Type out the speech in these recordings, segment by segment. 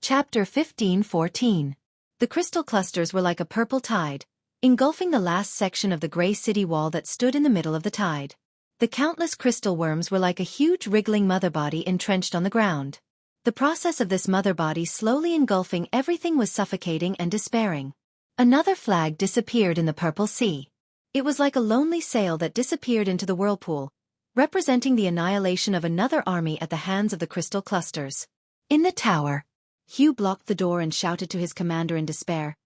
Chapter 15:14. The crystal clusters were like a purple tide, engulfing the last section of the gray city wall that stood in the middle of the tide. The countless crystal worms were like a huge wriggling mother body entrenched on the ground. The process of this mother body slowly engulfing everything was suffocating and despairing. Another flag disappeared in the purple sea. It was like a lonely sail that disappeared into the whirlpool, representing the annihilation of another army at the hands of the crystal clusters. In the tower, Hugh blocked the door and shouted to his commander in despair,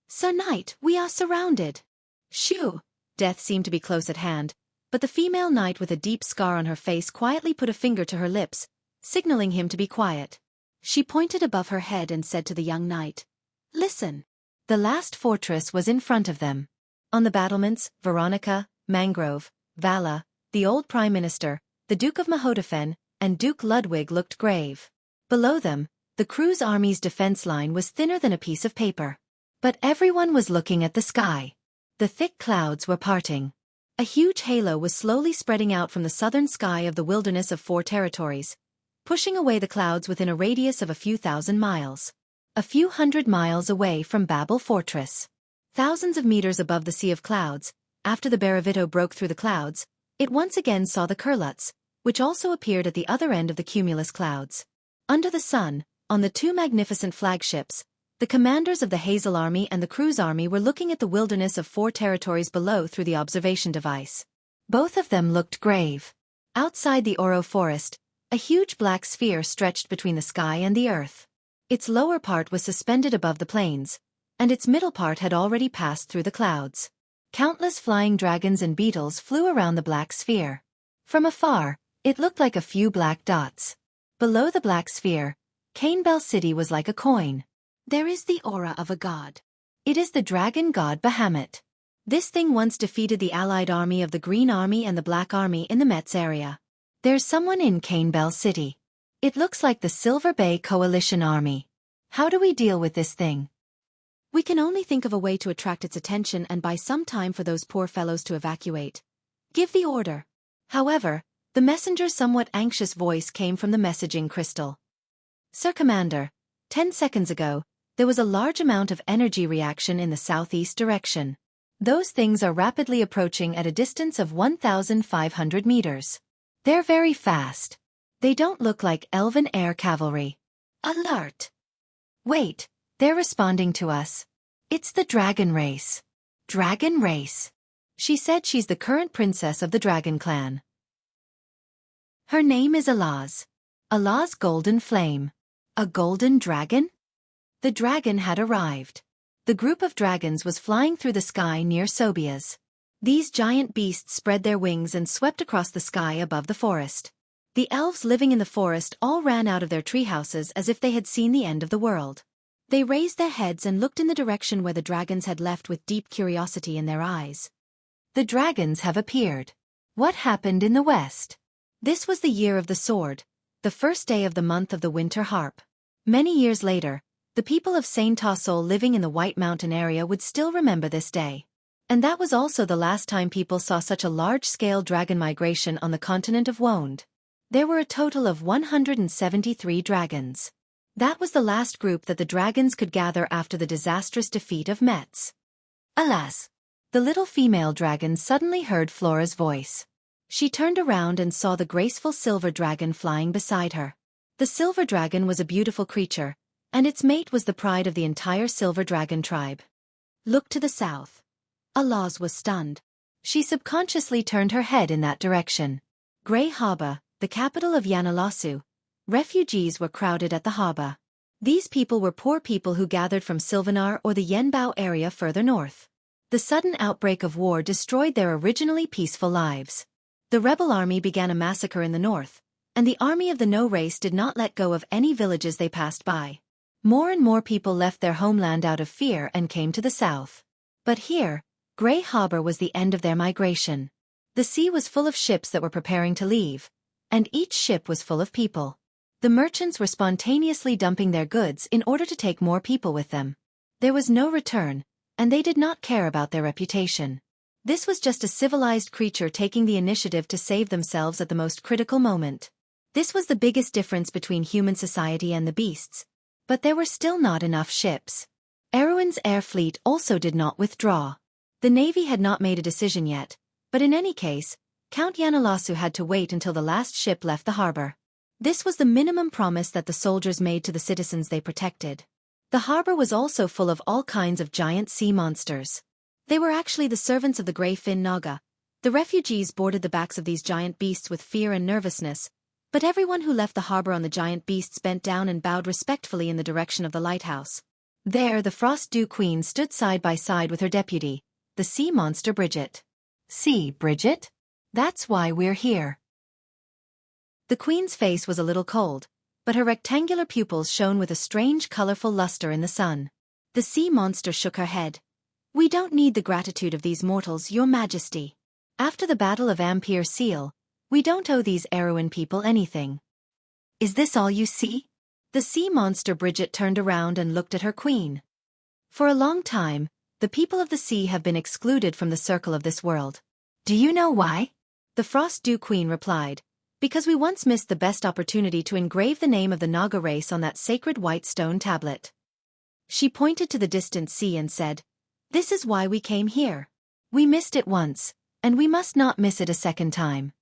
"Sir Knight, we are surrounded." Shoo! Death seemed to be close at hand, but the female knight with a deep scar on her face quietly put a finger to her lips, signaling him to be quiet. She pointed above her head and said to the young knight, "Listen." The last fortress was in front of them. On the battlements, Veronica, Mangrove, Vala, the old Prime Minister, the Duke of Mahotefan, and Duke Ludwig looked grave. Below them, the crew's army's defense line was thinner than a piece of paper. But everyone was looking at the sky. The thick clouds were parting. A huge halo was slowly spreading out from the southern sky of the wilderness of 4 territories, pushing away the clouds within a radius of a few thousand miles. A few hundred miles away from Babel Fortress. Thousands of meters above the sea of clouds, after the Baravito broke through the clouds, it once again saw the Kurlutz, which also appeared at the other end of the cumulus clouds. Under the sun, on the 2 magnificent flagships, the commanders of the Hazel Army and the Cruz Army were looking at the wilderness of 4 territories below through the observation device. Both of them looked grave. Outside the Oro Forest, a huge black sphere stretched between the sky and the earth. Its lower part was suspended above the plains, and its middle part had already passed through the clouds. Countless flying dragons and beetles flew around the black sphere. From afar, it looked like a few black dots. Below the black sphere, Canebell City was like a coin. There is the aura of a god. It is the dragon god Bahamut. This thing once defeated the allied army of the Green Army and the Black Army in the Metz area. There's someone in Canebell City. It looks like the Silver Bay Coalition Army. How do we deal with this thing? We can only think of a way to attract its attention and buy some time for those poor fellows to evacuate. Give the order. However, the messenger's somewhat anxious voice came from the messaging crystal. Sir Commander, 10 seconds ago, there was a large amount of energy reaction in the southeast direction. Those things are rapidly approaching at a distance of 1,500 meters. They're very fast. They don't look like elven air cavalry. Alert! Wait, they're responding to us. It's the dragon race. Dragon race. She said she's the current princess of the dragon clan. Her name is Alaz. Alaz Golden Flame. A golden dragon? The dragon had arrived. The group of dragons was flying through the sky near Sobias. These giant beasts spread their wings and swept across the sky above the forest. The elves living in the forest all ran out of their treehouses as if they had seen the end of the world. They raised their heads and looked in the direction where the dragons had left with deep curiosity in their eyes. The dragons have appeared. What happened in the west? This was the year of the sword, the first day of the month of the winter harp. Many years later, the people of Saint-Tassol living in the White Mountain area would still remember this day. And that was also the last time people saw such a large-scale dragon migration on the continent of Wond. There were a total of 173 dragons. That was the last group that the dragons could gather after the disastrous defeat of Metz. Alas! The little female dragon suddenly heard Flora's voice. She turned around and saw the graceful silver dragon flying beside her. The silver dragon was a beautiful creature, and its mate was the pride of the entire silver dragon tribe. Look to the south. Alaz was stunned. She subconsciously turned her head in that direction. Grey Harbor, the capital of Yanalasu. Refugees were crowded at the harbor. These people were poor people who gathered from Sylvanar or the Yenbao area further north. The sudden outbreak of war destroyed their originally peaceful lives. The rebel army began a massacre in the north, and the army of the No race did not let go of any villages they passed by. More and more people left their homeland out of fear and came to the south. But here, Grey Harbor was the end of their migration. The sea was full of ships that were preparing to leave, and each ship was full of people. The merchants were spontaneously dumping their goods in order to take more people with them. There was no return, and they did not care about their reputation. This was just a civilized creature taking the initiative to save themselves at the most critical moment. This was the biggest difference between human society and the beasts. But there were still not enough ships. Erewhon's air fleet also did not withdraw. The navy had not made a decision yet, but in any case, Count Yanalasu had to wait until the last ship left the harbor. This was the minimum promise that the soldiers made to the citizens they protected. The harbor was also full of all kinds of giant sea monsters. They were actually the servants of the gray fin naga. The refugees boarded the backs of these giant beasts with fear and nervousness, but everyone who left the harbor on the giant beasts bent down and bowed respectfully in the direction of the lighthouse. There the Frost Dew Queen stood side by side with her deputy, the sea monster Bridget. "See, Bridget? That's why we're here." The queen's face was a little cold, but her rectangular pupils shone with a strange colorful luster in the sun. The sea monster shook her head. "We don't need the gratitude of these mortals, your majesty. After the Battle of Ampere Seal, we don't owe these Erewhon people anything." "Is this all you see?" The sea monster Bridget turned around and looked at her queen. "For a long time, the people of the sea have been excluded from the circle of this world. Do you know why?" The Frost Dew Queen replied, "Because we once missed the best opportunity to engrave the name of the Naga race on that sacred white stone tablet." She pointed to the distant sea and said, "This is why we came here. We missed it once, and we must not miss it a second time."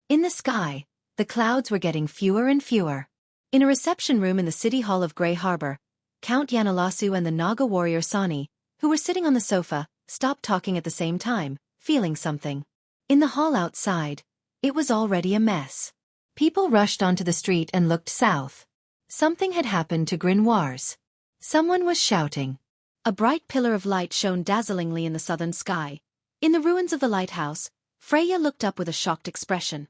In the sky, the clouds were getting fewer and fewer. In a reception room in the city hall of Grey Harbor, Count Yanalasu and the Naga warrior Sani, who were sitting on the sofa, stopped talking at the same time, feeling something. In the hall outside, it was already a mess. People rushed onto the street and looked south. Something had happened to Grinoires. Someone was shouting. A bright pillar of light shone dazzlingly in the southern sky. In the ruins of the lighthouse, Freya looked up with a shocked expression.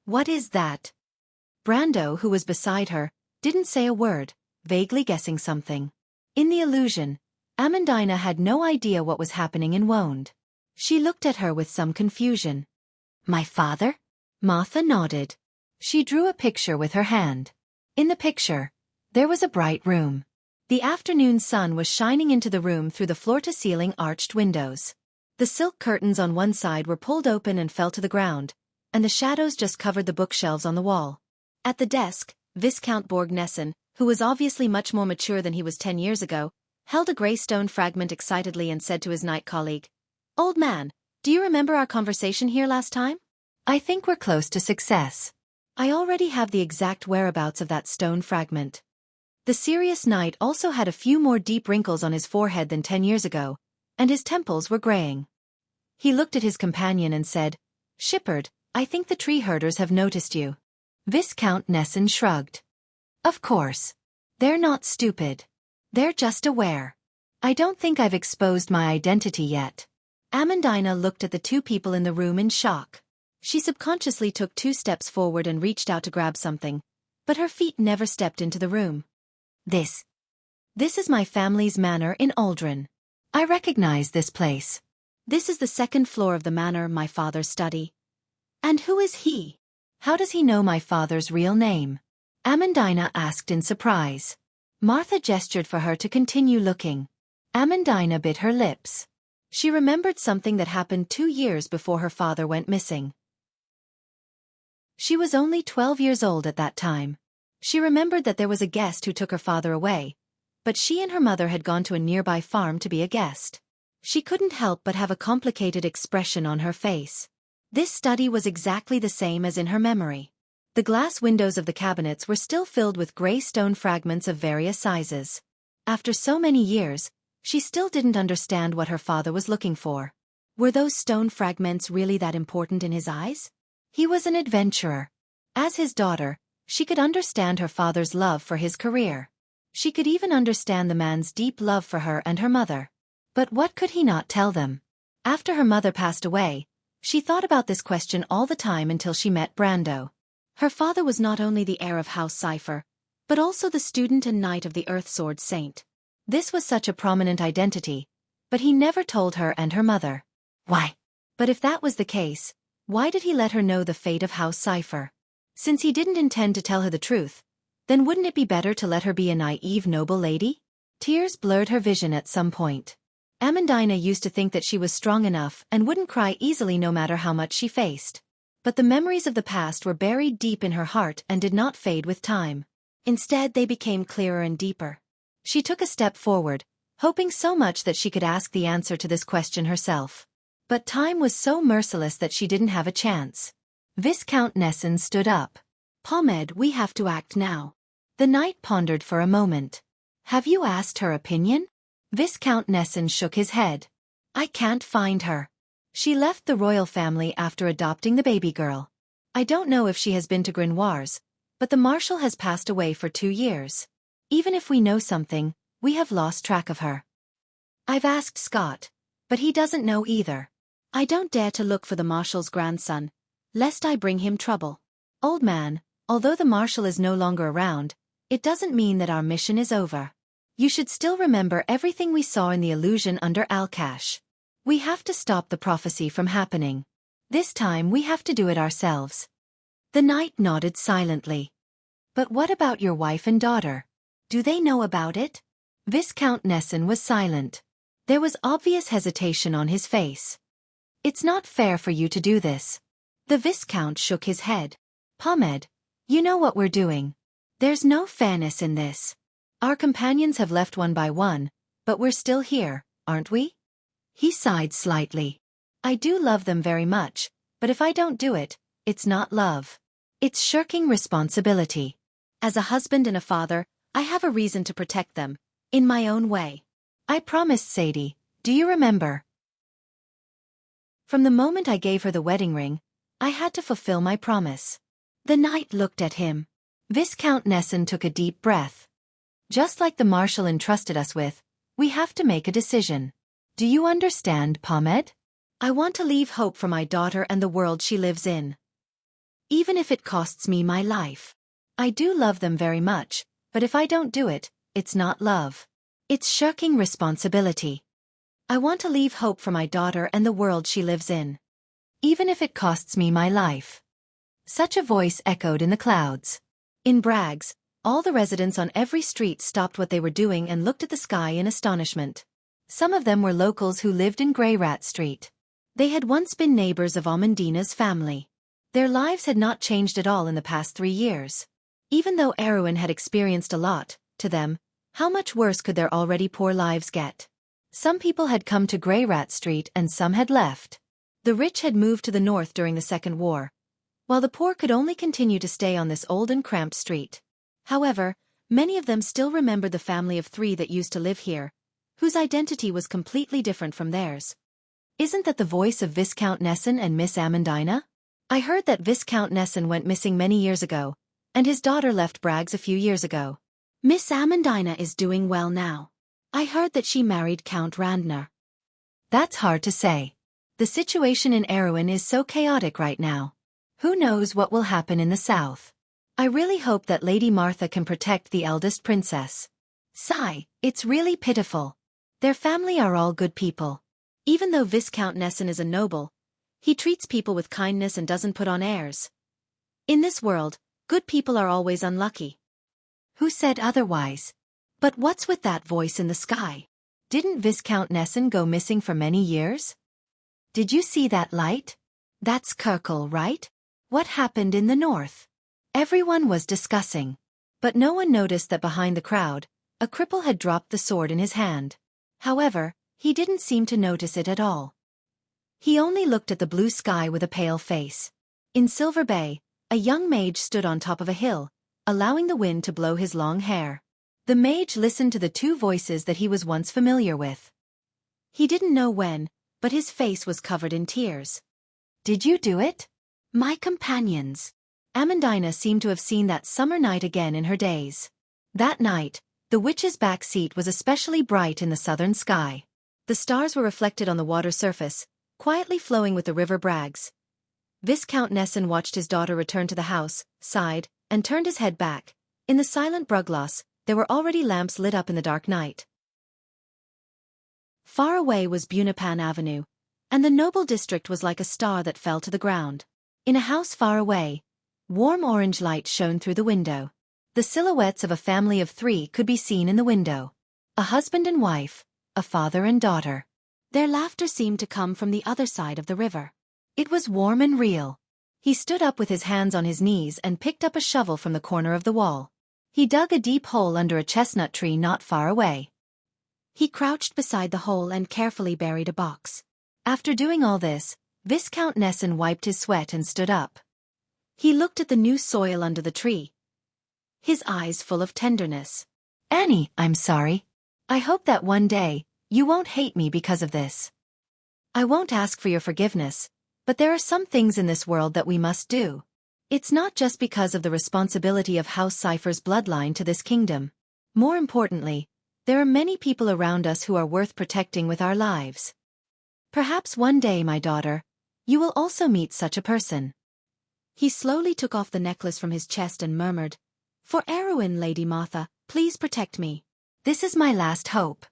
"What is that?" Brando, who was beside her, didn't say a word, vaguely guessing something. In the illusion, Amandina had no idea what was happening in Wonde. She looked at her with some confusion. "My father?" Martha nodded. She drew a picture with her hand. In the picture, there was a bright room. The afternoon sun was shining into the room through the floor-to-ceiling arched windows. The silk curtains on one side were pulled open and fell to the ground, and the shadows just covered the bookshelves on the wall. At the desk, Viscount Borg-Nesson, who was obviously much more mature than he was 10 years ago, held a grey stone fragment excitedly and said to his knight colleague, "Old man, do you remember our conversation here last time? I think we're close to success. I already have the exact whereabouts of that stone fragment." The serious knight also had a few more deep wrinkles on his forehead than 10 years ago, and his temples were graying. He looked at his companion and said, "Shippard, I think the tree herders have noticed you." Viscount Nesson shrugged. "Of course. They're not stupid. They're just aware. I don't think I've exposed my identity yet." Amandina looked at the two people in the room in shock. She subconsciously took 2 steps forward and reached out to grab something, but her feet never stepped into the room. This is my family's manor in Aldrin. I recognize this place. This is the 2nd floor of the manor, my father's study. And who is he? How does he know my father's real name?" Amandina asked in surprise. Martha gestured for her to continue looking. Amandina bit her lips. She remembered something that happened 2 years before her father went missing. She was only 12 years old at that time. She remembered that there was a guest who took her father away, but she and her mother had gone to a nearby farm to be a guest. She couldn't help but have a complicated expression on her face. This study was exactly the same as in her memory. The glass windows of the cabinets were still filled with grey stone fragments of various sizes. After so many years, she still didn't understand what her father was looking for. Were those stone fragments really that important in his eyes? He was an adventurer. As his daughter, she could understand her father's love for his career. She could even understand the man's deep love for her and her mother. But what could he not tell them? After her mother passed away, she thought about this question all the time until she met Brando. Her father was not only the heir of House Cypher, but also the student and knight of the Earthsword Saint. This was such a prominent identity, but he never told her and her mother. Why? But if that was the case, why did he let her know the fate of House Cypher? Since he didn't intend to tell her the truth, then wouldn't it be better to let her be a naive noble lady? Tears blurred her vision at some point. Amandina used to think that she was strong enough and wouldn't cry easily no matter how much she faced. But the memories of the past were buried deep in her heart and did not fade with time. Instead, they became clearer and deeper. She took a step forward, hoping so much that she could ask the answer to this question herself. But time was so merciless that she didn't have a chance. Viscount Nesson stood up. "Pommed, we have to act now." The knight pondered for a moment. "Have you asked her opinion?" Viscount Nesson shook his head. "I can't find her. She left the royal family after adopting the baby girl. I don't know if she has been to Grenoires, but the marshal has passed away for 2 years. Even if we know something, we have lost track of her. I've asked Scott, but he doesn't know either. I don't dare to look for the marshal's grandson, lest I bring him trouble. Old man, although the marshal is no longer around, it doesn't mean that our mission is over. You should still remember everything we saw in the illusion under Alcash. We have to stop the prophecy from happening. This time we have to do it ourselves." The knight nodded silently. "But what about your wife and daughter? Do they know about it?" Viscount Nesson was silent. There was obvious hesitation on his face. "It's not fair for you to do this." The Viscount shook his head. "Pommed, you know what we're doing. There's no fairness in this. Our companions have left one by one, but we're still here, aren't we?" He sighed slightly. "I do love them very much, but if I don't do it, it's not love. It's shirking responsibility. As a husband and a father, I have a reason to protect them, in my own way. I promised Sadie, do you remember? From the moment I gave her the wedding ring, I had to fulfill my promise." The knight looked at him. Viscount Nesson took a deep breath. "Just like the marshal entrusted us with, we have to make a decision. Do you understand, Pommed? I want to leave hope for my daughter and the world she lives in. Even if it costs me my life. I do love them very much, but if I don't do it, it's not love. It's shirking responsibility. I want to leave hope for my daughter and the world she lives in. Even if it costs me my life." Such a voice echoed in the clouds. In Bragg's, all the residents on every street stopped what they were doing and looked at the sky in astonishment. Some of them were locals who lived in Grey Rat Street. They had once been neighbors of Amandina's family. Their lives had not changed at all in the past 3 years. Even though Erwin had experienced a lot, to them, how much worse could their already poor lives get? Some people had come to Grey Rat Street and some had left. The rich had moved to the north during the Second War, while the poor could only continue to stay on this old and cramped street. However, many of them still remembered the family of 3 that used to live here, whose identity was completely different from theirs. "Isn't that the voice of Viscount Nesson and Miss Amandina? I heard that Viscount Nesson went missing many years ago, and his daughter left Bragg's a few years ago. Miss Amandina is doing well now. I heard that she married Count Randner." "That's hard to say. The situation in Erewhon is so chaotic right now. Who knows what will happen in the south? I really hope that Lady Martha can protect the eldest princess. Sigh, it's really pitiful. Their family are all good people. Even though Viscount Nesson is a noble, he treats people with kindness and doesn't put on airs. In this world, good people are always unlucky." "Who said otherwise? But what's with that voice in the sky? Didn't Viscount Nesson go missing for many years? Did you see that light? That's Kirkle, right? What happened in the north?" Everyone was discussing. But no one noticed that behind the crowd, a cripple had dropped the sword in his hand. However, he didn't seem to notice it at all. He only looked at the blue sky with a pale face. In Silver Bay, a young mage stood on top of a hill, allowing the wind to blow his long hair. The mage listened to the 2 voices that he was once familiar with. He didn't know when, but his face was covered in tears. "Did you do it? My companions." Amandina seemed to have seen that summer night again in her days. That night, the witch's back seat was especially bright in the southern sky. The stars were reflected on the water surface, quietly flowing with the river Brags. Viscount Nesson watched his daughter return to the house, sighed, and turned his head back. In the silent Brugloss, there were already lamps lit up in the dark night. Far away was Bunapan Avenue, and the noble district was like a star that fell to the ground. In a house far away, warm orange light shone through the window. The silhouettes of a family of 3 could be seen in the window. A husband and wife, a father and daughter. Their laughter seemed to come from the other side of the river. It was warm and real. He stood up with his hands on his knees and picked up a shovel from the corner of the wall. He dug a deep hole under a chestnut tree not far away. He crouched beside the hole and carefully buried a box. After doing all this, Viscount Nesson wiped his sweat and stood up. He looked at the new soil under the tree, his eyes full of tenderness. "Annie, I'm sorry. I hope that one day, you won't hate me because of this. I won't ask for your forgiveness, but there are some things in this world that we must do. It's not just because of the responsibility of House Cypher's bloodline to this kingdom. More importantly, there are many people around us who are worth protecting with our lives. Perhaps one day, my daughter, you will also meet such a person." He slowly took off the necklace from his chest and murmured, "For Erwin, Lady Martha, please protect me. This is my last hope."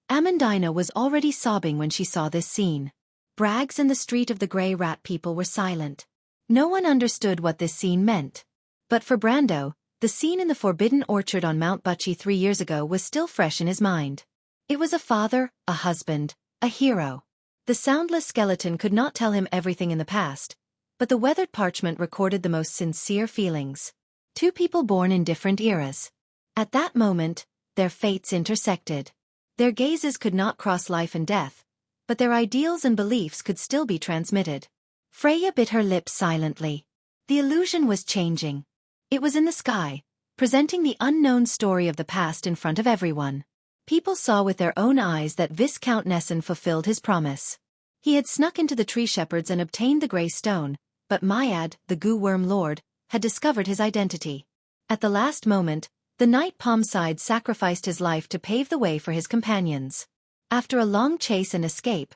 Amandina was already sobbing when she saw this scene. Braggs and the Street of the Grey Rat people were silent. No one understood what this scene meant. But for Brando, the scene in the Forbidden Orchard on Mount Bucci 3 years ago was still fresh in his mind. It was a father, a husband, a hero. The soundless skeleton could not tell him everything in the past, but the weathered parchment recorded the most sincere feelings. Two people born in different eras. At that moment, their fates intersected. Their gazes could not cross life and death, but their ideals and beliefs could still be transmitted. Freya bit her lips silently. The illusion was changing. It was in the sky, presenting the unknown story of the past in front of everyone. People saw with their own eyes that Viscount Nesson fulfilled his promise. He had snuck into the tree shepherds and obtained the grey stone, but Myad, the goo-worm lord, had discovered his identity. At the last moment, the knight Palmside sacrificed his life to pave the way for his companions. After a long chase and escape,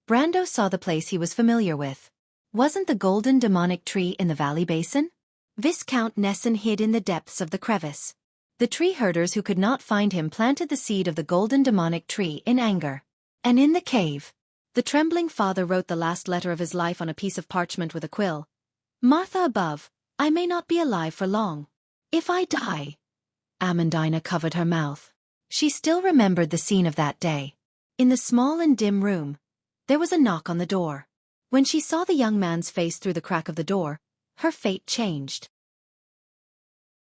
Brando saw the place he was familiar with. Wasn't the golden demonic tree in the valley basin? Viscount Nesson hid in the depths of the crevice. The tree herders who could not find him planted the seed of the golden demonic tree in anger. And in the cave, the trembling father wrote the last letter of his life on a piece of parchment with a quill. "Martha above, I may not be alive for long. If I die..." Amandina covered her mouth. She still remembered the scene of that day. In the small and dim room, there was a knock on the door. When she saw the young man's face through the crack of the door, her fate changed.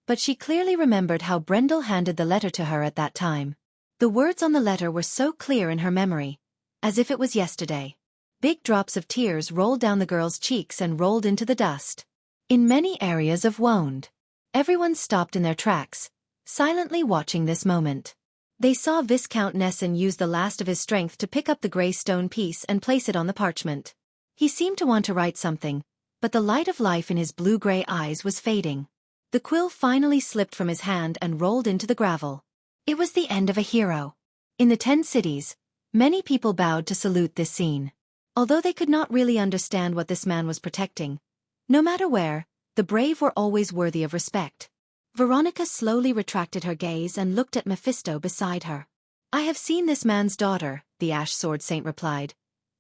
But she clearly remembered how Brendel handed the letter to her at that time. The words on the letter were so clear in her memory, as if it was yesterday. Big drops of tears rolled down the girl's cheeks and rolled into the dust. In many areas of Wound, everyone stopped in their tracks, silently watching this moment. They saw Viscount Nesson use the last of his strength to pick up the grey stone piece and place it on the parchment. He seemed to want to write something, but the light of life in his blue-grey eyes was fading. The quill finally slipped from his hand and rolled into the gravel. It was the end of a hero. In the 10 cities, many people bowed to salute this scene. Although they could not really understand what this man was protecting, no matter where, the brave were always worthy of respect. Veronica slowly retracted her gaze and looked at Mephisto beside her. "I have seen this man's daughter," the Ash Sword Saint replied.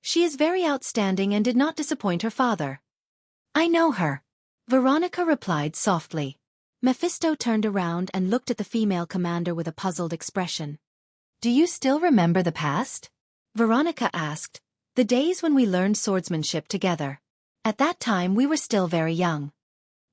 "She is very outstanding and did not disappoint her father." "I know her," Veronica replied softly. Mephisto turned around and looked at the female commander with a puzzled expression. "Do you still remember the past?" Veronica asked. "The days when we learned swordsmanship together. At that time we were still very young."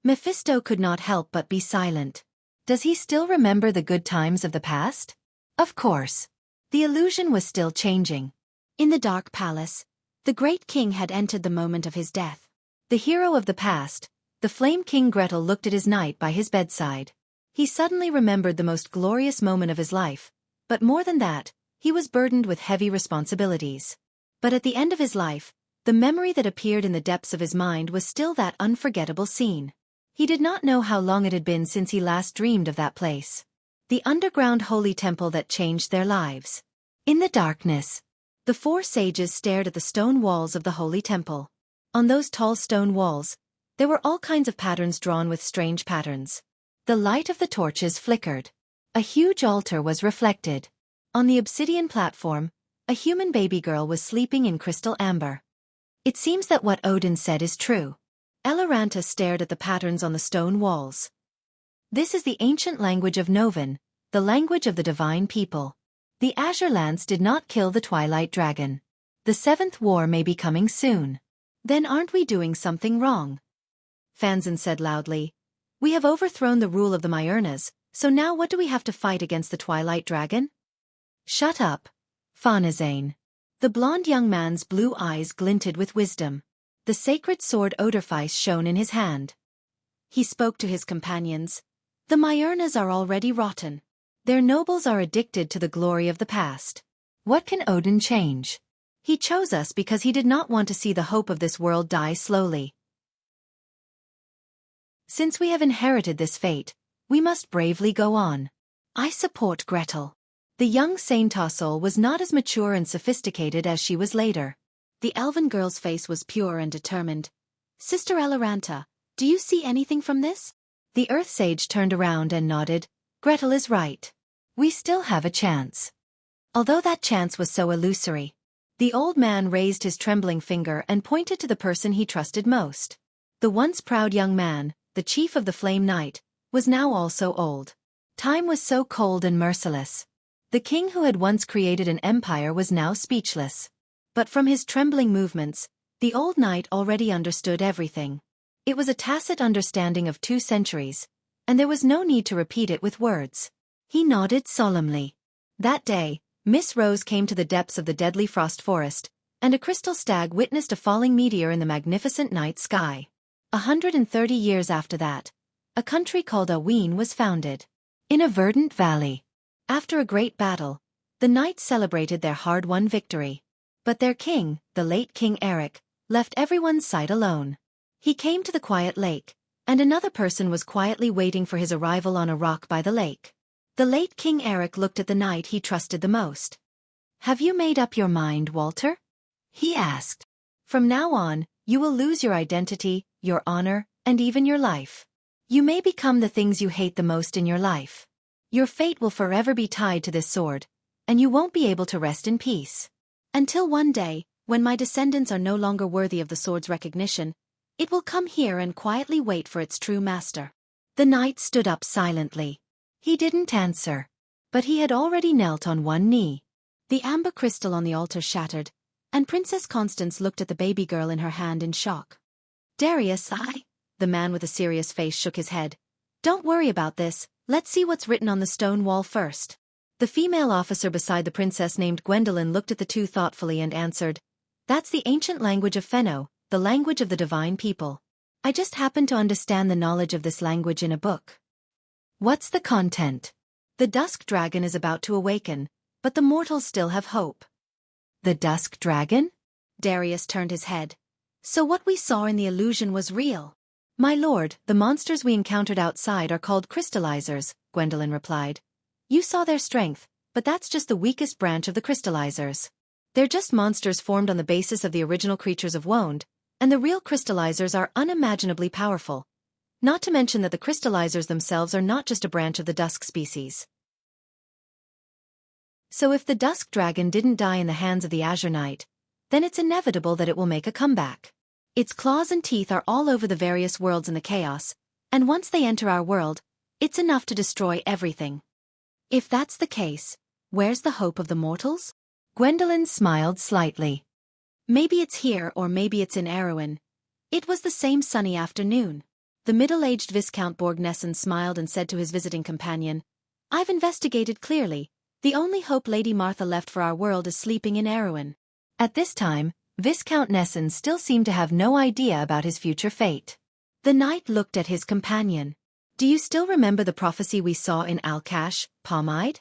Mephisto could not help but be silent. Does he still remember the good times of the past? Of course. The illusion was still changing. In the dark palace, the great king had entered the moment of his death. The hero of the past, the Flame King Gretel, looked at his knight by his bedside. He suddenly remembered the most glorious moment of his life, but more than that, he was burdened with heavy responsibilities. But at the end of his life, the memory that appeared in the depths of his mind was still that unforgettable scene. He did not know how long it had been since he last dreamed of that place. The underground holy temple that changed their lives. In the darkness, the 4 sages stared at the stone walls of the holy temple. On those tall stone walls, there were all kinds of patterns drawn with strange patterns. The light of the torches flickered. A huge altar was reflected. On the obsidian platform, a human baby girl was sleeping in crystal amber. It seems that what Odin said is true. Eloranta stared at the patterns on the stone walls. This is the ancient language of Novan, the language of the divine people. The Azure Lance did not kill the Twilight Dragon. The 7th war may be coming soon. Then aren't we doing something wrong? Fanzan said loudly. We have overthrown the rule of the Myurnas, So now what do we have to fight against the Twilight Dragon? Shut up, Fanazane. The blond young man's blue eyes glinted with wisdom. The sacred sword Odorfice shone in his hand. He spoke to his companions. The Myurnas are already rotten. Their nobles are addicted to the glory of the past. What can Odin change? He chose us because he did not want to see the hope of this world die slowly. Since we have inherited this fate, we must bravely go on. I support Gretel. The young Saint-Tassel was not as mature and sophisticated as she was later. The elven girl's face was pure and determined. Sister Eloranta, do you see anything from this? The Earth Sage turned around and nodded. Gretel is right. We still have a chance. Although that chance was so illusory. The old man raised his trembling finger and pointed to the person he trusted most. The once proud young man, the chief of the Flame Knight, was now also old. Time was so cold and merciless. The king who had once created an empire was now speechless. But from his trembling movements, the old knight already understood everything. It was a tacit understanding of 2 centuries, and there was no need to repeat it with words. He nodded solemnly. That day, Miss Rose came to the depths of the deadly frost forest, and a crystal stag witnessed a falling meteor in the magnificent night sky. 130 years after that, a country called Aween was founded. In a verdant valley. After a great battle, the knights celebrated their hard-won victory. But their king, the late King Eric, left everyone's sight alone. He came to the quiet lake, and another person was quietly waiting for his arrival on a rock by the lake. The late King Eric looked at the knight he trusted the most. Have you made up your mind, Walter? He asked. From now on, you will lose your identity, your honor, and even your life. You may become the things you hate the most in your life. Your fate will forever be tied to this sword, and you won't be able to rest in peace. Until one day, when my descendants are no longer worthy of the sword's recognition, it will come here and quietly wait for its true master. The knight stood up silently. He didn't answer, but he had already knelt on one knee. The amber crystal on the altar shattered, and Princess Constance looked at the baby girl in her hand in shock. Darius, the man with a serious face shook his head. Don't worry about this, let's see what's written on the stone wall first. The female officer beside the princess named Gwendolyn looked at the two thoughtfully and answered, That's the ancient language of Fenno, the language of the divine people. I just happen to understand the knowledge of this language in a book. What's the content? The Dusk Dragon is about to awaken, but the mortals still have hope. The Dusk Dragon? Darius turned his head. So what we saw in the illusion was real? My lord, the monsters we encountered outside are called crystallizers, Gwendolyn replied. You saw their strength, but that's just the weakest branch of the crystallizers. They're just monsters formed on the basis of the original creatures of Woned, and the real crystallizers are unimaginably powerful. Not to mention that the crystallizers themselves are not just a branch of the Dusk species. So if the Dusk Dragon didn't die in the hands of the Azure Knight, then it's inevitable that it will make a comeback. Its claws and teeth are all over the various worlds in the chaos, and once they enter our world, it's enough to destroy everything. If that's the case, where's the hope of the mortals? Gwendolyn smiled slightly. Maybe it's here or maybe it's in Erewhon. It was the same sunny afternoon. The middle-aged Viscount Borgnessen smiled and said to his visiting companion, I've investigated clearly. The only hope Lady Martha left for our world is sleeping in Erewhon. At this time, Viscount Nessen still seemed to have no idea about his future fate. The knight looked at his companion. Do you still remember the prophecy we saw in Alcash, Pomide?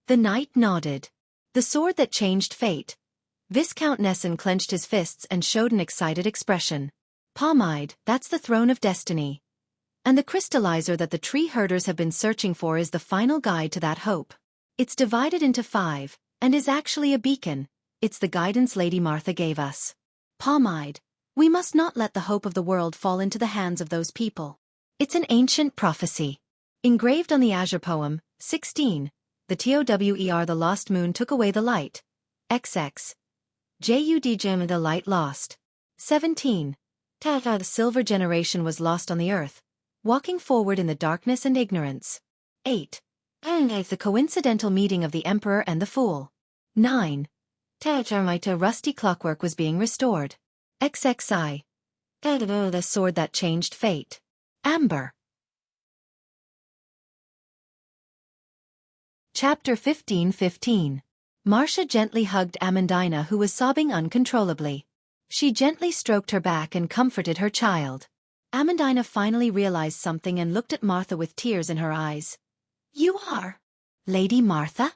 The knight nodded. The sword that changed fate. Viscount Nessen clenched his fists and showed an excited expression. Pomide, that's the throne of destiny. And the crystallizer that the tree herders have been searching for is the final guide to that hope. It's divided into 5, and is actually a beacon. It's the guidance Lady Martha gave us. Pomide, we must not let the hope of the world fall into the hands of those people. It's an ancient prophecy. Engraved on the Azure poem, 16, the TOWER the lost moon took away the light. XX. JUD the light lost. 17. The silver generation was lost on the earth, walking forward in the darkness and ignorance. 8. The coincidental meeting of the Emperor and the Fool. 9. The rusty clockwork was being restored. XXI. The sword that changed fate. Amber. Chapter 15:15. Marcia gently hugged Amandina, who was sobbing uncontrollably. She gently stroked her back and comforted her child. Amandina finally realized something and looked at Martha with tears in her eyes. "You are Lady Martha?"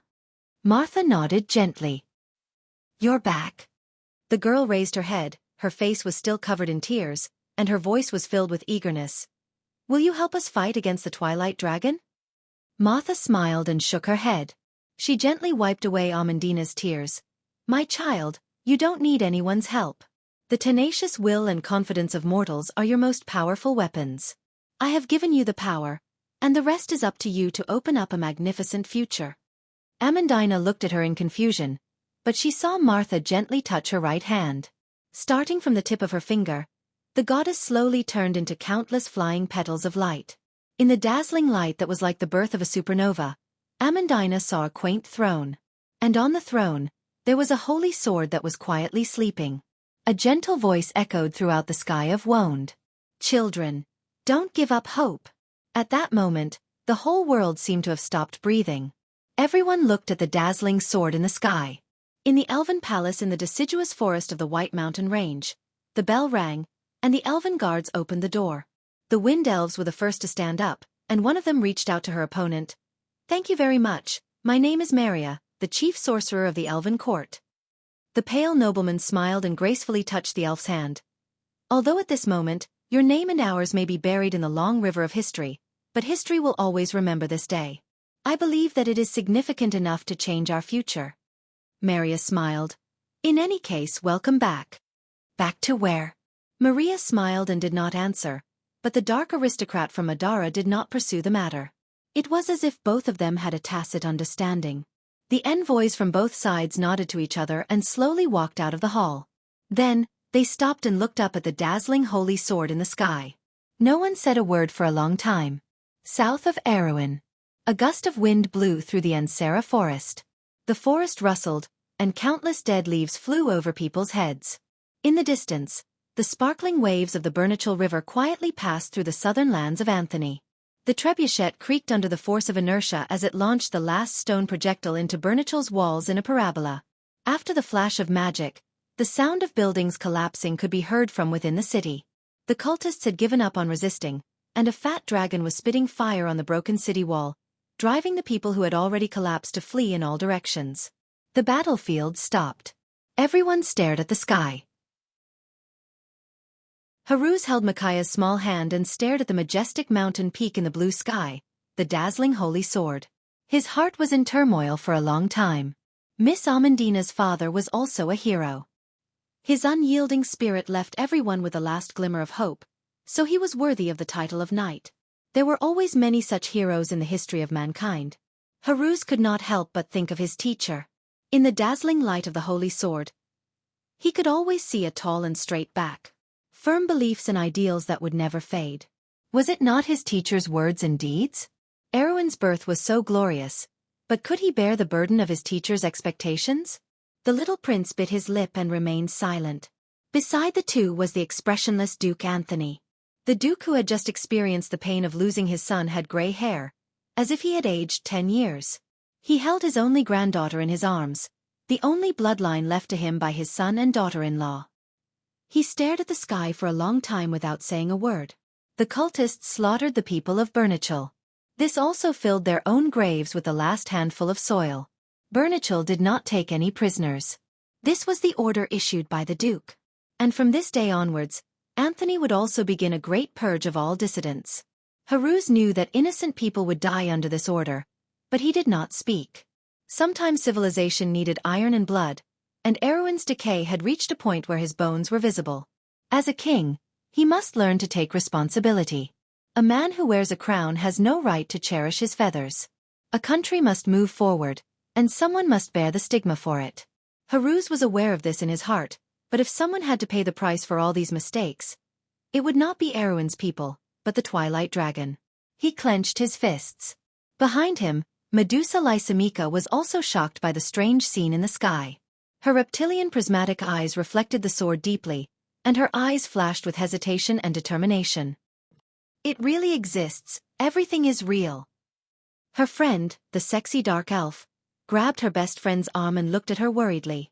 Martha nodded gently. "You're back." The girl raised her head, her face was still covered in tears, and her voice was filled with eagerness. "Will you help us fight against the Twilight Dragon?" Martha smiled and shook her head. She gently wiped away Amandina's tears. "My child, you don't need anyone's help. The tenacious will and confidence of mortals are your most powerful weapons. I have given you the power, and the rest is up to you to open up a magnificent future." Amandina looked at her in confusion, but she saw Martha gently touch her right hand. Starting from the tip of her finger, the goddess slowly turned into countless flying petals of light. In the dazzling light that was like the birth of a supernova, Amandina saw a quaint throne. And on the throne, there was a holy sword that was quietly sleeping. A gentle voice echoed throughout the sky of Wonde. "Children, don't give up hope." At that moment, the whole world seemed to have stopped breathing. Everyone looked at the dazzling sword in the sky. In the elven palace in the deciduous forest of the White Mountain Range, the bell rang, and the elven guards opened the door. The wind elves were the first to stand up, and one of them reached out to her opponent. "Thank you very much. My name is Maria, the chief sorcerer of the elven court." The pale nobleman smiled and gracefully touched the elf's hand. "Although at this moment, your name and ours may be buried in the long river of history, but history will always remember this day. I believe that it is significant enough to change our future." Maria smiled. "In any case, welcome back." "Back to where?" Maria smiled and did not answer, but the dark aristocrat from Madara did not pursue the matter. It was as if both of them had a tacit understanding. The envoys from both sides nodded to each other and slowly walked out of the hall. Then, they stopped and looked up at the dazzling holy sword in the sky. No one said a word for a long time. South of Erewhon, a gust of wind blew through the Ansera forest. The forest rustled, and countless dead leaves flew over people's heads. In the distance, the sparkling waves of the Bernichal River quietly passed through the southern lands of Anthony. The trebuchet creaked under the force of inertia as it launched the last stone projectile into Bernichal's walls in a parabola. After the flash of magic, the sound of buildings collapsing could be heard from within the city. The cultists had given up on resisting, and a fat dragon was spitting fire on the broken city wall, driving the people who had already collapsed to flee in all directions. The battlefield stopped. Everyone stared at the sky. Haruz held Micaiah's small hand and stared at the majestic mountain peak in the blue sky, the dazzling holy sword. His heart was in turmoil for a long time. Miss Amandina's father was also a hero. His unyielding spirit left everyone with a last glimmer of hope, so he was worthy of the title of knight. There were always many such heroes in the history of mankind. Haruz could not help but think of his teacher. In the dazzling light of the holy sword, he could always see a tall and straight back. Firm beliefs and ideals that would never fade. Was it not his teacher's words and deeds? Erewhon's birth was so glorious, but could he bear the burden of his teacher's expectations? The little prince bit his lip and remained silent. Beside the two was the expressionless Duke Anthony. The Duke who had just experienced the pain of losing his son had gray hair, as if he had aged 10 years. He held his only granddaughter in his arms, the only bloodline left to him by his son and daughter-in-law. He stared at the sky for a long time without saying a word. The cultists slaughtered the people of Bernichal. This also filled their own graves with the last handful of soil. Bernichal did not take any prisoners. This was the order issued by the Duke. And from this day onwards, Anthony would also begin a great purge of all dissidents. Haruz knew that innocent people would die under this order, but he did not speak. Sometimes civilization needed iron and blood, and Erewhon's decay had reached a point where his bones were visible. As a king, he must learn to take responsibility. A man who wears a crown has no right to cherish his feathers. A country must move forward, and someone must bear the stigma for it. Haruz was aware of this in his heart, but if someone had to pay the price for all these mistakes, it would not be Erewhon's people, but the Twilight Dragon. He clenched his fists. Behind him, Medusa Lysimeka was also shocked by the strange scene in the sky. Her reptilian prismatic eyes reflected the sword deeply, and her eyes flashed with hesitation and determination. "It really exists, everything is real." Her friend, the sexy dark elf, grabbed her best friend's arm and looked at her worriedly.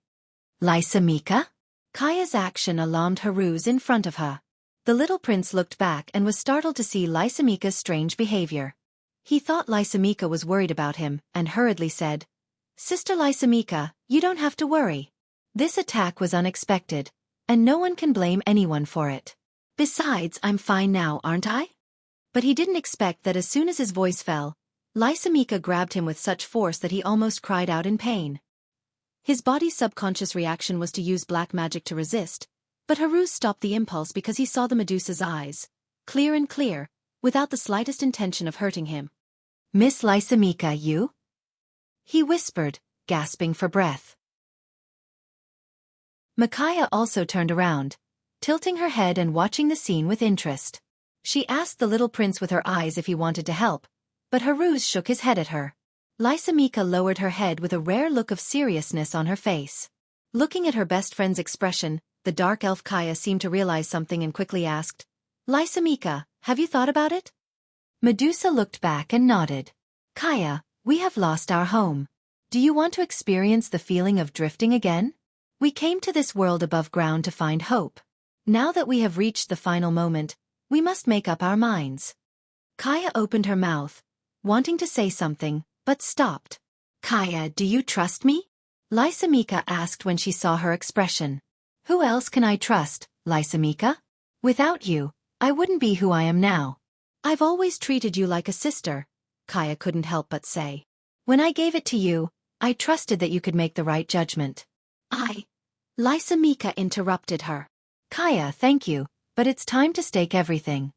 Xianxia? Kaya's action alarmed Haruz in front of her. The little prince looked back and was startled to see Xianxia's strange behavior. He thought Xianxia was worried about him and hurriedly said, "Sister Xianxia, you don't have to worry. This attack was unexpected, and no one can blame anyone for it. Besides, I'm fine now, aren't I?" But he didn't expect that as soon as his voice fell, Xianxia grabbed him with such force that he almost cried out in pain. His body's subconscious reaction was to use black magic to resist, but Haruz stopped the impulse because he saw the Medusa's eyes, clear and clear, without the slightest intention of hurting him. "Miss Xianxia, you?" he whispered, gasping for breath. Micaiah also turned around, tilting her head and watching the scene with interest. She asked the little prince with her eyes if he wanted to help, but Haruz shook his head at her. Xianxia lowered her head with a rare look of seriousness on her face. Looking at her best friend's expression, the dark elf Kaya seemed to realize something and quickly asked, "Xianxia, have you thought about it?" Medusa looked back and nodded. "Kaya, we have lost our home. Do you want to experience the feeling of drifting again? We came to this world above ground to find hope. Now that we have reached the final moment, we must make up our minds." Kaya opened her mouth, wanting to say something, but stopped. "Kaya, do you trust me?" Xianxia asked when she saw her expression. "Who else can I trust, Xianxia? Without you, I wouldn't be who I am now. I've always treated you like a sister," Kaya couldn't help but say. "When I gave it to you, I trusted that you could make the right judgment." Xianxia interrupted her. "Kaya, thank you, but it's time to stake everything."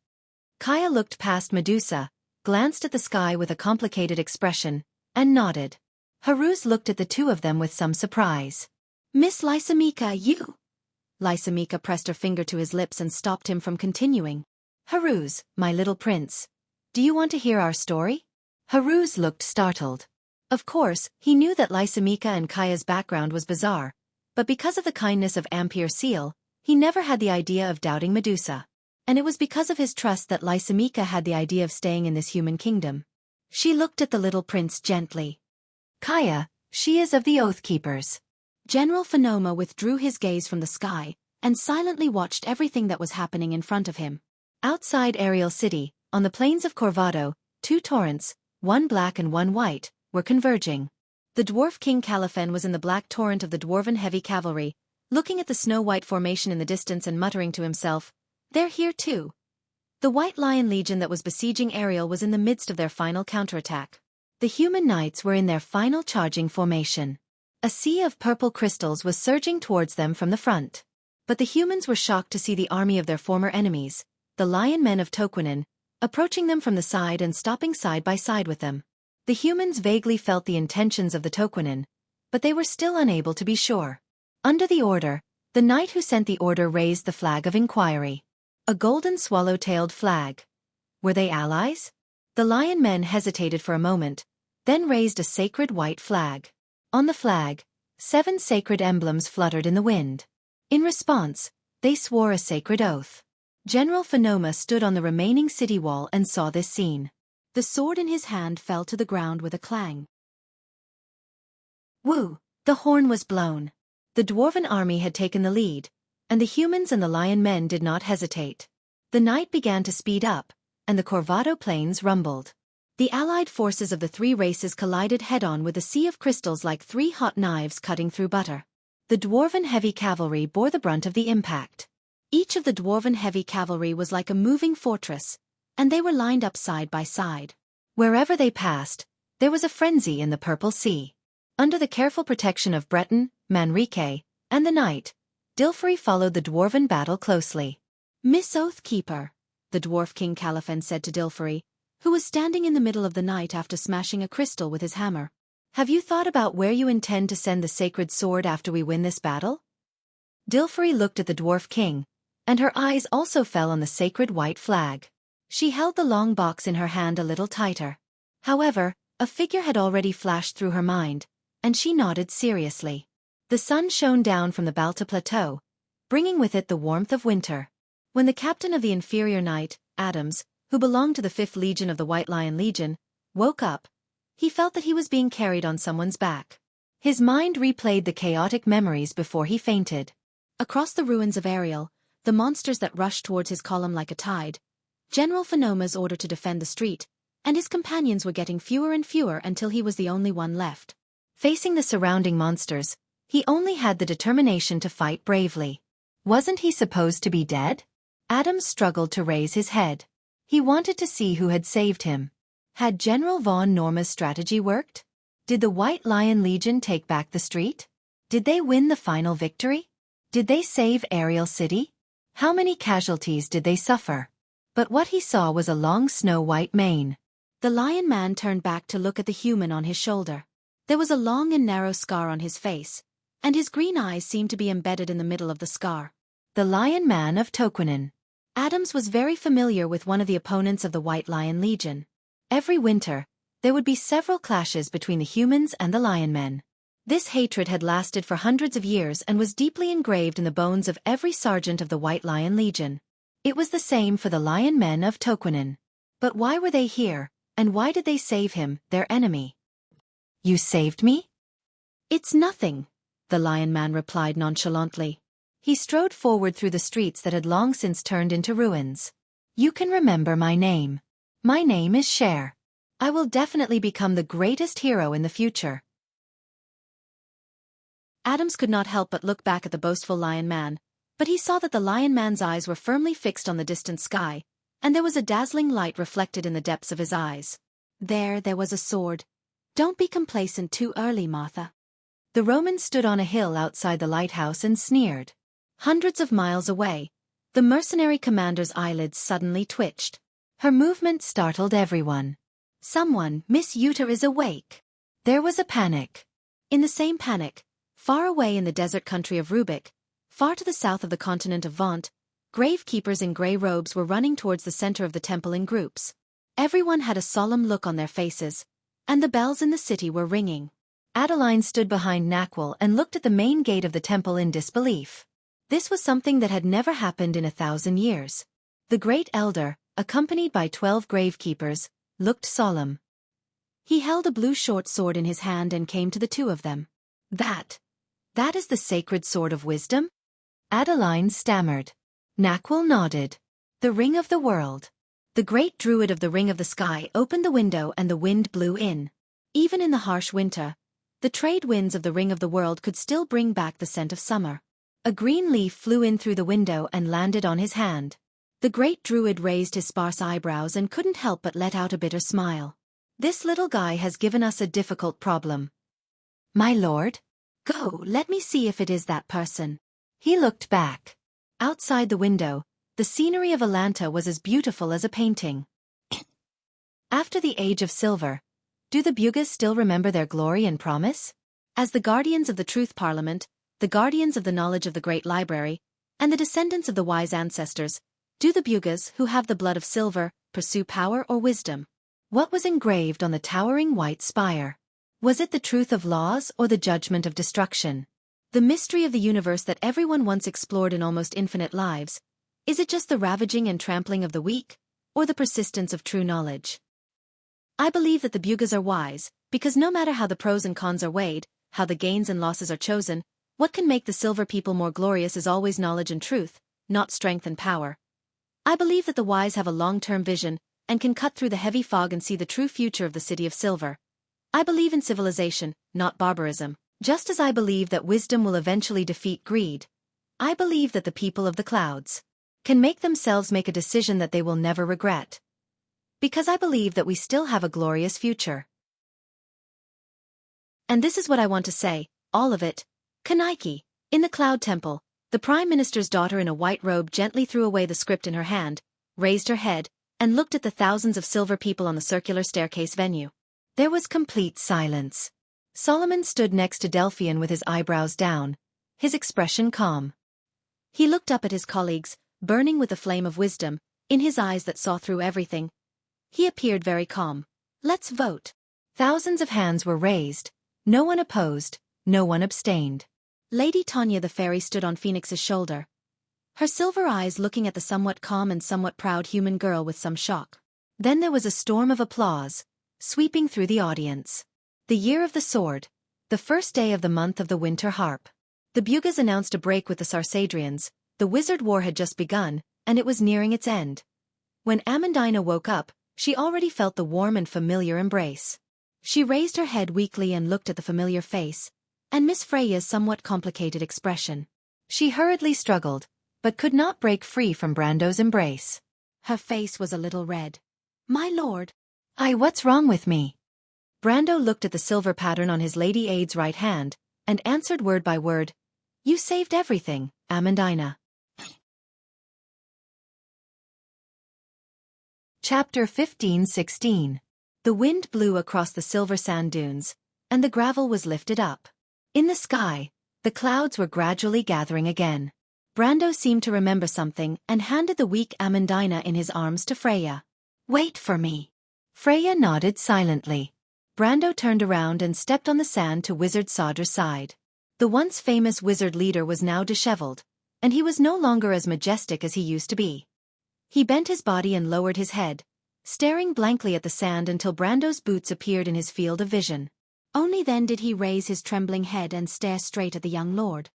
Kaya looked past Medusa, glanced at the sky with a complicated expression, and nodded. Haruz looked at the two of them with some surprise. "Miss Xianxia, you?" Xianxia pressed her finger to his lips and stopped him from continuing. "Haruz, my little prince, do you want to hear our story?" Haruz looked startled. Of course, he knew that Xianxia and Kaya's background was bizarre, but because of the kindness of Ampere Seal, he never had the idea of doubting Medusa. And it was because of his trust that Xianxia had the idea of staying in this human kingdom. She looked at the little prince gently. "Kaya, she is of the Oath Keepers." General Phenoma withdrew his gaze from the sky and silently watched everything that was happening in front of him. Outside Ariel City, on the plains of Corvado, two torrents, one black and one white, were converging. The dwarf King Califen was in the black torrent of the dwarven heavy cavalry, looking at the snow-white formation in the distance and muttering to himself, "They're here too." The White Lion Legion that was besieging Ariel was in the midst of their final counterattack. The human knights were in their final charging formation. A sea of purple crystals was surging towards them from the front. But the humans were shocked to see the army of their former enemies, the Lion Men of Toquinen, approaching them from the side and stopping side by side with them. The humans vaguely felt the intentions of the Toquinen, but they were still unable to be sure. Under the order, the knight who sent the order raised the flag of inquiry. A golden swallow-tailed flag. Were they allies? The Lion Men hesitated for a moment, then raised a sacred white flag. On the flag, 7 sacred emblems fluttered in the wind. In response, they swore a sacred oath. General Phenoma stood on the remaining city wall and saw this scene. The sword in his hand fell to the ground with a clang. Woo! The horn was blown. The dwarven army had taken the lead, and the humans and the Lion Men did not hesitate. The night began to speed up, and the Corvado plains rumbled. The allied forces of the three races collided head-on with a sea of crystals like 3 hot knives cutting through butter. The dwarven heavy cavalry bore the brunt of the impact. Each of the dwarven heavy cavalry was like a moving fortress, and they were lined up side by side. Wherever they passed, there was a frenzy in the Purple Sea. Under the careful protection of Breton, Manrique, and the knight, Dilfrey followed the dwarven battle closely. "Miss Oathkeeper," the dwarf King Califen said to Dilfrey, who was standing in the middle of the night after smashing a crystal with his hammer. "Have you thought about where you intend to send the sacred sword after we win this battle?" Dilfrey looked at the dwarf king, and her eyes also fell on the sacred white flag. She held the long box in her hand a little tighter. However, a figure had already flashed through her mind, and she nodded seriously. The sun shone down from the Balta Plateau, bringing with it the warmth of winter. When the captain of the inferior knight, Adams, who belonged to the 5th Legion of the White Lion Legion, woke up, He felt that he was being carried on someone's back. His mind replayed the chaotic memories before he fainted. Across the ruins of Ariel, the monsters that rushed towards his column like a tide, General Phenoma's order to defend the street, and his companions were getting fewer and fewer until he was the only one left. Facing the surrounding monsters, he only had the determination to fight bravely. Wasn't he supposed to be dead? Adams struggled to raise his head. He wanted to see who had saved him. Had General von Norma's strategy worked? Did the White Lion Legion take back the street? Did they win the final victory? Did they save Ariel City? How many casualties did they suffer? But what he saw was a long snow-white mane. The Lion Man turned back to look at the human on his shoulder. There was a long and narrow scar on his face, and his green eyes seemed to be embedded in the middle of the scar. The Lion Man of Toquinen. Adams was very familiar with one of the opponents of the White Lion Legion. Every winter, there would be several clashes between the humans and the Lion Men. This hatred had lasted for hundreds of years and was deeply engraved in the bones of every sergeant of the White Lion Legion. It was the same for the Lion Men of Toquinen. But why were they here, and why did they save him, their enemy? You saved me? It's nothing, the Lion Man replied nonchalantly. He strode forward through the streets that had long since turned into ruins. You can remember my name. My name is Cher. I will definitely become the greatest hero in the future. Adams could not help but look back at the boastful Lion Man, but he saw that the Lion Man's eyes were firmly fixed on the distant sky, and there was a dazzling light reflected in the depths of his eyes. There was a sword. Don't be complacent too early, Martha. The Roman stood on a hill outside the lighthouse and sneered. Hundreds of miles away, the mercenary commander's eyelids suddenly twitched. Her movement startled everyone. Someone, Miss Uther is awake. There was a panic. In the same panic, far away in the desert country of Rubik, far to the south of the continent of Vaunt, gravekeepers in grey robes were running towards the center of the temple in groups. Everyone had a solemn look on their faces, and the bells in the city were ringing. Adeline stood behind Naquil and looked at the main gate of the temple in disbelief. This was something that had never happened in 1,000 years. The great elder, accompanied by 12 gravekeepers, looked solemn. He held a blue short sword in his hand and came to the two of them. That is the sacred sword of wisdom? Adeline stammered. Naquil nodded. The ring of the world. The great druid of the ring of the sky opened the window and the wind blew in. Even in the harsh winter, the trade winds of the ring of the world could still bring back the scent of summer. A green leaf flew in through the window and landed on his hand. The great druid raised his sparse eyebrows and couldn't help but let out a bitter smile. This little guy has given us a difficult problem. My lord? Go, let me see if it is that person. He looked back. Outside the window, the scenery of Atlanta was as beautiful as a painting. After the age of silver, do the Bugas still remember their glory and promise? As the guardians of the Truth Parliament, the guardians of the knowledge of the Great Library, and the descendants of the wise ancestors, do the Bugas, who have the blood of silver, pursue power or wisdom? What was engraved on the towering white spire? Was it the truth of laws or the judgment of destruction? The mystery of the universe that everyone once explored in almost infinite lives, is it just the ravaging and trampling of the weak, or the persistence of true knowledge? I believe that the Bugas are wise, because no matter how the pros and cons are weighed, how the gains and losses are chosen, what can make the silver people more glorious is always knowledge and truth, not strength and power. I believe that the wise have a long-term vision, and can cut through the heavy fog and see the true future of the City of Silver. I believe in civilization, not barbarism. Just as I believe that wisdom will eventually defeat greed, I believe that the people of the clouds can make themselves make a decision that they will never regret. Because I believe that we still have a glorious future. And this is what I want to say, all of it. Kanaiki, in the Cloud Temple, the Prime Minister's daughter in a white robe gently threw away the script in her hand, raised her head, and looked at the thousands of silver people on the circular staircase venue. There was complete silence. Solomon stood next to Delphian with his eyebrows down, his expression calm. He looked up at his colleagues, burning with the flame of wisdom, in his eyes that saw through everything. He appeared very calm. Let's vote. Thousands of hands were raised. No one opposed, no one abstained. Lady Tanya the fairy stood on Phoenix's shoulder, her silver eyes looking at the somewhat calm and somewhat proud human girl with some shock. Then there was a storm of applause. sweeping through the audience. The year of the sword. The first day of the month of the winter harp. The bugas announced a break with the Sarsadrians. The wizard war had just begun, and it was nearing its end. When Amandina woke up, she already felt the warm and familiar embrace. She raised her head weakly and looked at the familiar face, and Miss Freya's somewhat complicated expression. She hurriedly struggled, but could not break free from Brando's embrace. Her face was a little red. "My lord." What's wrong with me?" Brando looked at the silver pattern on his lady aide's right hand, and answered word by word, "You saved everything, Amandina." Chapter 15-16. The wind blew across the silver sand dunes, and the gravel was lifted up. In the sky, the clouds were gradually gathering again. Brando seemed to remember something and handed the weak Amandina in his arms to Freya. "Wait for me." Freya nodded silently. Brando turned around and stepped on the sand to Wizard Sadra's side. The once famous wizard leader was now disheveled, and he was no longer as majestic as he used to be. He bent his body and lowered his head, staring blankly at the sand until Brando's boots appeared in his field of vision. Only then did he raise his trembling head and stare straight at the young lord.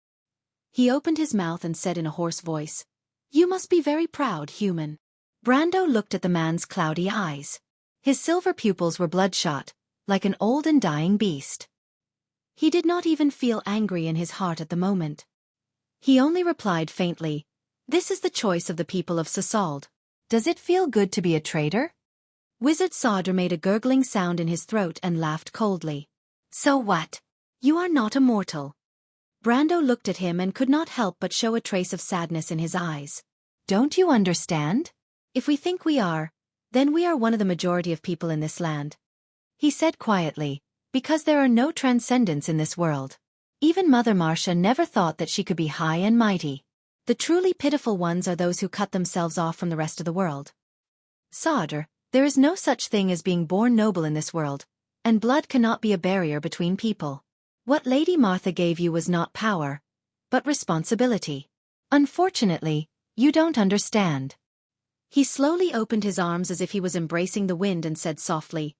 He opened his mouth and said in a hoarse voice, "You must be very proud, human." Brando looked at the man's cloudy eyes. His silver pupils were bloodshot, like an old and dying beast. He did not even feel angry in his heart at the moment. He only replied faintly, "This is the choice of the people of Sasald. Does it feel good to be a traitor?" Wizard Sadr made a gurgling sound in his throat and laughed coldly. "So what? You are not a mortal." Brando looked at him and could not help but show a trace of sadness in his eyes. "Don't you understand? If we think we are, then we are one of the majority of people in this land," he said quietly, "because there are no transcendents in this world. Even Mother Marcia never thought that she could be high and mighty. The truly pitiful ones are those who cut themselves off from the rest of the world. Sadr, there is no such thing as being born noble in this world, and blood cannot be a barrier between people. What Lady Martha gave you was not power, but responsibility. Unfortunately, you don't understand." He slowly opened his arms as if he was embracing the wind and said softly,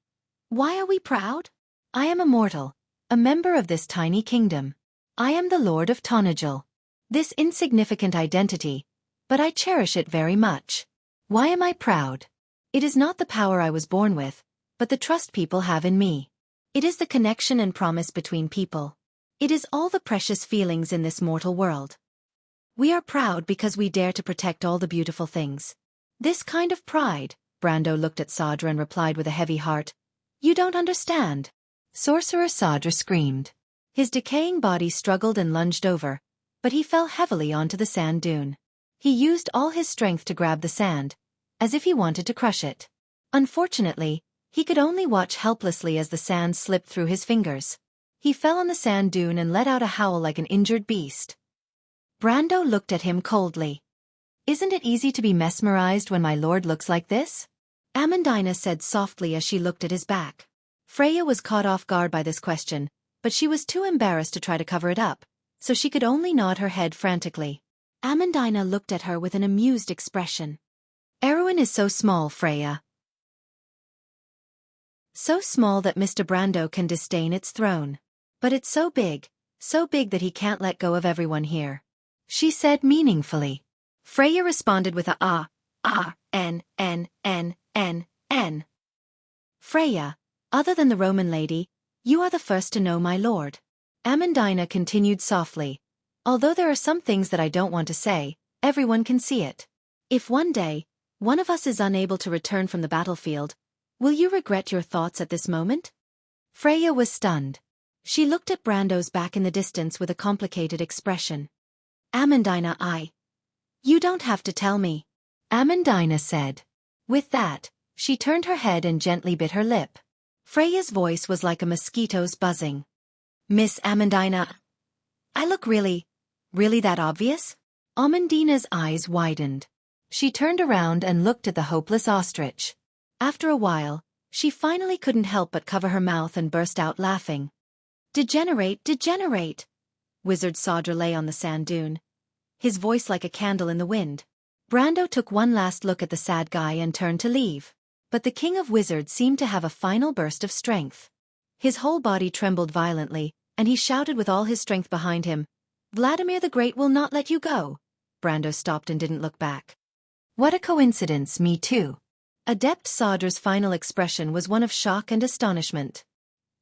"Why are we proud? I am a mortal, a member of this tiny kingdom. I am the Lord of Tonagel. This insignificant identity, but I cherish it very much. Why am I proud? It is not the power I was born with, but the trust people have in me. It is the connection and promise between people. It is all the precious feelings in this mortal world. We are proud because we dare to protect all the beautiful things. This kind of pride," Brando looked at Sadr and replied with a heavy heart, "You don't understand." Sorcerer Sadr screamed. His decaying body struggled and lunged over, but he fell heavily onto the sand dune. He used all his strength to grab the sand, as if he wanted to crush it. Unfortunately, he could only watch helplessly as the sand slipped through his fingers. He fell on the sand dune and let out a howl like an injured beast. Brando looked at him coldly. "Isn't it easy to be mesmerized when my lord looks like this?" Amandina said softly as she looked at his back. Freya was caught off guard by this question, but she was too embarrassed to try to cover it up, so she could only nod her head frantically. Amandina looked at her with an amused expression. "Erwin is so small, Freya. So small that Mr. Brando can disdain its throne. But it's so big that he can't let go of everyone here," she said meaningfully. Freya responded with a n. "Freya, other than the Roman lady, you are the first to know my lord." Amandina continued softly, "Although there are some things that I don't want to say, everyone can see it. If one day, one of us is unable to return from the battlefield, will you regret your thoughts at this moment?" Freya was stunned. She looked at Brando's back in the distance with a complicated expression. "Amandina, You don't have to tell me," Amandina said. With that, she turned her head and gently bit her lip. Freya's voice was like a mosquito's buzzing. "Miss Amandina, I look really that obvious?" Amandina's eyes widened. She turned around and looked at the hopeless ostrich. After a while, she finally couldn't help but cover her mouth and burst out laughing. Degenerate! Wizard Sadr lay on the sand dune, his voice like a candle in the wind. Brando took one last look at the sad guy and turned to leave. but the king of wizards seemed to have a final burst of strength. His whole body trembled violently, and he shouted with all his strength behind him, "Vladimir the Great will not let you go." Brando stopped and didn't look back. "What a coincidence, me too." Adept Sadra's final expression was one of shock and astonishment.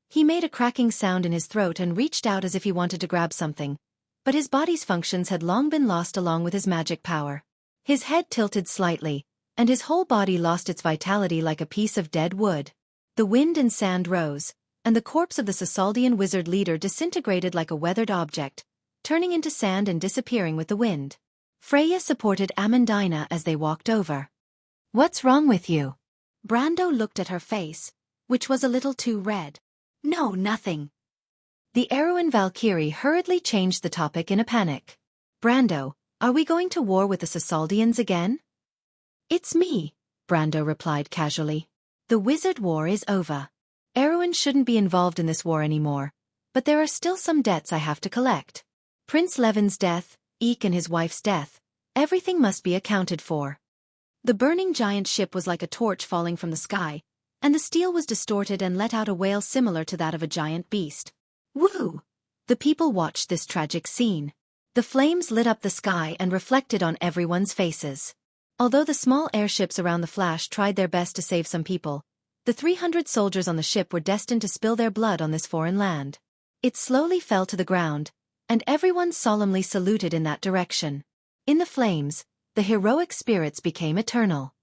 He made a cracking sound in his throat and reached out as if he wanted to grab something, but his body's functions had long been lost along with his magic power. His head tilted slightly, and his whole body lost its vitality like a piece of dead wood. The wind and sand rose, and the corpse of the Sasaldian wizard leader disintegrated like a weathered object, turning into sand and disappearing with the wind. Freya supported Amandina as they walked over. "What's wrong with you?" Brando looked at her face, which was a little too red. "No, nothing." The Erewhon Valkyrie hurriedly changed the topic in a panic. "Brando, are we going to war with the Sasaldians again?" "It's me," Brando replied casually. "The wizard war is over. Erewhon shouldn't be involved in this war anymore, but there are still some debts I have to collect. Prince Levin's death, Eek and his wife's death, everything must be accounted for." The burning giant ship was like a torch falling from the sky, and the steel was distorted and let out a wail similar to that of a giant beast. "Woo!" The people watched this tragic scene. The flames lit up the sky and reflected on everyone's faces. Although the small airships around the Flash tried their best to save some people, the 300 soldiers on the ship were destined to spill their blood on this foreign land. It slowly fell to the ground, and everyone solemnly saluted in that direction. In the flames, the heroic spirits became eternal.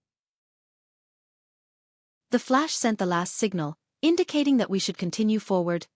The Flash sent the last signal, indicating that we should continue forward.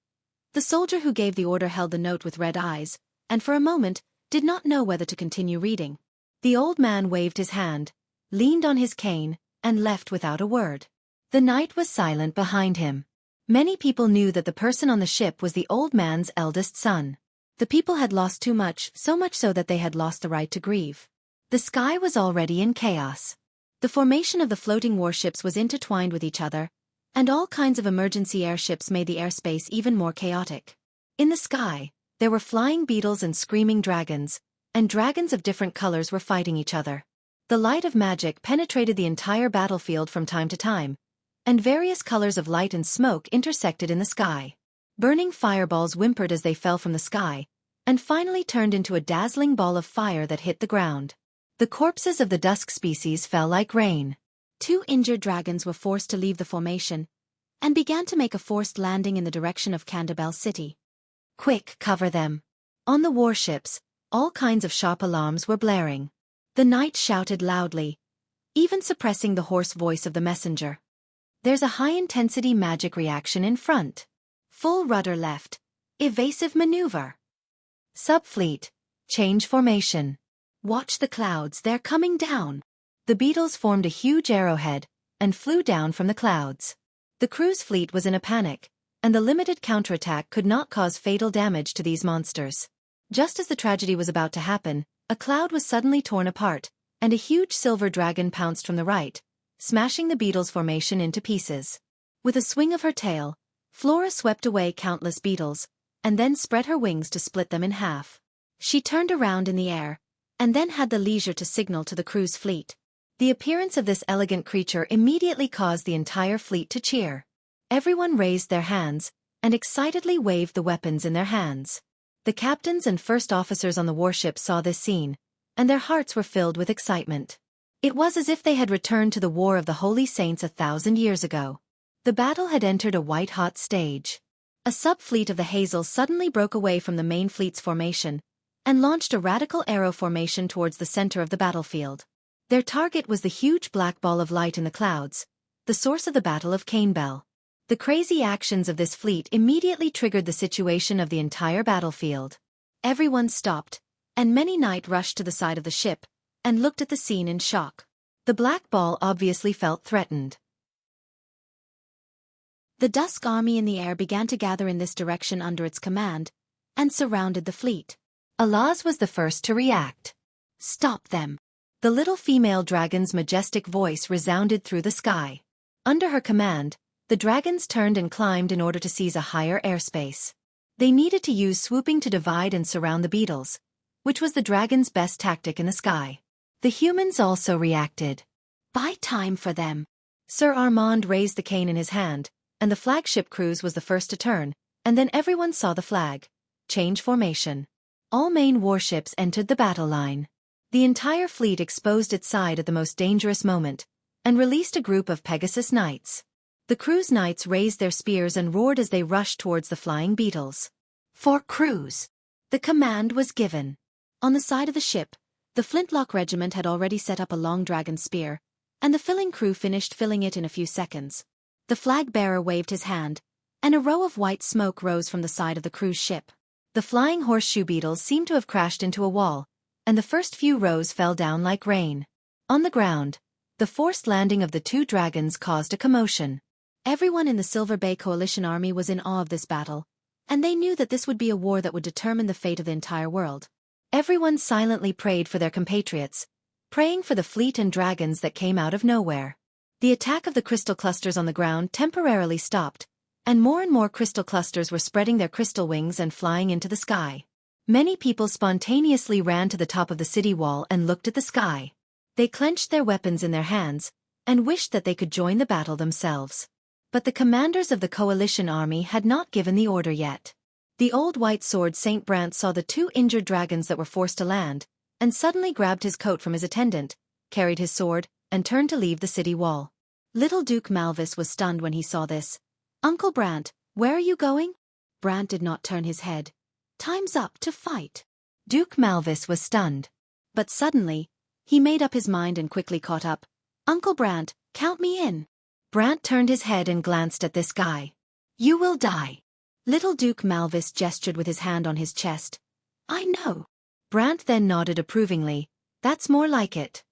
The soldier who gave the order held the note with red eyes, and for a moment, did not know whether to continue reading. The old man waved his hand, leaned on his cane, and left without a word. The night was silent behind him. Many people knew that the person on the ship was the old man's eldest son. The people had lost too much, so much so that they had lost the right to grieve. The sky was already in chaos. The formation of the floating warships was intertwined with each other, and all kinds of emergency airships made the airspace even more chaotic. In the sky, there were flying beetles and screaming dragons, and dragons of different colors were fighting each other. The light of magic penetrated the entire battlefield from time to time, and various colors of light and smoke intersected in the sky. Burning fireballs whimpered as they fell from the sky, and finally turned into a dazzling ball of fire that hit the ground. The corpses of the dusk species fell like rain. 2 injured dragons were forced to leave the formation, and began to make a forced landing in the direction of Candabel City. "Quick, cover them." On the warships, all kinds of shop alarms were blaring. The knight shouted loudly, even suppressing the hoarse voice of the messenger. "There's a high-intensity magic reaction in front. Full rudder left. Evasive maneuver. Subfleet, change formation. Watch the clouds, they're coming down." The beetles formed a huge arrowhead, and flew down from the clouds. The cruise fleet was in a panic, and the limited counterattack could not cause fatal damage to these monsters. Just as the tragedy was about to happen, a cloud was suddenly torn apart, and a huge silver dragon pounced from the right, smashing the beetles' formation into pieces. With a swing of her tail, Flora swept away countless beetles, and then spread her wings to split them in half. She turned around in the air, and then had the leisure to signal to the cruise fleet. The appearance of this elegant creature immediately caused the entire fleet to cheer. Everyone raised their hands, and excitedly waved the weapons in their hands. The captains and first officers on the warship saw this scene, and their hearts were filled with excitement. It was as if they had returned to the War of the Holy Saints 1,000 years ago. The battle had entered a white-hot stage. A sub-fleet of the Hazels suddenly broke away from the main fleet's formation, and launched a radical arrow formation towards the center of the battlefield. Their target was the huge black ball of light in the clouds, the source of the Battle of Canebell. The crazy actions of this fleet immediately triggered the situation of the entire battlefield. Everyone stopped, and many knights rushed to the side of the ship, and looked at the scene in shock. The black ball obviously felt threatened. The Dusk army in the air began to gather in this direction under its command, and surrounded the fleet. Alaz was the first to react. "Stop them." The little female dragon's majestic voice resounded through the sky. Under her command, the dragons turned and climbed in order to seize a higher airspace. They needed to use swooping to divide and surround the beetles, which was the dragon's best tactic in the sky. The humans also reacted. "Buy time for them." Sir Armand raised the cane in his hand, and the flagship cruise was the first to turn, and then everyone saw the flag change formation. All main warships entered the battle line. The entire fleet exposed its side at the most dangerous moment, and released a group of Pegasus Knights. The cruise knights raised their spears and roared as they rushed towards the flying beetles. For cruise! The command was given. On the side of the ship, the Flintlock Regiment had already set up a long dragon spear, and the filling crew finished filling it in a few seconds. The flag-bearer waved his hand, and a row of white smoke rose from the side of the cruise ship. The flying horseshoe beetles seemed to have crashed into a wall, and the first few rows fell down like rain. On the ground, the forced landing of the two dragons caused a commotion. Everyone in the Silver Bay Coalition army was in awe of this battle, and they knew that this would be a war that would determine the fate of the entire world. Everyone silently prayed for their compatriots, praying for the fleet and dragons that came out of nowhere. The attack of the crystal clusters on the ground temporarily stopped, and more crystal clusters were spreading their crystal wings and flying into the sky. Many people spontaneously ran to the top of the city wall and looked at the sky. They clenched their weapons in their hands, and wished that they could join the battle themselves. But the commanders of the coalition army had not given the order yet. The old white sword Saint Brant saw the two injured dragons that were forced to land, and suddenly grabbed his coat from his attendant, carried his sword, and turned to leave the city wall. Little Duke Malvis was stunned when he saw this. "Uncle Brant, where are you going?" Brant did not turn his head. "Time's up to fight." Duke Malvis was stunned. But suddenly, he made up his mind and quickly caught up. "Uncle Brant, count me in." Brant turned his head and glanced at this guy. "You will die." Little Duke Malvis gestured with his hand on his chest. "I know." Brant then nodded approvingly. "That's more like it."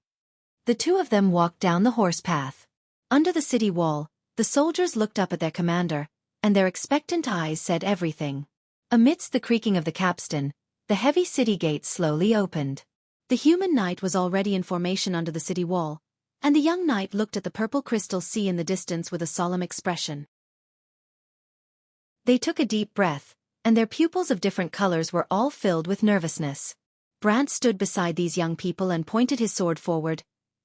The two of them walked down the horse path. Under the city wall, the soldiers looked up at their commander, and their expectant eyes said everything. Amidst the creaking of the capstan, the heavy city gates slowly opened. The human knight was already in formation under the city wall, and the young knight looked at the purple crystal sea in the distance with a solemn expression. They took a deep breath, and their pupils of different colors were all filled with nervousness. Brant stood beside these young people and pointed his sword forward.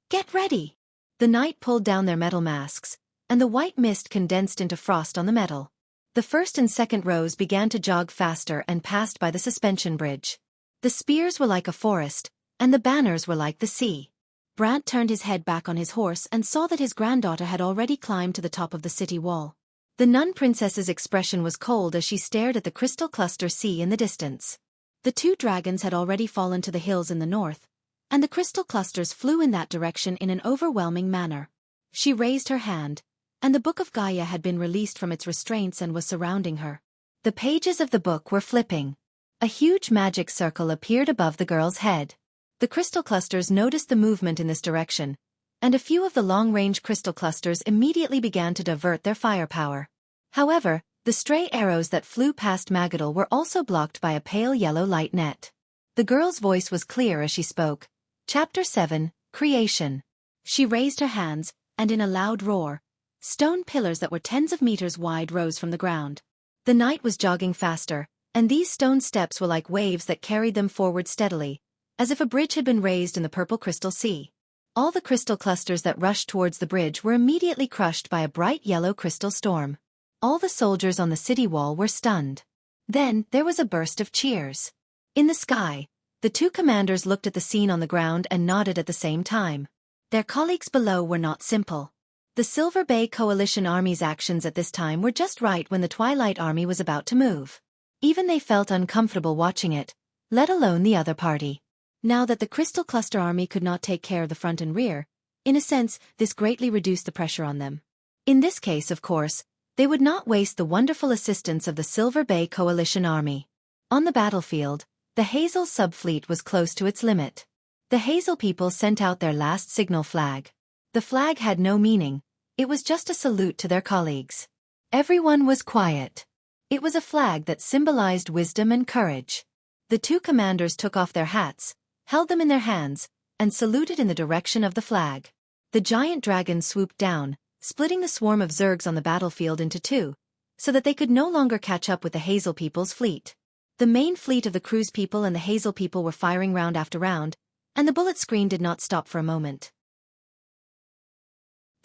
"Get ready!" The knight pulled down their metal masks, and the white mist condensed into frost on the metal. The first and second rows began to jog faster and passed by the suspension bridge. The spears were like a forest, and the banners were like the sea. Brant turned his head back on his horse and saw that his granddaughter had already climbed to the top of the city wall. The nun princess's expression was cold as she stared at the crystal cluster sea in the distance. The two dragons had already fallen to the hills in the north, and the crystal clusters flew in that direction in an overwhelming manner. She raised her hand, and the Book of Gaia had been released from its restraints and was surrounding her. The pages of the book were flipping. A huge magic circle appeared above the girl's head. The crystal clusters noticed the movement in this direction, and a few of the long-range crystal clusters immediately began to divert their firepower. However, the stray arrows that flew past Magadal were also blocked by a pale yellow light net. The girl's voice was clear as she spoke. Chapter 7, Creation. She raised her hands, and in a loud roar, stone pillars that were tens of meters wide rose from the ground. The knight was jogging faster, and these stone steps were like waves that carried them forward steadily, as if a bridge had been raised in the purple crystal sea. All the crystal clusters that rushed towards the bridge were immediately crushed by a bright yellow crystal storm. All the soldiers on the city wall were stunned. Then, there was a burst of cheers. In the sky, the two commanders looked at the scene on the ground and nodded at the same time. Their colleagues below were not simple. The Silver Bay Coalition Army's actions at this time were just right when the Twilight Army was about to move. Even they felt uncomfortable watching it, let alone the other party. Now that the Crystal Cluster Army could not take care of the front and rear, in a sense, this greatly reduced the pressure on them. In this case, of course, they would not waste the wonderful assistance of the Silver Bay Coalition Army. On the battlefield, the Hazel subfleet was close to its limit. The Hazel people sent out their last signal flag. The flag had no meaning, it was just a salute to their colleagues. Everyone was quiet. It was a flag that symbolized wisdom and courage. The two commanders took off their hats, held them in their hands, and saluted in the direction of the flag. The giant dragon swooped down, splitting the swarm of Zergs on the battlefield into two, so that they could no longer catch up with the Hazel people's fleet. The main fleet of the Cruise people and the Hazel people were firing round after round, and the bullet screen did not stop for a moment.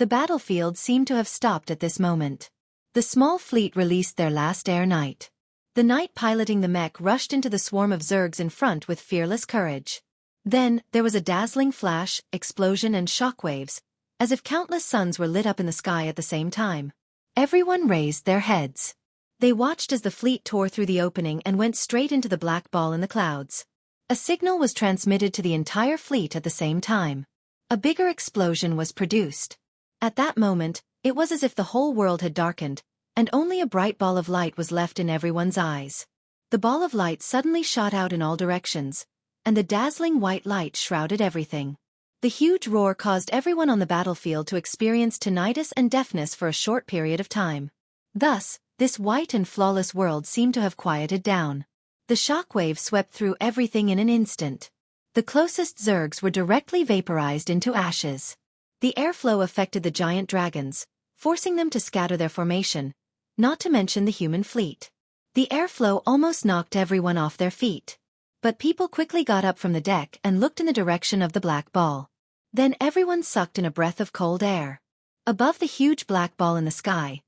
The battlefield seemed to have stopped at this moment. The small fleet released their last air knight. The knight piloting the mech rushed into the swarm of zergs in front with fearless courage. Then, there was a dazzling flash, explosion and shockwaves, as if countless suns were lit up in the sky at the same time. Everyone raised their heads. They watched as the fleet tore through the opening and went straight into the black ball in the clouds. A signal was transmitted to the entire fleet at the same time. A bigger explosion was produced. At that moment, it was as if the whole world had darkened, and only a bright ball of light was left in everyone's eyes. The ball of light suddenly shot out in all directions, and the dazzling white light shrouded everything. The huge roar caused everyone on the battlefield to experience tinnitus and deafness for a short period of time. Thus, this white and flawless world seemed to have quieted down. The shockwave swept through everything in an instant. The closest zergs were directly vaporized into ashes. The airflow affected the giant dragons, forcing them to scatter their formation, not to mention the human fleet. The airflow almost knocked everyone off their feet. But people quickly got up from the deck and looked in the direction of the black ball. Then everyone sucked in a breath of cold air. Above the huge black ball in the sky,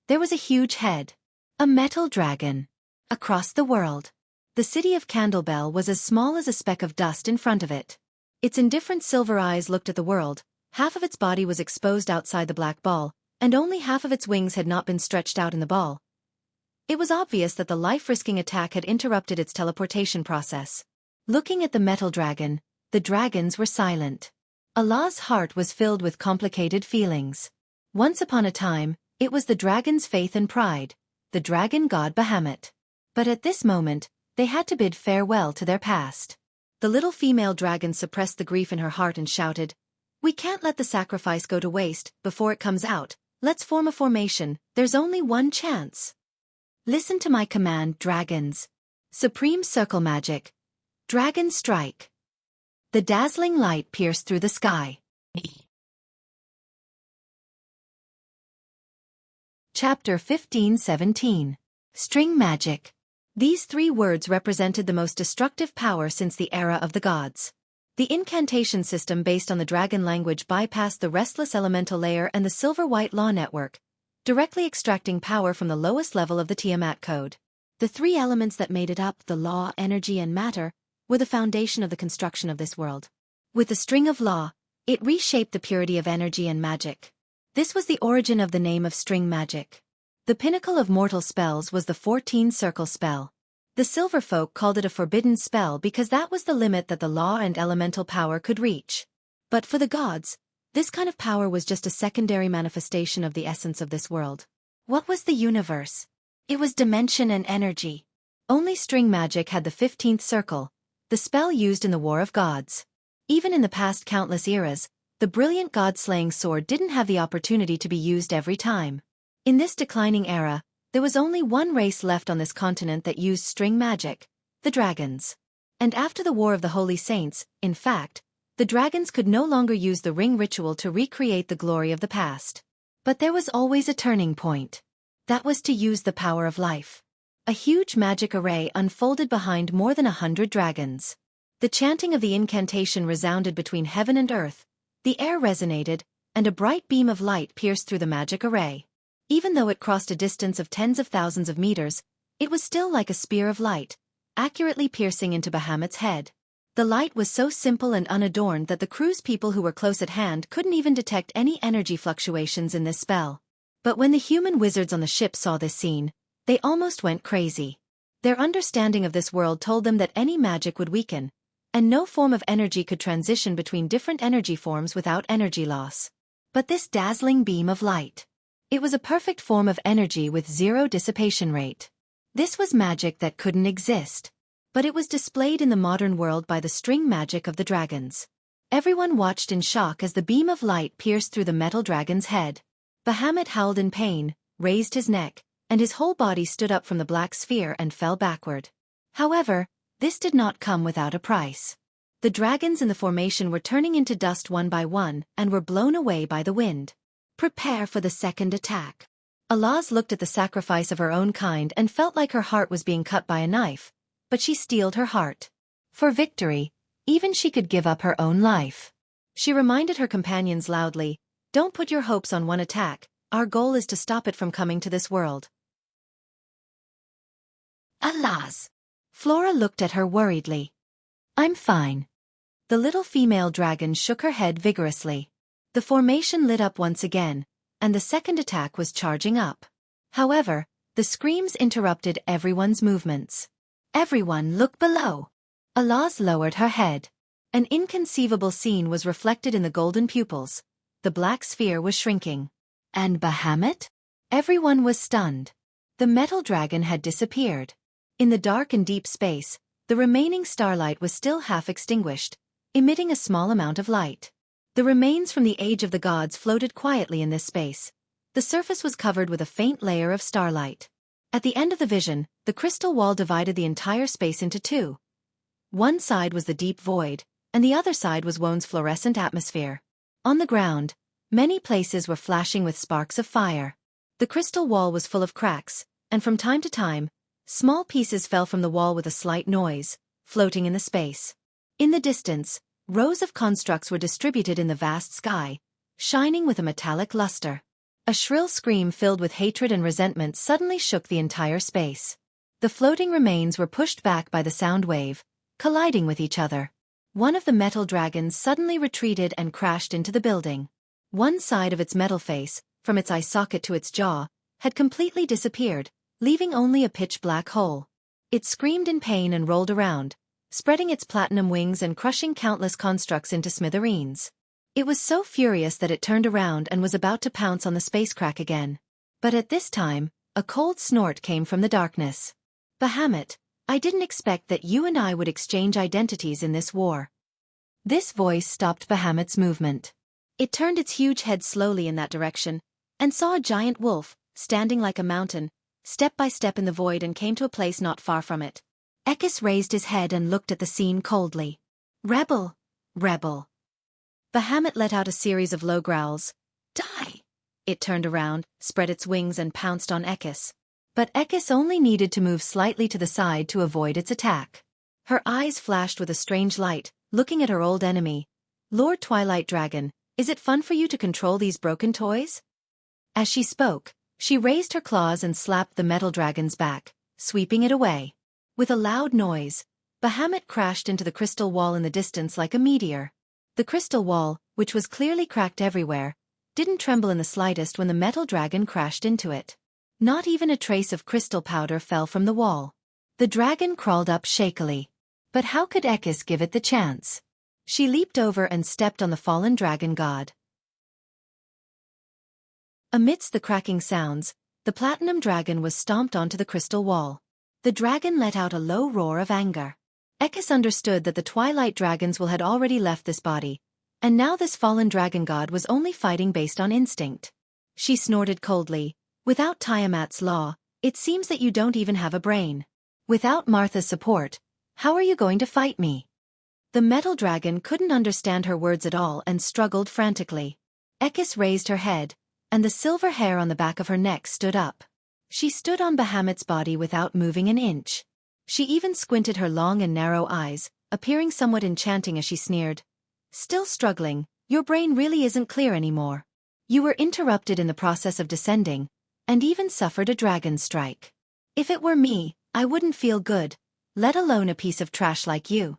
there was a huge head. A metal dragon. Across the world, the city of Candlebell was as small as a speck of dust in front of it. Its indifferent silver eyes looked at the world. Half of its body was exposed outside the black ball, and only half of its wings had not been stretched out in the ball. It was obvious that the life-risking attack had interrupted its teleportation process. Looking at the metal dragon, the dragons were silent. Allah's heart was filled with complicated feelings. Once upon a time, it was the dragon's faith and pride, the dragon god Bahamut. But at this moment, they had to bid farewell to their past. The little female dragon suppressed the grief in her heart and shouted, "We can't let the sacrifice go to waste. Before it comes out, let's form a formation. There's only one chance. Listen to my command, dragons. Supreme circle magic. Dragon strike." The dazzling light pierced through the sky. Chapter 15-17. String Magic. These three words represented the most destructive power since the era of the gods. The incantation system based on the dragon language bypassed the restless elemental layer and the silver-white law network, directly extracting power from the lowest level of the Tiamat code. The three elements that made it up, the law, energy and matter, were the foundation of the construction of this world. With the string of law, it reshaped the purity of energy and magic. This was the origin of the name of string magic. The pinnacle of mortal spells was the 14-circle spell. The silver folk called it a forbidden spell because that was the limit that the law and elemental power could reach. But for the gods, this kind of power was just a secondary manifestation of the essence of this world. What was the universe? It was dimension and energy. Only string magic had the 15th circle, the spell used in the War of Gods. Even in the past countless eras, the brilliant god-slaying sword didn't have the opportunity to be used every time. In this declining era, there was only one race left on this continent that used string magic, the dragons. And after the War of the Holy Saints, in fact, the dragons could no longer use the ring ritual to recreate the glory of the past. But there was always a turning point. That was to use the power of life. A huge magic array unfolded behind more than 100 dragons. The chanting of the incantation resounded between heaven and earth, the air resonated, and a bright beam of light pierced through the magic array. Even though it crossed a distance of tens of thousands of meters, it was still like a spear of light, accurately piercing into Bahamut's head. The light was so simple and unadorned that the crew's people who were close at hand couldn't even detect any energy fluctuations in this spell. But when the human wizards on the ship saw this scene, they almost went crazy. Their understanding of this world told them that any magic would weaken, and no form of energy could transition between different energy forms without energy loss. But this dazzling beam of light, it was a perfect form of energy with zero dissipation rate. This was magic that couldn't exist. But it was displayed in the modern world by the string magic of the dragons. Everyone watched in shock as the beam of light pierced through the metal dragon's head. Bahamut howled in pain, raised his neck, and his whole body stood up from the black sphere and fell backward. However, this did not come without a price. The dragons in the formation were turning into dust one by one and were blown away by the wind. Prepare for the second attack. Alaz looked at the sacrifice of her own kind and felt like her heart was being cut by a knife, but she steeled her heart. For victory, even she could give up her own life. She reminded her companions loudly, Don't put your hopes on one attack, our goal is to stop it from coming to this world. Alas! Flora looked at her worriedly. I'm fine. The little female dragon shook her head vigorously. The formation lit up once again, and the second attack was charging up. However, the screams interrupted everyone's movements. Everyone look below. Alaz lowered her head. An inconceivable scene was reflected in the golden pupils. The black sphere was shrinking. And Bahamut? Everyone was stunned. The metal dragon had disappeared. In the dark and deep space, the remaining starlight was still half extinguished, emitting a small amount of light. The remains from the Age of the Gods floated quietly in this space. The surface was covered with a faint layer of starlight. At the end of the vision, the crystal wall divided the entire space into two. One side was the deep void, and the other side was Wone's fluorescent atmosphere. On the ground, many places were flashing with sparks of fire. The crystal wall was full of cracks, and from time to time, small pieces fell from the wall with a slight noise, floating in the space. In the distance, rows of constructs were distributed in the vast sky, shining with a metallic luster. A shrill scream filled with hatred and resentment suddenly shook the entire space. The floating remains were pushed back by the sound wave, colliding with each other. One of the metal dragons suddenly retreated and crashed into the building. One side of its metal face, from its eye socket to its jaw, had completely disappeared, leaving only a pitch-black hole. It screamed in pain and rolled around, spreading its platinum wings and crushing countless constructs into smithereens. It was so furious that it turned around and was about to pounce on the space crack again. But at this time, a cold snort came from the darkness. Bahamut, I didn't expect that you and I would exchange identities in this war. This voice stopped Bahamut's movement. It turned its huge head slowly in that direction, and saw a giant wolf, standing like a mountain, step by step in the void, and came to a place not far from it. Ekis raised his head and looked at the scene coldly. Rebel! Rebel! Bahamut let out a series of low growls. Die! It turned around, spread its wings and pounced on Ekis. But Ekis only needed to move slightly to the side to avoid its attack. Her eyes flashed with a strange light, looking at her old enemy. Lord Twilight Dragon, is it fun for you to control these broken toys? As she spoke, she raised her claws and slapped the metal dragon's back, sweeping it away. With a loud noise, Bahamut crashed into the crystal wall in the distance like a meteor. The crystal wall, which was clearly cracked everywhere, didn't tremble in the slightest when the metal dragon crashed into it. Not even a trace of crystal powder fell from the wall. The dragon crawled up shakily. But how could Ekis give it the chance? She leaped over and stepped on the fallen dragon god. Amidst the cracking sounds, the platinum dragon was stomped onto the crystal wall. The dragon let out a low roar of anger. Ekis understood that the Twilight Dragons had already left this body, and now this fallen dragon god was only fighting based on instinct. She snorted coldly. Without Tiamat's law, it seems that you don't even have a brain. Without Martha's support, how are you going to fight me? The metal dragon couldn't understand her words at all and struggled frantically. Ekis raised her head, and the silver hair on the back of her neck stood up. She stood on Bahamut's body without moving an inch. She even squinted her long and narrow eyes, appearing somewhat enchanting as she sneered. Still struggling, your brain really isn't clear anymore. You were interrupted in the process of descending, and even suffered a dragon strike. If it were me, I wouldn't feel good, let alone a piece of trash like you.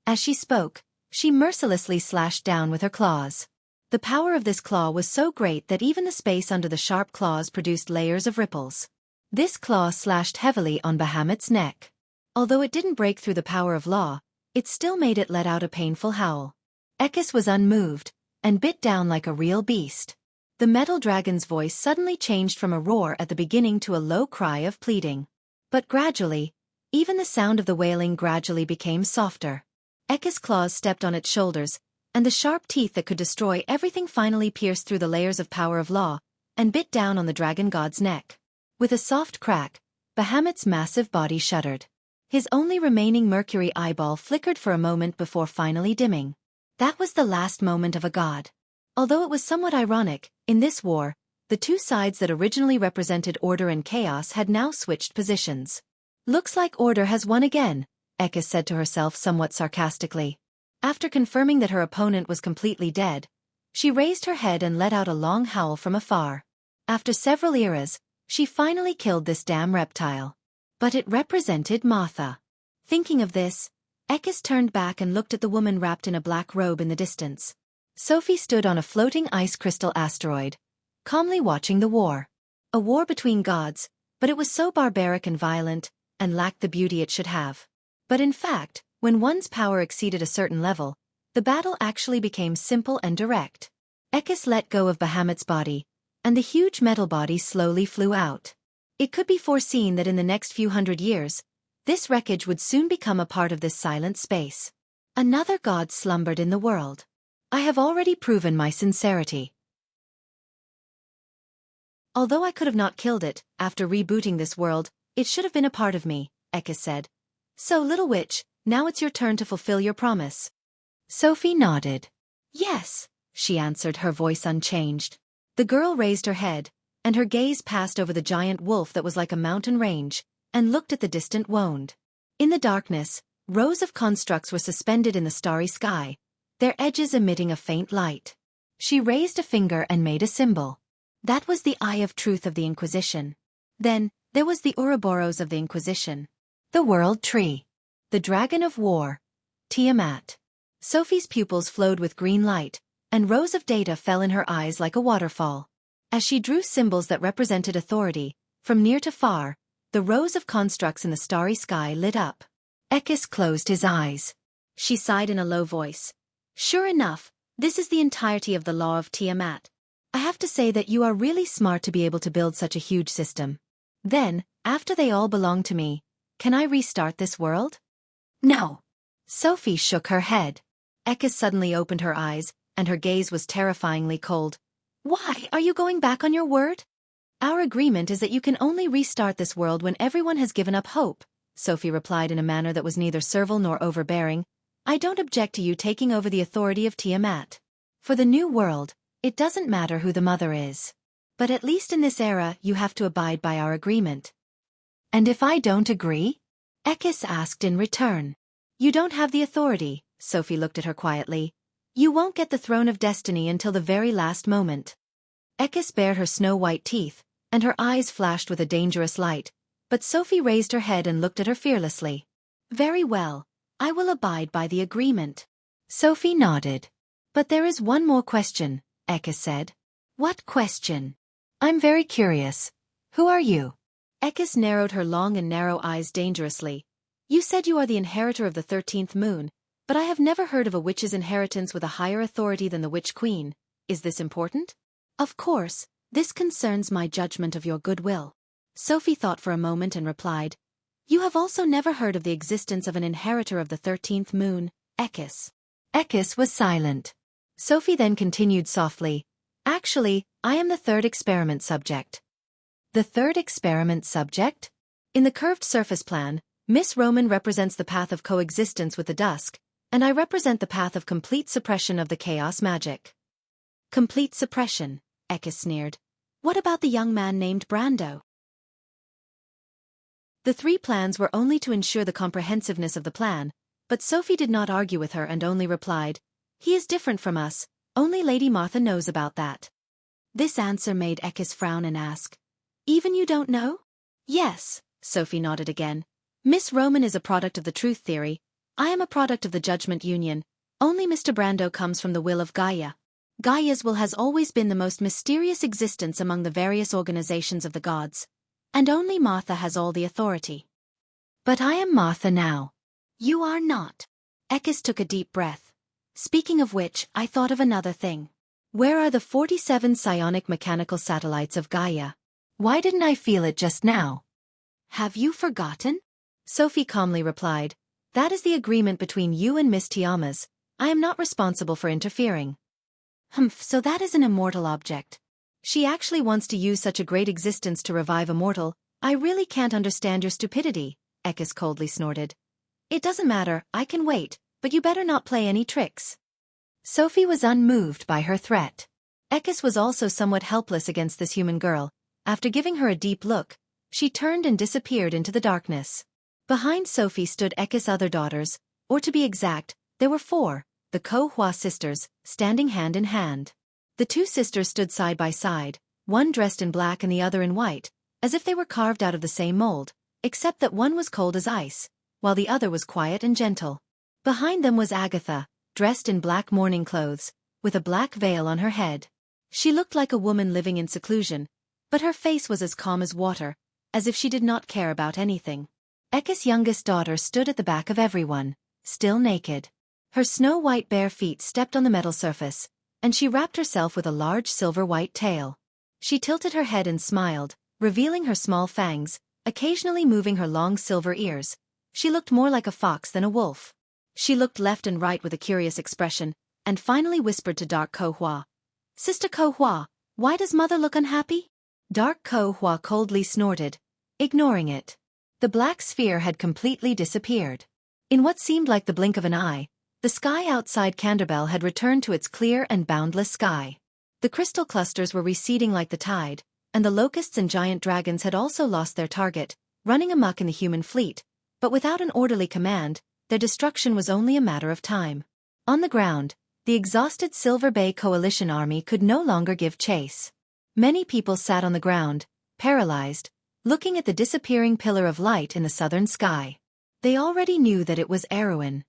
As she spoke, she mercilessly slashed down with her claws. The power of this claw was so great that even the space under the sharp claws produced layers of ripples. This claw slashed heavily on Bahamut's neck. Although it didn't break through the power of law, it still made it let out a painful howl. Ekis was unmoved, and bit down like a real beast. The metal dragon's voice suddenly changed from a roar at the beginning to a low cry of pleading. But gradually, even the sound of the wailing gradually became softer. Ekis' claws stepped on its shoulders, and the sharp teeth that could destroy everything finally pierced through the layers of power of law, and bit down on the dragon god's neck. With a soft crack, Bahamut's massive body shuddered. His only remaining mercury eyeball flickered for a moment before finally dimming. That was the last moment of a god. Although it was somewhat ironic, in this war, the two sides that originally represented order and chaos had now switched positions. Looks like order has won again, Ekis said to herself somewhat sarcastically. After confirming that her opponent was completely dead, She raised her head and let out a long howl from afar. After several eras, she finally killed this damn reptile. But it represented Martha. Thinking of this, Ekis turned back and looked at the woman wrapped in a black robe in the distance. Sophie stood on a floating ice crystal asteroid, calmly watching the war. A war between gods, but it was so barbaric and violent, and lacked the beauty it should have. But in fact, when one's power exceeded a certain level, the battle actually became simple and direct. Ekis let go of Bahamut's body, and the huge metal body slowly flew out. It could be foreseen that in the next few hundred years, this wreckage would soon become a part of this silent space. Another god slumbered in the world. I have already proven my sincerity. Although I could have not killed it, after rebooting this world, it should have been a part of me, Ekis said. So, little witch, now it's your turn to fulfill your promise. Sophie nodded. Yes, she answered, her voice unchanged. The girl raised her head, and her gaze passed over the giant wolf that was like a mountain range, and looked at the distant wound. In the darkness, rows of constructs were suspended in the starry sky, their edges emitting a faint light. She raised a finger and made a symbol. That was the Eye of Truth of the Inquisition. Then, there was the Ouroboros of the Inquisition. The World Tree. The Dragon of War. Tiamat. Sophie's pupils flowed with green light, and rows of data fell in her eyes like a waterfall. As she drew symbols that represented authority, from near to far, the rows of constructs in the starry sky lit up. Ekis closed his eyes. She sighed in a low voice. Sure enough, this is the entirety of the law of Tiamat. I have to say that you are really smart to be able to build such a huge system. Then, after they all belong to me, can I restart this world? No. Sophie shook her head. Ekis suddenly opened her eyes, and her gaze was terrifyingly cold. Why are you going back on your word? Our agreement is that you can only restart this world when everyone has given up hope, Sophie replied in a manner that was neither servile nor overbearing. I don't object to you taking over the authority of Tiamat. For the new world, it doesn't matter who the mother is. But at least in this era you have to abide by our agreement. And if I don't agree? Ekis asked in return. You don't have the authority, Sophie looked at her quietly. You won't get the throne of destiny until the very last moment. Ekis bared her snow-white teeth, and her eyes flashed with a dangerous light, but Sophie raised her head and looked at her fearlessly. Very well, I will abide by the agreement. Sophie nodded. But there is one more question, Ekis said. What question? I'm very curious. Who are you? Ekis narrowed her long and narrow eyes dangerously. You said you are the inheritor of the 13th moon, but I have never heard of a witch's inheritance with a higher authority than the Witch Queen. Is this important? Of course, this concerns my judgment of your goodwill. Sophie thought for a moment and replied, You have also never heard of the existence of an inheritor of the 13th moon, Ekis. Ekis was silent. Sophie then continued softly, Actually, I am the third experiment subject. The third experiment subject? In the curved surface plan, Miss Roman represents the path of coexistence with the dusk, and I represent the path of complete suppression of the chaos magic. Complete suppression, Ekis sneered. What about the young man named Brando? The three plans were only to ensure the comprehensiveness of the plan, but Sophie did not argue with her and only replied, He is different from us, only Lady Martha knows about that. This answer made Ekis frown and ask, Even you don't know? Yes, Sophie nodded again. Miss Roman is a product of the truth theory. I am a product of the judgment union. Only Mr. Brando comes from the will of Gaia. Gaia's will has always been the most mysterious existence among the various organizations of the gods. And only Martha has all the authority. But I am Martha now. You are not. Ekis took a deep breath. Speaking of which, I thought of another thing. Where are the 47 psionic mechanical satellites of Gaia? Why didn't I feel it just now? Have you forgotten? Sophie calmly replied, That is the agreement between you and Miss Tiamas. I am not responsible for interfering. Humph, so that is an immortal object. She actually wants to use such a great existence to revive a mortal. I really can't understand your stupidity, Ekis coldly snorted. It doesn't matter, I can wait, but you better not play any tricks. Sophie was unmoved by her threat. Ekis was also somewhat helpless against this human girl. After giving her a deep look, she turned and disappeared into the darkness. Behind Sophie stood Ekis' other daughters, or to be exact, there were 4, the Ko-Hua sisters, standing hand in hand. The two sisters stood side by side, one dressed in black and the other in white, as if they were carved out of the same mold, except that one was cold as ice, while the other was quiet and gentle. Behind them was Agatha, dressed in black mourning clothes, with a black veil on her head. She looked like a woman living in seclusion, but her face was as calm as water, as if she did not care about anything. Ekka's youngest daughter stood at the back of everyone, still naked. Her snow-white bare feet stepped on the metal surface, and she wrapped herself with a large silver-white tail. She tilted her head and smiled, revealing her small fangs, occasionally moving her long silver ears. She looked more like a fox than a wolf. She looked left and right with a curious expression, and finally whispered to Dark Ko-hua. "Sister Ko-hua, why does mother look unhappy?" Dark Ko-hua coldly snorted, ignoring it. The black sphere had completely disappeared. In what seemed like the blink of an eye, the sky outside Canterbell had returned to its clear and boundless sky. The crystal clusters were receding like the tide, and the locusts and giant dragons had also lost their target, running amok in the human fleet, but without an orderly command, their destruction was only a matter of time. On the ground, the exhausted Silver Bay Coalition army could no longer give chase. Many people sat on the ground, paralyzed, looking at the disappearing pillar of light in the southern sky. They already knew that it was Erewhon.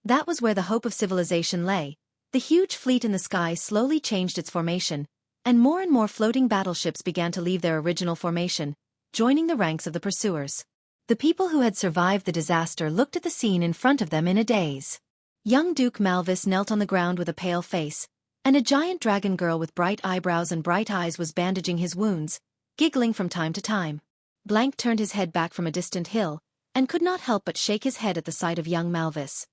That was where the hope of civilization lay. The huge fleet in the sky slowly changed its formation, and more floating battleships began to leave their original formation, joining the ranks of the pursuers. The people who had survived the disaster looked at the scene in front of them in a daze. Young Duke Malvis knelt on the ground with a pale face, and a giant dragon girl with bright eyebrows and bright eyes was bandaging his wounds, giggling from time to time. Blank turned his head back from a distant hill, and could not help but shake his head at the sight of young Malvis.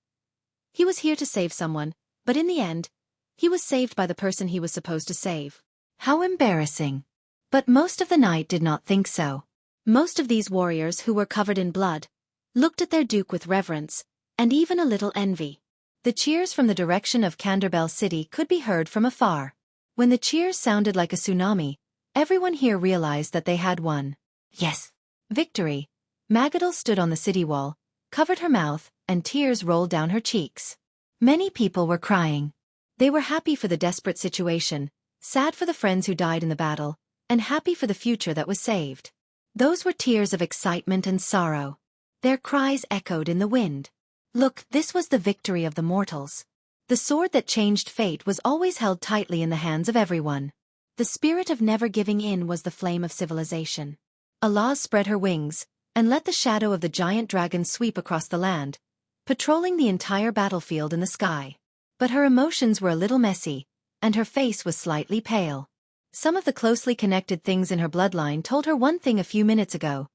He was here to save someone, but in the end, he was saved by the person he was supposed to save. How embarrassing. But most of the night did not think so. Most of these warriors who were covered in blood looked at their duke with reverence, and even a little envy. The cheers from the direction of Canterbell City could be heard from afar. When the cheers sounded like a tsunami, everyone here realized that they had won. Yes. Victory. Magadal stood on the city wall, covered her mouth, and tears rolled down her cheeks. Many people were crying. They were happy for the desperate situation, sad for the friends who died in the battle, and happy for the future that was saved. Those were tears of excitement and sorrow. Their cries echoed in the wind. Look, this was the victory of the mortals. The sword that changed fate was always held tightly in the hands of everyone. The spirit of never giving in was the flame of civilization. Allah spread her wings, and let the shadow of the giant dragon sweep across the land, patrolling the entire battlefield in the sky. But her emotions were a little messy, and her face was slightly pale. Some of the closely connected things in her bloodline told her one thing a few minutes ago.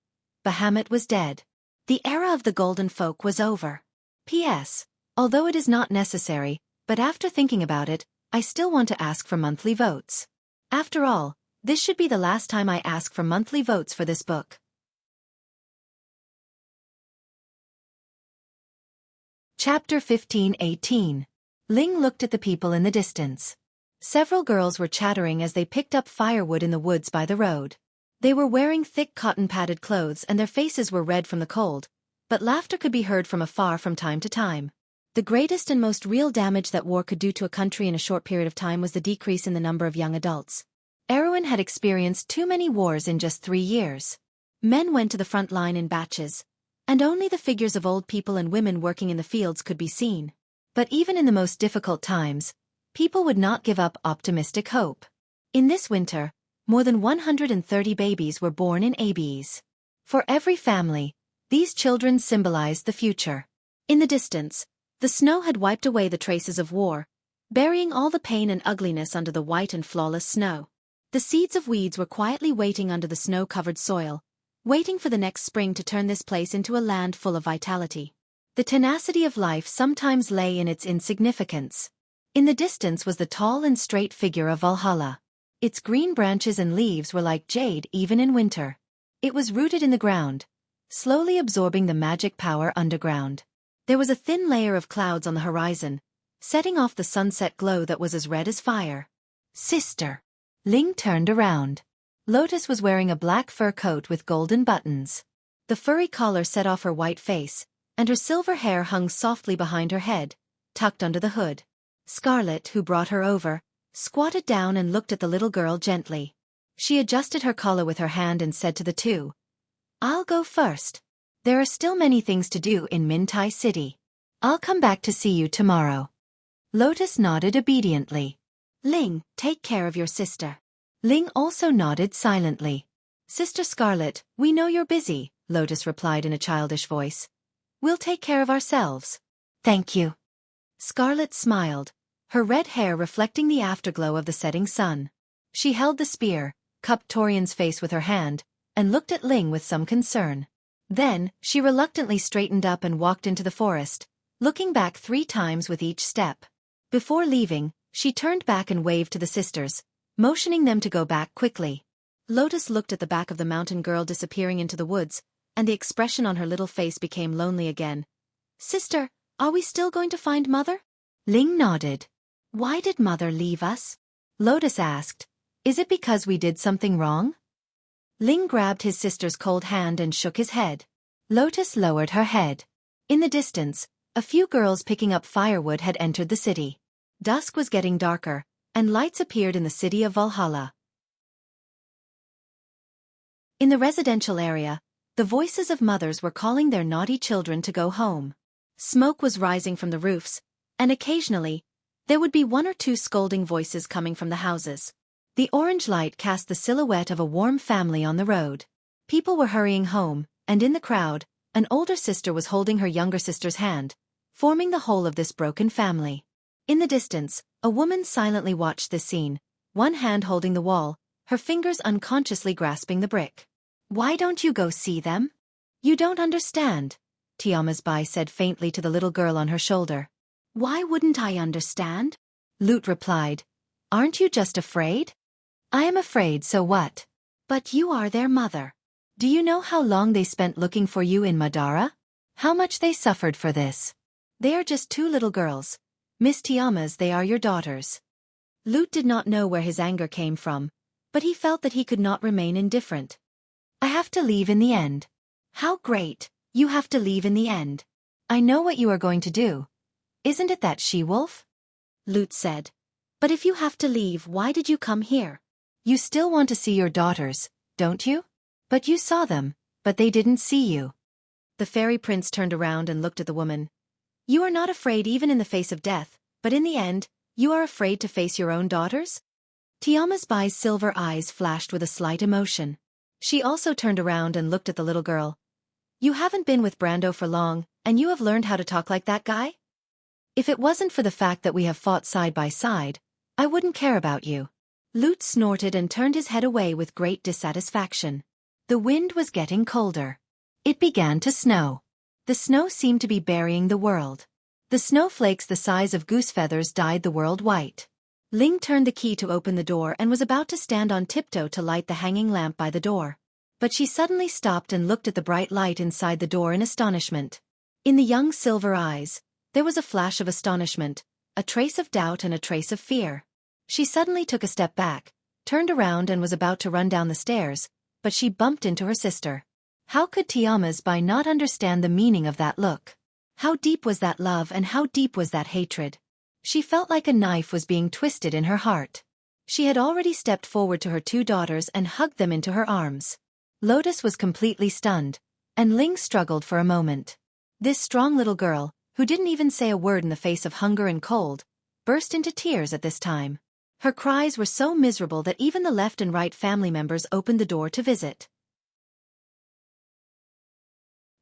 Bahamut was dead. The era of the Golden Folk was over. P.S. Although it is not necessary, but after thinking about it, I still want to ask for monthly votes. After all, this should be the last time I ask for monthly votes for this book. Chapter 15:18. Ling looked at the people in the distance. Several girls were chattering as they picked up firewood in the woods by the road. They were wearing thick cotton-padded clothes and their faces were red from the cold, but laughter could be heard from afar from time to time. The greatest and most real damage that war could do to a country in a short period of time was the decrease in the number of young adults. Erewhon had experienced too many wars in just 3 years. Men went to the front line in batches, and only the figures of old people and women working in the fields could be seen. But even in the most difficult times, people would not give up optimistic hope. In this winter, more than 130 babies were born in ABs. For every family, these children symbolized the future. In the distance, the snow had wiped away the traces of war, burying all the pain and ugliness under the white and flawless snow. The seeds of weeds were quietly waiting under the snow-covered soil, waiting for the next spring to turn this place into a land full of vitality. The tenacity of life sometimes lay in its insignificance. In the distance was the tall and straight figure of Valhalla. Its green branches and leaves were like jade even in winter. It was rooted in the ground, slowly absorbing the magic power underground. There was a thin layer of clouds on the horizon, setting off the sunset glow that was as red as fire. Sister. Ling turned around. Lotus was wearing a black fur coat with golden buttons. The furry collar set off her white face, and her silver hair hung softly behind her head, tucked under the hood. Scarlet, who brought her over, squatted down and looked at the little girl gently. She adjusted her collar with her hand and said to the two, "I'll go first. There are still many things to do in Mintai City. I'll come back to see you tomorrow." Lotus nodded obediently. "Ling, take care of your sister." Ling also nodded silently. "Sister Scarlet, we know you're busy," Lotus replied in a childish voice. "We'll take care of ourselves." "Thank you." Scarlet smiled, her red hair reflecting the afterglow of the setting sun. She held the spear, cupped Torian's face with her hand, and looked at Ling with some concern. Then, she reluctantly straightened up and walked into the forest, looking back 3 times with each step. Before leaving, she turned back and waved to the sisters, motioning them to go back quickly. Lotus looked at the back of the mountain girl disappearing into the woods, and the expression on her little face became lonely again. "Sister, are we still going to find Mother?" Ling nodded. "Why did Mother leave us?" Lotus asked. "Is it because we did something wrong?" Ling grabbed his sister's cold hand and shook his head. Lotus lowered her head. In the distance, a few girls picking up firewood had entered the city. Dusk was getting darker, and lights appeared in the city of Valhalla. In the residential area, the voices of mothers were calling their naughty children to go home. Smoke was rising from the roofs, and occasionally, there would be 1 or 2 scolding voices coming from the houses. The orange light cast the silhouette of a warm family on the road. People were hurrying home, and in the crowd, an older sister was holding her younger sister's hand, forming the whole of this broken family. In the distance, a woman silently watched this scene, one hand holding the wall, her fingers unconsciously grasping the brick. "Why don't you go see them?" "You don't understand," Tiama's Bai said faintly to the little girl on her shoulder. "Why wouldn't I understand?" Lut replied. "Aren't you just afraid?" "I am afraid, so what? But you are their mother. Do you know how long they spent looking for you in Madara? How much they suffered for this? They are just 2 little girls. Miss Tiamas, they are your daughters." Lut did not know where his anger came from, but he felt that he could not remain indifferent. "I have to leave in the end." "How great, you have to leave in the end. I know what you are going to do. Isn't it that she-wolf?" Lut said. "But if you have to leave, why did you come here? You still want to see your daughters, don't you? But you saw them, but they didn't see you." The fairy prince turned around and looked at the woman. "You are not afraid even in the face of death, but in the end, you are afraid to face your own daughters?" Tiama's Bai's silver eyes flashed with a slight emotion. She also turned around and looked at the little girl. "You haven't been with Brando for long, and you have learned how to talk like that guy? If it wasn't for the fact that we have fought side by side, I wouldn't care about you." Lut snorted and turned his head away with great dissatisfaction. The wind was getting colder. It began to snow. The snow seemed to be burying the world. The snowflakes the size of goose feathers dyed the world white. Ling turned the key to open the door and was about to stand on tiptoe to light the hanging lamp by the door. But she suddenly stopped and looked at the bright light inside the door in astonishment. In the young silver eyes, there was a flash of astonishment, a trace of doubt and a trace of fear. She suddenly took a step back, turned around and was about to run down the stairs, but she bumped into her sister. How could Tiama's Bai not understand the meaning of that look? How deep was that love and how deep was that hatred? She felt like a knife was being twisted in her heart. She had already stepped forward to her 2 daughters and hugged them into her arms. Lotus was completely stunned, and Ling struggled for a moment. This strong little girl, who didn't even say a word in the face of hunger and cold, burst into tears at this time. Her cries were so miserable that even the left and right family members opened the door to visit.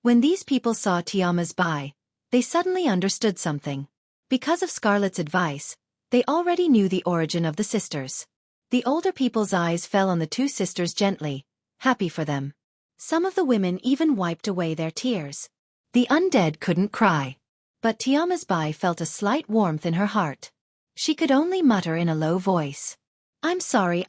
When these people saw Tiama's Bai, they suddenly understood something. Because of Scarlet's advice, they already knew the origin of the sisters. The older people's eyes fell on the 2 sisters gently, happy for them. Some of the women even wiped away their tears. The undead couldn't cry. But Tiama's Bai felt a slight warmth in her heart. She could only mutter in a low voice, I'm sorry.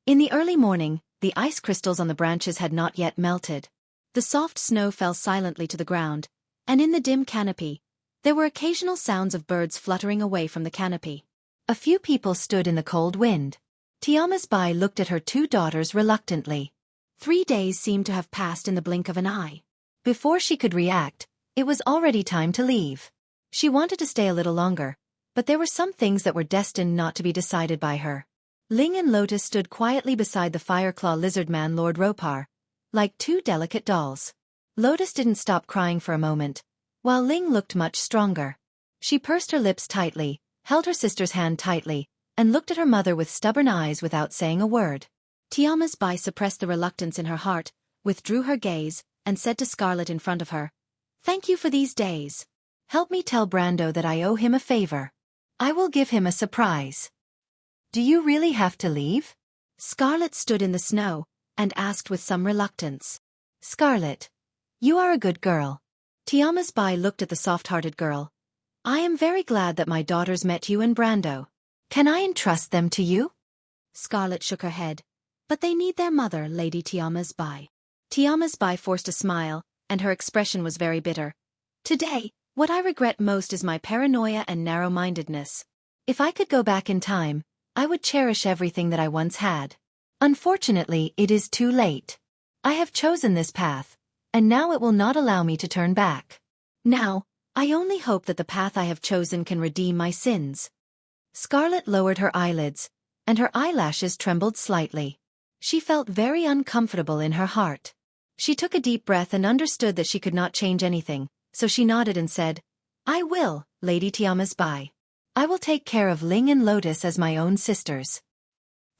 In the early morning, the ice crystals on the branches had not yet melted. The soft snow fell silently to the ground, and in the dim canopy, there were occasional sounds of birds fluttering away from the canopy. A few people stood in the cold wind. Tiama's Bai looked at her 2 daughters reluctantly. 3 days seemed to have passed in the blink of an eye. Before she could react, it was already time to leave. She wanted to stay a little longer, But there were some things that were destined not to be decided by her. Ling and Lotus stood quietly beside the Fireclaw Lizardman Lord Ropar, like two delicate dolls. Lotus didn't stop crying for a moment, while Ling looked much stronger. She pursed her lips tightly, held her sister's hand tightly, and looked at her mother with stubborn eyes without saying a word. Tiama's Bai suppressed the reluctance in her heart, withdrew her gaze, and said to Scarlet in front of her, "Thank you for these days. Help me tell Brando that I owe him a favor. I will give him a surprise." "Do you really have to leave?" Scarlet stood in the snow, and asked with some reluctance. "Scarlet, you are a good girl." Tiama's Bai looked at the soft-hearted girl. "I am very glad that my daughters met you and Brando. Can I entrust them to you?" Scarlet shook her head. "But they need their mother, Lady Tiama's Bai." Tiama's Bai forced a smile, and her expression was very bitter. "Today, what I regret most is my paranoia and narrow-mindedness. If I could go back in time, I would cherish everything that I once had. Unfortunately, it is too late. I have chosen this path, and now it will not allow me to turn back. Now, I only hope that the path I have chosen can redeem my sins." Scarlet lowered her eyelids, and her eyelashes trembled slightly. She felt very uncomfortable in her heart. She took a deep breath and understood that she could not change anything, so she nodded and said, "I will, Lady Tiama's Bai. I will take care of Ling and Lotus as my own sisters."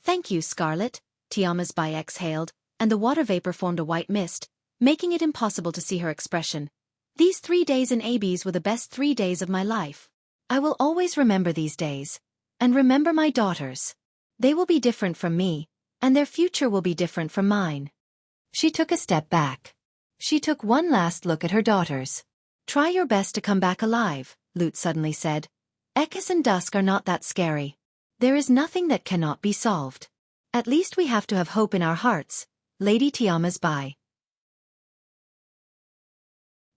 "Thank you, Scarlet," Tiama's Bai exhaled, and the water vapor formed a white mist, making it impossible to see her expression. "These 3 days in Abyss were the best 3 days of my life. I will always remember these days. And remember my daughters. They will be different from me, and their future will be different from mine." She took a step back. She took one last look at her daughters. "Try your best to come back alive," Lute suddenly said. "Ekis and Dusk are not that scary. There is nothing that cannot be solved. At least we have to have hope in our hearts, Lady Tiama's Bai."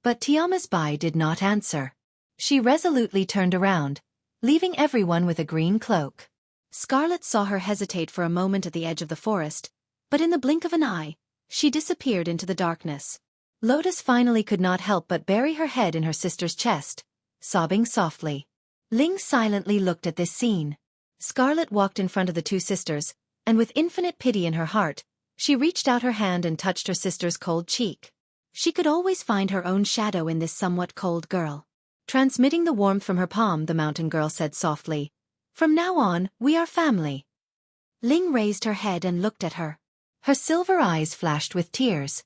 But Tiama's Bai did not answer. She resolutely turned around, leaving everyone with a green cloak. Scarlet saw her hesitate for a moment at the edge of the forest, but in the blink of an eye, she disappeared into the darkness. Lotus finally could not help but bury her head in her sister's chest, sobbing softly. Ling silently looked at this scene. Scarlet walked in front of the two sisters, and with infinite pity in her heart, she reached out her hand and touched her sister's cold cheek. She could always find her own shadow in this somewhat cold girl. Transmitting the warmth from her palm, the mountain girl said softly, "From now on, we are family." Ling raised her head and looked at her. Her silver eyes flashed with tears.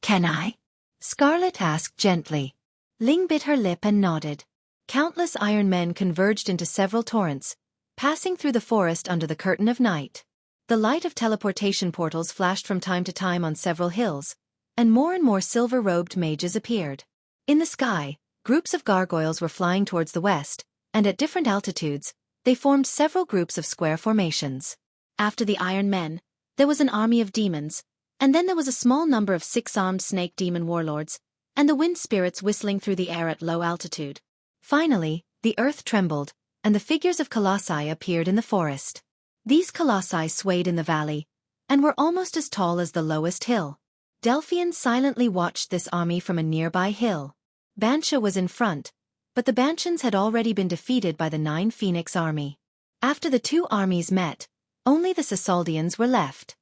"Can I?" Scarlet asked gently. Ling bit her lip and nodded. Countless iron men converged into several torrents, passing through the forest under the curtain of night. The light of teleportation portals flashed from time to time on several hills, and more silver-robed mages appeared. In the sky, groups of gargoyles were flying towards the west, and at different altitudes, they formed several groups of square formations. After the iron men, there was an army of demons, and then there was a small number of 6-armed snake demon warlords, and the wind spirits whistling through the air at low altitude. Finally, the earth trembled, and the figures of colossi appeared in the forest. These colossi swayed in the valley, and were almost as tall as the lowest hill. Delphians silently watched this army from a nearby hill. Bansha was in front, but the Banshans had already been defeated by the 9 Phoenix army. After the two armies met, only the Sisaldians were left.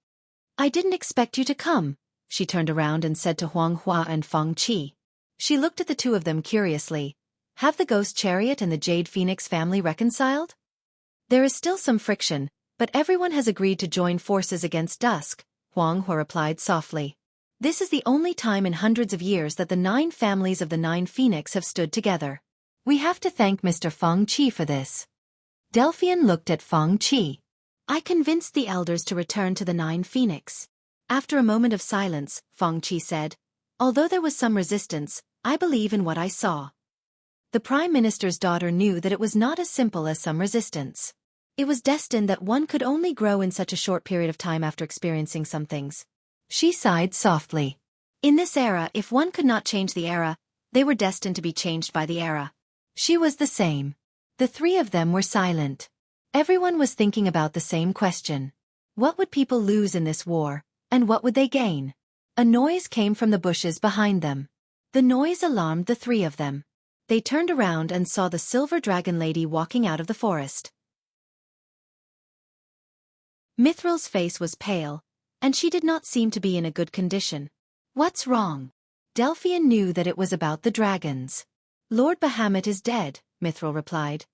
"I didn't expect you to come," she turned around and said to Huang Hua and Feng Qi. She looked at the two of them curiously. "Have the Ghost Chariot and the Jade Phoenix family reconciled?" "There is still some friction, but everyone has agreed to join forces against Dusk," Huang Hua replied softly. "This is the only time in hundreds of years that the 9 families of the 9 Phoenix have stood together. We have to thank Mr. Feng Qi for this." Delphian looked at Feng Qi. "I convinced the elders to return to the 9 Phoenix." After a moment of silence, Feng Qi said, "Although there was some resistance, I believe in what I saw." The Prime Minister's daughter knew that it was not as simple as some resistance. It was destined that one could only grow in such a short period of time after experiencing some things. She sighed softly. In this era, if one could not change the era, they were destined to be changed by the era. She was the same. The three of them were silent. Everyone was thinking about the same question. What would people lose in this war, and what would they gain? A noise came from the bushes behind them. The noise alarmed the three of them. They turned around and saw the silver dragon lady walking out of the forest. Mithril's face was pale, and she did not seem to be in a good condition. What's wrong? Delphian knew that it was about the dragons. Lord Bahamut is dead, Mithril replied.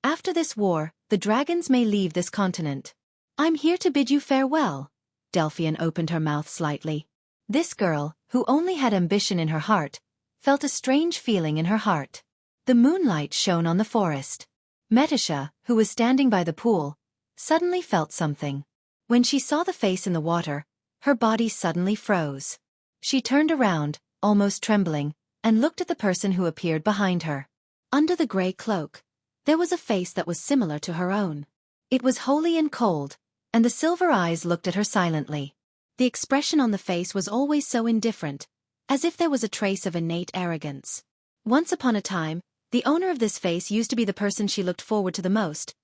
After this war, the dragons may leave this continent. I'm here to bid you farewell. Delphian opened her mouth slightly. This girl, who only had ambition in her heart, felt a strange feeling in her heart. The moonlight shone on the forest. Metisha, who was standing by the pool, suddenly felt something. When she saw the face in the water, her body suddenly froze. She turned around, almost trembling, and looked at the person who appeared behind her. Under the gray cloak, there was a face that was similar to her own. It was holy and cold, and the silver eyes looked at her silently. The expression on the face was always so indifferent, as if there was a trace of innate arrogance. Once upon a time, the owner of this face used to be the person she looked forward to the most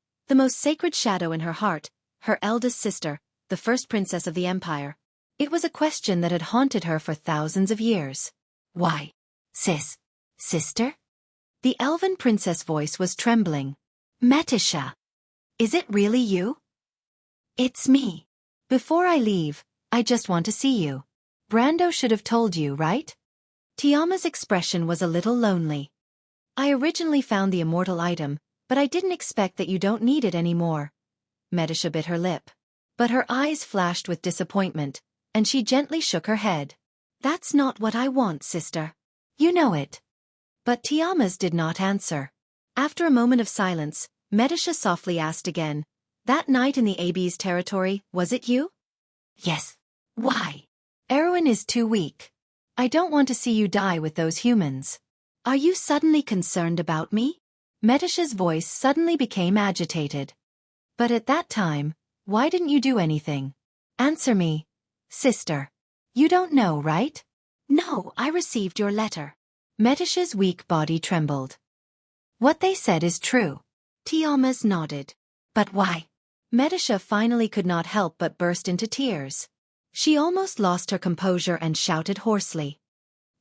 sacred shadow in her heart, her eldest sister, the first princess of the empire. It was a question that had haunted her for thousands of years. Why? Sister? The elven princess voice was trembling. Metisha. Is it really you? It's me. Before I leave, I just want to see you. Brando should have told you, right? Tiama's expression was a little lonely. I originally found the immortal item, but I didn't expect that you don't need it anymore. Metisha bit her lip. But her eyes flashed with disappointment, and she gently shook her head. That's not what I want, sister. You know it. But Tiama's did not answer. After a moment of silence, Metisha softly asked again, that night in the AB's territory, was it you? Yes. Why? Erwin is too weak. I don't want to see you die with those humans. Are you suddenly concerned about me? Metisha's voice suddenly became agitated. But at that time, why didn't you do anything? Answer me, sister. You don't know, right? No, I received your letter. Metisha's weak body trembled. What they said is true. Tiama's nodded. But why? Metisha finally could not help but burst into tears. She almost lost her composure and shouted hoarsely.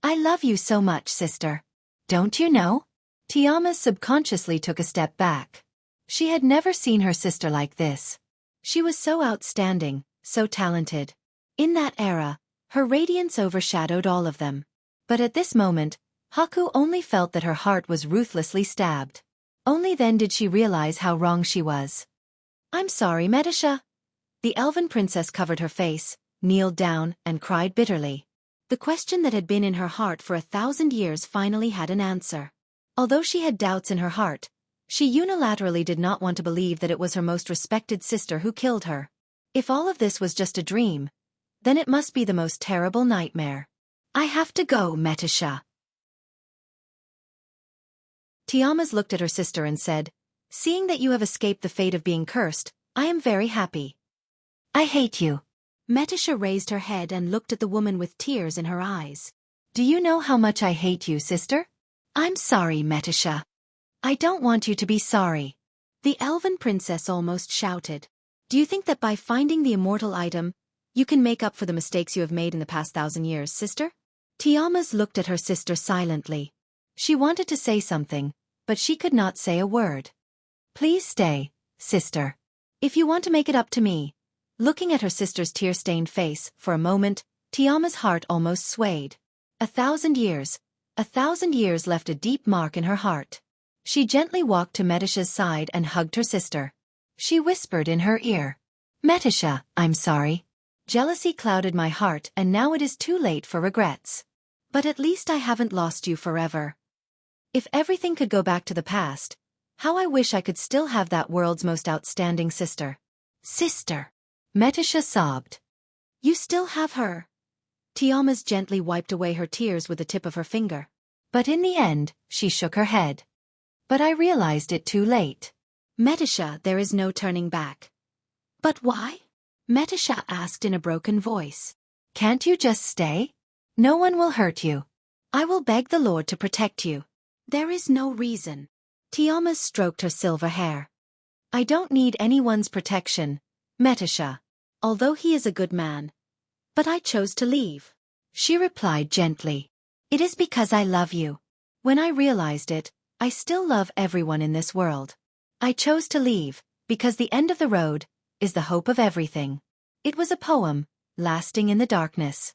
I love you so much, sister. Don't you know? Tiama subconsciously took a step back. She had never seen her sister like this. She was so outstanding, so talented. In that era, her radiance overshadowed all of them. But at this moment, Haku only felt that her heart was ruthlessly stabbed. Only then did she realize how wrong she was. I'm sorry, Metisha. The elven princess covered her face, kneeled down, and cried bitterly. The question that had been in her heart for 1,000 years finally had an answer. Although she had doubts in her heart, she unilaterally did not want to believe that it was her most respected sister who killed her. If all of this was just a dream, then it must be the most terrible nightmare. I have to go, Metisha. Tiamas looked at her sister and said, seeing that you have escaped the fate of being cursed, I am very happy. I hate you. Metisha raised her head and looked at the woman with tears in her eyes. Do you know how much I hate you, sister? I'm sorry, Metisha. I don't want you to be sorry. The elven princess almost shouted. Do you think that by finding the immortal item, you can make up for the mistakes you have made in the past 1,000 years, sister? Tiamas looked at her sister silently. She wanted to say something, but she could not say a word. Please stay, sister. If you want to make it up to me. Looking at her sister's tear-stained face, for a moment, Tiama's heart almost swayed. 1,000 years. 1,000 years left a deep mark in her heart. She gently walked to Metisha's side and hugged her sister. She whispered in her ear. Metisha, I'm sorry. Jealousy clouded my heart and now it is too late for regrets. But at least I haven't lost you forever. If everything could go back to the past, how I wish I could still have that world's most outstanding sister. Sister. Metisha sobbed. You still have her. Tiamas gently wiped away her tears with the tip of her finger. But in the end, she shook her head. But I realized it too late. Metisha, there is no turning back. But why? Metisha asked in a broken voice. Can't you just stay? No one will hurt you. I will beg the Lord to protect you. There is no reason. Tiamas stroked her silver hair. I don't need anyone's protection, Metisha, although he is a good man. But I chose to leave. She replied gently. It is because I love you. When I realized it, I still love everyone in this world. I chose to leave, because the end of the road is the hope of everything. It was a poem, lasting in the darkness.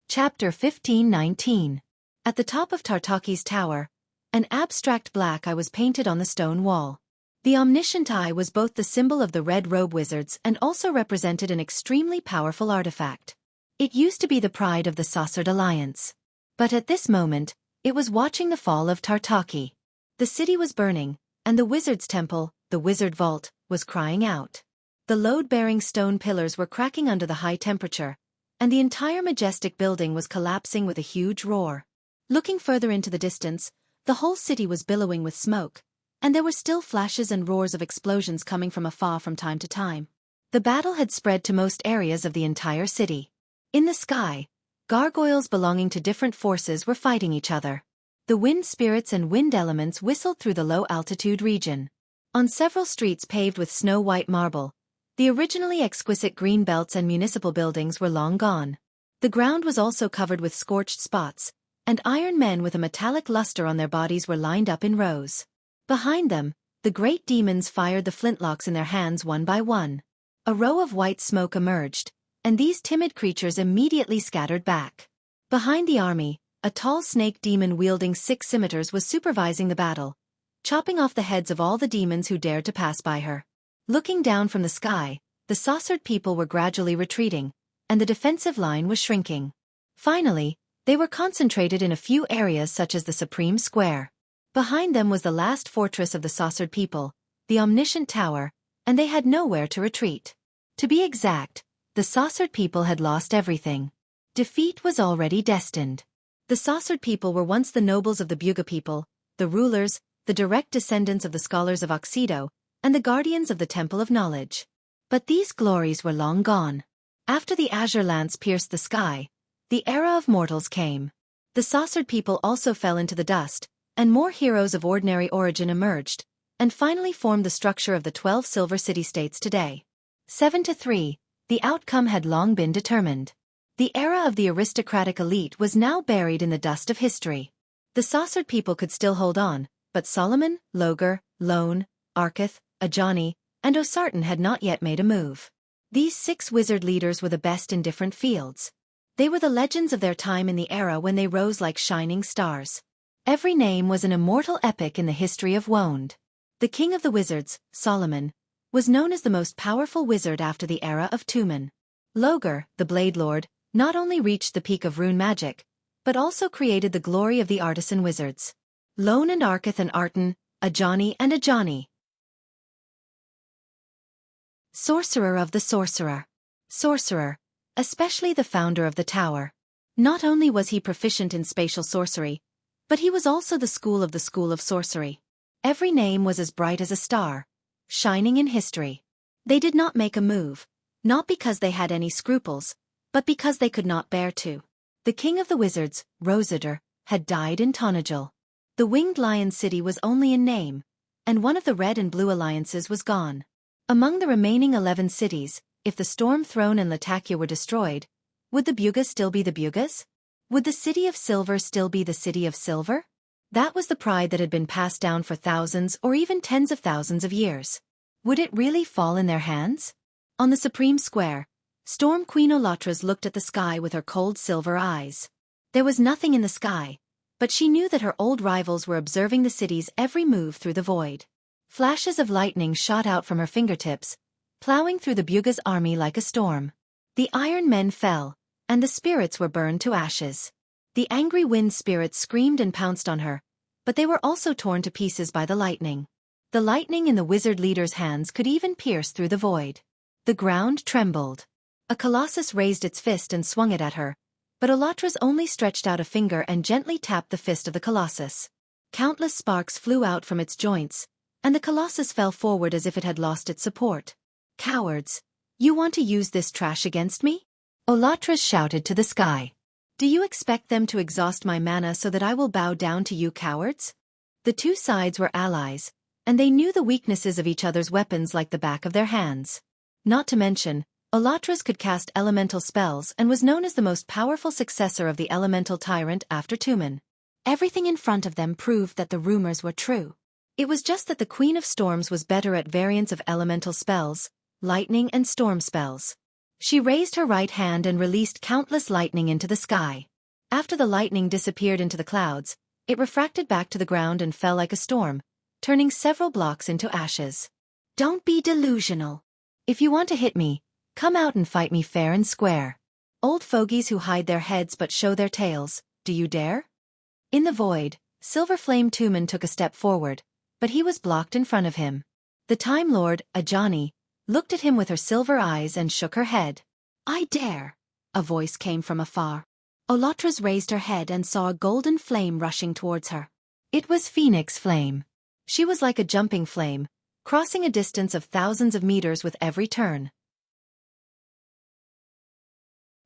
Chapter 15:19. At the top of Tartaki's tower, an abstract black eye was painted on the stone wall. The omniscient eye was both the symbol of the Red Robe Wizards and also represented an extremely powerful artifact. It used to be the pride of the Saucered Alliance. But at this moment, it was watching the fall of Tartaki. The city was burning, and the Wizard's Temple, the Wizard Vault, was crying out. The load-bearing stone pillars were cracking under the high temperature, and the entire majestic building was collapsing with a huge roar. Looking further into the distance, the whole city was billowing with smoke, and there were still flashes and roars of explosions coming from afar from time to time. The battle had spread to most areas of the entire city. In the sky, gargoyles belonging to different forces were fighting each other. The wind spirits and wind elements whistled through the low-altitude region. On several streets paved with snow-white marble, the originally exquisite green belts and municipal buildings were long gone. The ground was also covered with scorched spots, and iron men with a metallic luster on their bodies were lined up in rows. Behind them, the great demons fired the flintlocks in their hands one by one. A row of white smoke emerged, and these timid creatures immediately scattered back. Behind the army, a tall snake demon wielding 6 scimitars was supervising the battle, chopping off the heads of all the demons who dared to pass by her. Looking down from the sky, the saucered people were gradually retreating, and the defensive line was shrinking. Finally, they were concentrated in a few areas such as the Supreme Square. Behind them was the last fortress of the saucered people, the Omniscient Tower, and they had nowhere to retreat. To be exact, the saucered people had lost everything. Defeat was already destined. The saucered people were once the nobles of the Buga people, the rulers, the direct descendants of the scholars of Oxido, and the guardians of the Temple of Knowledge. But these glories were long gone. After the azure lance pierced the sky, the era of mortals came. The saucered people also fell into the dust, and more heroes of ordinary origin emerged, and finally formed the structure of the 12 silver city-states today. 7-3, the outcome had long been determined. The era of the aristocratic elite was now buried in the dust of history. The saucered people could still hold on, but Solomon, Logar, Lone, Arketh, Ajani, and Osartan had not yet made a move. These 6 wizard leaders were the best in different fields. They were the legends of their time in the era when they rose like shining stars. Every name was an immortal epic in the history of Wonde. The king of the wizards, Solomon, was known as the most powerful wizard after the era of Tumen. Logar, the Blade Lord, not only reached the peak of rune magic, but also created the glory of the artisan wizards. Lone and Arketh and Artan, Ajani and Ajani. Sorcerer of the Sorcerer. Sorcerer, especially the founder of the tower. Not only was he proficient in spatial sorcery, but he was also the school of sorcery. Every name was as bright as a star, shining in history. They did not make a move, not because they had any scruples, but because they could not bear to. The king of the wizards, Rosidar, had died in Tonajul. The Winged Lion City was only in name, and one of the red and blue alliances was gone. Among the remaining 11 cities, if the Storm Throne and Latakia were destroyed, would the Bugas still be the Bugas? Would the City of Silver still be the City of Silver? That was the pride that had been passed down for thousands or even tens of thousands of years. Would it really fall in their hands? On the Supreme Square, Storm Queen Olatras looked at the sky with her cold silver eyes. There was nothing in the sky, but she knew that her old rivals were observing the city's every move through the void. Flashes of lightning shot out from her fingertips, plowing through the Buga's army like a storm. The Iron Men fell, and the spirits were burned to ashes. The angry wind spirits screamed and pounced on her, but they were also torn to pieces by the lightning. The lightning in the wizard leader's hands could even pierce through the void. The ground trembled. A colossus raised its fist and swung it at her, but Olatras only stretched out a finger and gently tapped the fist of the colossus. Countless sparks flew out from its joints, and the colossus fell forward as if it had lost its support. Cowards! You want to use this trash against me? Olatras shouted to the sky. Do you expect them to exhaust my mana so that I will bow down to you, cowards? The two sides were allies, and they knew the weaknesses of each other's weapons like the back of their hands. Not to mention, Olatras could cast elemental spells and was known as the most powerful successor of the elemental tyrant after Tumen. Everything in front of them proved that the rumors were true. It was just that the Queen of Storms was better at variants of elemental spells, lightning and storm spells. She raised her right hand and released countless lightning into the sky. After the lightning disappeared into the clouds, it refracted back to the ground and fell like a storm, turning several blocks into ashes. Don't be delusional. If you want to hit me, come out and fight me fair and square. Old fogies who hide their heads but show their tails, do you dare? In the void, Silver Flame Tumen took a step forward, but he was blocked in front of him. The Time Lord, Ajani, looked at him with her silver eyes and shook her head. I dare, a voice came from afar. Olatras raised her head and saw a golden flame rushing towards her. It was Phoenix Flame. She was like a jumping flame, crossing a distance of thousands of meters with every turn.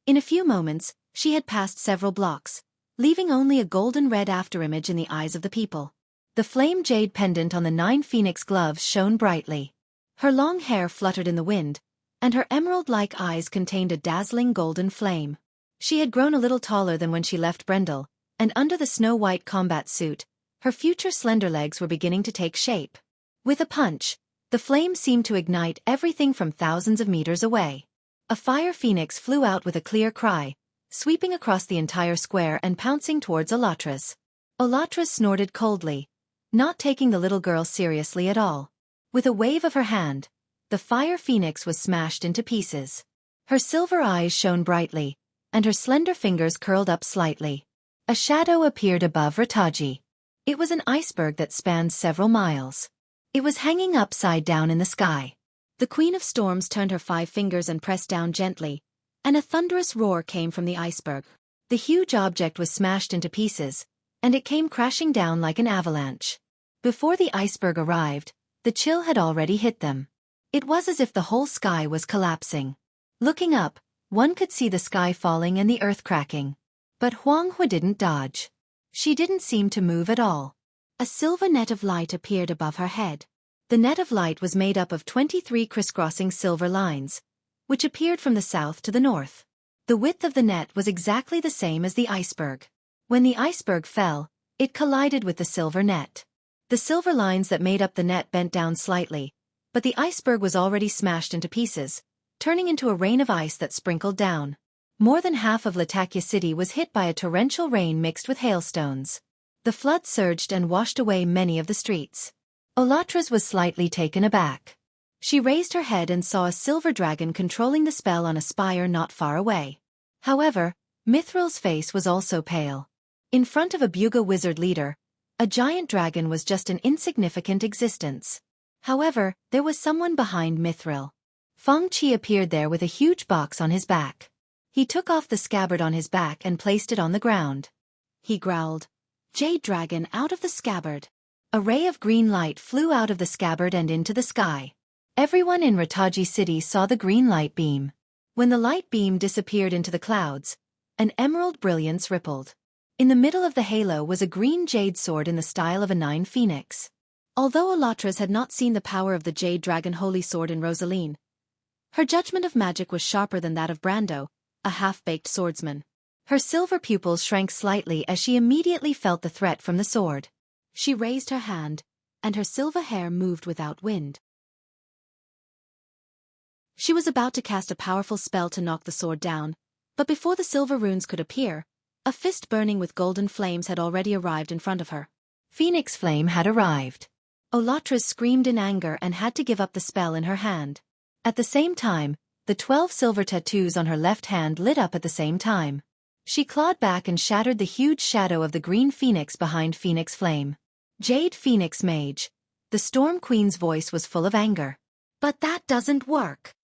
In a few moments, she had passed several blocks, leaving only a golden-red afterimage in the eyes of the people. The flame jade pendant on the 9 phoenix gloves shone brightly. Her long hair fluttered in the wind, and her emerald-like eyes contained a dazzling golden flame. She had grown a little taller than when she left Brendel, and under the snow-white combat suit, her future slender legs were beginning to take shape. With a punch, the flame seemed to ignite everything from thousands of meters away. A fire phoenix flew out with a clear cry, sweeping across the entire square and pouncing towards Olatras. Olatras snorted coldly, not taking the little girl seriously at all. With a wave of her hand, the fire phoenix was smashed into pieces. Her silver eyes shone brightly, and her slender fingers curled up slightly. A shadow appeared above Rataji. It was an iceberg that spanned several miles. It was hanging upside down in the sky. The Queen of Storms turned her 5 fingers and pressed down gently, and a thunderous roar came from the iceberg. The huge object was smashed into pieces, and it came crashing down like an avalanche. Before the iceberg arrived, the chill had already hit them. It was as if the whole sky was collapsing. Looking up, one could see the sky falling and the earth cracking. But Huanghe didn't dodge. She didn't seem to move at all. A silver net of light appeared above her head. The net of light was made up of 23 crisscrossing silver lines, which appeared from the south to the north. The width of the net was exactly the same as the iceberg. When the iceberg fell, it collided with the silver net. The silver lines that made up the net bent down slightly, but the iceberg was already smashed into pieces, turning into a rain of ice that sprinkled down. More than half of Latakia City was hit by a torrential rain mixed with hailstones. The flood surged and washed away many of the streets. Olatras was slightly taken aback. She raised her head and saw a silver dragon controlling the spell on a spire not far away. However, Mithril's face was also pale. In front of a Buga wizard leader, a giant dragon was just an insignificant existence. However, there was someone behind Mithril. Feng Qi appeared there with a huge box on his back. He took off the scabbard on his back and placed it on the ground. He growled, "Jade dragon out of the scabbard." A ray of green light flew out of the scabbard and into the sky. Everyone in Rataji City saw the green light beam. When the light beam disappeared into the clouds, an emerald brilliance rippled. In the middle of the halo was a green jade sword in the style of a 9 phoenix. Although Olatras had not seen the power of the jade dragon holy sword in Rosaline, her judgment of magic was sharper than that of Brando, a half-baked swordsman. Her silver pupils shrank slightly as she immediately felt the threat from the sword. She raised her hand, and her silver hair moved without wind. She was about to cast a powerful spell to knock the sword down, but before the silver runes could appear, a fist burning with golden flames had already arrived in front of her. Phoenix Flame had arrived. Olatras screamed in anger and had to give up the spell in her hand. At the same time, the 12 silver tattoos on her left hand lit up at the same time. She clawed back and shattered the huge shadow of the green phoenix behind Phoenix Flame. Jade Phoenix Mage. The Storm Queen's voice was full of anger. But that doesn't work.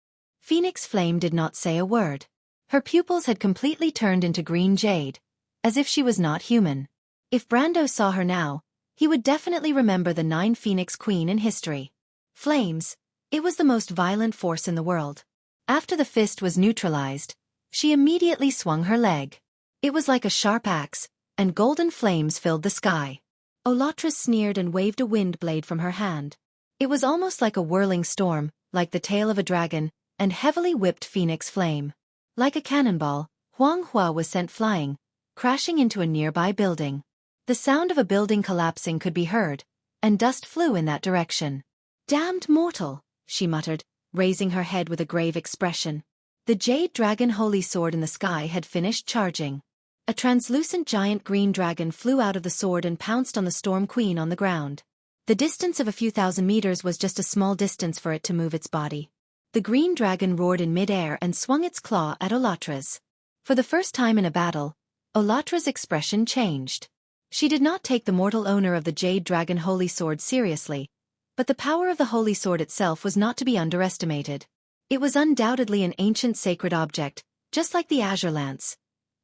Phoenix Flame did not say a word. Her pupils had completely turned into green jade, as if she was not human. If Brando saw her now, he would definitely remember the 9 Phoenix Queen in history. Flames. It was the most violent force in the world. After the fist was neutralized, she immediately swung her leg. It was like a sharp axe, and golden flames filled the sky. Olatras sneered and waved a wind blade from her hand. It was almost like a whirling storm, like the tail of a dragon, and heavily whipped phoenix flame. Like a cannonball, Huang Hua was sent flying, crashing into a nearby building. The sound of a building collapsing could be heard, and dust flew in that direction. "Damned mortal," she muttered, raising her head with a grave expression. The jade dragon holy sword in the sky had finished charging. A translucent giant green dragon flew out of the sword and pounced on the Storm Queen on the ground. The distance of a few thousand meters was just a small distance for it to move its body. The green dragon roared in mid-air and swung its claw at Olatra's. For the first time in a battle, Olatra's expression changed. She did not take the mortal owner of the jade dragon holy sword seriously, but the power of the holy sword itself was not to be underestimated. It was undoubtedly an ancient sacred object, just like the azure lance.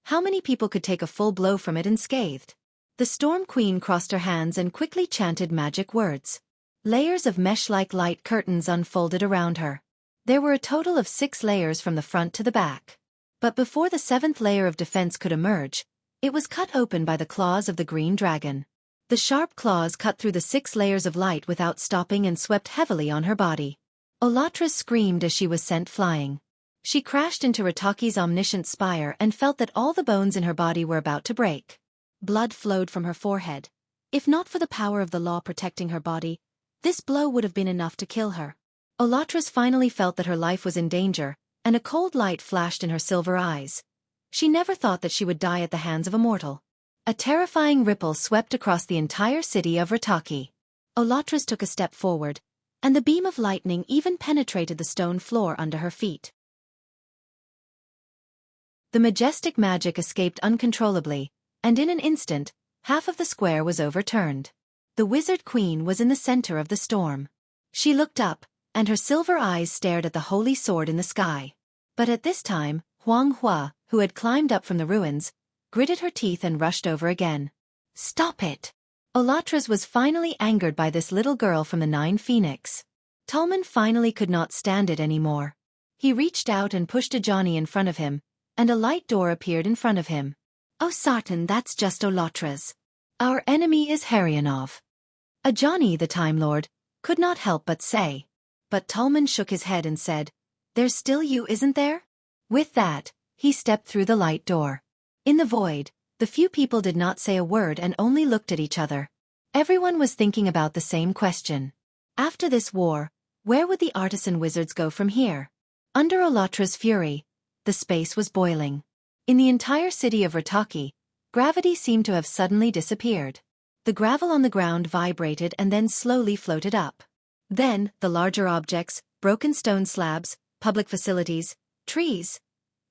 How many people could take a full blow from it unscathed? The Storm Queen crossed her hands and quickly chanted magic words. Layers of mesh-like light curtains unfolded around her. There were a total of 6 layers from the front to the back. But before the 7th layer of defense could emerge, it was cut open by the claws of the green dragon. The sharp claws cut through the 6 layers of light without stopping and swept heavily on her body. Olatra screamed as she was sent flying. She crashed into Rataki's omniscient spire and felt that all the bones in her body were about to break. Blood flowed from her forehead. If not for the power of the law protecting her body, this blow would have been enough to kill her. Olatra's finally felt that her life was in danger, and a cold light flashed in her silver eyes. She never thought that she would die at the hands of a mortal. A terrifying ripple swept across the entire city of Rataki. Olatra's took a step forward, and the beam of lightning even penetrated the stone floor under her feet. The majestic magic escaped uncontrollably, and in an instant, half of the square was overturned. The Wizard Queen was in the center of the storm. She looked up, and her silver eyes stared at the holy sword in the sky. But at this time, Huang Hua, who had climbed up from the ruins, gritted her teeth and rushed over again. "Stop it!" Olatra's was finally angered by this little girl from the 9 Phoenix. Tolman finally could not stand it anymore. He reached out and pushed a Johnny in front of him, and a light door appeared in front of him. "Oh Sartan, that's just Olatra's. Our enemy is Harionov." A Johnny, the Time Lord, could not help but say. But Tolman shook his head and said, "There's still you, isn't there?" With that, he stepped through the light door. In the void, the few people did not say a word and only looked at each other. Everyone was thinking about the same question. After this war, where would the artisan wizards go from here? Under Olatra's fury, the space was boiling. In the entire city of Rataki, gravity seemed to have suddenly disappeared. The gravel on the ground vibrated and then slowly floated up. Then, the larger objects, broken stone slabs, public facilities, trees.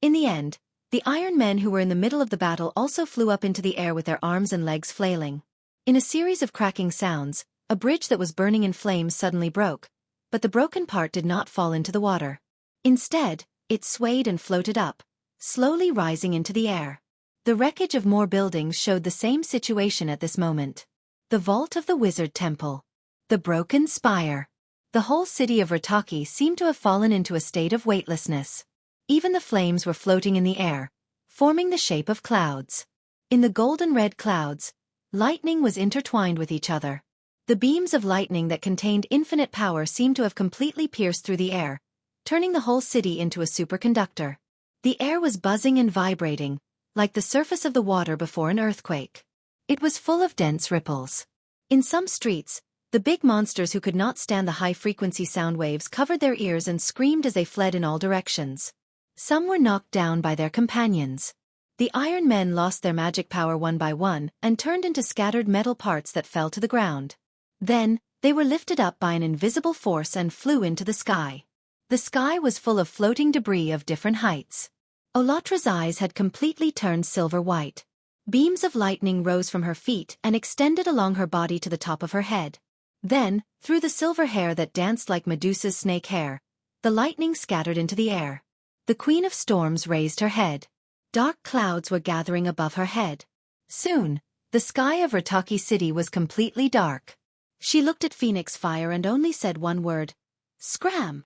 In the end, the Iron Men who were in the middle of the battle also flew up into the air with their arms and legs flailing. In a series of cracking sounds, a bridge that was burning in flames suddenly broke, but the broken part did not fall into the water. Instead, it swayed and floated up, slowly rising into the air. The wreckage of more buildings showed the same situation at this moment. The vault of the Wizard Temple. The broken spire. The whole city of Rataki seemed to have fallen into a state of weightlessness. Even the flames were floating in the air, forming the shape of clouds. In the golden-red clouds, lightning was intertwined with each other. The beams of lightning that contained infinite power seemed to have completely pierced through the air, turning the whole city into a superconductor. The air was buzzing and vibrating, like the surface of the water before an earthquake. It was full of dense ripples. In some streets, the big monsters who could not stand the high-frequency sound waves covered their ears and screamed as they fled in all directions. Some were knocked down by their companions. The Iron Men lost their magic power one by one and turned into scattered metal parts that fell to the ground. Then, they were lifted up by an invisible force and flew into the sky. The sky was full of floating debris of different heights. Olatra's eyes had completely turned silver white. Beams of lightning rose from her feet and extended along her body to the top of her head. Then, through the silver hair that danced like Medusa's snake hair, the lightning scattered into the air. The Queen of Storms raised her head. Dark clouds were gathering above her head. Soon, the sky of Rataki City was completely dark. She looked at Phoenix Fire and only said one word, "Scram!"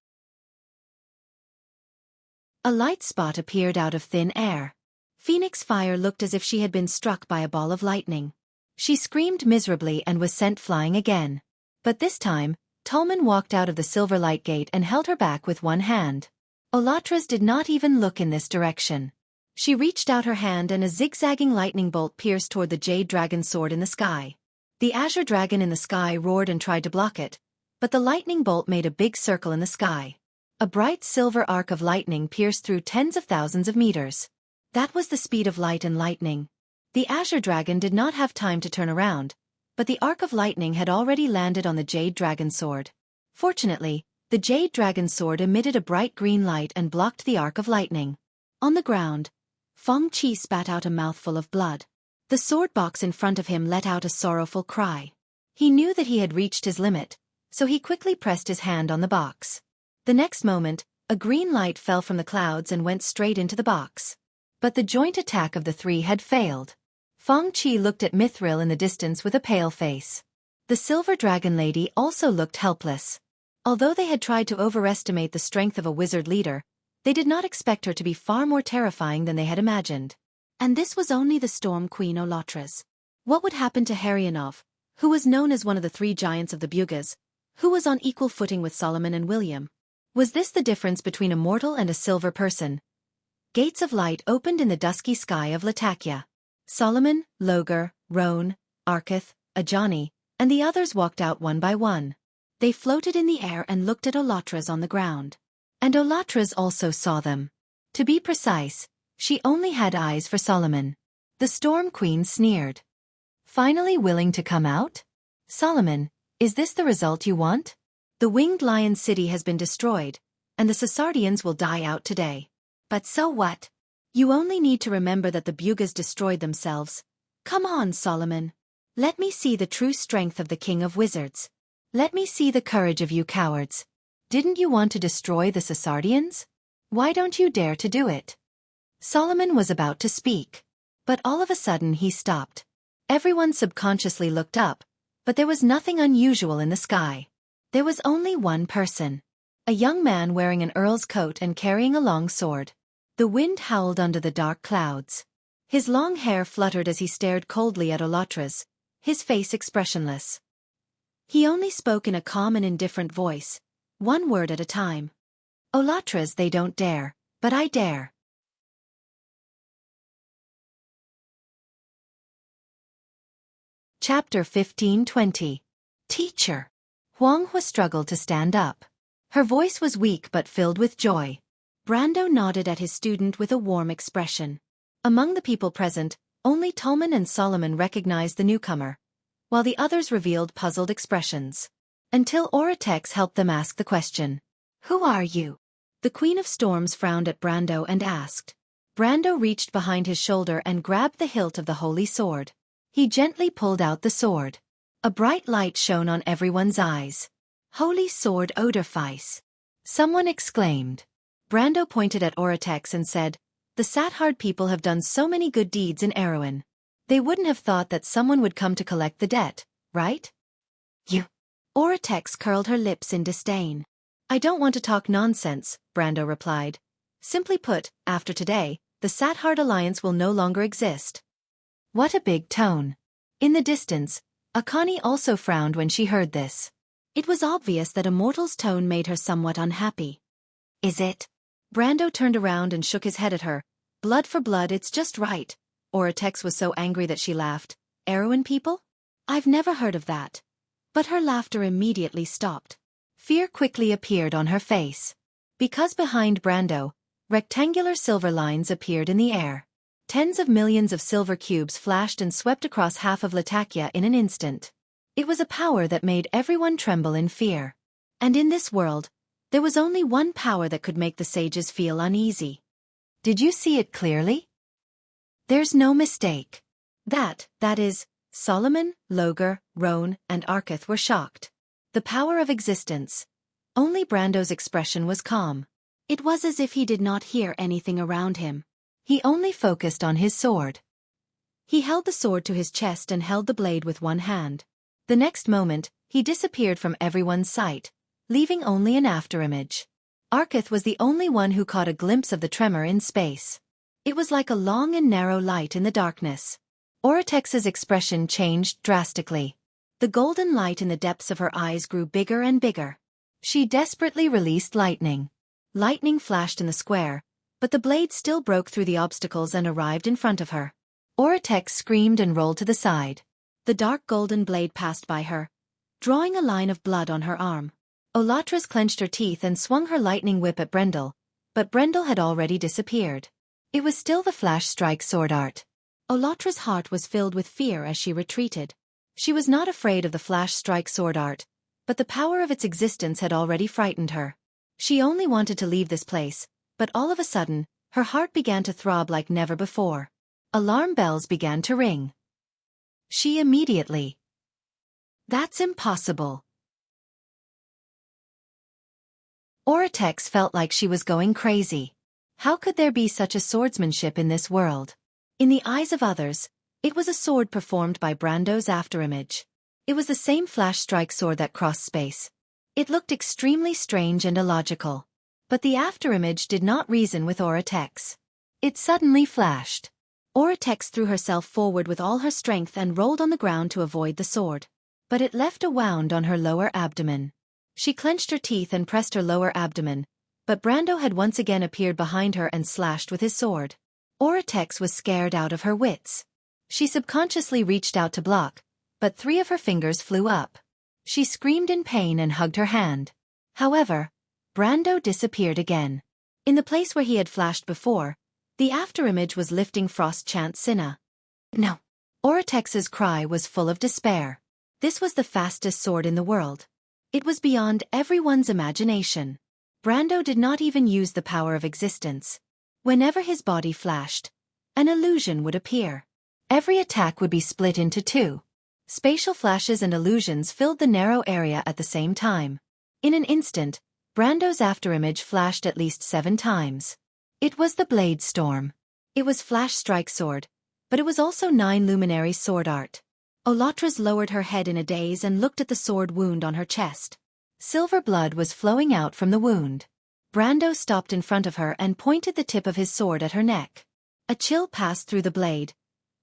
A light spot appeared out of thin air. Phoenix Fire looked as if she had been struck by a ball of lightning. She screamed miserably and was sent flying again. But this time, Tolman walked out of the silver light gate and held her back with one hand. Olatra's did not even look in this direction. She reached out her hand and a zigzagging lightning bolt pierced toward the jade dragon sword in the sky. The azure dragon in the sky roared and tried to block it, but the lightning bolt made a big circle in the sky. A bright silver arc of lightning pierced through tens of thousands of meters. That was the speed of light and lightning. The azure dragon did not have time to turn around, but the arc of lightning had already landed on the jade dragon sword. Fortunately, the jade dragon sword emitted a bright green light and blocked the arc of lightning. On the ground, Feng Qi spat out a mouthful of blood. The sword box in front of him let out a sorrowful cry. He knew that he had reached his limit, so he quickly pressed his hand on the box. The next moment, a green light fell from the clouds and went straight into the box. But the joint attack of the three had failed. Feng Qi looked at Mithril in the distance with a pale face. The silver dragon lady also looked helpless. Although they had tried to overestimate the strength of a wizard leader, they did not expect her to be far more terrifying than they had imagined. And this was only the Storm Queen Olatra's. What would happen to Harionov, who was known as one of the three giants of the Bugas, who was on equal footing with Solomon and William? Was this the difference between a mortal and a silver person? Gates of light opened in the dusky sky of Latakia. Solomon, Logar, Roan, Arketh, Ajani, and the others walked out one by one. They floated in the air and looked at Olatra's on the ground. And Olatra's also saw them. To be precise, she only had eyes for Solomon. The Storm Queen sneered. Finally willing to come out? Solomon, is this the result you want? The winged lion city has been destroyed, and the Sasardians will die out today. But so what? You only need to remember that the Bugas destroyed themselves. Come on, Solomon. Let me see the true strength of the King of Wizards. Let me see the courage of you cowards. Didn't you want to destroy the Sasardians? Why don't you dare to do it? Solomon was about to speak. But all of a sudden he stopped. Everyone subconsciously looked up, but there was nothing unusual in the sky. There was only one person. A young man wearing an earl's coat and carrying a long sword. The wind howled under the dark clouds. His long hair fluttered as he stared coldly at Olatra's, his face expressionless. He only spoke in a calm and indifferent voice, one word at a time. Olatra's, they don't dare, but I dare. Chapter 15-20. Teacher. Huang Hua struggled to stand up. Her voice was weak but filled with joy. Brando nodded at his student with a warm expression. Among the people present, only Tolman and Solomon recognized the newcomer, while the others revealed puzzled expressions. Until Oratex helped them ask the question. Who are you? The Queen of Storms frowned at Brando and asked. Brando reached behind his shoulder and grabbed the hilt of the holy sword. He gently pulled out the sword. A bright light shone on everyone's eyes. Holy sword Odorfice! Someone exclaimed. Brando pointed at Oratex and said, the Sathard people have done so many good deeds in Erewhon. They wouldn't have thought that someone would come to collect the debt, right? You. Oratex curled her lips in disdain. I don't want to talk nonsense, Brando replied. Simply put, after today, the Sathard alliance will no longer exist. What a big tone. In the distance, Akani also frowned when she heard this. It was obvious that a mortal's tone made her somewhat unhappy. Is it? Brando turned around and shook his head at her. Blood for blood, it's just right. Oratex was so angry that she laughed. Erewhon people? I've never heard of that. But her laughter immediately stopped. Fear quickly appeared on her face. Because behind Brando, rectangular silver lines appeared in the air. Tens of millions of silver cubes flashed and swept across half of Latakia in an instant. It was a power that made everyone tremble in fear. And in this world, there was only one power that could make the sages feel uneasy. Did you see it clearly? There's no mistake. That is, Solomon, Logar, Roan, and Arketh were shocked. The power of existence. Only Brando's expression was calm. It was as if he did not hear anything around him. He only focused on his sword. He held the sword to his chest and held the blade with one hand. The next moment, he disappeared from everyone's sight, leaving only an afterimage. Arketh was the only one who caught a glimpse of the tremor in space. It was like a long and narrow light in the darkness. Oratex's expression changed drastically. The golden light in the depths of her eyes grew bigger and bigger. She desperately released lightning. Lightning flashed in the square, but the blade still broke through the obstacles and arrived in front of her. Oratex screamed and rolled to the side. The dark golden blade passed by her, drawing a line of blood on her arm. Olatras clenched her teeth and swung her lightning whip at Brendel, but Brendel had already disappeared. It was still the flash strike sword art. Olatra's heart was filled with fear as she retreated. She was not afraid of the flash strike sword art, but the power of its existence had already frightened her. She only wanted to leave this place, but all of a sudden, her heart began to throb like never before. Alarm bells began to ring. She immediately. That's impossible. Oratex felt like she was going crazy. How could there be such a swordsmanship in this world? In the eyes of others, it was a sword performed by Brando's afterimage. It was the same flash strike sword that crossed space. It looked extremely strange and illogical. But the afterimage did not reason with Oratex. It suddenly flashed. Oratex threw herself forward with all her strength and rolled on the ground to avoid the sword. But it left a wound on her lower abdomen. She clenched her teeth and pressed her lower abdomen, but Brando had once again appeared behind her and slashed with his sword. Oratex was scared out of her wits. She subconsciously reached out to block, but 3 of her fingers flew up. She screamed in pain and hugged her hand. However, Brando disappeared again. In the place where he had flashed before, the afterimage was lifting Frost chant Sinna. No. Oratex's cry was full of despair. This was the fastest sword in the world. It was beyond everyone's imagination. Brando did not even use the power of existence. Whenever his body flashed, an illusion would appear. Every attack would be split into 2. Spatial flashes and illusions filled the narrow area at the same time. In an instant, Brando's afterimage flashed at least 7 times. It was the Blade Storm. It was Flash Strike Sword, but it was also 9 luminary sword art. Olatras lowered her head in a daze and looked at the sword wound on her chest. Silver blood was flowing out from the wound. Brando stopped in front of her and pointed the tip of his sword at her neck. A chill passed through the blade,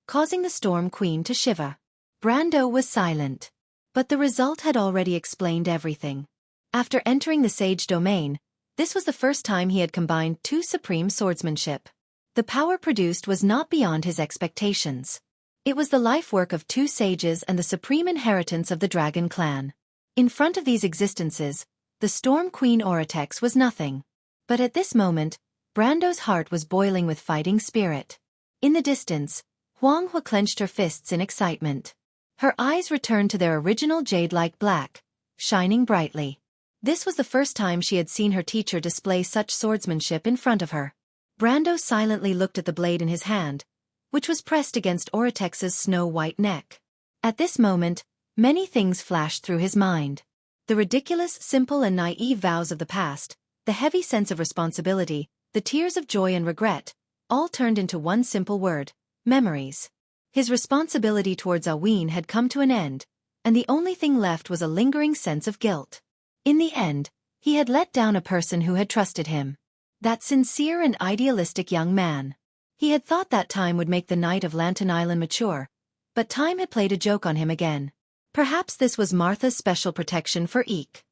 causing the Storm Queen to shiver. Brando was silent. But the result had already explained everything. After entering the Sage domain, this was the first time he had combined 2 supreme swordsmanship. The power produced was not beyond his expectations. It was the life work of 2 sages and the supreme inheritance of the Dragon clan. In front of these existences, the Storm Queen Oratex was nothing. But at this moment, Brando's heart was boiling with fighting spirit. In the distance, Xianxia clenched her fists in excitement. Her eyes returned to their original jade-like black, shining brightly. This was the first time she had seen her teacher display such swordsmanship in front of her. Brando silently looked at the blade in his hand, which was pressed against Oratex's snow-white neck. At this moment, many things flashed through his mind. The ridiculous, simple and naive vows of the past, the heavy sense of responsibility, the tears of joy and regret, all turned into one simple word: memories. His responsibility towards Aween had come to an end, and the only thing left was a lingering sense of guilt. In the end, he had let down a person who had trusted him. That sincere and idealistic young man. He had thought that time would make the Knight of Lantern Island mature, but time had played a joke on him again. Perhaps this was Martha's special protection for Eek.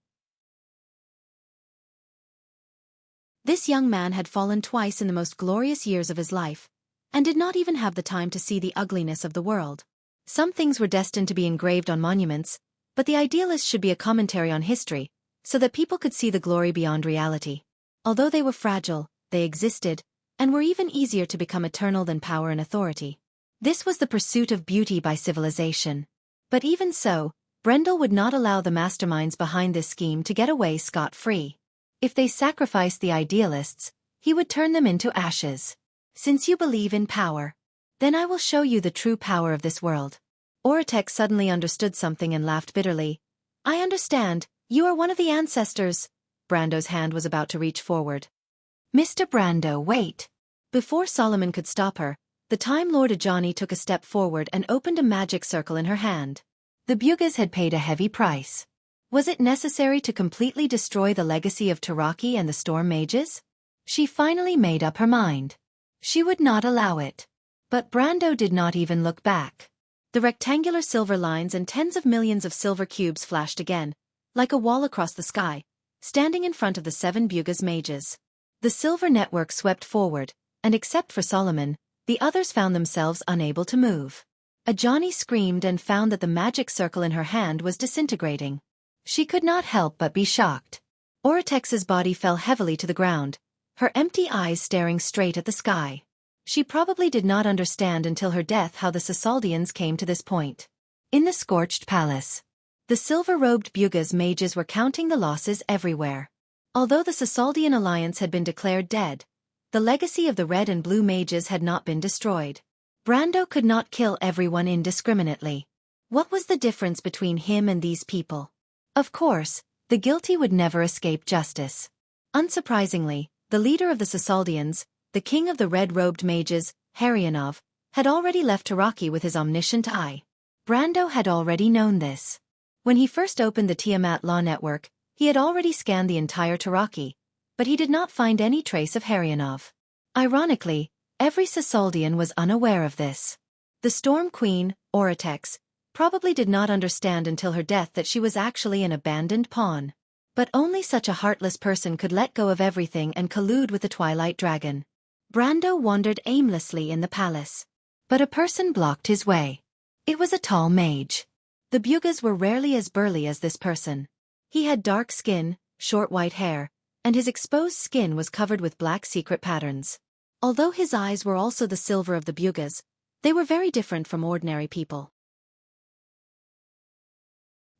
This young man had fallen twice in the most glorious years of his life, and did not even have the time to see the ugliness of the world. Some things were destined to be engraved on monuments, but the idealist should be a commentary on history, so that people could see the glory beyond reality. Although they were fragile, they existed, and were even easier to become eternal than power and authority. This was the pursuit of beauty by civilization. But even so, Brendel would not allow the masterminds behind this scheme to get away scot-free. If they sacrificed the idealists, he would turn them into ashes. Since you believe in power, then I will show you the true power of this world. Oratex suddenly understood something and laughed bitterly. I understand, you are one of the ancestors. Brando's hand was about to reach forward. Mr. Brando, wait. Before Solomon could stop her, the Time Lord Ajani took a step forward and opened a magic circle in her hand. The Bugas had paid a heavy price. Was it necessary to completely destroy the legacy of Taraki and the Storm Mages? She finally made up her mind. She would not allow it. But Brando did not even look back. The rectangular silver lines and tens of millions of silver cubes flashed again, like a wall across the sky, standing in front of the 7 Bugas mages. The silver network swept forward, and except for Solomon, the others found themselves unable to move. Ajani screamed and found that the magic circle in her hand was disintegrating. She could not help but be shocked. Oratex's body fell heavily to the ground, her empty eyes staring straight at the sky. She probably did not understand until her death how the Sasaldians came to this point. In the scorched palace, the silver-robed Bugas mages were counting the losses everywhere. Although the Sasaldian alliance had been declared dead, the legacy of the red and blue mages had not been destroyed. Brando could not kill everyone indiscriminately. What was the difference between him and these people? Of course, the guilty would never escape justice. Unsurprisingly, the leader of the Sasaldians, the king of the red-robed mages, Haryanov, had already left Taraki with his omniscient eye. Brando had already known this. When he first opened the Tiamat law network, he had already scanned the entire Taraki, but he did not find any trace of Haryanov. Ironically, every Sasaldian was unaware of this. The Storm Queen, Oratex, probably did not understand until her death that she was actually an abandoned pawn. But only such a heartless person could let go of everything and collude with the Twilight Dragon. Brando wandered aimlessly in the palace. But a person blocked his way. It was a tall mage. The Bugas were rarely as burly as this person. He had dark skin, short white hair, and his exposed skin was covered with black secret patterns. Although his eyes were also the silver of the Bugas, they were very different from ordinary people.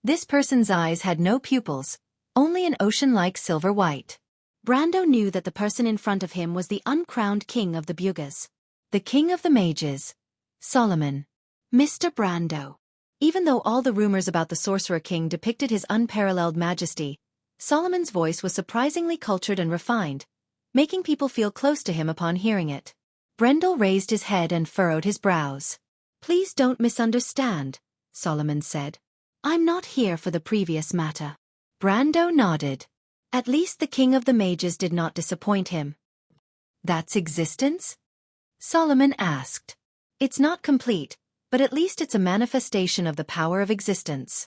This person's eyes had no pupils, only an ocean-like silver white. Brando knew that the person in front of him was the uncrowned king of the Bugas. The king of the mages. Solomon. Mr. Brando. Even though all the rumors about the Sorcerer King depicted his unparalleled majesty, Solomon's voice was surprisingly cultured and refined, making people feel close to him upon hearing it. Brendel raised his head and furrowed his brows. "Please don't misunderstand," Solomon said. "I'm not here for the previous matter." Brando nodded. At least the king of the mages did not disappoint him. "That's existence?" Solomon asked. "It's not complete, but at least it's a manifestation of the power of existence."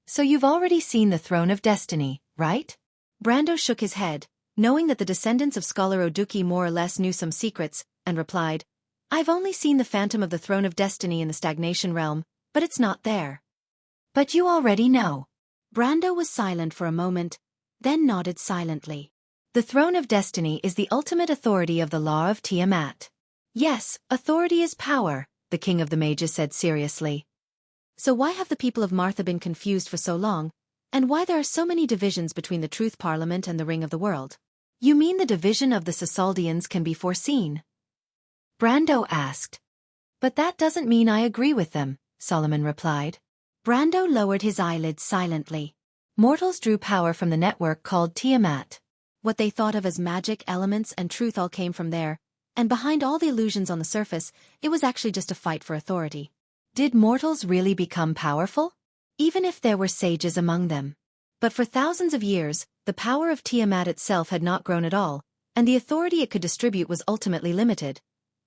"So you've already seen the Throne of Destiny, right?" Brando shook his head, knowing that the descendants of Scholar Oduki more or less knew some secrets, and replied, "I've only seen the phantom of the Throne of Destiny in the Stagnation Realm, but it's not there." "But you already know." Brando was silent for a moment, then nodded silently. "The Throne of Destiny is the ultimate authority of the law of Tiamat." "Yes, authority is power," the king of the mages said seriously. "So why have the people of Martha been confused for so long, and why there are so many divisions between the Truth Parliament and the Ring of the World?" "You mean the division of the Sasaldians can be foreseen?" Brando asked. "But that doesn't mean I agree with them," Solomon replied. Brando lowered his eyelids silently. Mortals drew power from the network called Tiamat. What they thought of as magic, elements, and truth all came from there, and behind all the illusions on the surface, it was actually just a fight for authority. Did mortals really become powerful? Even if there were sages among them. But for thousands of years, the power of Tiamat itself had not grown at all, and the authority it could distribute was ultimately limited.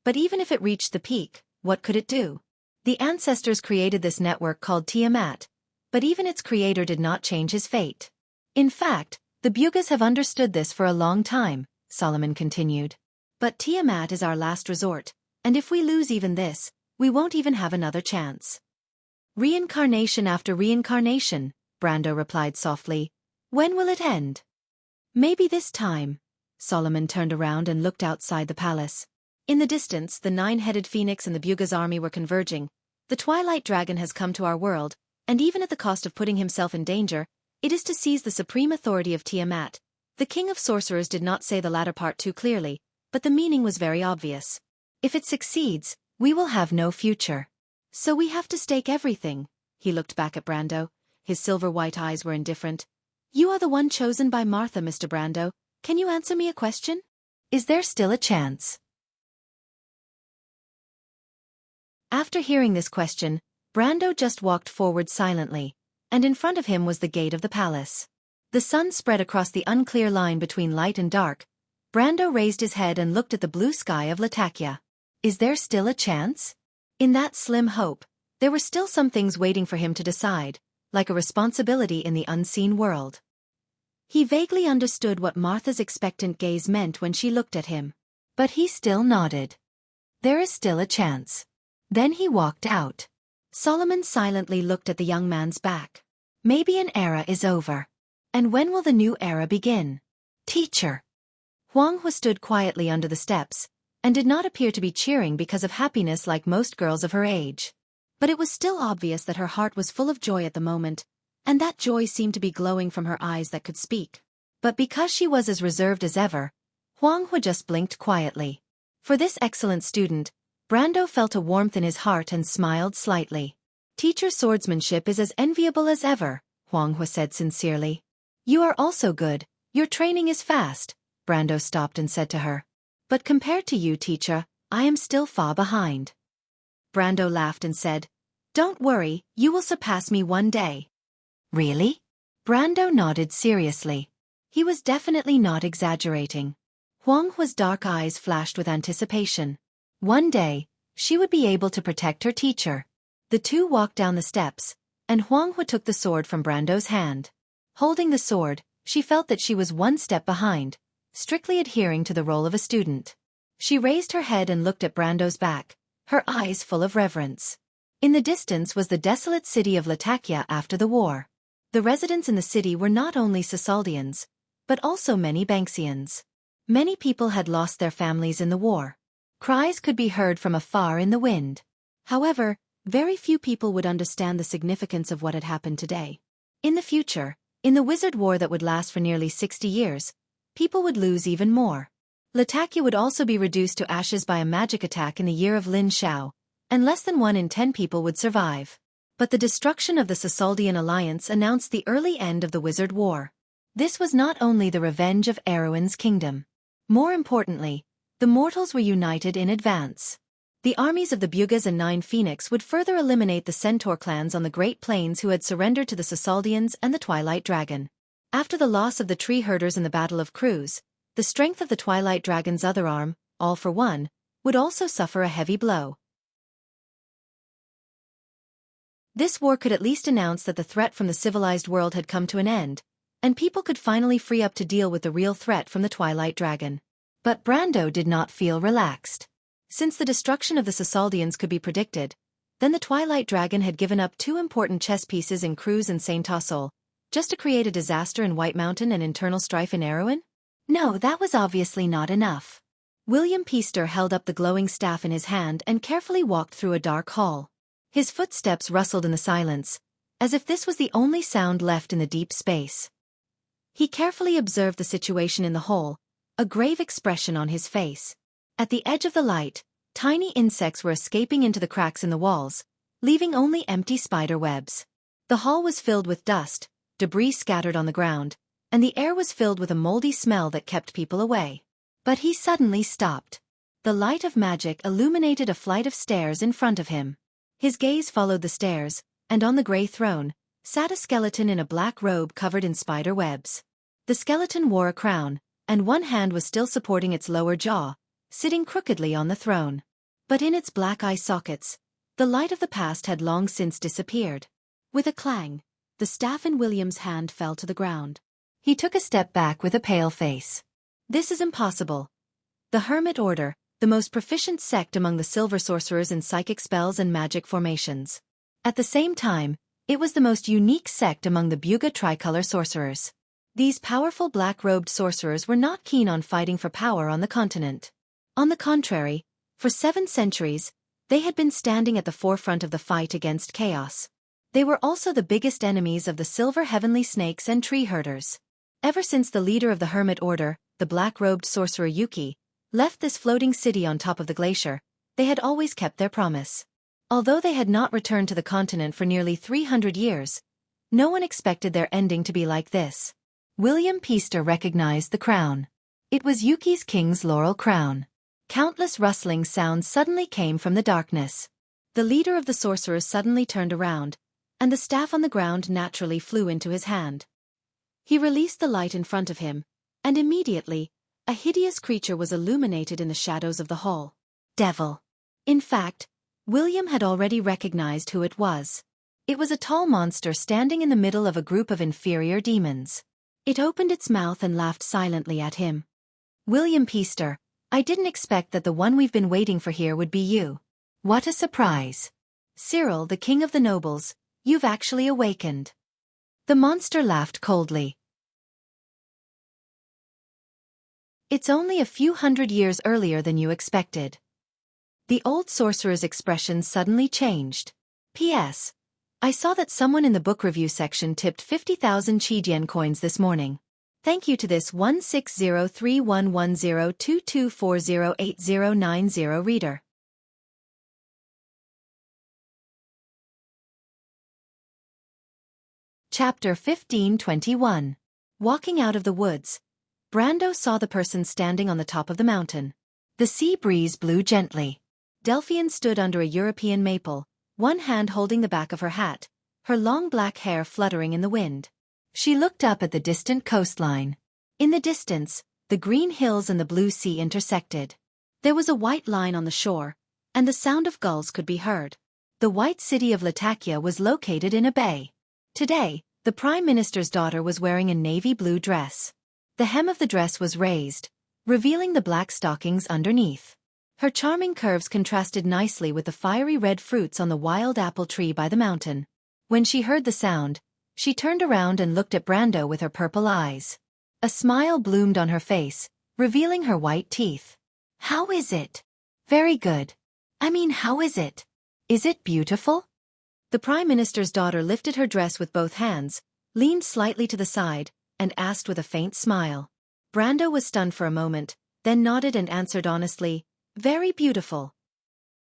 But even if it reached the peak, what could it do? The ancestors created this network called Tiamat, but even its creator did not change his fate. In fact, the Bugas have understood this for a long time, Solomon continued. But Tiamat is our last resort, and if we lose even this, we won't even have another chance. Reincarnation after reincarnation, Brando replied softly. When will it end? Maybe this time. Solomon turned around and looked outside the palace. In the distance, the nine-headed phoenix and the Bugas army were converging. The Twilight Dragon has come to our world, and even at the cost of putting himself in danger, it is to seize the supreme authority of Tiamat. The king of sorcerers did not say the latter part too clearly, but the meaning was very obvious. If it succeeds, we will have no future. So we have to stake everything. He looked back at Brando. His silver-white eyes were indifferent. You are the one chosen by Martha, Mr. Brando. Can you answer me a question? Is there still a chance? After hearing this question, Brando just walked forward silently, and in front of him was the gate of the palace. The sun spread across the unclear line between light and dark. Brando raised his head and looked at the blue sky of Latakia. Is there still a chance? In that slim hope, there were still some things waiting for him to decide, like a responsibility in the unseen world. He vaguely understood what Martha's expectant gaze meant when she looked at him. But he still nodded. There is still a chance. Then he walked out. Solomon silently looked at the young man's back. Maybe an era is over. And when will the new era begin? Teacher. Xianxia stood quietly under the steps, and did not appear to be cheering because of happiness like most girls of her age. But it was still obvious that her heart was full of joy at the moment, and that joy seemed to be glowing from her eyes that could speak. But because she was as reserved as ever, Xianxia just blinked quietly. For this excellent student, Brando felt a warmth in his heart and smiled slightly. Teacher swordsmanship is as enviable as ever, Xianxia said sincerely. You are also good, your training is fast, Brando stopped and said to her. But compared to you, teacher, I am still far behind. Brando laughed and said, Don't worry, you will surpass me one day. Really? Brando nodded seriously. He was definitely not exaggerating. Xianxia's dark eyes flashed with anticipation. One day, she would be able to protect her teacher. The two walked down the steps, and Xianxia took the sword from Brando's hand. Holding the sword, she felt that she was one step behind, strictly adhering to the role of a student. She raised her head and looked at Brando's back, her eyes full of reverence. In the distance was the desolate city of Latakia after the war. The residents in the city were not only Sisaldians, but also many Banxians. Many people had lost their families in the war. Cries could be heard from afar in the wind. However, very few people would understand the significance of what had happened today. In the future, in the wizard war that would last for nearly 60 years, people would lose even more. Latakia would also be reduced to ashes by a magic attack in the year of Lin Shao, and less than 1 in 10 people would survive. But the destruction of the Sisaldian alliance announced the early end of the Wizard War. This was not only the revenge of Erwin's kingdom. More importantly, the mortals were united in advance. The armies of the Bugas and 9 Phoenix would further eliminate the Centaur clans on the Great Plains who had surrendered to the Sisaldians and the Twilight Dragon. After the loss of the tree herders in the Battle of Cruz, the strength of the Twilight Dragon's other arm, All for One, would also suffer a heavy blow. This war could at least announce that the threat from the civilized world had come to an end, and people could finally free up to deal with the real threat from the Twilight Dragon. But Brando did not feel relaxed. Since the destruction of the Sisaldians could be predicted, then the Twilight Dragon had given up 2 important chess pieces in Cruz and Saint Tassol, just to create a disaster in White Mountain and internal strife in Erwin? No, that was obviously not enough. William Peaster held up the glowing staff in his hand and carefully walked through a dark hall. His footsteps rustled in the silence, as if this was the only sound left in the deep space. He carefully observed the situation in the hall, a grave expression on his face. At the edge of the light, tiny insects were escaping into the cracks in the walls, leaving only empty spider webs. The hall was filled with dust, debris scattered on the ground, and the air was filled with a moldy smell that kept people away. But he suddenly stopped. The light of magic illuminated a flight of stairs in front of him. His gaze followed the stairs, and on the gray throne sat a skeleton in a black robe covered in spider webs. The skeleton wore a crown, and one hand was still supporting its lower jaw, sitting crookedly on the throne. But in its black eye sockets, the light of the past had long since disappeared. With a clang, the staff in William's hand fell to the ground. He took a step back with a pale face. This is impossible. The Hermit Order, the most proficient sect among the silver sorcerers in psychic spells and magic formations. At the same time, it was the most unique sect among the Buga tricolor sorcerers. These powerful black-robed sorcerers were not keen on fighting for power on the continent. On the contrary, for 7 centuries, they had been standing at the forefront of the fight against chaos. They were also the biggest enemies of the silver heavenly snakes and tree herders. Ever since the leader of the Hermit Order, the black-robed sorcerer Yuki, left this floating city on top of the glacier, they had always kept their promise. Although they had not returned to the continent for nearly 300 years, no one expected their ending to be like this. William Peaster recognized the crown. It was Yuki's king's laurel crown. Countless rustling sounds suddenly came from the darkness. The leader of the sorcerers suddenly turned around, and the staff on the ground naturally flew into his hand. He released the light in front of him, and immediately, a hideous creature was illuminated in the shadows of the hall. Devil. In fact, William had already recognized who it was. It was a tall monster standing in the middle of a group of inferior demons. It opened its mouth and laughed silently at him. William Peaster, I didn't expect that the one we've been waiting for here would be you. What a surprise. Cyril, the king of the nobles, you've actually awakened. The monster laughed coldly. It's only a few hundred years earlier than you expected. The old sorcerer's expression suddenly changed. P.S. I saw that someone in the book review section tipped 50,000 Qijian coins this morning. Thank you to this 16031102240890 reader. Chapter 1521. Walking out of the woods, Brando saw the person standing on the top of the mountain. The sea breeze blew gently. Delphian stood under a European maple, one hand holding the back of her hat, her long black hair fluttering in the wind. She looked up at the distant coastline. In the distance, the green hills and the blue sea intersected. There was a white line on the shore, and the sound of gulls could be heard. The white city of Latakia was located in a bay. Today, the Prime Minister's daughter was wearing a navy blue dress. The hem of the dress was raised, revealing the black stockings underneath. Her charming curves contrasted nicely with the fiery red fruits on the wild apple tree by the mountain. When she heard the sound, she turned around and looked at Brando with her purple eyes. A smile bloomed on her face, revealing her white teeth. How is it? Very good. I mean, how is it? Is it beautiful? The Prime Minister's daughter lifted her dress with both hands, leaned slightly to the side, and asked with a faint smile. Brando was stunned for a moment, then nodded and answered honestly, very beautiful.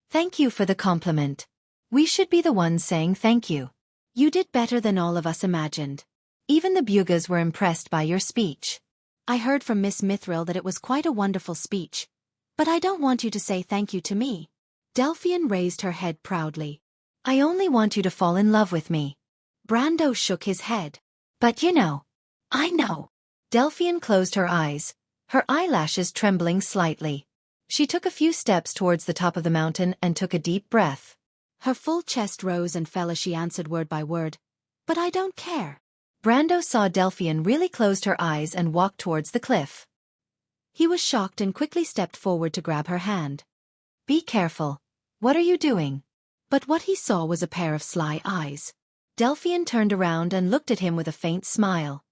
Thank you for the compliment. We should be the ones saying thank you. You did better than all of us imagined. Even the Bugas were impressed by your speech. I heard from Miss Mithril that it was quite a wonderful speech. But I don't want you to say thank you to me. Delphian raised her head proudly. I only want you to fall in love with me. Brando shook his head. But you know. I know. Delphian closed her eyes, her eyelashes trembling slightly. She took a few steps towards the top of the mountain and took a deep breath. Her full chest rose and fell as she answered word by word. But I don't care. Brando saw Delphian really closed her eyes and walked towards the cliff. He was shocked and quickly stepped forward to grab her hand. Be careful. What are you doing? But what he saw was a pair of sly eyes. Delphian turned around and looked at him with a faint smile.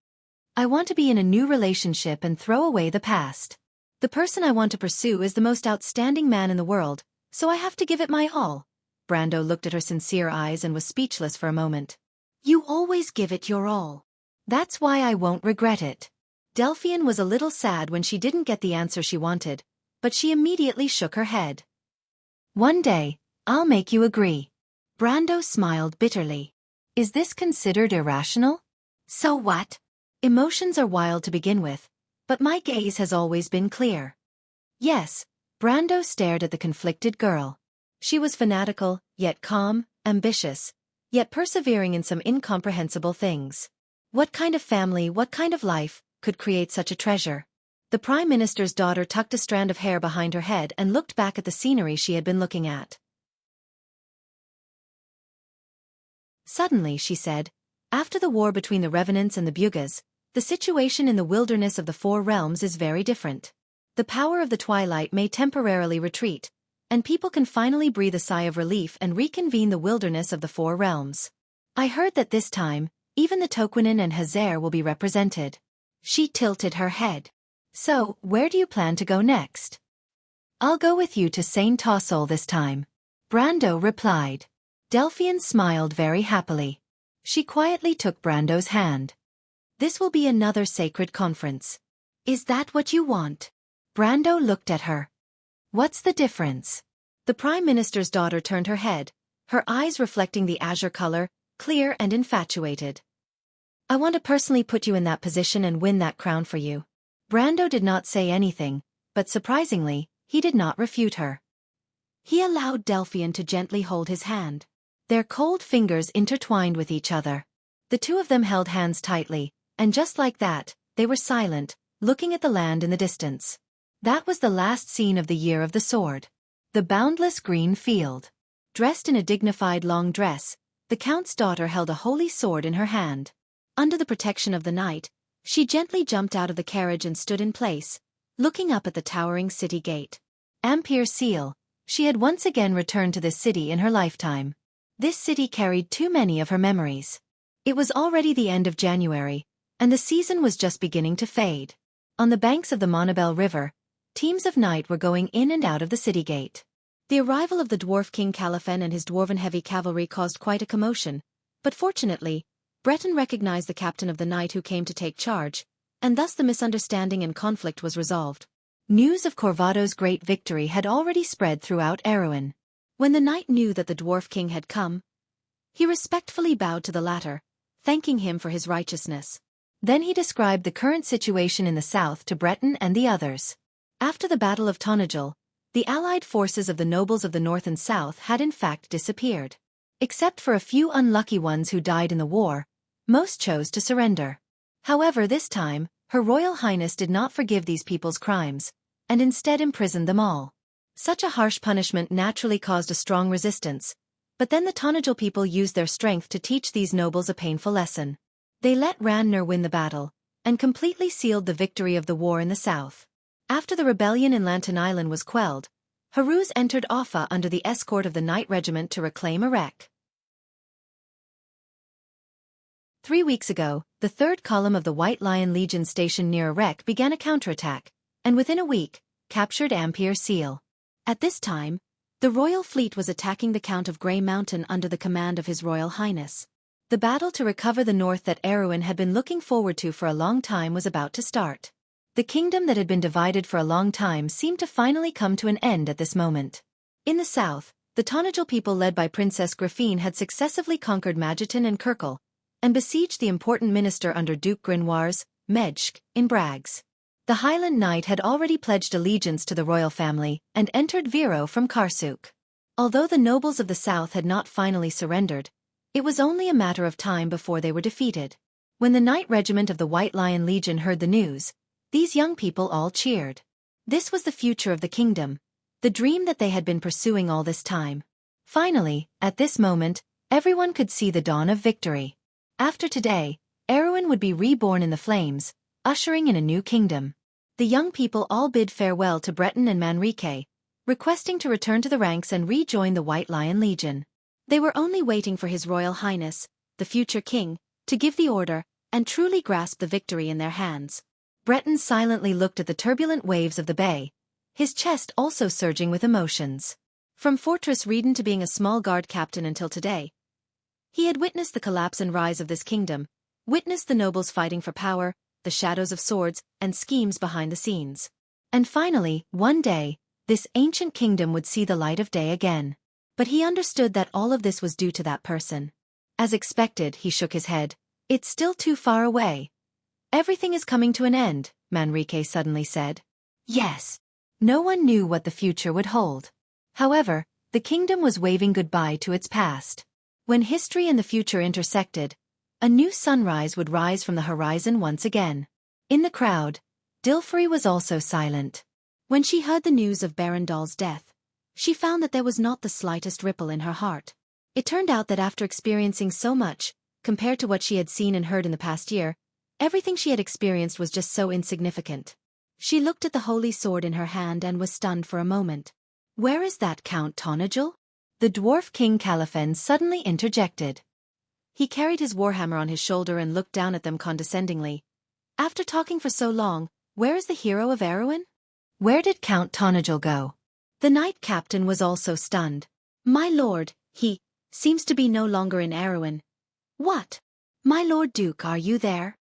I want to be in a new relationship and throw away the past. The person I want to pursue is the most outstanding man in the world, so I have to give it my all. Brando looked at her sincere eyes and was speechless for a moment. You always give it your all. That's why I won't regret it. Delphian was a little sad when she didn't get the answer she wanted, but she immediately shook her head. One day, I'll make you agree. Brando smiled bitterly. Is this considered irrational? So what? Emotions are wild to begin with, but my gaze has always been clear. Yes, Brando stared at the conflicted girl. She was fanatical, yet calm, ambitious, yet persevering in some incomprehensible things. What kind of family, what kind of life, could create such a treasure? The Prime Minister's daughter tucked a strand of hair behind her head and looked back at the scenery she had been looking at. Suddenly, she said, after the war between the Revenants and the Bugas, the situation in the wilderness of the Four Realms is very different. The power of the twilight may temporarily retreat, and people can finally breathe a sigh of relief and reconvene the wilderness of the Four Realms. I heard that this time, even the Toquinen and Hazer will be represented. She tilted her head. So, where do you plan to go next? I'll go with you to Saint Tossol this time. Brando replied. Delphian smiled very happily. She quietly took Brando's hand. This will be another sacred conference. Is that what you want? Brando looked at her. What's the difference? The Prime Minister's daughter turned her head, her eyes reflecting the azure color, clear and infatuated. I want to personally put you in that position and win that crown for you. Brando did not say anything, but surprisingly, he did not refute her. He allowed Delphian to gently hold his hand. Their cold fingers intertwined with each other. The two of them held hands tightly, and just like that, they were silent, looking at the land in the distance. That was the last scene of the Year of the Sword. The boundless green field. Dressed in a dignified long dress, the Count's daughter held a holy sword in her hand. Under the protection of the night, She gently jumped out of the carriage and stood in place, looking up at the towering city gate. Ampere Seal. She had once again returned to this city in her lifetime. This city carried too many of her memories. It was already the end of January, and the season was just beginning to fade. On the banks of the Monabel River, teams of knight were going in and out of the city gate. The arrival of the dwarf king Califen and his dwarven heavy cavalry caused quite a commotion, but fortunately, Breton recognized the captain of the knight who came to take charge, and thus the misunderstanding and conflict was resolved. News of Corvado's great victory had already spread throughout Erewhon. When the knight knew that the dwarf king had come, he respectfully bowed to the latter, thanking him for his righteousness. Then he described the current situation in the south to Breton and the others. After the Battle of Tonajul, the allied forces of the nobles of the north and south had in fact disappeared. Except for a few unlucky ones who died in the war, most chose to surrender. However, this time, Her Royal Highness did not forgive these people's crimes, and instead imprisoned them all. Such a harsh punishment naturally caused a strong resistance, but then the Tonajul people used their strength to teach these nobles a painful lesson. They let Ranner win the battle, and completely sealed the victory of the war in the south. After the rebellion in Lantan Island was quelled, Haruz entered Offa under the escort of the Knight Regiment to reclaim Erech. 3 weeks ago, the third column of the White Lion Legion stationed near Erech began a counterattack, and within a week, captured Ampere Seal. At this time, the royal fleet was attacking the Count of Grey Mountain under the command of His Royal Highness. The battle to recover the north that Erewhon had been looking forward to for a long time was about to start. The kingdom that had been divided for a long time seemed to finally come to an end at this moment. In the south, the Tonajul people led by Princess Graphine had successively conquered Magetan and Kirkle, and besieged the important minister under Duke Grinoires, Medjk, in Brags. The Highland Knight had already pledged allegiance to the royal family and entered Viro from Karsuk. Although the nobles of the south had not finally surrendered, it was only a matter of time before they were defeated. When the Knight Regiment of the White Lion Legion heard the news, these young people all cheered. This was the future of the kingdom, the dream that they had been pursuing all this time. Finally, at this moment, everyone could see the dawn of victory. After today, Erewhon would be reborn in the flames, ushering in a new kingdom. The young people all bid farewell to Breton and Manrique, requesting to return to the ranks and rejoin the White Lion Legion. They were only waiting for His Royal Highness, the future king, to give the order, and truly grasp the victory in their hands. Breton silently looked at the turbulent waves of the bay, his chest also surging with emotions. From Fortress Reedon to being a small guard captain until today, he had witnessed the collapse and rise of this kingdom, witnessed the nobles fighting for power, the shadows of swords, and schemes behind the scenes. And finally, one day, this ancient kingdom would see the light of day again. But he understood that all of this was due to that person. As expected, he shook his head. It's still too far away. Everything is coming to an end, Manrique suddenly said. Yes. No one knew what the future would hold. However, the kingdom was waving goodbye to its past. When history and the future intersected, a new sunrise would rise from the horizon once again. In the crowd, Dilfrey was also silent. When she heard the news of Barandal's death, she found that there was not the slightest ripple in her heart. It turned out that after experiencing so much, compared to what she had seen and heard in the past year, everything she had experienced was just so insignificant. She looked at the holy sword in her hand and was stunned for a moment. Where is that Count Tonajul? The dwarf King Califen suddenly interjected. He carried his warhammer on his shoulder and looked down at them condescendingly. After talking for so long, where is the hero of Erewhon? Where did Count Tonajul go? The knight captain was also stunned. My lord, he seems to be no longer in Erewhon. What? My lord Duke, are you there?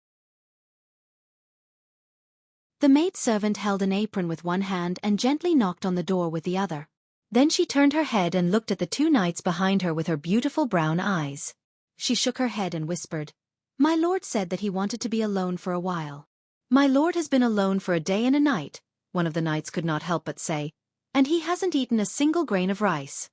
The maidservant held an apron with one hand and gently knocked on the door with the other. Then she turned her head and looked at the two knights behind her with her beautiful brown eyes. She shook her head and whispered, My lord said that he wanted to be alone for a while. My lord has been alone for a day and a night, one of the knights could not help but say, and he hasn't eaten a single grain of rice.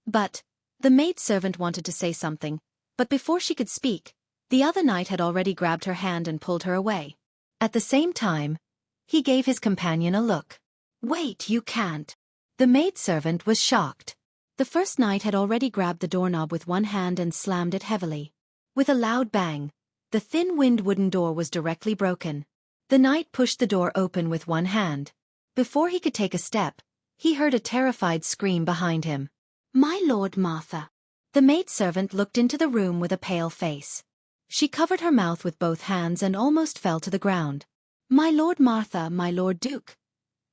But, the maidservant wanted to say something, but before she could speak, the other knight had already grabbed her hand and pulled her away. At the same time, he gave his companion a look. Wait, you can't. The maidservant was shocked. The first knight had already grabbed the doorknob with one hand and slammed it heavily. With a loud bang, The thin-winged wooden door was directly broken. The knight pushed the door open with one hand. Before he could take a step, he heard a terrified scream behind him. "My Lord Martha!" The maidservant looked into the room with a pale face. She covered her mouth with both hands and almost fell to the ground. "My Lord Martha, my Lord Duke."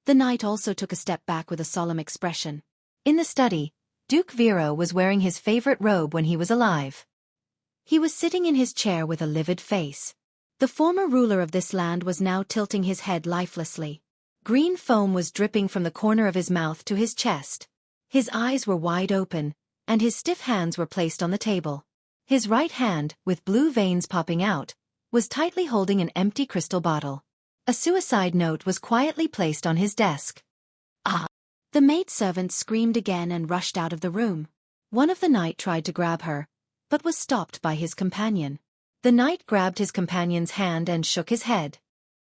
The knight also took a step back with a solemn expression. In the study, Duke Vero was wearing his favorite robe when he was alive. He was sitting in his chair with a livid face. The former ruler of this land was now tilting his head lifelessly. Green foam was dripping from the corner of his mouth to his chest. His eyes were wide open, and his stiff hands were placed on the table. His right hand, with blue veins popping out, was tightly holding an empty crystal bottle. A suicide note was quietly placed on his desk. "Ah!" The maidservant screamed again and rushed out of the room. One of the knight tried to grab her, but was stopped by his companion. The knight grabbed his companion's hand and shook his head.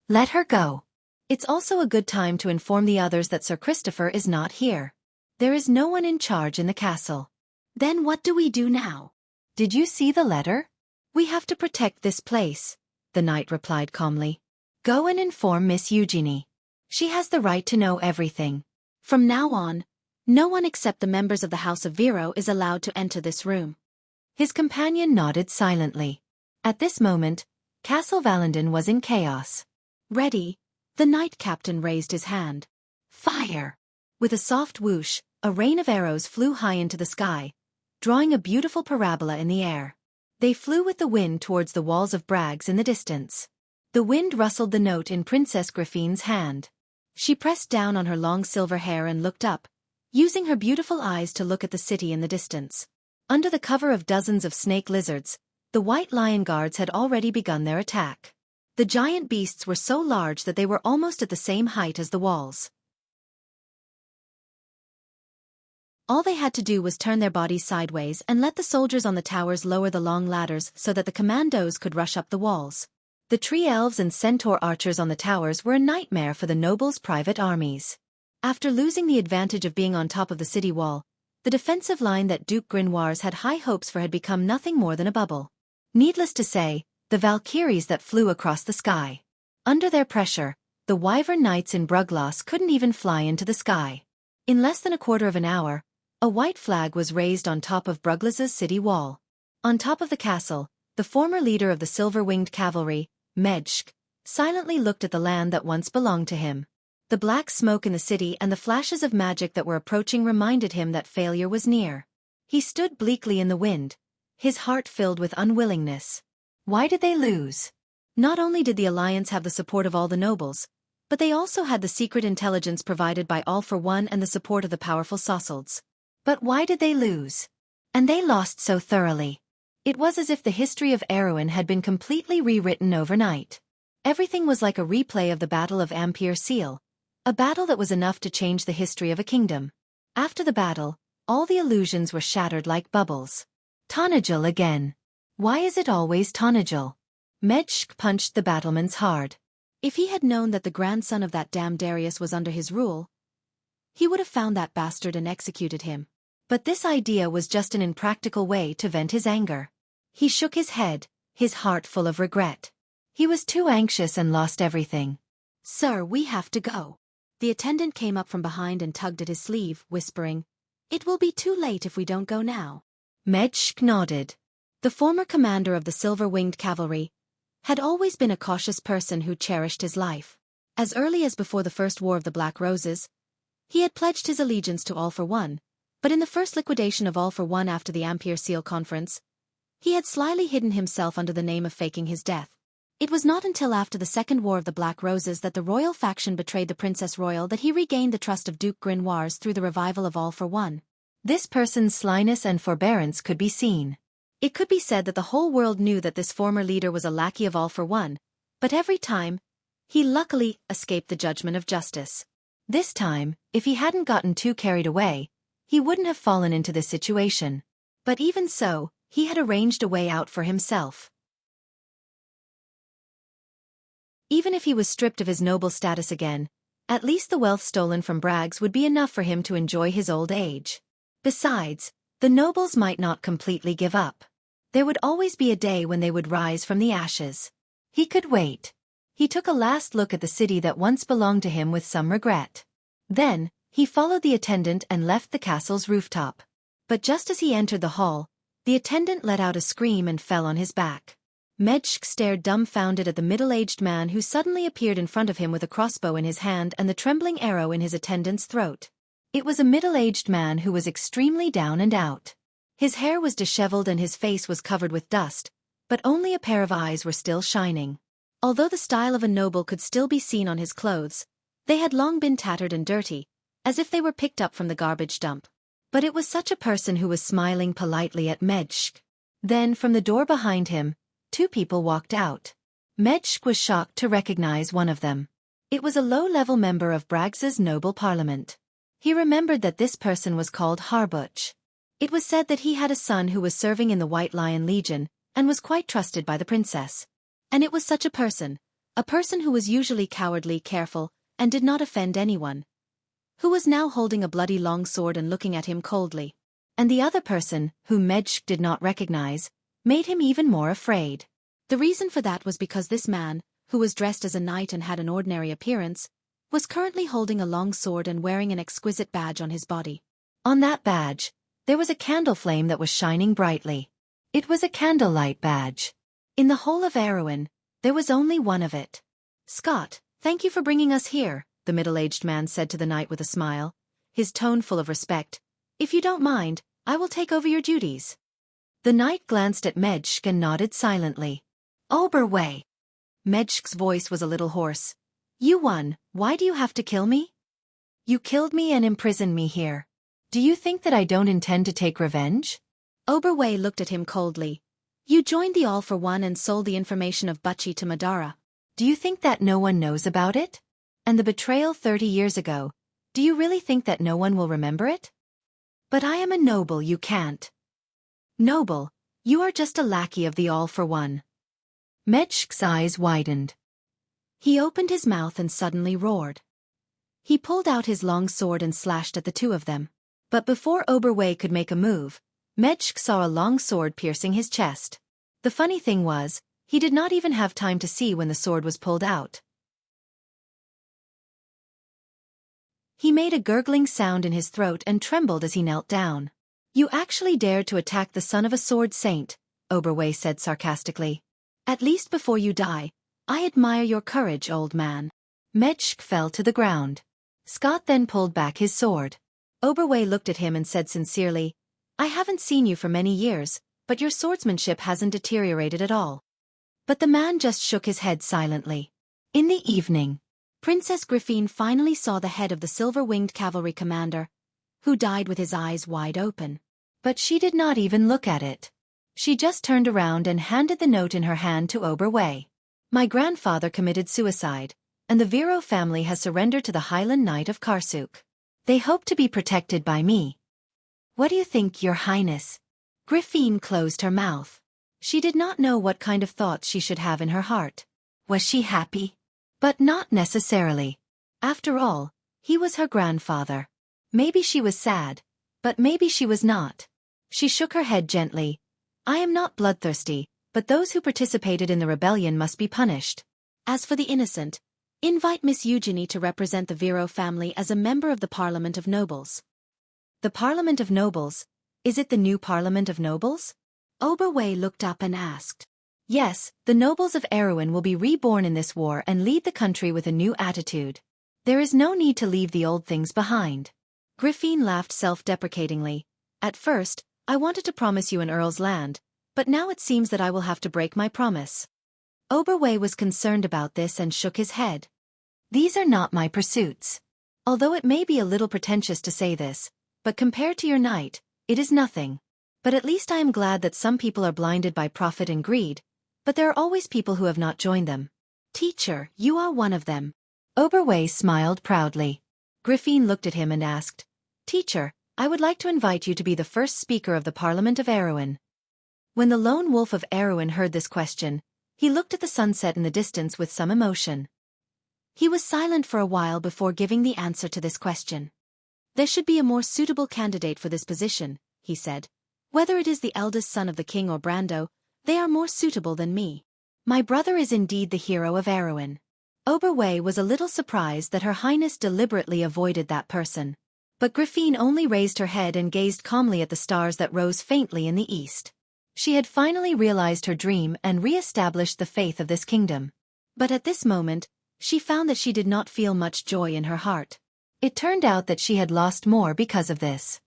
"Let her go. It's also a good time to inform the others that Sir Christopher is not here. There is no one in charge in the castle." "Then what do we do now?" "Did you see the letter?" "We have to protect this place," the knight replied calmly. "Go and inform Miss Eugenie. She has the right to know everything. From now on, no one except the members of the House of Vero is allowed to enter this room." His companion nodded silently. At this moment, Castle Valendon was in chaos. "Ready?" The knight captain raised his hand. "Fire!" With a soft whoosh, a rain of arrows flew high into the sky, drawing a beautiful parabola in the air. They flew with the wind towards the walls of Bragg's in the distance. The wind rustled the note in Princess Griffine's hand. She pressed down on her long silver hair and looked up, using her beautiful eyes to look at the city in the distance. Under the cover of dozens of snake lizards, the white lion guards had already begun their attack. The giant beasts were so large that they were almost at the same height as the walls. All they had to do was turn their bodies sideways and let the soldiers on the towers lower the long ladders so that the commandos could rush up the walls. The tree elves and centaur archers on the towers were a nightmare for the nobles' private armies. After losing the advantage of being on top of the city wall, the defensive line that Duke Grinoires had high hopes for had become nothing more than a bubble. Needless to say, the Valkyries that flew across the sky. Under their pressure, the Wyvern Knights in Brugloss couldn't even fly into the sky. In less than a quarter of an hour, a white flag was raised on top of Brugloss's city wall. On top of the castle, the former leader of the silver-winged cavalry, Medshk, silently looked at the land that once belonged to him. The black smoke in the city and the flashes of magic that were approaching reminded him that failure was near. He stood bleakly in the wind, his heart filled with unwillingness. Why did they lose? Not only did the alliance have the support of all the nobles, but they also had the secret intelligence provided by All for One and the support of the powerful Sossalds. But why did they lose? And they lost so thoroughly. It was as if the history of Erewhon had been completely rewritten overnight. Everything was like a replay of the Battle of Ampere Seal, a battle that was enough to change the history of a kingdom. After the battle, all the illusions were shattered like bubbles. Tonagel again. Why is it always Tonagel? Medshk punched the battlements hard. If he had known that the grandson of that damned Darius was under his rule, he would have found that bastard and executed him. But this idea was just an impractical way to vent his anger. He shook his head, his heart full of regret. He was too anxious and lost everything. "Sir, we have to go." The attendant came up from behind and tugged at his sleeve, whispering, "It will be too late if we don't go now." Medshk nodded. The former commander of the silver-winged cavalry had always been a cautious person who cherished his life. As early as before the First War of the Black Roses, he had pledged his allegiance to All for One, but in the first liquidation of All for One after the Ampere Seal Conference, he had slyly hidden himself under the name of faking his death. It was not until after the Second War of the Black Roses that the royal faction betrayed the Princess Royal that he regained the trust of Duke Grinoires through the revival of All for One. This person's slyness and forbearance could be seen. It could be said that the whole world knew that this former leader was a lackey of All for One, but every time, he luckily escaped the judgment of justice. This time, if he hadn't gotten too carried away, he wouldn't have fallen into this situation. But even so, he had arranged a way out for himself. Even if he was stripped of his noble status again, at least the wealth stolen from Bragg's would be enough for him to enjoy his old age. Besides, the nobles might not completely give up. There would always be a day when they would rise from the ashes. He could wait. He took a last look at the city that once belonged to him with some regret. Then, he followed the attendant and left the castle's rooftop. But just as he entered the hall, the attendant let out a scream and fell on his back. Medshk stared dumbfounded at the middle-aged man who suddenly appeared in front of him with a crossbow in his hand and the trembling arrow in his attendant's throat. It was a middle-aged man who was extremely down and out. His hair was disheveled and his face was covered with dust, but only a pair of eyes were still shining. Although the style of a noble could still be seen on his clothes, they had long been tattered and dirty, as if they were picked up from the garbage dump. But it was such a person who was smiling politely at Medshk. Then, from the door behind him, two people walked out. Medshk was shocked to recognize one of them. It was a low-level member of Brax's noble parliament. He remembered that this person was called Harbuch. It was said that he had a son who was serving in the White Lion Legion, and was quite trusted by the princess. And it was such a person who was usually cowardly, careful, and did not offend anyone, who was now holding a bloody long sword and looking at him coldly. And the other person, whom Medshk did not recognize, made him even more afraid. The reason for that was because this man, who was dressed as a knight and had an ordinary appearance, was currently holding a long sword and wearing an exquisite badge on his body. On that badge, there was a candle flame that was shining brightly. It was a candlelight badge. In the whole of Erewhon, there was only one of it. "Scott, thank you for bringing us here," the middle-aged man said to the knight with a smile, his tone full of respect. "If you don't mind, I will take over your duties." The knight glanced at Medshk and nodded silently. "Oberway." Medshk's voice was a little hoarse. "You won. Why do you have to kill me? You killed me and imprisoned me here. Do you think that I don't intend to take revenge?" Oberway looked at him coldly. "You joined the All for One and sold the information of Butchie to Madara. Do you think that no one knows about it? And the betrayal 30 years ago, do you really think that no one will remember it? But I am a noble, you can't." "Noble, you are just a lackey of the All for One." Medshk's eyes widened. He opened his mouth and suddenly roared. He pulled out his long sword and slashed at the two of them. But before Oberway could make a move, Medshk saw a long sword piercing his chest. The funny thing was, he did not even have time to see when the sword was pulled out. He made a gurgling sound in his throat and trembled as he knelt down. "You actually dared to attack the son of a sword saint," Oberway said sarcastically. "At least before you die, I admire your courage, old man." Medshk fell to the ground. Scott then pulled back his sword. Oberway looked at him and said sincerely, "I haven't seen you for many years, but your swordsmanship hasn't deteriorated at all." But the man just shook his head silently. In the evening, Princess Griffine finally saw the head of the silver-winged cavalry commander, who died with his eyes wide open. But she did not even look at it. She just turned around and handed the note in her hand to Oberway. "My grandfather committed suicide, and the Vero family has surrendered to the Highland Knight of Karsuk. They hope to be protected by me. What do you think, Your Highness?" Griffine closed her mouth. She did not know what kind of thoughts she should have in her heart. Was she happy? But not necessarily. After all, he was her grandfather. Maybe she was sad, but maybe she was not. She shook her head gently. "I am not bloodthirsty, but those who participated in the rebellion must be punished. As for the innocent, invite Miss Eugenie to represent the Vero family as a member of the Parliament of Nobles." "The Parliament of Nobles? Is it the new Parliament of Nobles?" Oberway looked up and asked. "Yes, the nobles of Erewhon will be reborn in this war and lead the country with a new attitude. There is no need to leave the old things behind." Griffine laughed self-deprecatingly. "At first, I wanted to promise you an earl's land, but now it seems that I will have to break my promise." Oberway was concerned about this and shook his head. "These are not my pursuits. Although it may be a little pretentious to say this, but compared to your knight, it is nothing. But at least I am glad that some people are blinded by profit and greed, but there are always people who have not joined them. Teacher, you are one of them." Oberway smiled proudly. Griffine looked at him and asked, "Teacher, I would like to invite you to be the first speaker of the Parliament of Erewhon." When the lone wolf of Erewhon heard this question, he looked at the sunset in the distance with some emotion. He was silent for a while before giving the answer to this question. "There should be a more suitable candidate for this position," he said. Whether it is the eldest son of the king or Brando, they are more suitable than me. My brother is indeed the hero of Erewhon. Oberwei was a little surprised that Her Highness deliberately avoided that person. But Griffine only raised her head and gazed calmly at the stars that rose faintly in the east. She had finally realized her dream and re-established the faith of this kingdom. But at this moment, she found that she did not feel much joy in her heart. It turned out that she had lost more because of this.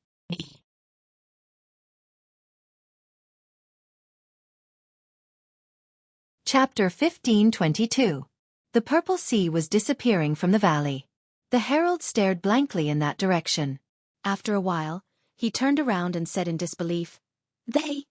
Chapter 1522. The purple sea was disappearing from the valley. The herald stared blankly in that direction. After a while, he turned around and said in disbelief, They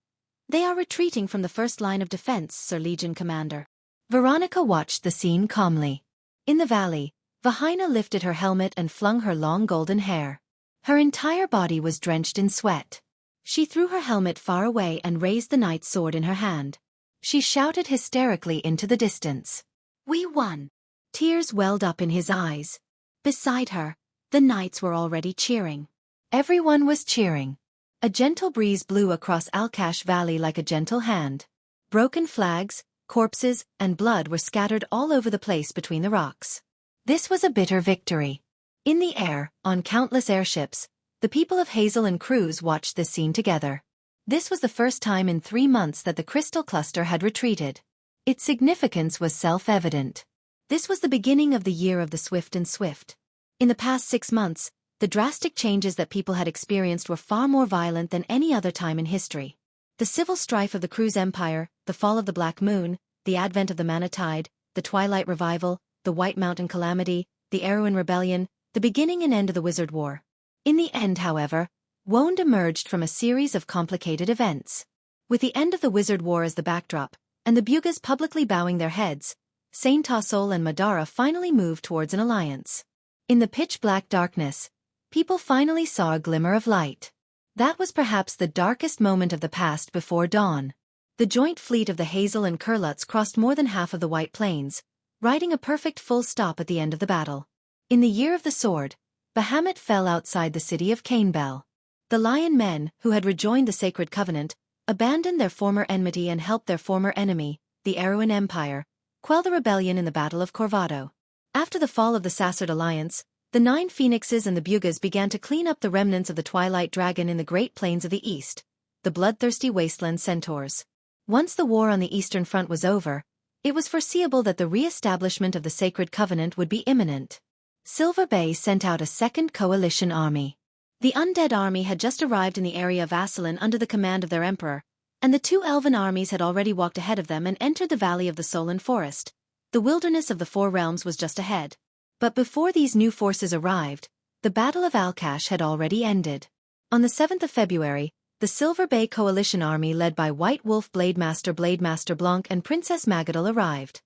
are retreating from the first line of defense, Sir Legion Commander. Veronica watched the scene calmly. In the valley, Vahina lifted her helmet and flung her long golden hair. Her entire body was drenched in sweat. She threw her helmet far away and raised the knight's sword in her hand. She shouted hysterically into the distance. We won! Tears welled up in his eyes. Beside her, the knights were already cheering. Everyone was cheering. A gentle breeze blew across Alkash Valley like a gentle hand. Broken flags, corpses, and blood were scattered all over the place between the rocks. This was a bitter victory. In the air, on countless airships, the people of Hazel and Cruz watched this scene together. This was the first time in 3 months that the crystal cluster had retreated. Its significance was self-evident. This was the beginning of the year of the Swift and Swift. In the past 6 months, the drastic changes that people had experienced were far more violent than any other time in history. The civil strife of the Cruz Empire, the fall of the Black Moon, the advent of the Mana Tide, the Twilight Revival, the White Mountain Calamity, the Erewhon Rebellion, the beginning and end of the Wizard War. In the end, however, Wonde emerged from a series of complicated events. With the end of the Wizard War as the backdrop, and the Bugas publicly bowing their heads, Saint Tassol and Madara finally moved towards an alliance. In the pitch-black darkness, people finally saw a glimmer of light. That was perhaps the darkest moment of the past before dawn. The joint fleet of the Hazel and Kurlutz crossed more than half of the White Plains, riding a perfect full stop at the end of the battle. In the Year of the Sword, Bahamut fell outside the city of Canebell. The Lion Men, who had rejoined the Sacred Covenant, abandoned their former enmity and helped their former enemy, the Erewhon Empire, quell the rebellion in the Battle of Corvado. After the fall of the Sassard Alliance, the 9 Phoenixes and the Bugas began to clean up the remnants of the Twilight Dragon in the Great Plains of the East, the bloodthirsty wasteland centaurs. Once the war on the Eastern Front was over, it was foreseeable that the re-establishment of the Sacred Covenant would be imminent. Silver Bay sent out a second coalition army. The Undead Army had just arrived in the area of Vasselin under the command of their emperor, and the 2 Elven armies had already walked ahead of them and entered the valley of the Solan Forest. The wilderness of the 4 realms was just ahead. But before these new forces arrived, the Battle of Alkash had already ended. On the 7th of February, the Silver Bay Coalition Army led by White Wolf Blademaster Blanc and Princess Magadal arrived.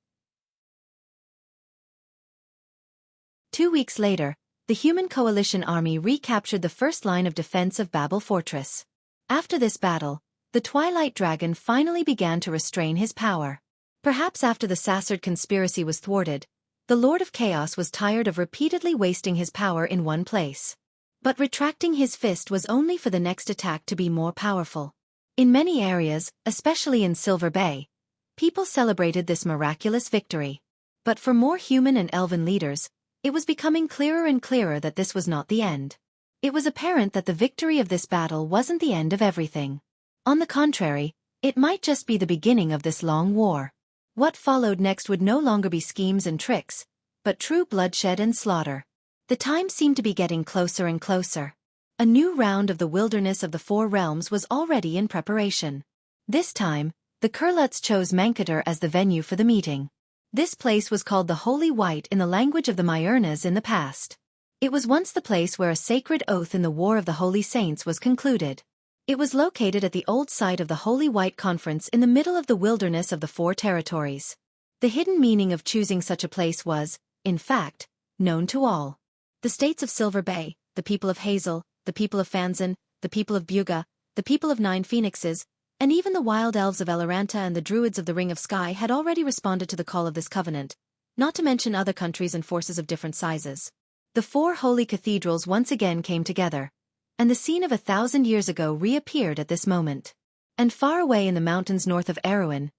2 weeks later, the Human Coalition Army recaptured the first line of defense of Babel Fortress. After this battle, the Twilight Dragon finally began to restrain his power. Perhaps after the Sassard conspiracy was thwarted, the Lord of Chaos was tired of repeatedly wasting his power in one place. But retracting his fist was only for the next attack to be more powerful. In many areas, especially in Silver Bay, people celebrated this miraculous victory. But for more human and elven leaders, it was becoming clearer and clearer that this was not the end. It was apparent that the victory of this battle wasn't the end of everything. On the contrary, it might just be the beginning of this long war. What followed next would no longer be schemes and tricks, but true bloodshed and slaughter. The time seemed to be getting closer and closer. A new round of the Wilderness of the 4 Realms was already in preparation. This time, the Kurlutz chose Mankator as the venue for the meeting. This place was called the Holy White in the language of the Myurnas in the past. It was once the place where a sacred oath in the War of the Holy Saints was concluded. It was located at the old site of the Holy White Conference in the middle of the wilderness of the 4 territories. The hidden meaning of choosing such a place was, in fact, known to all. The states of Silver Bay, the people of Hazel, the people of Fanzan, the people of Buga, the people of 9 Phoenixes, and even the wild elves of Eloranta and the druids of the Ring of Sky had already responded to the call of this covenant, not to mention other countries and forces of different sizes. The 4 holy cathedrals once again came together, and the scene of 1,000 years ago reappeared at this moment. And far away in the mountains north of Erewhon,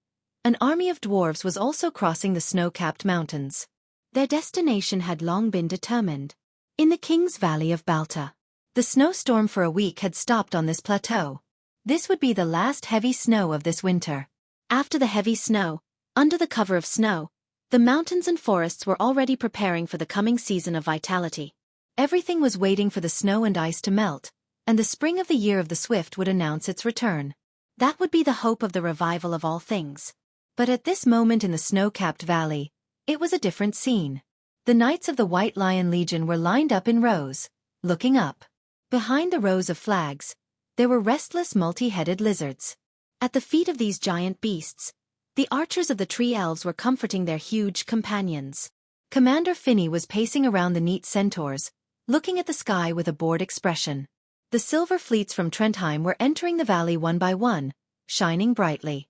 an army of dwarves was also crossing the snow-capped mountains. Their destination had long been determined. In the King's Valley of Balta. The snowstorm for a week had stopped on this plateau. This would be the last heavy snow of this winter. After the heavy snow, under the cover of snow, the mountains and forests were already preparing for the coming season of vitality. Everything was waiting for the snow and ice to melt, and the spring of the year of the Swift would announce its return. That would be the hope of the revival of all things. But at this moment in the snow-capped valley, it was a different scene. The knights of the White Lion Legion were lined up in rows, looking up. Behind the rows of flags, there were restless multi-headed lizards. At the feet of these giant beasts, the archers of the tree elves were comforting their huge companions. Commander Finney was pacing around the neat centaurs, looking at the sky with a bored expression. The silver fleets from Trentheim were entering the valley one by one, shining brightly.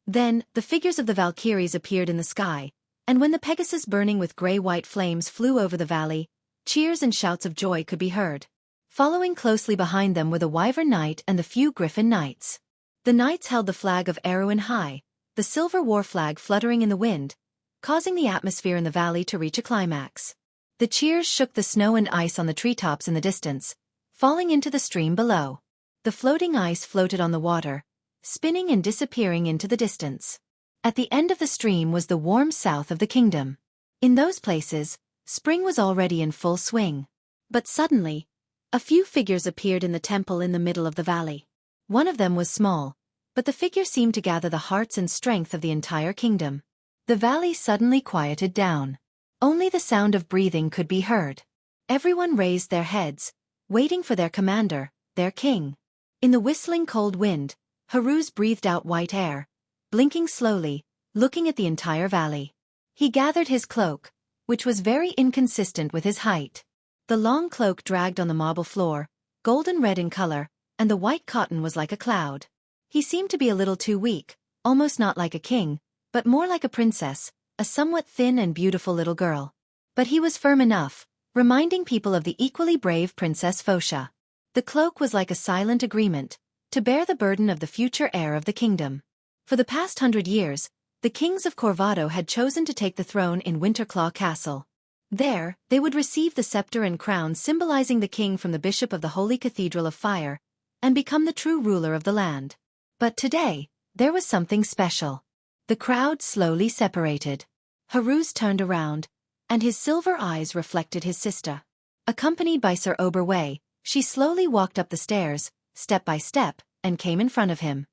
Then, the figures of the Valkyries appeared in the sky, and when the Pegasus burning with gray-white flames flew over the valley, cheers and shouts of joy could be heard. Following closely behind them were the Wyvern Knight and the few Griffin Knights. The knights held the flag of Erewhon high, the silver war flag fluttering in the wind, causing the atmosphere in the valley to reach a climax. The cheers shook the snow and ice on the treetops in the distance, falling into the stream below. The floating ice floated on the water, spinning and disappearing into the distance. At the end of the stream was the warm south of the kingdom. In those places, spring was already in full swing. But suddenly, a few figures appeared in the temple in the middle of the valley. One of them was small, but the figure seemed to gather the hearts and strength of the entire kingdom. The valley suddenly quieted down. Only the sound of breathing could be heard. Everyone raised their heads, waiting for their commander, their king. In the whistling cold wind, Haruz breathed out white air, blinking slowly, looking at the entire valley. He gathered his cloak, which was very inconsistent with his height. The long cloak dragged on the marble floor, golden red in color, and the white cotton was like a cloud. He seemed to be a little too weak, almost not like a king, but more like a princess, a somewhat thin and beautiful little girl. But he was firm enough, reminding people of the equally brave Princess Phosha. The cloak was like a silent agreement, to bear the burden of the future heir of the kingdom. For the past 100 years, the kings of Corvado had chosen to take the throne in Winterclaw Castle. There, they would receive the scepter and crown symbolizing the king from the bishop of the Holy Cathedral of Fire, and become the true ruler of the land. But today, there was something special. The crowd slowly separated. Haruz turned around, and his silver eyes reflected his sister. Accompanied by Sir Oberway, she slowly walked up the stairs, step by step, and came in front of him.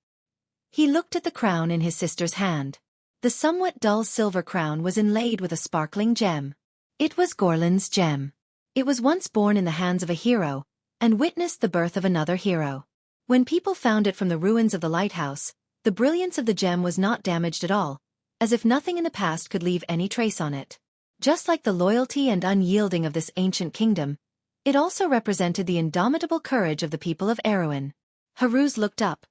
He looked at the crown in his sister's hand. The somewhat dull silver crown was inlaid with a sparkling gem. It was Gorlin's gem. It was once born in the hands of a hero, and witnessed the birth of another hero. When people found it from the ruins of the lighthouse, the brilliance of the gem was not damaged at all, as if nothing in the past could leave any trace on it. Just like the loyalty and unyielding of this ancient kingdom, it also represented the indomitable courage of the people of Erewhon. Haruz looked up.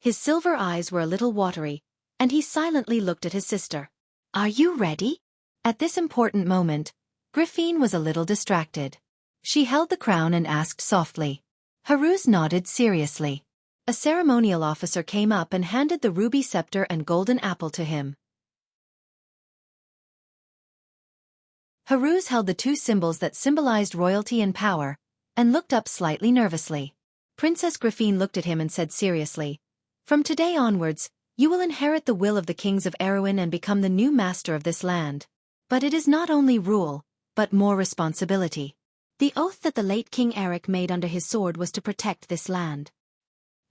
His silver eyes were a little watery, and he silently looked at his sister. "Are you ready?" At this important moment, Griffin was a little distracted. She held the crown and asked softly. Haruz nodded seriously. A ceremonial officer came up and handed the ruby scepter and golden apple to him. Haruz held the two symbols that symbolized royalty and power, and looked up slightly nervously. Princess Griffin looked at him and said seriously, "From today onwards, you will inherit the will of the kings of Erewhon and become the new master of this land. But it is not only rule, but more responsibility. The oath that the late King Eric made under his sword was to protect this land."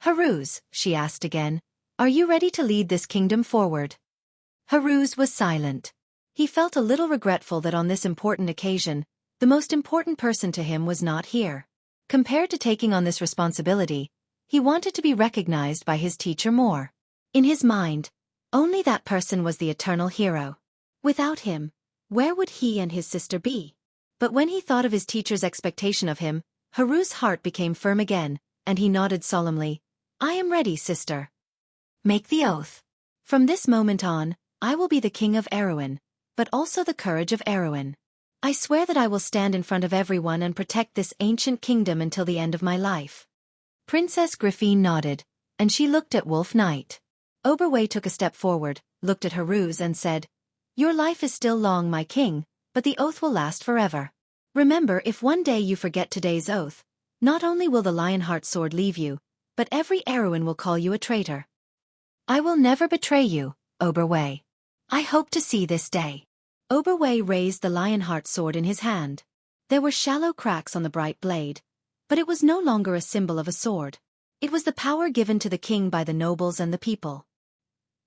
"Haruz," she asked again, "are you ready to lead this kingdom forward?" Haruz was silent. He felt a little regretful that on this important occasion, the most important person to him was not here. Compared to taking on this responsibility, he wanted to be recognized by his teacher more. In his mind, only that person was the eternal hero. Without him, where would he and his sister be? But when he thought of his teacher's expectation of him, Haruz's heart became firm again, and he nodded solemnly. "I am ready, sister." "Make the oath. From this moment on, I will be the king of Erewhon, but also the courage of Erewhon." I swear that I will stand in front of everyone and protect this ancient kingdom until the end of my life. Princess Griffine nodded, and she looked at Wolf Knight. Oberwei took a step forward, looked at Haruz and said, "Your life is still long, my king, but the oath will last forever. Remember, if one day you forget today's oath, not only will the Lionheart sword leave you, but every Erewhon will call you a traitor." "I will never betray you, Oberwei. I hope to see this day." Oberwei raised the Lionheart sword in his hand. There were shallow cracks on the bright blade, but it was no longer a symbol of a sword. It was the power given to the king by the nobles and the people.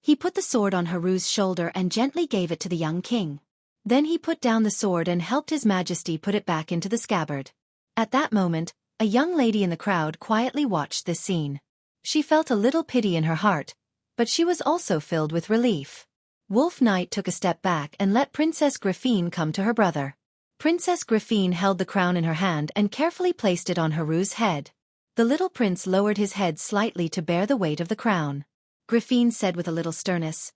He put the sword on Haruz's shoulder and gently gave it to the young king. Then he put down the sword and helped His Majesty put it back into the scabbard. At that moment, a young lady in the crowd quietly watched this scene. She felt a little pity in her heart, but she was also filled with relief. Wolf Knight took a step back and let Princess Griffine come to her brother. Princess Griffine held the crown in her hand and carefully placed it on Haruz's head. The little prince lowered his head slightly to bear the weight of the crown. Griffine said with a little sternness,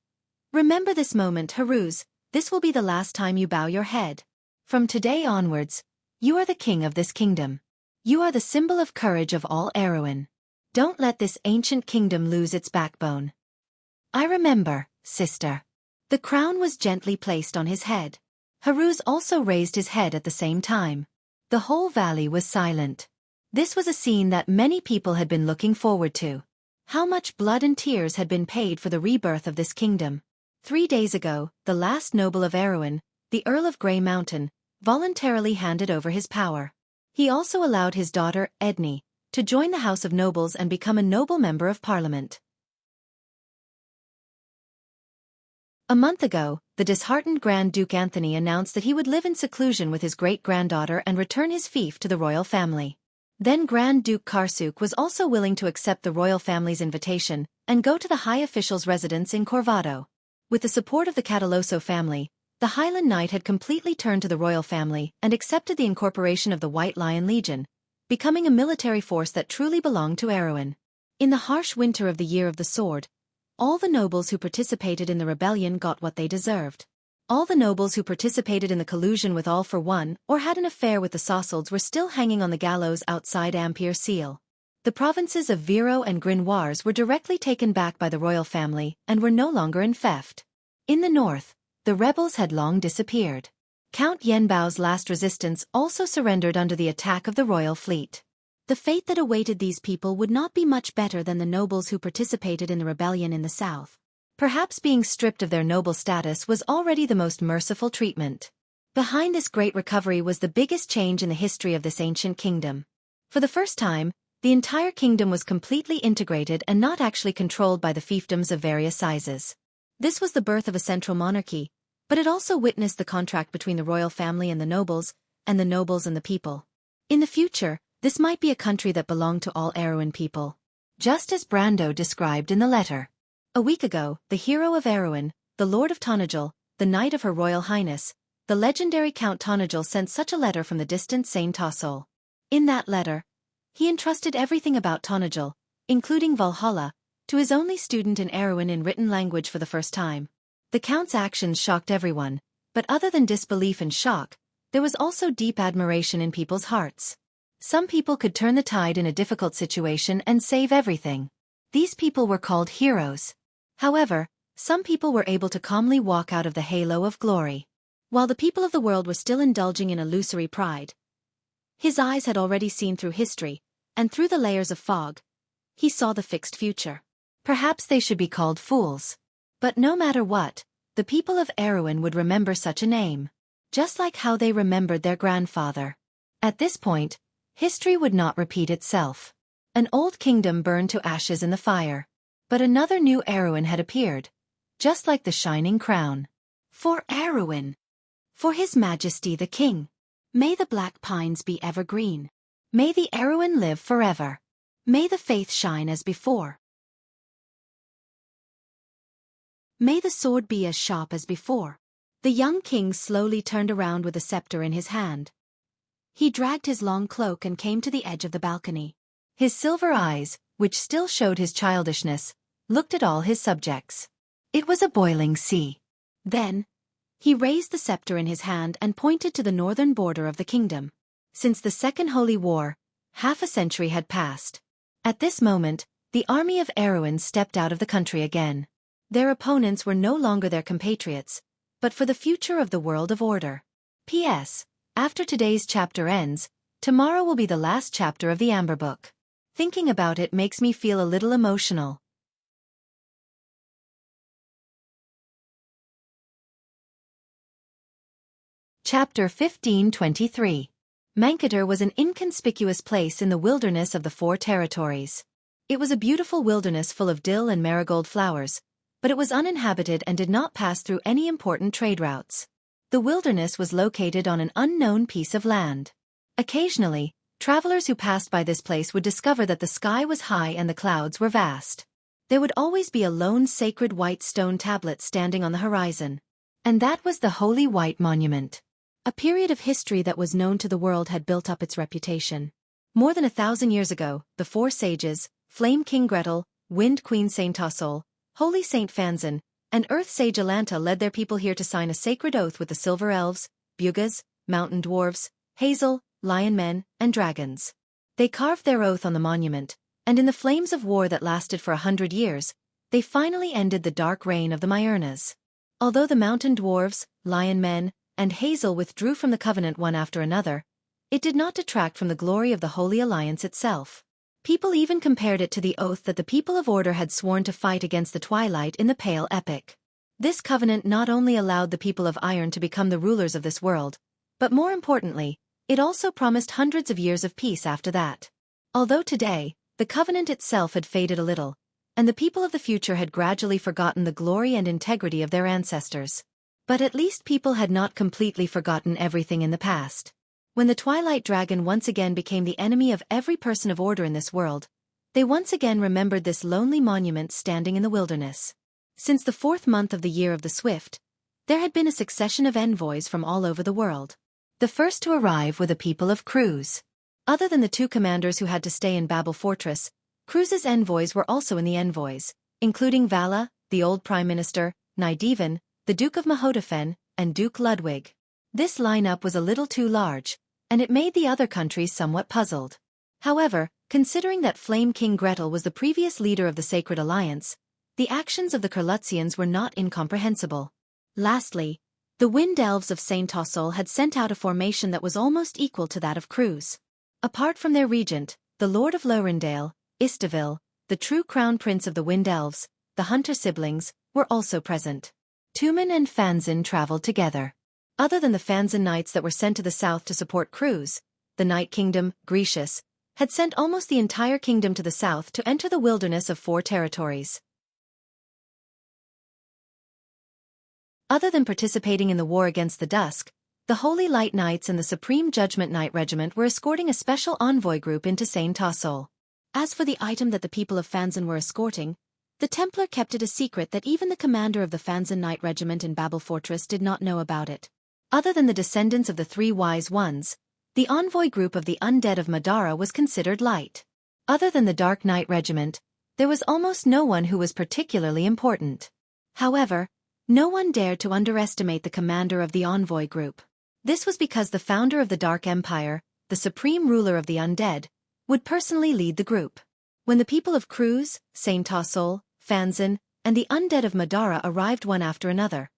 "Remember this moment, Haruz, this will be the last time you bow your head. From today onwards, you are the king of this kingdom. You are the symbol of courage of all Erewhon. Don't let this ancient kingdom lose its backbone." "I remember, sister." The crown was gently placed on his head. Haruz also raised his head at the same time. The whole valley was silent. This was a scene that many people had been looking forward to. How much blood and tears had been paid for the rebirth of this kingdom. 3 days ago, the last noble of Erewhon, the Earl of Grey Mountain, voluntarily handed over his power. He also allowed his daughter, Edney, to join the House of Nobles and become a noble member of Parliament. A month ago, the disheartened Grand Duke Anthony announced that he would live in seclusion with his great-granddaughter and return his fief to the royal family. Then Grand Duke Karsuk was also willing to accept the royal family's invitation and go to the high official's residence in Corvado. With the support of the Cataloso family, the Highland Knight had completely turned to the royal family and accepted the incorporation of the White Lion Legion, becoming a military force that truly belonged to Erewhon. In the harsh winter of the Year of the Sword, all the nobles who participated in the rebellion got what they deserved. All the nobles who participated in the collusion with All for One or had an affair with the Sausalds were still hanging on the gallows outside Ampere Seal. The provinces of Viro and Grinoires were directly taken back by the royal family and were no longer in theft. In the north, the rebels had long disappeared. Count Yenbao's last resistance also surrendered under the attack of the royal fleet. The fate that awaited these people would not be much better than the nobles who participated in the rebellion in the south. Perhaps being stripped of their noble status was already the most merciful treatment. Behind this great recovery was the biggest change in the history of this ancient kingdom. For the first time, the entire kingdom was completely integrated and not actually controlled by the fiefdoms of various sizes. This was the birth of a central monarchy, but it also witnessed the contract between the royal family and the nobles and the people. In the future, this might be a country that belonged to all Erewhon people. Just as Brando described in the letter. A week ago, the hero of Erewhon, the Lord of Tonajal, the Knight of Her Royal Highness, the legendary Count Tonajal sent such a letter from the distant Saint Tassol. In that letter, he entrusted everything about Tonajal, including Valhalla, to his only student in Erewhon in written language for the first time. The Count's actions shocked everyone, but other than disbelief and shock, there was also deep admiration in people's hearts. Some people could turn the tide in a difficult situation and save everything. These people were called heroes. However, some people were able to calmly walk out of the halo of glory. While the people of the world were still indulging in illusory pride, his eyes had already seen through history, and through the layers of fog, he saw the fixed future. Perhaps they should be called fools. But no matter what, the people of Erewhon would remember such a name, just like how they remembered their grandfather. At this point, history would not repeat itself. An old kingdom burned to ashes in the fire. But another new Erewhon had appeared, just like the shining crown. For Erewhon. For His Majesty the King. May the black pines be evergreen. May the Erewhon live forever. May the faith shine as before. May the sword be as sharp as before. The young king slowly turned around with a scepter in his hand. He dragged his long cloak and came to the edge of the balcony. His silver eyes, which still showed his childishness, looked at all his subjects. It was a boiling sea. Then, He raised the scepter in his hand and pointed to the northern border of the kingdom. Since the Second Holy War, half a century had passed. At this moment, the army of Erewhon stepped out of the country again. Their opponents were no longer their compatriots, but for the future of the world of order. P.S. After today's chapter ends, tomorrow will be the last chapter of the Amber Book. Thinking about it makes me feel a little emotional. Chapter 1523. Mankator was an inconspicuous place in the wilderness of the Four Territories. It was a beautiful wilderness full of dill and marigold flowers, but it was uninhabited and did not pass through any important trade routes. The wilderness was located on an unknown piece of land. Occasionally, travelers who passed by this place would discover that the sky was high and the clouds were vast. There would always be a lone sacred white stone tablet standing on the horizon. And that was the Holy White Monument. A period of history that was known to the world had built up its reputation. More than 1,000 years ago, the four sages, Flame King Gretel, Wind Queen Saint Tossol, Holy Saint Fanzan, and Earth Sage Alanta led their people here to sign a sacred oath with the Silver Elves, Bugas, Mountain Dwarves, Hazel, Lion Men, and Dragons. They carved their oath on the monument, and in the flames of war that lasted for 100 years, they finally ended the dark reign of the Myrnas. Although the Mountain Dwarves, Lion Men, and Hazel withdrew from the covenant one after another, it did not detract from the glory of the Holy Alliance itself. People even compared it to the oath that the people of Order had sworn to fight against the Twilight in the Pale Epic. This covenant not only allowed the people of Iron to become the rulers of this world, but more importantly, it also promised hundreds of years of peace after that. Although today, the covenant itself had faded a little, and the people of the future had gradually forgotten the glory and integrity of their ancestors. But at least people had not completely forgotten everything in the past. When the Twilight Dragon once again became the enemy of every person of order in this world, they once again remembered this lonely monument standing in the wilderness. Since the 4th month of the year of the Swift, there had been a succession of envoys from all over the world. The first to arrive were the people of Cruz. Other than the 2 commanders who had to stay in Babel Fortress, Cruz's envoys were also in the envoys, including Vala, the old Prime Minister, Nidevan, the Duke of Mahodafen, and Duke Ludwig. This lineup was a little too large, and it made the other countries somewhat puzzled. However, considering that Flame King Gretel was the previous leader of the Sacred Alliance, the actions of the Kurlutzians were not incomprehensible. Lastly, the Wind Elves of Saint Tossol had sent out a formation that was almost equal to that of Cruz. Apart from their regent, the Lord of Lorendale, Istaville, the true crown prince of the Wind Elves, the Hunter siblings, were also present. Tumen and Fanzan traveled together. Other than the Fanzan knights that were sent to the south to support Cruz, the Night Kingdom, Grecius, had sent almost the entire kingdom to the south to enter the wilderness of 4 territories. Other than participating in the war against the Dusk, the Holy Light Knights and the Supreme Judgment Knight Regiment were escorting a special envoy group into Saint Tossol. As for the item that the people of Fanzan were escorting, the Templar kept it a secret that even the commander of the Fanzan Knight Regiment in Babel Fortress did not know about it. Other than the descendants of the 3 wise ones, the envoy group of the undead of Madara was considered light. Other than the Dark Knight Regiment, there was almost no one who was particularly important. However, no one dared to underestimate the commander of the envoy group. This was because the founder of the Dark Empire, the supreme ruler of the undead, would personally lead the group. When the people of Cruz, Saint Tossol, Fanzan, and the undead of Madara arrived one after another,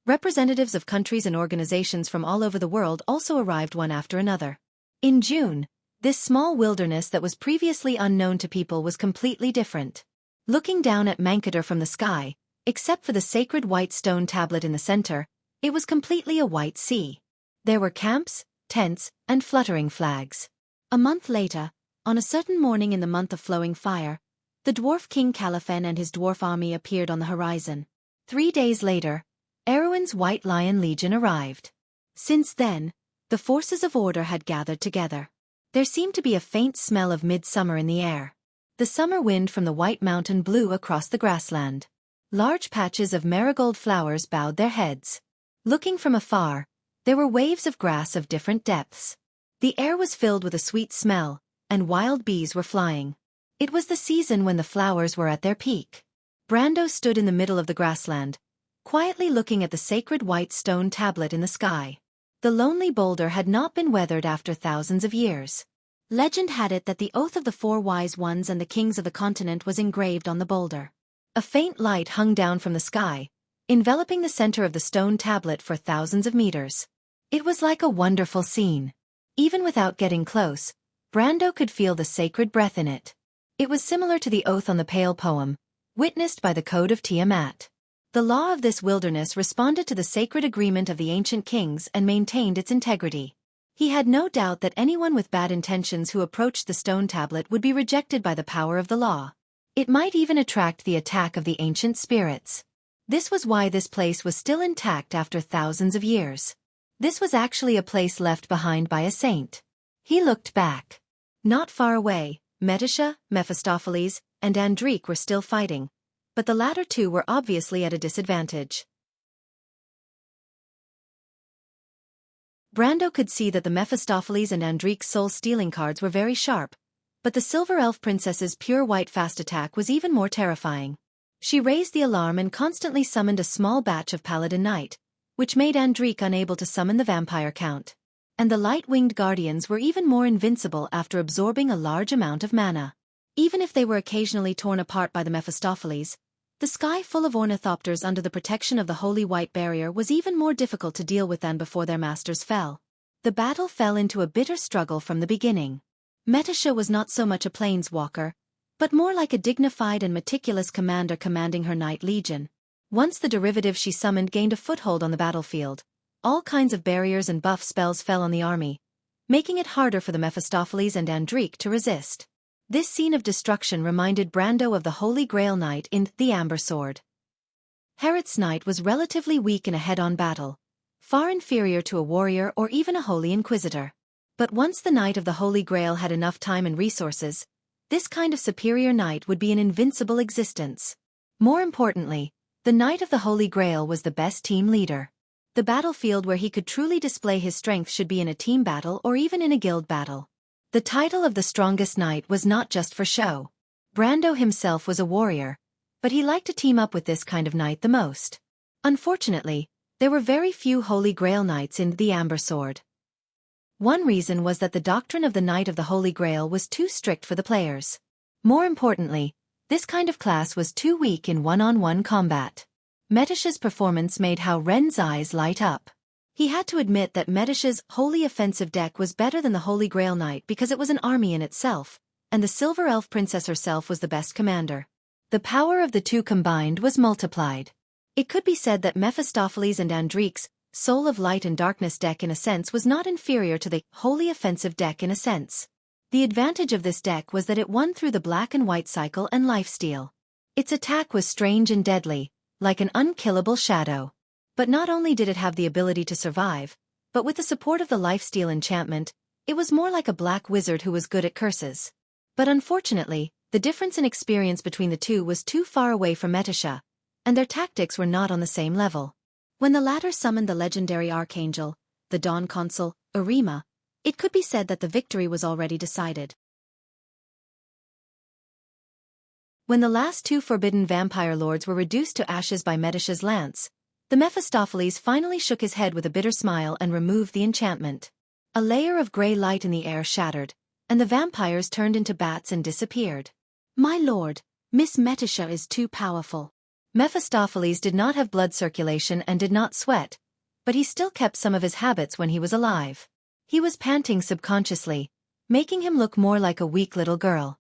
representatives of countries and organizations from all over the world also arrived one after another. In June, this small wilderness that was previously unknown to people was completely different. Looking down at Mankator from the sky, except for the sacred white stone tablet in the center, it was completely a white sea. There were camps, tents, and fluttering flags. A month later, on a certain morning in the month of flowing fire, the dwarf king Califen and his dwarf army appeared on the horizon. 3 days later, Erewhon's White Lion Legion arrived. Since then, the forces of order had gathered together. There seemed to be a faint smell of midsummer in the air. The summer wind from the White Mountain blew across the grassland. Large patches of marigold flowers bowed their heads. Looking from afar, there were waves of grass of different depths. The air was filled with a sweet smell, and wild bees were flying. It was the season when the flowers were at their peak. Brando stood in the middle of the grassland, quietly looking at the sacred white stone tablet in the sky. The lonely boulder had not been weathered after thousands of years. Legend had it that the oath of the 4 wise ones and the kings of the continent was engraved on the boulder. A faint light hung down from the sky, enveloping the center of the stone tablet for thousands of meters. It was like a wonderful scene. Even without getting close, Brando could feel the sacred breath in it. It was similar to the oath on the Pale poem, witnessed by the Code of Tiamat. The law of this wilderness responded to the sacred agreement of the ancient kings and maintained its integrity. He had no doubt that anyone with bad intentions who approached the stone tablet would be rejected by the power of the law. It might even attract the attack of the ancient spirits. This was why this place was still intact after thousands of years. This was actually a place left behind by a saint. He looked back. Not far away, Metisha, Mephistopheles, and Andrique were still fighting, but the latter two were obviously at a disadvantage. Brando could see that the Mephistopheles and Andrique's soul-stealing cards were very sharp, but the Silver Elf Princess's pure white fast attack was even more terrifying. She raised the alarm and constantly summoned a small batch of Paladin Knight, which made Andrique unable to summon the vampire count. And the light-winged guardians were even more invincible after absorbing a large amount of mana. Even if they were occasionally torn apart by the Mephistopheles, the sky full of ornithopters under the protection of the holy white barrier was even more difficult to deal with than before their masters fell. The battle fell into a bitter struggle from the beginning. Metisha was not so much a planeswalker, but more like a dignified and meticulous commander commanding her Knight Legion. Once the derivative she summoned gained a foothold on the battlefield, all kinds of barriers and buff spells fell on the army, making it harder for the Mephistopheles and Andrique to resist. This scene of destruction reminded Brando of the Holy Grail Knight in The Amber Sword. Herod's Knight was relatively weak in a head-on battle, far inferior to a warrior or even a Holy Inquisitor. But once the Knight of the Holy Grail had enough time and resources, this kind of superior knight would be an invincible existence. More importantly, the Knight of the Holy Grail was the best team leader. The battlefield where he could truly display his strength should be in a team battle or even in a guild battle. The title of the strongest knight was not just for show. Brando himself was a warrior, but he liked to team up with this kind of knight the most. Unfortunately, there were very few Holy Grail knights in The Amber Sword. One reason was that the doctrine of the Knight of the Holy Grail was too strict for the players. More importantly, this kind of class was too weak in one-on-one combat. Metisha's performance made Hao Ren's eyes light up. He had to admit that Metisha's Holy Offensive deck was better than the Holy Grail Knight because it was an army in itself, and the Silver Elf Princess herself was the best commander. The power of the two combined was multiplied. It could be said that Mephistopheles and Andrique's Soul of Light and Darkness deck in a sense was not inferior to the Holy Offensive deck in a sense. The advantage of this deck was that it won through the black and white cycle and lifesteal. Its attack was strange and deadly, like an unkillable shadow. But not only did it have the ability to survive, but with the support of the lifesteal enchantment, it was more like a black wizard who was good at curses. But unfortunately, the difference in experience between the two was too far away from Metisha, and their tactics were not on the same level. When the latter summoned the legendary archangel, the Dawn Consul, Arima, it could be said that the victory was already decided. When the last two forbidden vampire lords were reduced to ashes by Metisha's lance, the Mephistopheles finally shook his head with a bitter smile and removed the enchantment. A layer of grey light in the air shattered, and the vampires turned into bats and disappeared. "My lord, Miss Metisha is too powerful." Mephistopheles did not have blood circulation and did not sweat, but he still kept some of his habits when he was alive. He was panting subconsciously, making him look more like a weak little girl.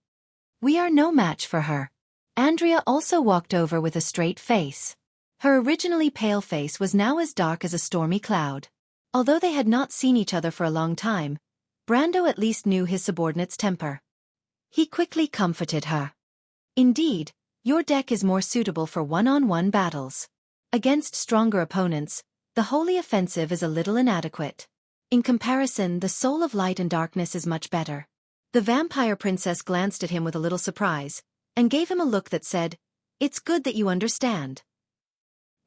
"We are no match for her." Andrea also walked over with a straight face. Her originally pale face was now as dark as a stormy cloud. Although they had not seen each other for a long time, Brando at least knew his subordinate's temper. He quickly comforted her. "Indeed, your deck is more suitable for one-on-one battles. Against stronger opponents, the Holy Offensive is a little inadequate. In comparison, the Soul of Light and Darkness is much better." The vampire princess glanced at him with a little surprise, and gave him a look that said, "It's good that you understand."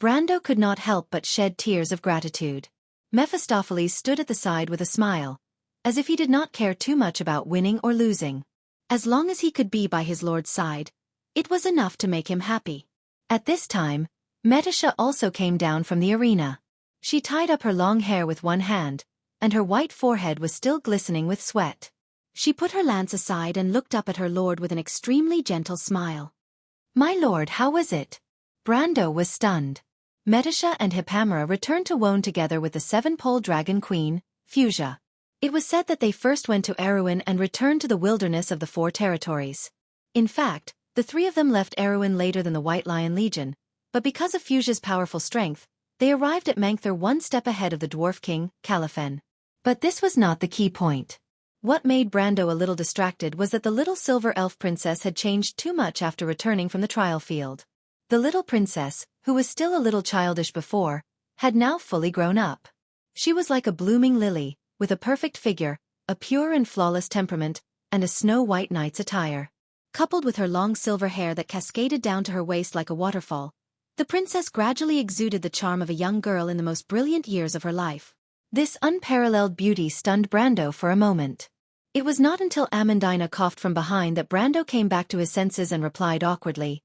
Brando could not help but shed tears of gratitude. Mephistopheles stood at the side with a smile, as if he did not care too much about winning or losing. As long as he could be by his lord's side, it was enough to make him happy. At this time, Metasha also came down from the arena. She tied up her long hair with one hand, and her white forehead was still glistening with sweat. She put her lance aside and looked up at her lord with an extremely gentle smile. "My lord, how was it?" Brando was stunned. Metasha and Hippamera returned to Wone together with the seven-pole dragon queen, Wuxia. It was said that they first went to Erewhon and returned to the wilderness of the Four Territories. In fact, the three of them left Erewhon later than the White Lion Legion, but because of Wuxia's powerful strength, they arrived at Mangther one step ahead of the dwarf king, Califen. But this was not the key point. What made Brando a little distracted was that the little silver elf princess had changed too much after returning from the trial field. The little princess, who was still a little childish before, had now fully grown up. She was like a blooming lily, with a perfect figure, a pure and flawless temperament, and a snow-white knight's attire. Coupled with her long silver hair that cascaded down to her waist like a waterfall, the princess gradually exuded the charm of a young girl in the most brilliant years of her life. This unparalleled beauty stunned Brando for a moment. It was not until Amandina coughed from behind that Brando came back to his senses and replied awkwardly,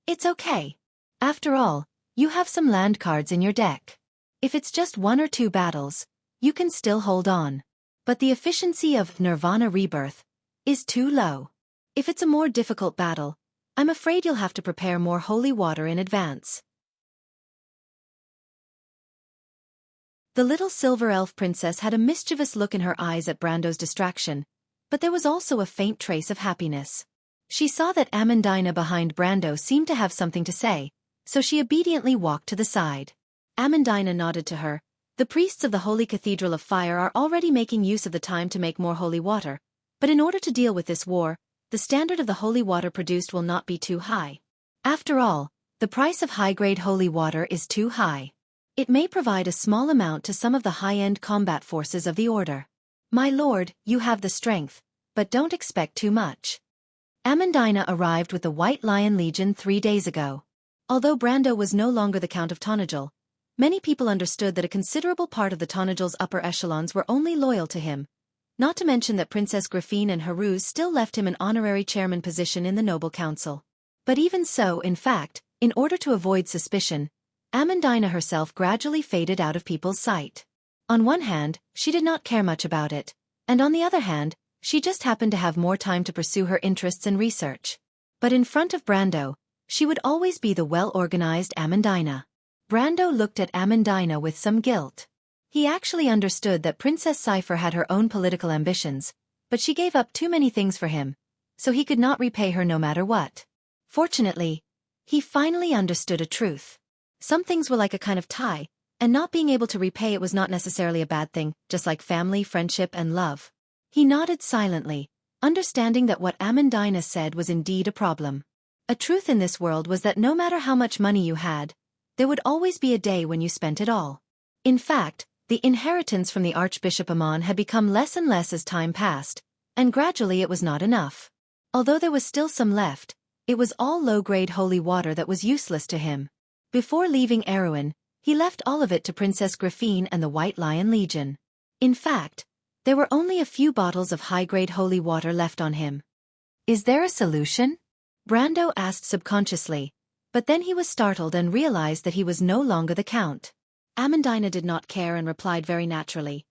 "It's okay. After all, you have some land cards in your deck. If it's just 1 or 2 battles, you can still hold on. But the efficiency of Nirvana Rebirth is too low. If it's a more difficult battle, I'm afraid you'll have to prepare more holy water in advance." The little silver elf princess had a mischievous look in her eyes at Brando's distraction, but there was also a faint trace of happiness. She saw that Amandina behind Brando seemed to have something to say, so she obediently walked to the side. Amandina nodded to her. "The priests of the Holy Cathedral of Fire are already making use of the time to make more holy water, but in order to deal with this war, the standard of the holy water produced will not be too high. After all, the price of high-grade holy water is too high. It may provide a small amount to some of the high-end combat forces of the Order. My lord, you have the strength, but don't expect too much." Amandina arrived with the White Lion Legion 3 days ago. Although Brando was no longer the Count of Tonagel, many people understood that a considerable part of the Tonagel's upper echelons were only loyal to him, not to mention that Princess Griffine and Haruz still left him an honorary chairman position in the Noble Council. But even so, in fact, in order to avoid suspicion, Amandina herself gradually faded out of people's sight. On one hand, she did not care much about it, and on the other hand, she just happened to have more time to pursue her interests and research. But in front of Brando, she would always be the well-organized Amandina. Brando looked at Amandina with some guilt. He actually understood that Princess Cypher had her own political ambitions, but she gave up too many things for him, so he could not repay her no matter what. Fortunately, he finally understood a truth. Some things were like a kind of tie, and not being able to repay it was not necessarily a bad thing, just like family, friendship, and love. He nodded silently, understanding that what Amandina said was indeed a problem. A truth in this world was that no matter how much money you had, there would always be a day when you spent it all. In fact, the inheritance from the Archbishop Amon had become less and less as time passed, and gradually it was not enough. Although there was still some left, it was all low-grade holy water that was useless to him. Before leaving Erewhon, he left all of it to Princess Griffine and the White Lion Legion. In fact, there were only a few bottles of high-grade holy water left on him. "Is there a solution?" Brando asked subconsciously, but then he was startled and realized that he was no longer the Count. Amandina did not care and replied very naturally.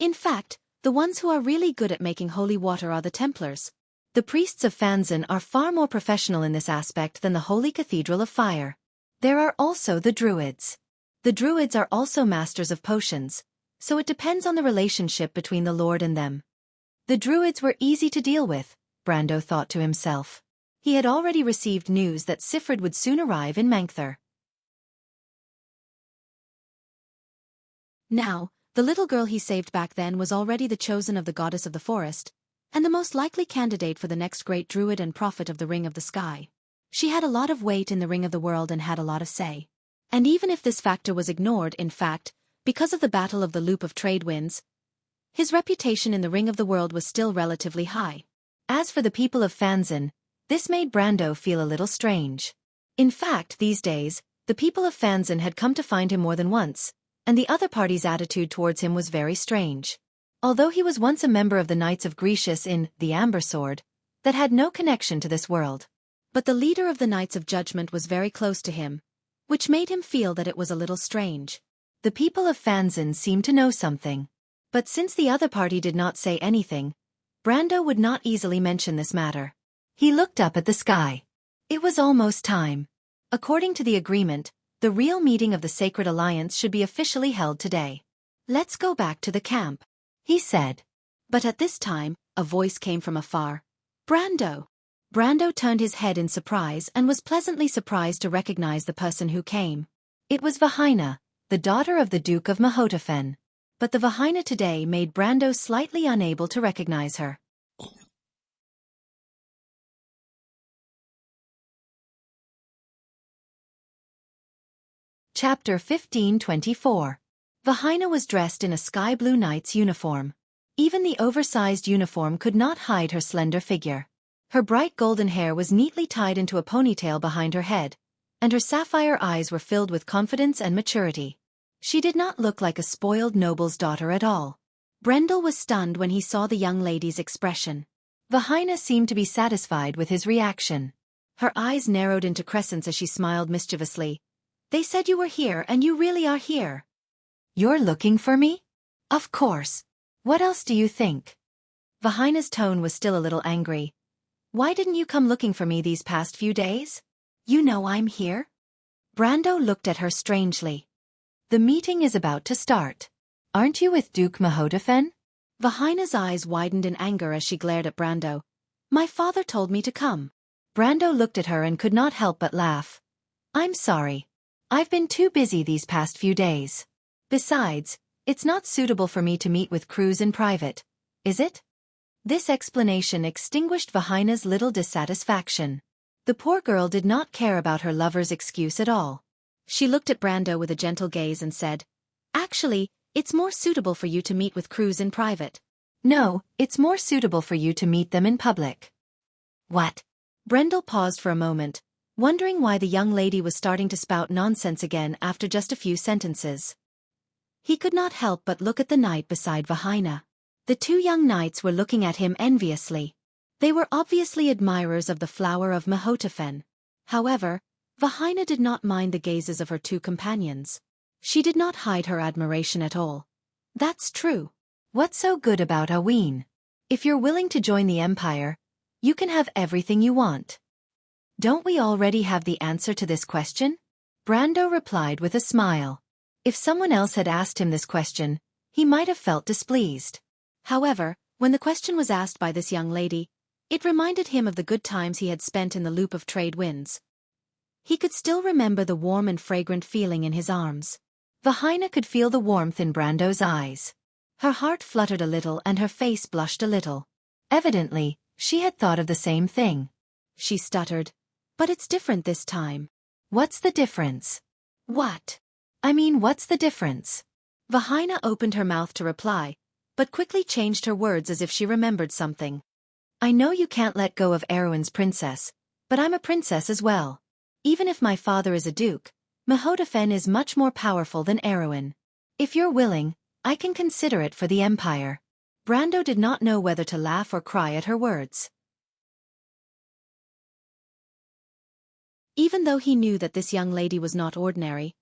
"In fact, the ones who are really good at making holy water are the Templars. The priests of Fanzan are far more professional in this aspect than the Holy Cathedral of Fire. There are also the Druids. The Druids are also masters of potions, so it depends on the relationship between the Lord and them." The Druids were easy to deal with, Brando thought to himself. He had already received news that Sifrid would soon arrive in Mangther. Now, the little girl he saved back then was already the chosen of the goddess of the forest, and the most likely candidate for the next great druid and prophet of the Ring of the Sky. She had a lot of weight in the Ring of the World and had a lot of say. And even if this factor was ignored, in fact, because of the Battle of the Loop of Trade Winds, his reputation in the Ring of the World was still relatively high. As for the people of Fanzan, this made Brando feel a little strange. In fact, these days, the people of Fanzan had come to find him more than once, and the other party's attitude towards him was very strange. Although he was once a member of the Knights of Grecius in the Amber Sword, that had no connection to this world. But the leader of the Knights of Judgment was very close to him, which made him feel that it was a little strange. The people of Fanzin seemed to know something. But since the other party did not say anything, Brando would not easily mention this matter. He looked up at the sky. It was almost time. According to the agreement, the real meeting of the Sacred Alliance should be officially held today. "Let's go back to the camp," he said. But at this time, a voice came from afar. "Brando!" Brando turned his head in surprise and was pleasantly surprised to recognize the person who came. It was Vahina, the daughter of the Duke of Mahotafen. But the Vahina today made Brando slightly unable to recognize her. Chapter 1524. Vahina was dressed in a sky-blue knight's uniform. Even the oversized uniform could not hide her slender figure. Her bright golden hair was neatly tied into a ponytail behind her head, and her sapphire eyes were filled with confidence and maturity. She did not look like a spoiled noble's daughter at all. Brendel was stunned when he saw the young lady's expression. Vahina seemed to be satisfied with his reaction. Her eyes narrowed into crescents as she smiled mischievously. "They said you were here and you really are here." "You're looking for me?" "Of course. What else do you think?" Vahina's tone was still a little angry. "Why didn't you come looking for me these past few days? You know I'm here." Brando looked at her strangely. "The meeting is about to start. Aren't you with Duke Mahotafen?" Vahina's eyes widened in anger as she glared at Brando. "My father told me to come." Brando looked at her and could not help but laugh. "I'm sorry. I've been too busy these past few days. Besides, it's not suitable for me to meet with crews in private, is it?" This explanation extinguished Vahina's little dissatisfaction. The poor girl did not care about her lover's excuse at all. She looked at Brando with a gentle gaze and said, "Actually, it's more suitable for you to meet with crews in private." "No, it's more suitable for you to meet them in public." "What?" Brendel paused for a moment, wondering why the young lady was starting to spout nonsense again after just a few sentences. He could not help but look at the knight beside Vahina. The two young knights were looking at him enviously. They were obviously admirers of the flower of Mahotafen. However, Vahina did not mind the gazes of her two companions. She did not hide her admiration at all. "That's true. What's so good about Aween? If you're willing to join the Empire, you can have everything you want." "Don't we already have the answer to this question?" Brando replied with a smile. If someone else had asked him this question, he might have felt displeased. However, when the question was asked by this young lady, it reminded him of the good times he had spent in the loop of trade winds. He could still remember the warm and fragrant feeling in his arms. Vahina could feel the warmth in Brando's eyes. Her heart fluttered a little and her face blushed a little. Evidently, she had thought of the same thing. She stuttered, "But it's different this time." "What's the difference?" What's the difference?" Vahina opened her mouth to reply, but quickly changed her words as if she remembered something. "I know you can't let go of Erwin's princess, but I'm a princess as well. Even if my father is a duke, Mahotafen is much more powerful than Erwin. If you're willing, I can consider it for the Empire." Brando did not know whether to laugh or cry at her words. Even though he knew that this young lady was not ordinary,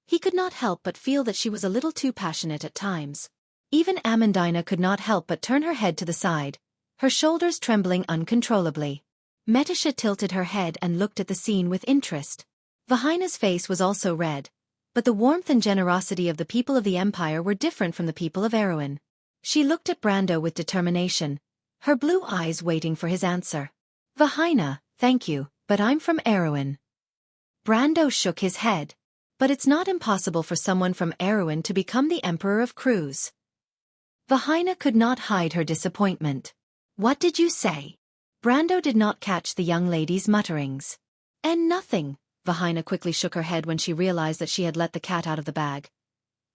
he could not help but feel that she was a little too passionate at times. Even Amandina could not help but turn her head to the side, her shoulders trembling uncontrollably. Metisha tilted her head and looked at the scene with interest. Vahina's face was also red, but the warmth and generosity of the people of the Empire were different from the people of Erwin. She looked at Brando with determination, her blue eyes waiting for his answer. "Vahina, thank you, but I'm from Erwin." Brando shook his head. "But it's not impossible for someone from Erwin to become the Emperor of Cruz." Vahina could not hide her disappointment. "What did you say?" Brando did not catch the young lady's mutterings. "And nothing." Vahina quickly shook her head when she realized that she had let the cat out of the bag.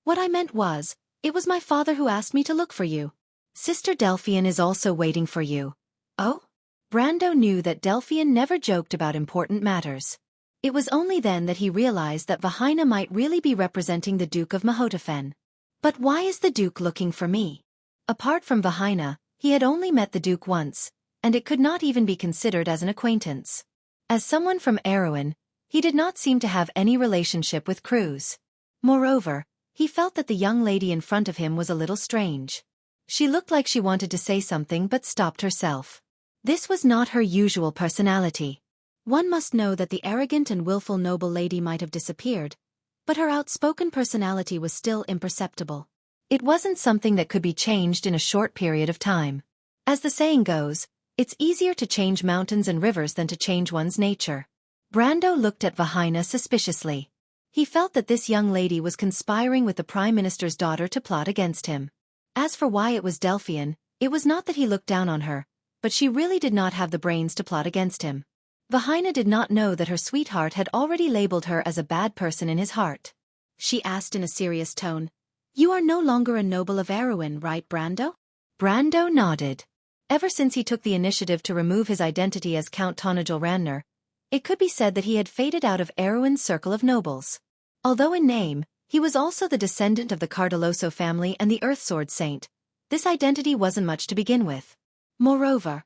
"What I meant was, it was my father who asked me to look for you. Sister Delphian is also waiting for you." "Oh?" Brando knew that Delphian never joked about important matters. It was only then that he realized that Vahina might really be representing the Duke of Mahotafen. "But why is the Duke looking for me?" Apart from Vahina, he had only met the Duke once, and it could not even be considered as an acquaintance. As someone from Erwin, He did not seem to have any relationship with Cruz. Moreover, he felt that the young lady in front of him was a little strange. She looked like she wanted to say something but stopped herself. This was not her usual personality. One must know that the arrogant and willful noble lady might have disappeared, but her outspoken personality was still imperceptible. It wasn't something that could be changed in a short period of time. As the saying goes, it's easier to change mountains and rivers than to change one's nature. Brando looked at Vahina suspiciously. He felt that this young lady was conspiring with the Prime Minister's daughter to plot against him. As for why it was Delphian, it was not that he looked down on her, but she really did not have the brains to plot against him. Vahina did not know that her sweetheart had already labeled her as a bad person in his heart. She asked in a serious tone, "You are no longer a noble of Erewhon, right, Brando?" Brando nodded. Ever since he took the initiative to remove his identity as Count Tonajul Ranner, it could be said that he had faded out of Erewhon's circle of nobles. Although in name, he was also the descendant of the Cardoloso family and the Earthsword Saint, this identity wasn't much to begin with. Moreover,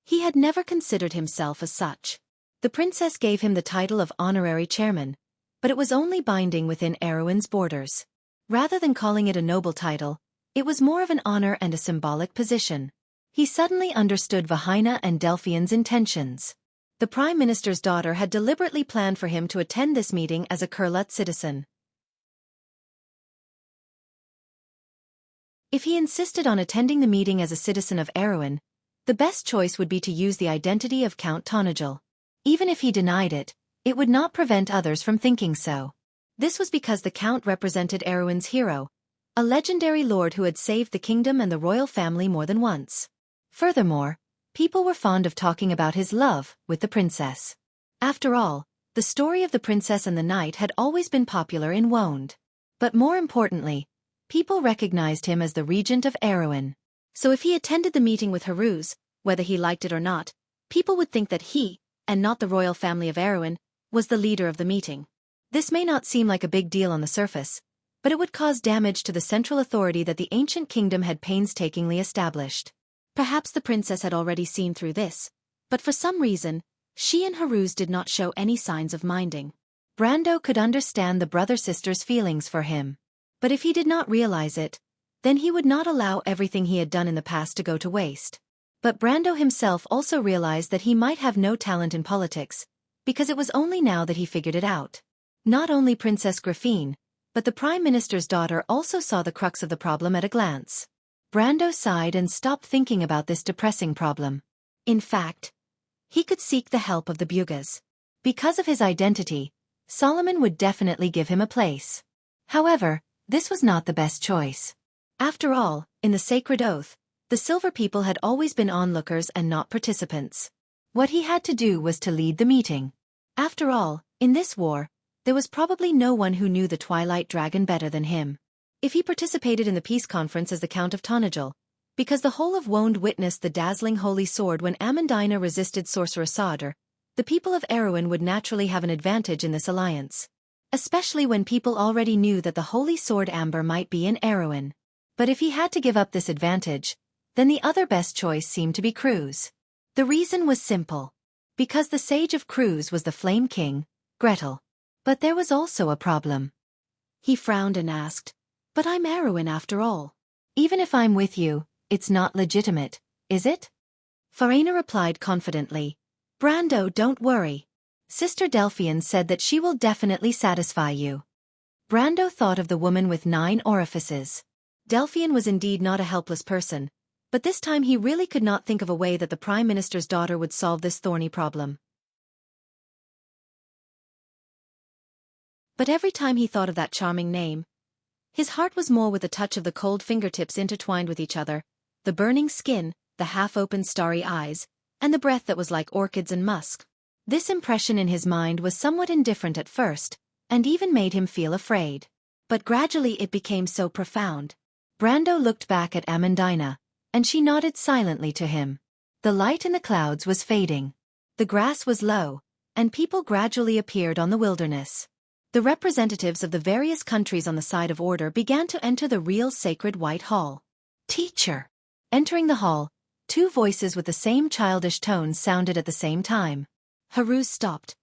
he had never considered himself as such. The princess gave him the title of honorary chairman, but it was only binding within Erewhon's borders. Rather than calling it a noble title, it was more of an honor and a symbolic position. He suddenly understood Vahina and Delphian's intentions. The Prime Minister's daughter had deliberately planned for him to attend this meeting as a Kurlut citizen. If he insisted on attending the meeting as a citizen of Erewhon, the best choice would be to use the identity of Count Tonajul. Even if he denied it, it would not prevent others from thinking so. This was because the Count represented Erewhon's hero, a legendary lord who had saved the kingdom and the royal family more than once. Furthermore, people were fond of talking about his love with the princess. After all, the story of the princess and the knight had always been popular in Wonde. But more importantly, people recognized him as the regent of Erewhon. So if he attended the meeting with Haruz, whether he liked it or not, people would think that he, and not the royal family of Erewhon, was the leader of the meeting. This may not seem like a big deal on the surface, but it would cause damage to the central authority that the ancient kingdom had painstakingly established. Perhaps the princess had already seen through this, but for some reason, she and Haruz did not show any signs of minding. Brando could understand the brother-sister's feelings for him. But if he did not realize it, then he would not allow everything he had done in the past to go to waste. But Brando himself also realized that he might have no talent in politics, because it was only now that he figured it out. Not only Princess Grafine, but the Prime Minister's daughter also saw the crux of the problem at a glance. Brando sighed and stopped thinking about this depressing problem. In fact, he could seek the help of the Bugas. Because of his identity, Solomon would definitely give him a place. However, this was not the best choice. After all, in the Sacred Oath, the Silver People had always been onlookers and not participants. What he had to do was to lead the meeting. After all, in this war, there was probably no one who knew the Twilight Dragon better than him. If he participated in the peace conference as the Count of Tonajul, because the whole of Wonde witnessed the dazzling holy sword when Amandina resisted Sorcerer Sadr, the people of Erewhon would naturally have an advantage in this alliance. Especially when people already knew that the holy sword Amber might be in Erewhon. But if he had to give up this advantage, then the other best choice seemed to be Cruz. The reason was simple. Because the sage of Cruz was the Flame King, Gretel. But there was also a problem. He frowned and asked, "But I'm Erewhon after all. Even if I'm with you, it's not legitimate, is it?" Farina replied confidently, "Brando, don't worry. Sister Delphian said that she will definitely satisfy you." Brando thought of the woman with 9 orifices. Delphian was indeed not a helpless person, but this time he really could not think of a way that the Prime Minister's daughter would solve this thorny problem. But every time he thought of that charming name, his heart was more with the touch of the cold fingertips intertwined with each other, the burning skin, the half-open starry eyes, and the breath that was like orchids and musk. This impression in his mind was somewhat indifferent at first, and even made him feel afraid. But gradually it became so profound. Brando looked back at Amandina, and she nodded silently to him. The light in the clouds was fading. The grass was low, and people gradually appeared on the wilderness. The representatives of the various countries on the side of order began to enter the real sacred white hall. "Teacher!" Entering the hall, 2 voices with the same childish tones sounded at the same time. Haruz stopped.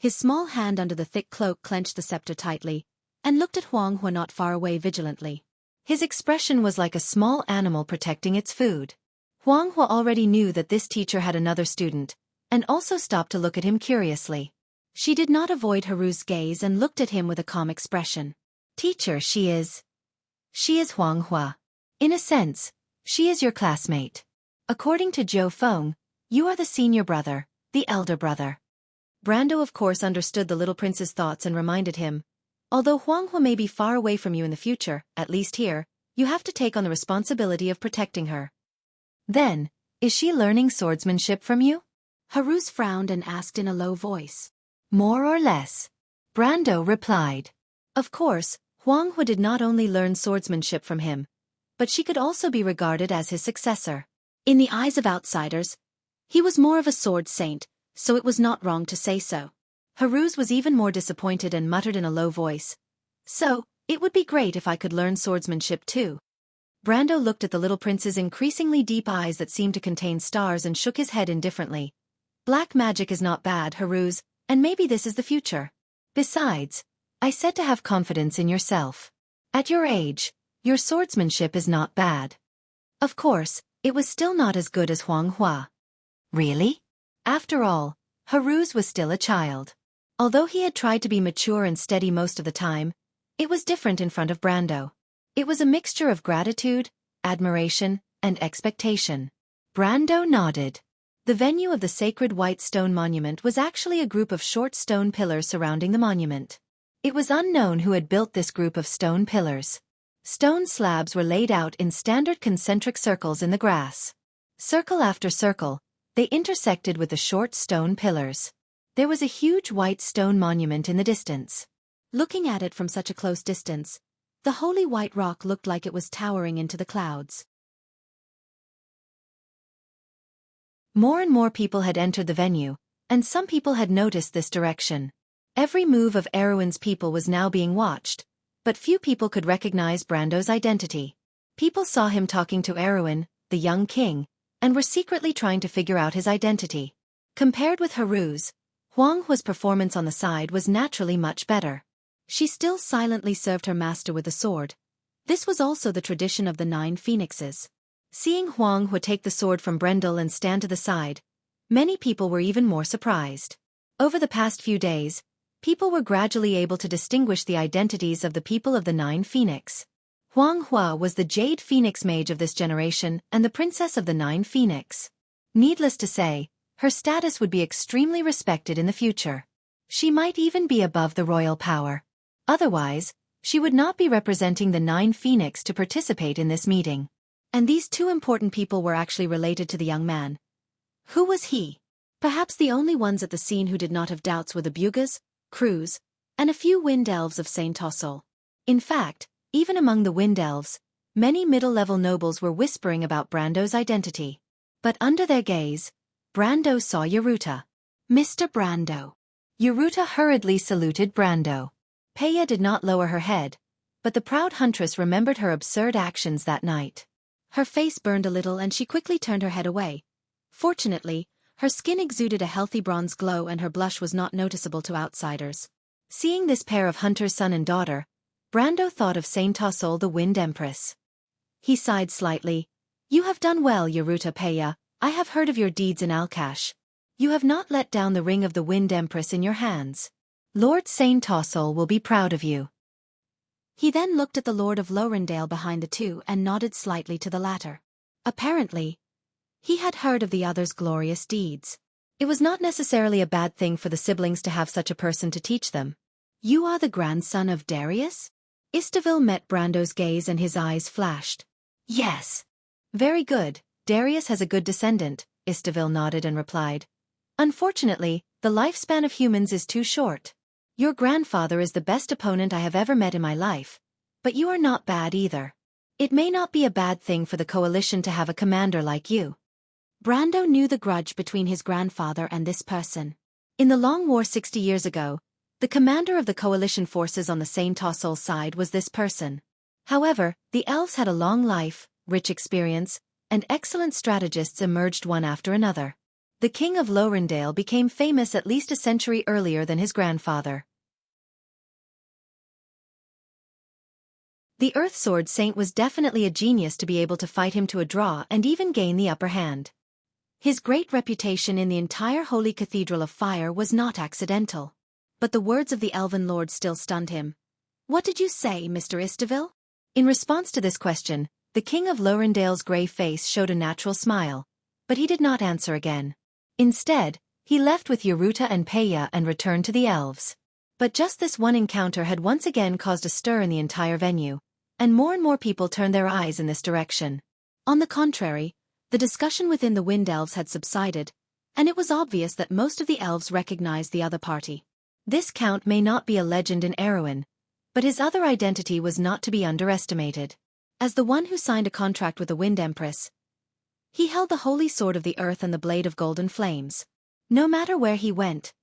His small hand under the thick cloak clenched the scepter tightly, and looked at Huang Hua not far away vigilantly. His expression was like a small animal protecting its food. Huang Hua already knew that this teacher had another student, and also stopped to look at him curiously. She did not avoid Haru's gaze and looked at him with a calm expression. Teacher, she is Huang Hua. In a sense, she is your classmate. According to Zhou Feng, you are the senior brother, the elder brother. Brando of course understood the little prince's thoughts and reminded him, although Huang Hua may be far away from you in the future, at least here, you have to take on the responsibility of protecting her. Then, is she learning swordsmanship from you? Haruz frowned and asked in a low voice. More or less. Brando replied. Of course, Huang Hua did not only learn swordsmanship from him, but she could also be regarded as his successor. In the eyes of outsiders, he was more of a sword saint, so it was not wrong to say so. Haruz was even more disappointed and muttered in a low voice. So, it would be great if I could learn swordsmanship too. Brando looked at the little prince's increasingly deep eyes that seemed to contain stars and shook his head indifferently. Black magic is not bad, Haruz, and maybe this is the future. Besides, I said to have confidence in yourself. At your age, your swordsmanship is not bad. Of course, it was still not as good as Huang Hua. Really? After all, Haruz was still a child. Although he had tried to be mature and steady most of the time, it was different in front of Brando. It was a mixture of gratitude, admiration, and expectation. Brando nodded. The venue of the sacred white stone monument was actually a group of short stone pillars surrounding the monument. It was unknown who had built this group of stone pillars. Stone slabs were laid out in standard concentric circles in the grass. Circle after circle, they intersected with the short stone pillars. There was a huge white stone monument in the distance. Looking at it from such a close distance, the holy white rock looked like it was towering into the clouds. More and more people had entered the venue, and some people had noticed this direction. Every move of Erwin's people was now being watched, but few people could recognize Brando's identity. People saw him talking to Erwin, the young king, and were secretly trying to figure out his identity. Compared with Haruz, Huang Hua's performance on the side was naturally much better. She still silently served her master with the sword. This was also the tradition of the 9 phoenixes. Seeing Huang Hua take the sword from Brendel and stand to the side, many people were even more surprised. Over the past few days, people were gradually able to distinguish the identities of the people of the 9 phoenix. Huang Hua was the Jade Phoenix mage of this generation and the princess of the 9 phoenix. Needless to say, her status would be extremely respected in the future. She might even be above the royal power. Otherwise, she would not be representing the 9 phoenix to participate in this meeting. And these 2 important people were actually related to the young man. Who was he? Perhaps the only ones at the scene who did not have doubts were the Bugas, Cruz, and a few wind elves of Saint Tossel. In fact, even among the wind elves, many middle-level nobles were whispering about Brando's identity. But under their gaze, Brando saw Yaruta. Mr. Brando. Yaruta hurriedly saluted Brando. Peya did not lower her head, but the proud huntress remembered her absurd actions that night. Her face burned a little and she quickly turned her head away. Fortunately, her skin exuded a healthy bronze glow and her blush was not noticeable to outsiders. Seeing this pair of hunter's son and daughter, Brando thought of Saint Tossol, the Wind Empress. He sighed slightly. You have done well, Yaruta Peya. I have heard of your deeds in Alcash. You have not let down the ring of the Wind Empress in your hands. Lord Saint Tossol will be proud of you. He then looked at the Lord of Lorendale behind the 2 and nodded slightly to the latter. Apparently, he had heard of the other's glorious deeds. It was not necessarily a bad thing for the siblings to have such a person to teach them. You are the grandson of Darius? Istavil met Brando's gaze and his eyes flashed. Yes. Very good, Darius has a good descendant, Istavil nodded and replied. Unfortunately, the lifespan of humans is too short. Your grandfather is the best opponent I have ever met in my life, but you are not bad either. It may not be a bad thing for the coalition to have a commander like you. Brando knew the grudge between his grandfather and this person. In the long war 60 years ago, the commander of the coalition forces on the Saint Tossol side was this person. However, the elves had a long life, rich experience, and excellent strategists emerged one after another. The king of Lorendale became famous at least a century earlier than his grandfather. The Earth Sword Saint was definitely a genius to be able to fight him to a draw and even gain the upper hand. His great reputation in the entire Holy Cathedral of Fire was not accidental. But the words of the Elven Lord still stunned him. "What did you say, Mr. Istaville?" In response to this question, the king of Lorendale's grey face showed a natural smile, but he did not answer again. Instead, he left with Yaruta and Peya and returned to the elves. But just this one encounter had once again caused a stir in the entire venue, and more people turned their eyes in this direction. On the contrary, the discussion within the Wind Elves had subsided, and it was obvious that most of the elves recognized the other party. This count may not be a legend in Erewhon, but his other identity was not to be underestimated. As the one who signed a contract with the Wind Empress, he held the Holy Sword of the Earth and the Blade of Golden Flames. No matter where he went,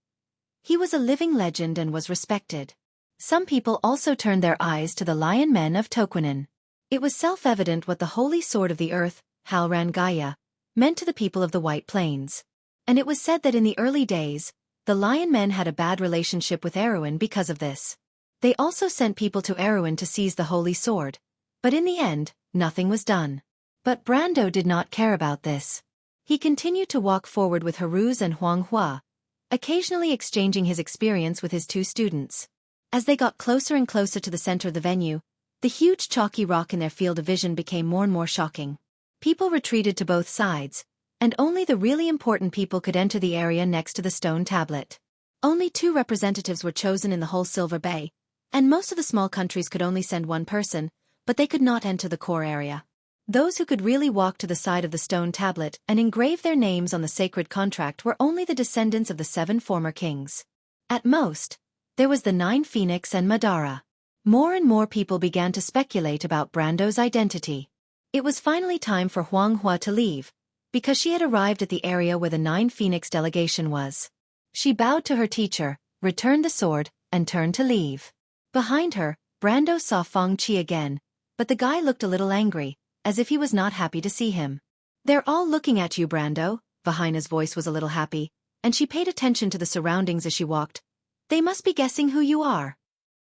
he was a living legend and was respected. Some people also turned their eyes to the Lion Men of Toquinen. It was self-evident what the Holy Sword of the Earth, Halran Gaia, meant to the people of the White Plains. And it was said that in the early days, the Lion Men had a bad relationship with Erewhon because of this. They also sent people to Erewhon to seize the Holy Sword, but in the end, nothing was done. But Brando did not care about this. He continued to walk forward with Haruz and Huang Hua, occasionally exchanging his experience with his two students. As they got closer and closer to the center of the venue, the huge chalky rock in their field of vision became more and more shocking. People retreated to both sides, and only the really important people could enter the area next to the stone tablet. Only 2 representatives were chosen in the whole Silver Bay, and most of the small countries could only send 1 person, but they could not enter the core area. Those who could really walk to the side of the stone tablet and engrave their names on the sacred contract were only the descendants of the 7 former kings. At most, there was the 9 Phoenix and Madara. More and more people began to speculate about Brando's identity. It was finally time for Huang Hua to leave, because she had arrived at the area where the 9 Phoenix delegation was. She bowed to her teacher, returned the sword, and turned to leave. Behind her, Brando saw Feng Qi again, but the guy looked a little angry, as if he was not happy to see him. "They're all looking at you, Brando." Vahina's voice was a little happy, and she paid attention to the surroundings as she walked. "They must be guessing who you are."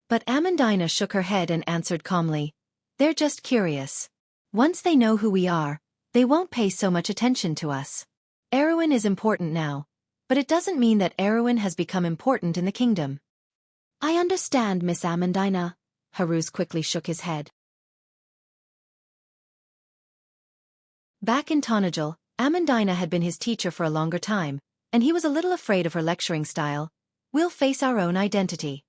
But Amandina shook her head and answered calmly, "They're just curious. Once they know who we are, they won't pay so much attention to us. Erewhon is important now, but it doesn't mean that Erewhon has become important in the kingdom." "I understand, Miss Amandina." Haruz quickly shook his head. Back in Tonajal, Amandina had been his teacher for a longer time, and he was a little afraid of her lecturing style. "We'll face our own identity."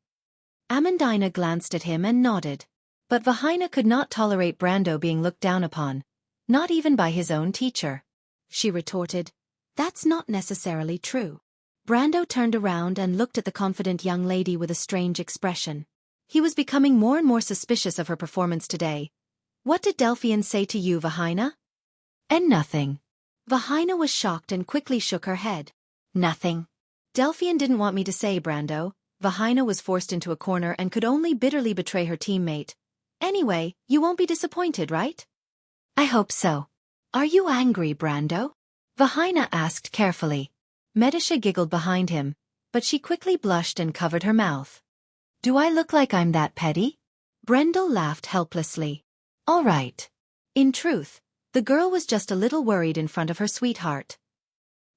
Amandina glanced at him and nodded. But Vahina could not tolerate Brando being looked down upon, not even by his own teacher. She retorted, "That's not necessarily true." Brando turned around and looked at the confident young lady with a strange expression. He was becoming more and more suspicious of her performance today. "What did Delphian say to you, Vahina?" "And nothing." Vahina was shocked and quickly shook her head. "Nothing." "Delphian didn't want me to say, Brando." Vahina was forced into a corner and could only bitterly betray her teammate. "Anyway, you won't be disappointed, right?" "I hope so." "Are you angry, Brando?" Vahina asked carefully. Medisha giggled behind him, but she quickly blushed and covered her mouth. "Do I look like I'm that petty?" Brendel laughed helplessly. "All right." In truth, the girl was just a little worried in front of her sweetheart.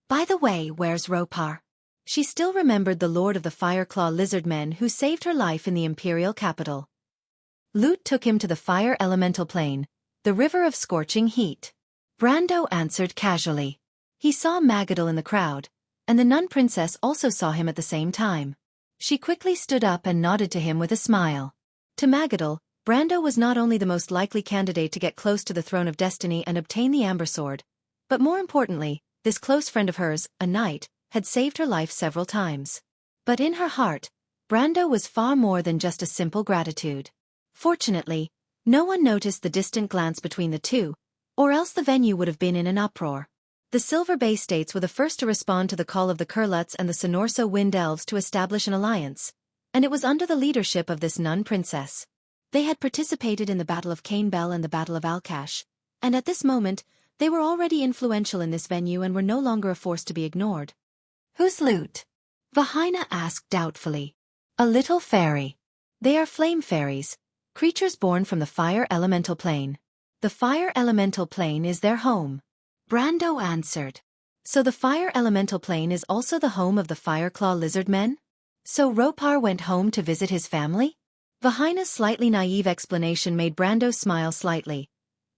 "By the way, where's Ropar?" She still remembered the Lord of the Fireclaw Lizardmen who saved her life in the Imperial capital. Lute took him to the Fire Elemental Plane, the River of Scorching Heat. Brando answered casually. He saw Magadal in the crowd, and the Nun Princess also saw him at the same time. She quickly stood up and nodded to him with a smile. To Magadal, Brando was not only the most likely candidate to get close to the Throne of Destiny and obtain the Amber Sword, but more importantly, this close friend of hers, a knight, had saved her life several times. But in her heart, Brando was far more than just a simple gratitude. Fortunately, no one noticed the distant glance between the two, or else the venue would have been in an uproar. The Silver Bay states were the first to respond to the call of the Kurluts and the Sonorso Wind Elves to establish an alliance, and it was under the leadership of this Nun Princess. They had participated in the Battle of Cane Bell and the Battle of Alcash, and at this moment, They were already influential in this venue and were no longer a force to be ignored. Whose loot? Vahina asked doubtfully. A little fairy. They are flame fairies, creatures born from the fire elemental plane. The fire elemental plane is their home. Brando answered. So the fire elemental plane is also the home of the Fireclaw lizard men? So Ropar went home to visit his family? Vahina's slightly naive explanation made Brando smile slightly,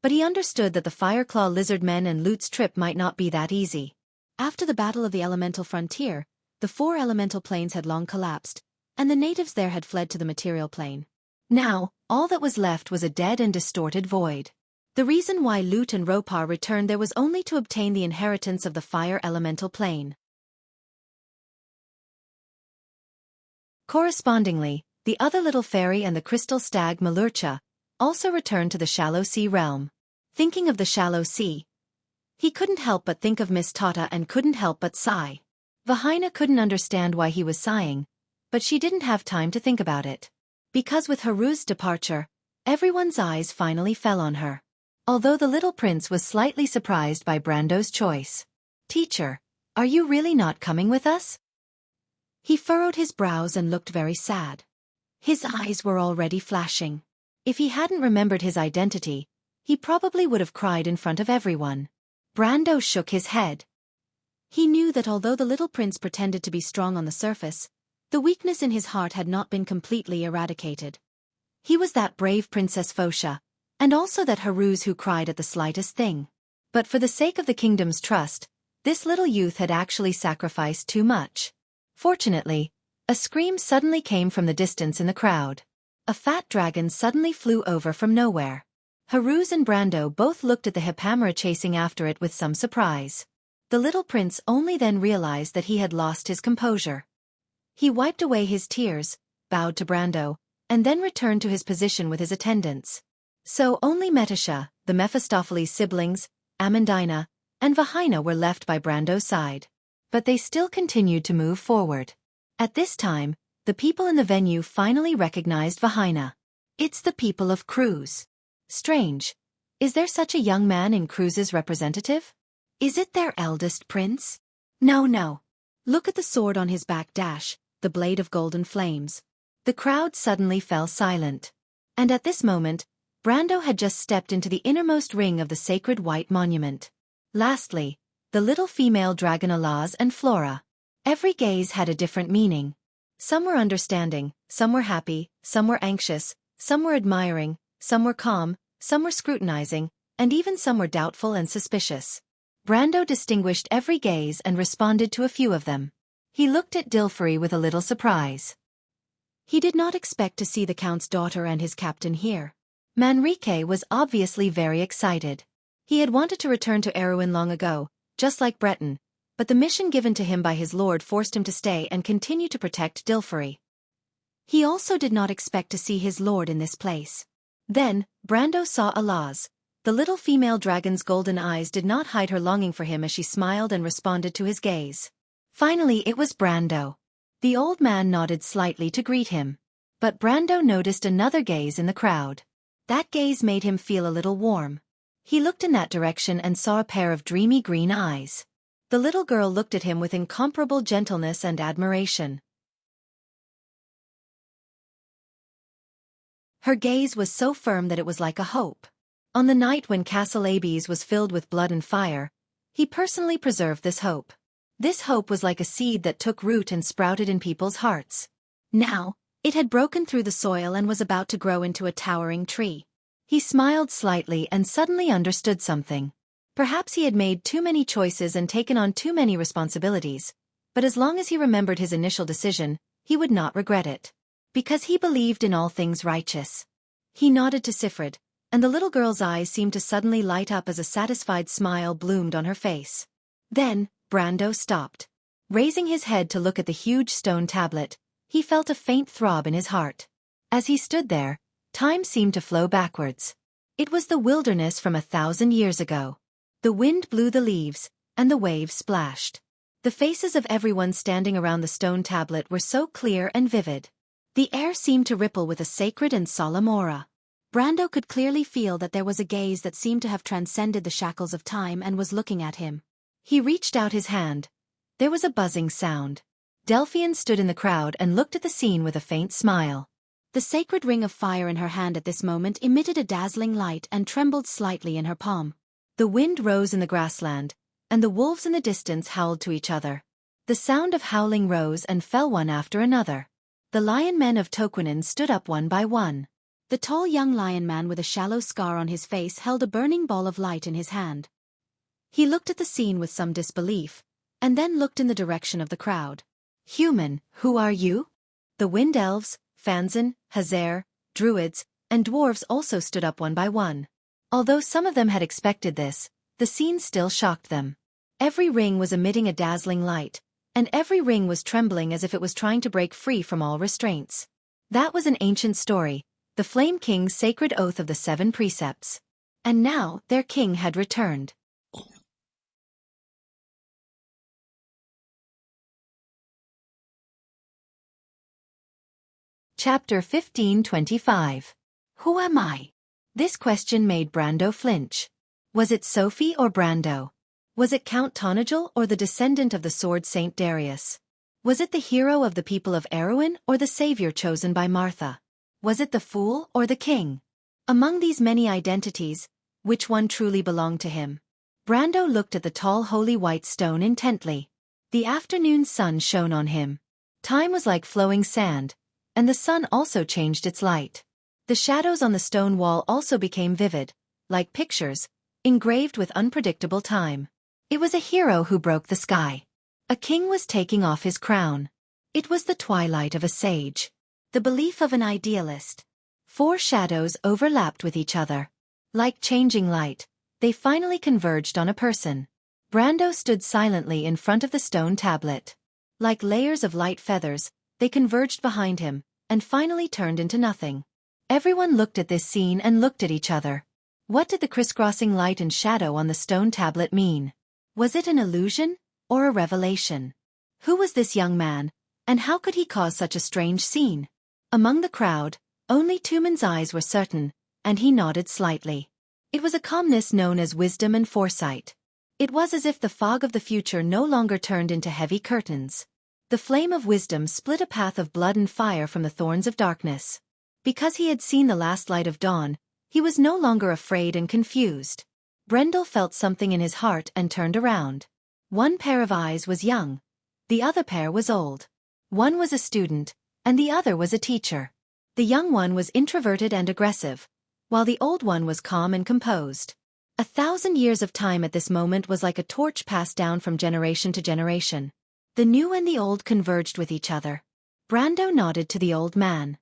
but he understood that the Fireclaw lizard men and Loot's trip might not be that easy. After the Battle of the Elemental Frontier, the 4 elemental planes had long collapsed, and the natives there had fled to the material plane. Now, all that was left was a dead and distorted void. The reason why Loot and Ropar returned there was only to obtain the inheritance of the fire elemental plane. Correspondingly, the other little fairy and the crystal stag Malurcha also returned to the shallow sea realm. Thinking of the shallow sea, he couldn't help but think of Miss Tata and couldn't help but sigh. Vahina couldn't understand why he was sighing, but she didn't have time to think about it. Because with Haru's departure, everyone's eyes finally fell on her. Although the little prince was slightly surprised by Brando's choice. Teacher, are you really not coming with us? He furrowed his brows and looked very sad. His eyes were already flashing. If he hadn't remembered his identity, he probably would have cried in front of everyone. Brando shook his head. He knew that although the little prince pretended to be strong on the surface, the weakness in his heart had not been completely eradicated. He was that brave Princess Phosha, and also that Haruz who cried at the slightest thing. But for the sake of the kingdom's trust, this little youth had actually sacrificed too much. Fortunately, a scream suddenly came from the distance in the crowd. A fat dragon suddenly flew over from nowhere. Haruz and Brando both looked at the Hippamera chasing after it with some surprise. The little prince only then realized that he had lost his composure. He wiped away his tears, bowed to Brando, and then returned to his position with his attendants. So only Metasha, the Mephistopheles siblings, Amandina, and Vahina were left by Brando's side. But they still continued to move forward. At this time, the people in the venue finally recognized Vahina. It's the people of Cruz. Strange. Is there such a young man in Cruz's representative? Is it their eldest prince? No. Look at the sword on his back dash, the blade of golden flames. The crowd suddenly fell silent. And at this moment, Brando had just stepped into the innermost ring of the sacred white monument. Lastly, the little female dragon Alaz and Flora. Every gaze had a different meaning. Some were understanding, some were happy, some were anxious, some were admiring, some were calm, some were scrutinizing, and even some were doubtful and suspicious. Brando distinguished every gaze and responded to a few of them. He looked at Dilfari with a little surprise. He did not expect to see the Count's daughter and his captain here. Manrique was obviously very excited. He had wanted to return to Erewhon long ago, just like Breton, but the mission given to him by his lord forced him to stay and continue to protect Dilfari. He also did not expect to see his lord in this place. Then, Brando saw Alaz. The little female dragon's golden eyes did not hide her longing for him as she smiled and responded to his gaze. Finally it was Brando. The old man nodded slightly to greet him. But Brando noticed another gaze in the crowd. That gaze made him feel a little warm. He looked in that direction and saw a pair of dreamy green eyes. The little girl looked at him with incomparable gentleness and admiration. Her gaze was so firm that it was like a hope. On the night when Castle Abes was filled with blood and fire, he personally preserved this hope. This hope was like a seed that took root and sprouted in people's hearts. Now, it had broken through the soil and was about to grow into a towering tree. He smiled slightly and suddenly understood something. Perhaps he had made too many choices and taken on too many responsibilities, but as long as he remembered his initial decision, he would not regret it. Because he believed in all things righteous. He nodded to Sifrid, and the little girl's eyes seemed to suddenly light up as a satisfied smile bloomed on her face. Then, Brando stopped. Raising his head to look at the huge stone tablet, he felt a faint throb in his heart. As he stood there, time seemed to flow backwards. It was the wilderness from 1,000 years ago. The wind blew the leaves, and the waves splashed. The faces of everyone standing around the stone tablet were so clear and vivid. The air seemed to ripple with a sacred and solemn aura. Brando could clearly feel that there was a gaze that seemed to have transcended the shackles of time and was looking at him. He reached out his hand. There was a buzzing sound. Delphian stood in the crowd and looked at the scene with a faint smile. The sacred ring of fire in her hand at this moment emitted a dazzling light and trembled slightly in her palm. The wind rose in the grassland, and the wolves in the distance howled to each other. The sound of howling rose and fell one after another. The lion men of Toquinen stood up one by one. The tall young lion man with a shallow scar on his face held a burning ball of light in his hand. He looked at the scene with some disbelief, and then looked in the direction of the crowd. Human, who are you? The wind elves, Fanzan, Hazer, druids, and dwarves also stood up one by one. Although some of them had expected this, the scene still shocked them. Every ring was emitting a dazzling light, and every ring was trembling as if it was trying to break free from all restraints. That was an ancient story, the Flame King's sacred oath of the 7 precepts. And now, their king had returned. Chapter 1525. Who am I? This question made Brando flinch. Was it Sophie or Brando? Was it Count Tonagel or the descendant of the sword Saint Darius? Was it the hero of the people of Erewhon or the savior chosen by Martha? Was it the fool or the king? Among these many identities, which one truly belonged to him? Brando looked at the tall holy white stone intently. The afternoon sun shone on him. Time was like flowing sand, and the sun also changed its light. The shadows on the stone wall also became vivid, like pictures, engraved with unpredictable time. It was a hero who broke the sky. A king was taking off his crown. It was the twilight of a sage. The belief of an idealist. 4 shadows overlapped with each other. Like changing light, they finally converged on a person. Brando stood silently in front of the stone tablet. Like layers of light feathers, they converged behind him, and finally turned into nothing. Everyone looked at this scene and looked at each other. What did the crisscrossing light and shadow on the stone tablet mean? Was it an illusion, or a revelation? Who was this young man, and how could he cause such a strange scene? Among the crowd, only Tumen's eyes were certain, and he nodded slightly. It was a calmness known as wisdom and foresight. It was as if the fog of the future no longer turned into heavy curtains. The flame of wisdom split a path of blood and fire from the thorns of darkness. Because he had seen the last light of dawn, he was no longer afraid and confused. Brendel felt something in his heart and turned around. One pair of eyes was young. The other pair was old. One was a student, and the other was a teacher. The young one was introverted and aggressive, while the old one was calm and composed. 1,000 years of time at this moment was like a torch passed down from generation to generation. The new and the old converged with each other. Brando nodded to the old man.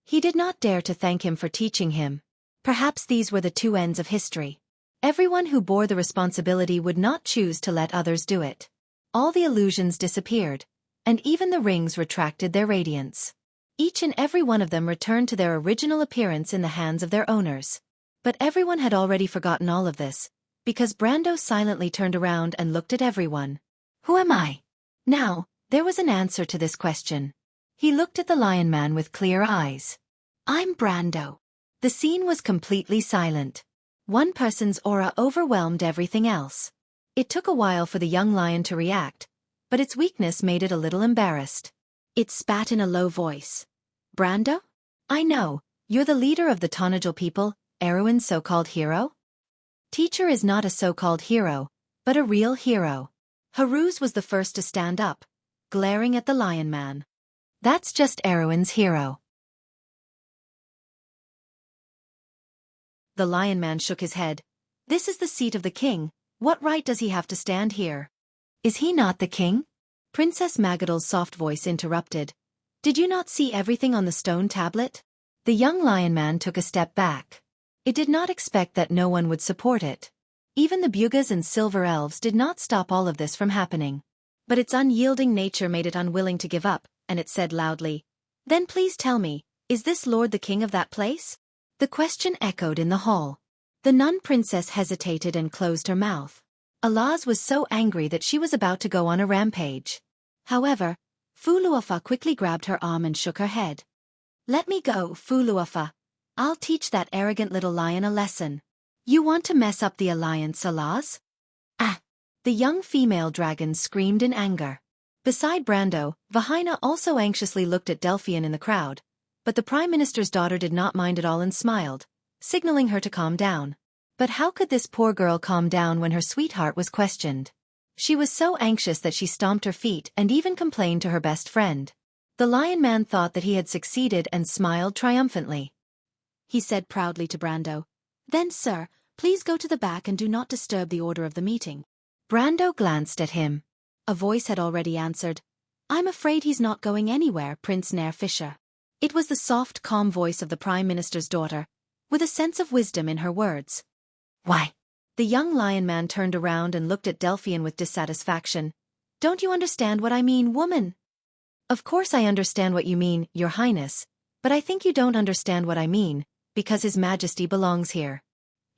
He did not dare to thank him for teaching him. Perhaps these were the 2 ends of history. Everyone who bore the responsibility would not choose to let others do it. All the illusions disappeared, and even the rings retracted their radiance. Each and every one of them returned to their original appearance in the hands of their owners. But everyone had already forgotten all of this, because Brando silently turned around and looked at everyone. Who am I? Now, there was an answer to this question. He looked at the lion man with clear eyes. I'm Brando. The scene was completely silent. One person's aura overwhelmed everything else. It took a while for the young lion to react, but its weakness made it a little embarrassed. It spat in a low voice. Brando? I know, you're the leader of the Tonagel people, Erewhon's so-called hero? Teacher is not a so-called hero, but a real hero. Haruz was the first to stand up, glaring at the lion man. That's just Erewhon's hero. The lion man shook his head. This is the seat of the king. What right does he have to stand here? Is he not the king? Princess Magadal's soft voice interrupted. Did you not see everything on the stone tablet? The young lion man took a step back. It did not expect that no one would support it. Even the Bugas and Silver Elves did not stop all of this from happening. But its unyielding nature made it unwilling to give up, and it said loudly, Then please tell me, is this Lord the king of that place? The question echoed in the hall. The nun princess hesitated and closed her mouth. Alaz was so angry that she was about to go on a rampage. However, Fuluafa quickly grabbed her arm and shook her head. Let me go, Fuluafa. I'll teach that arrogant little lion a lesson. You want to mess up the alliance, Alas? Ah! The young female dragon screamed in anger. Beside Brando, Vahina also anxiously looked at Delphian in the crowd, but the Prime Minister's daughter did not mind at all and smiled, signaling her to calm down. But how could this poor girl calm down when her sweetheart was questioned? She was so anxious that she stomped her feet and even complained to her best friend. The Lion Man thought that he had succeeded and smiled triumphantly. He said proudly to Brando, "Then, sir, please go to the back and do not disturb the order of the meeting." Brando glanced at him. A voice had already answered, "I'm afraid he's not going anywhere, Prince Nair Fisher." It was the soft, calm voice of the Prime Minister's daughter, with a sense of wisdom in her words. Why? The young lion man turned around and looked at Delphian with dissatisfaction. "Don't you understand what I mean, woman?" Of course I understand what you mean, Your Highness, but I think you don't understand what I mean, because His Majesty belongs here.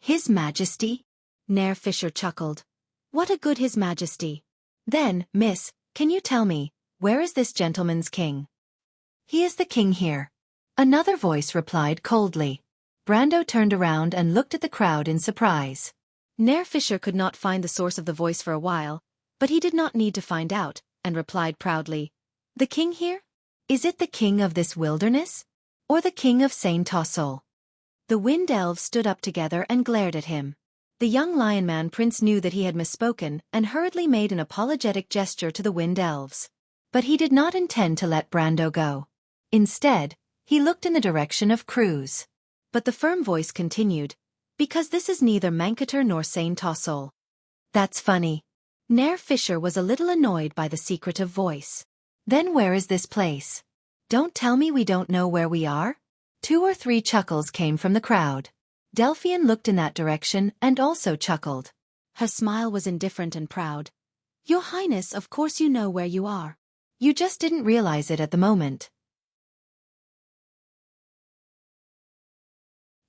His Majesty? Nair Fisher chuckled. What a good His Majesty. Then, miss, can you tell me, where is this gentleman's king? He is the king here. Another voice replied coldly. Brando turned around and looked at the crowd in surprise. Nair Fisher could not find the source of the voice for a while, but he did not need to find out, and replied proudly, "The king here? Is it the king of this wilderness? Or the king of Saint Tossol?" The wind elves stood up together and glared at him. The young lion man prince knew that he had misspoken and hurriedly made an apologetic gesture to the wind elves. But he did not intend to let Brando go. Instead, he looked in the direction of Cruz. But the firm voice continued, "Because this is neither Mankator nor Saint Tossol." That's funny. Nair Fisher was a little annoyed by the secretive voice. Then where is this place? Don't tell me we don't know where we are? 2 or 3 chuckles came from the crowd. Delphian looked in that direction and also chuckled. Her smile was indifferent and proud. "Your Highness, of course you know where you are. You just didn't realize it at the moment."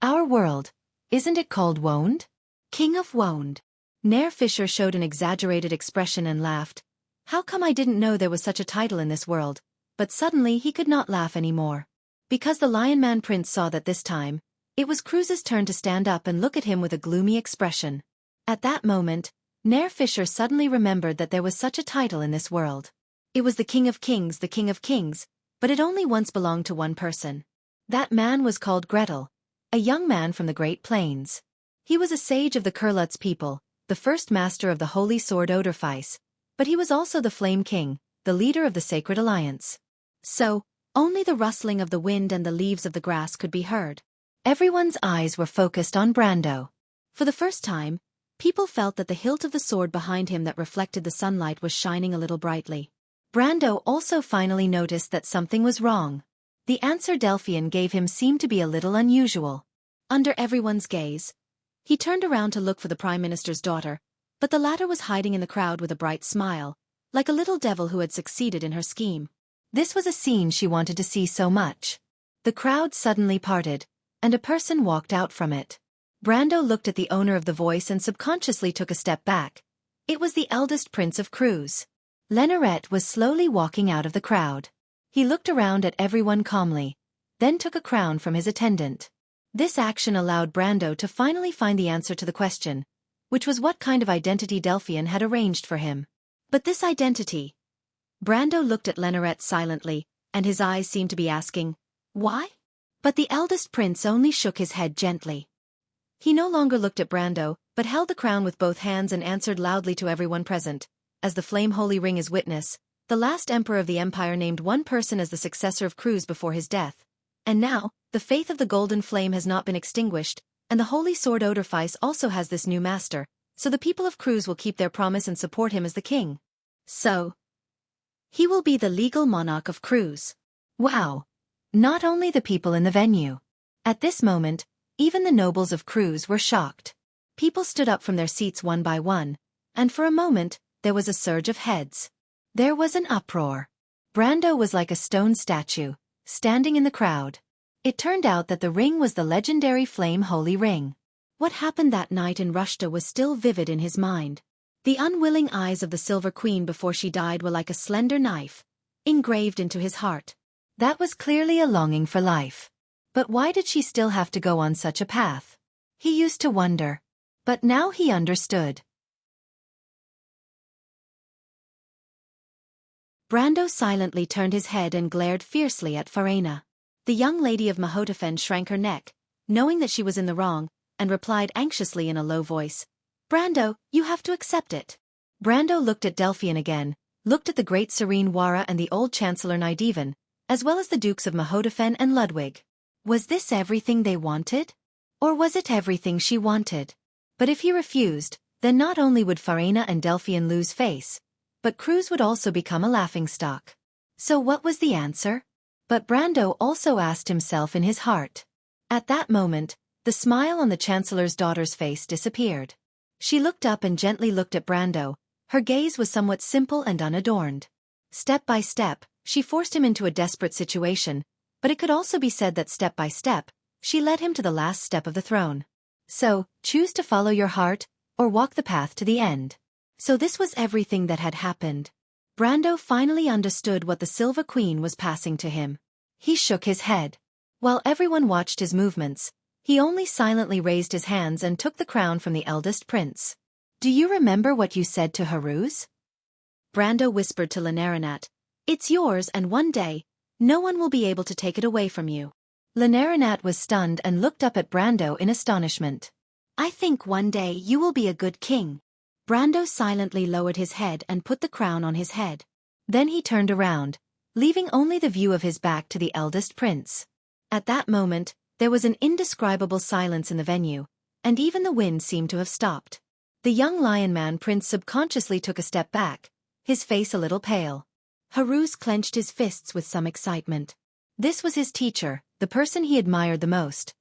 Our world, isn't it called Woned? King of Woned. Nair Fisher showed an exaggerated expression and laughed. How come I didn't know there was such a title in this world? But suddenly he could not laugh anymore. Because the Lion Man Prince saw that this time, it was Cruz's turn to stand up and look at him with a gloomy expression. At that moment, Nair Fisher suddenly remembered that there was such a title in this world. It was the King of Kings, but it only once belonged to one person. That man was called Gretel, a young man from the Great Plains. He was a sage of the Kurlutz people, the first master of the holy sword Oderfeis, but he was also the Flame King, the leader of the Sacred Alliance. So, only the rustling of the wind and the leaves of the grass could be heard. Everyone's eyes were focused on Brando. For the first time, people felt that the hilt of the sword behind him that reflected the sunlight was shining a little brightly. Brando also finally noticed that something was wrong. The answer Delphian gave him seemed to be a little unusual. Under everyone's gaze, he turned around to look for the Prime Minister's daughter, but the latter was hiding in the crowd with a bright smile, like a little devil who had succeeded in her scheme. This was a scene she wanted to see so much. The crowd suddenly parted, and a person walked out from it. Brando looked at the owner of the voice and subconsciously took a step back. It was the eldest prince of Cruz. Lenoret was slowly walking out of the crowd. He looked around at everyone calmly, then took a crown from his attendant. This action allowed Brando to finally find the answer to the question, which was what kind of identity Delphian had arranged for him. But this identity... Brando looked at Lenoret silently, and his eyes seemed to be asking, "Why?" But the eldest prince only shook his head gently. He no longer looked at Brando, but held the crown with both hands and answered loudly to everyone present. As the flame holy ring is witness, the last emperor of the empire named one person as the successor of Cruz before his death. And now, the faith of the golden flame has not been extinguished, and the holy sword Oderfeis also has this new master, so the people of Cruz will keep their promise and support him as the king. So, he will be the legal monarch of Cruz. Wow! Not only the people in the venue. At this moment, even the nobles of Cruz were shocked. People stood up from their seats one by one, and for a moment, there was a surge of heads. There was an uproar. Brando was like a stone statue, standing in the crowd. It turned out that the ring was the legendary Flame Holy Ring. What happened that night in Rushta was still vivid in his mind. The unwilling eyes of the Silver Queen before she died were like a slender knife, engraved into his heart. That was clearly a longing for life. But why did she still have to go on such a path? He used to wonder. But now he understood. Brando silently turned his head and glared fiercely at Farina. The young lady of Mahotafen shrank her neck, knowing that she was in the wrong, and replied anxiously in a low voice, "Brando, you have to accept it." Brando looked at Delphian again, looked at the great serene Wara and the old Chancellor Nidevan, as well as the Dukes of Mahotafen and Ludwig. Was this everything they wanted? Or was it everything she wanted? But if he refused, then not only would Farina and Delphian lose face, but Cruz would also become a laughingstock. So what was the answer? But Brando also asked himself in his heart. At that moment, the smile on the Chancellor's daughter's face disappeared. She looked up and gently looked at Brando. Her gaze was somewhat simple and unadorned. Step by step, she forced him into a desperate situation, but it could also be said that step by step, she led him to the last step of the throne. So, choose to follow your heart, or walk the path to the end. So this was everything that had happened. Brando finally understood what the Silver Queen was passing to him. He shook his head. While everyone watched his movements, he only silently raised his hands and took the crown from the eldest prince. "Do you remember what you said to Haruz?" Brando whispered to Lenarinat. "It's yours, and one day, no one will be able to take it away from you." Lenarinat was stunned and looked up at Brando in astonishment. "I think one day you will be a good king." Brando silently lowered his head and put the crown on his head. Then he turned around, leaving only the view of his back to the eldest prince. At that moment, there was an indescribable silence in the venue, and even the wind seemed to have stopped. The young lion man prince subconsciously took a step back, his face a little pale. Haruz clenched his fists with some excitement. This was his teacher, the person he admired the most.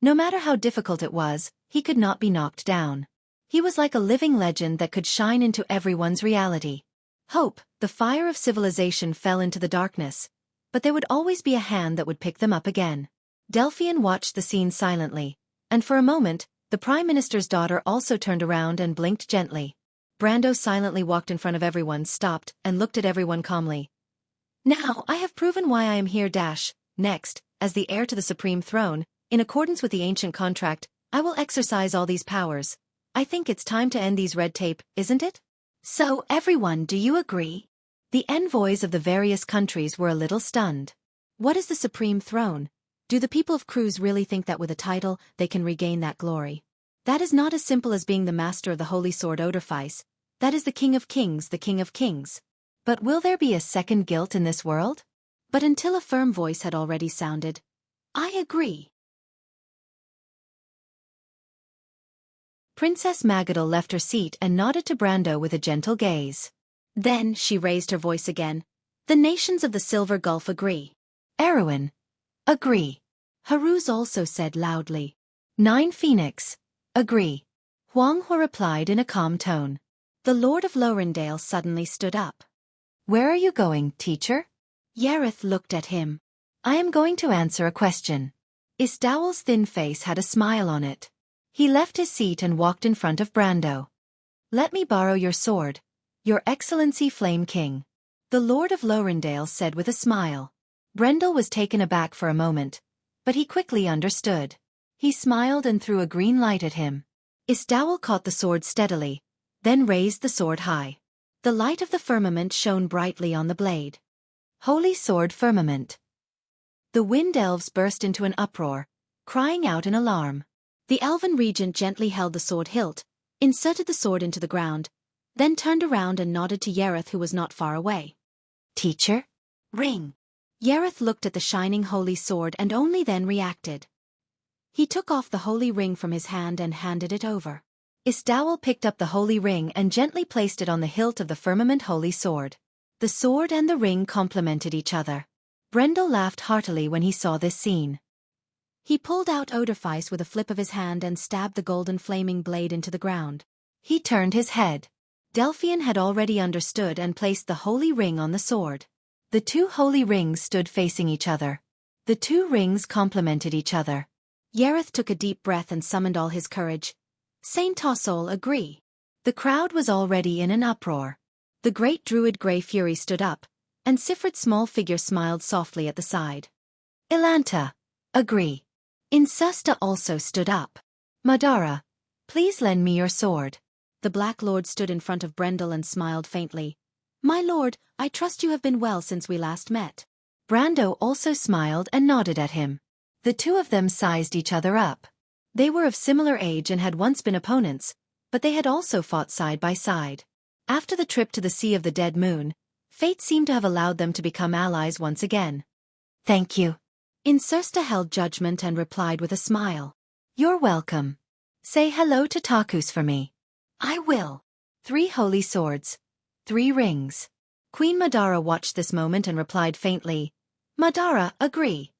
No matter how difficult it was, he could not be knocked down. He was like a living legend that could shine into everyone's reality. Hope, the fire of civilization, fell into the darkness, but there would always be a hand that would pick them up again. Delphian watched the scene silently, and for a moment, the Prime Minister's daughter also turned around and blinked gently. Brando silently walked in front of everyone, stopped, and looked at everyone calmly. "Now I have proven why I am here. Next, as the heir to the supreme throne, in accordance with the ancient contract, I will exercise all these powers. I think it's time to end these red tape, isn't it? So, everyone, do you agree?" The envoys of the various countries were a little stunned. What is the supreme throne? Do the people of Cruz really think that with a title, they can regain that glory? That is not as simple as being the master of the holy sword Oderfeis. That is the king of kings, the king of kings. But will there be a second guilt in this world? But until a firm voice had already sounded, "I agree." Princess Magadal left her seat and nodded to Brando with a gentle gaze. Then she raised her voice again. "The nations of the Silver Gulf agree." Erewhon. Agree. Haruz also said loudly. 9 Phoenix. Agree. Huang He replied in a calm tone. The Lord of Lorendale suddenly stood up. "Where are you going, teacher?" Yareth looked at him. "I am going to answer a question." Isdowel's thin face had a smile on it. He left his seat and walked in front of Brando. "Let me borrow your sword, Your Excellency Flame King," the Lord of Lorendale said with a smile. Brendel was taken aback for a moment, but he quickly understood. He smiled and threw a green light at him. Isdowel caught the sword steadily, then raised the sword high. The light of the firmament shone brightly on the blade. Holy Sword Firmament. The wind elves burst into an uproar, crying out in alarm. The elven regent gently held the sword hilt, inserted the sword into the ground, then turned around and nodded to Yareth, who was not far away. "Teacher?" "Ring." Yareth looked at the shining holy sword and only then reacted. He took off the holy ring from his hand and handed it over. Isdowel picked up the holy ring and gently placed it on the hilt of the firmament holy sword. The sword and the ring complemented each other. Brendel laughed heartily when he saw this scene. He pulled out Oderfeis with a flip of his hand and stabbed the golden flaming blade into the ground. He turned his head. Delphian had already understood and placed the holy ring on the sword. The 2 holy rings stood facing each other. The 2 rings complemented each other. Yareth took a deep breath and summoned all his courage. "Saint Tossol, agree." The crowd was already in an uproar. The great druid Grey Fury stood up, and Sifrit's small figure smiled softly at the side. "Ilanta. Agree. Insusta also stood up. Madara, please lend me your sword. The Black Lord stood in front of Brendel and smiled faintly. My lord, I trust you have been well since we last met. Brando also smiled and nodded at him. The two of them sized each other up. They were of similar age and had once been opponents, but they had also fought side by side. After the trip to the Sea of the Dead Moon, fate seemed to have allowed them to become allies once again. Thank you. Insusta held judgment and replied with a smile. You're welcome. Say hello to Takus for me. I will. 3 holy swords. 3 rings. Queen Madara watched this moment and replied faintly. Madara, agree.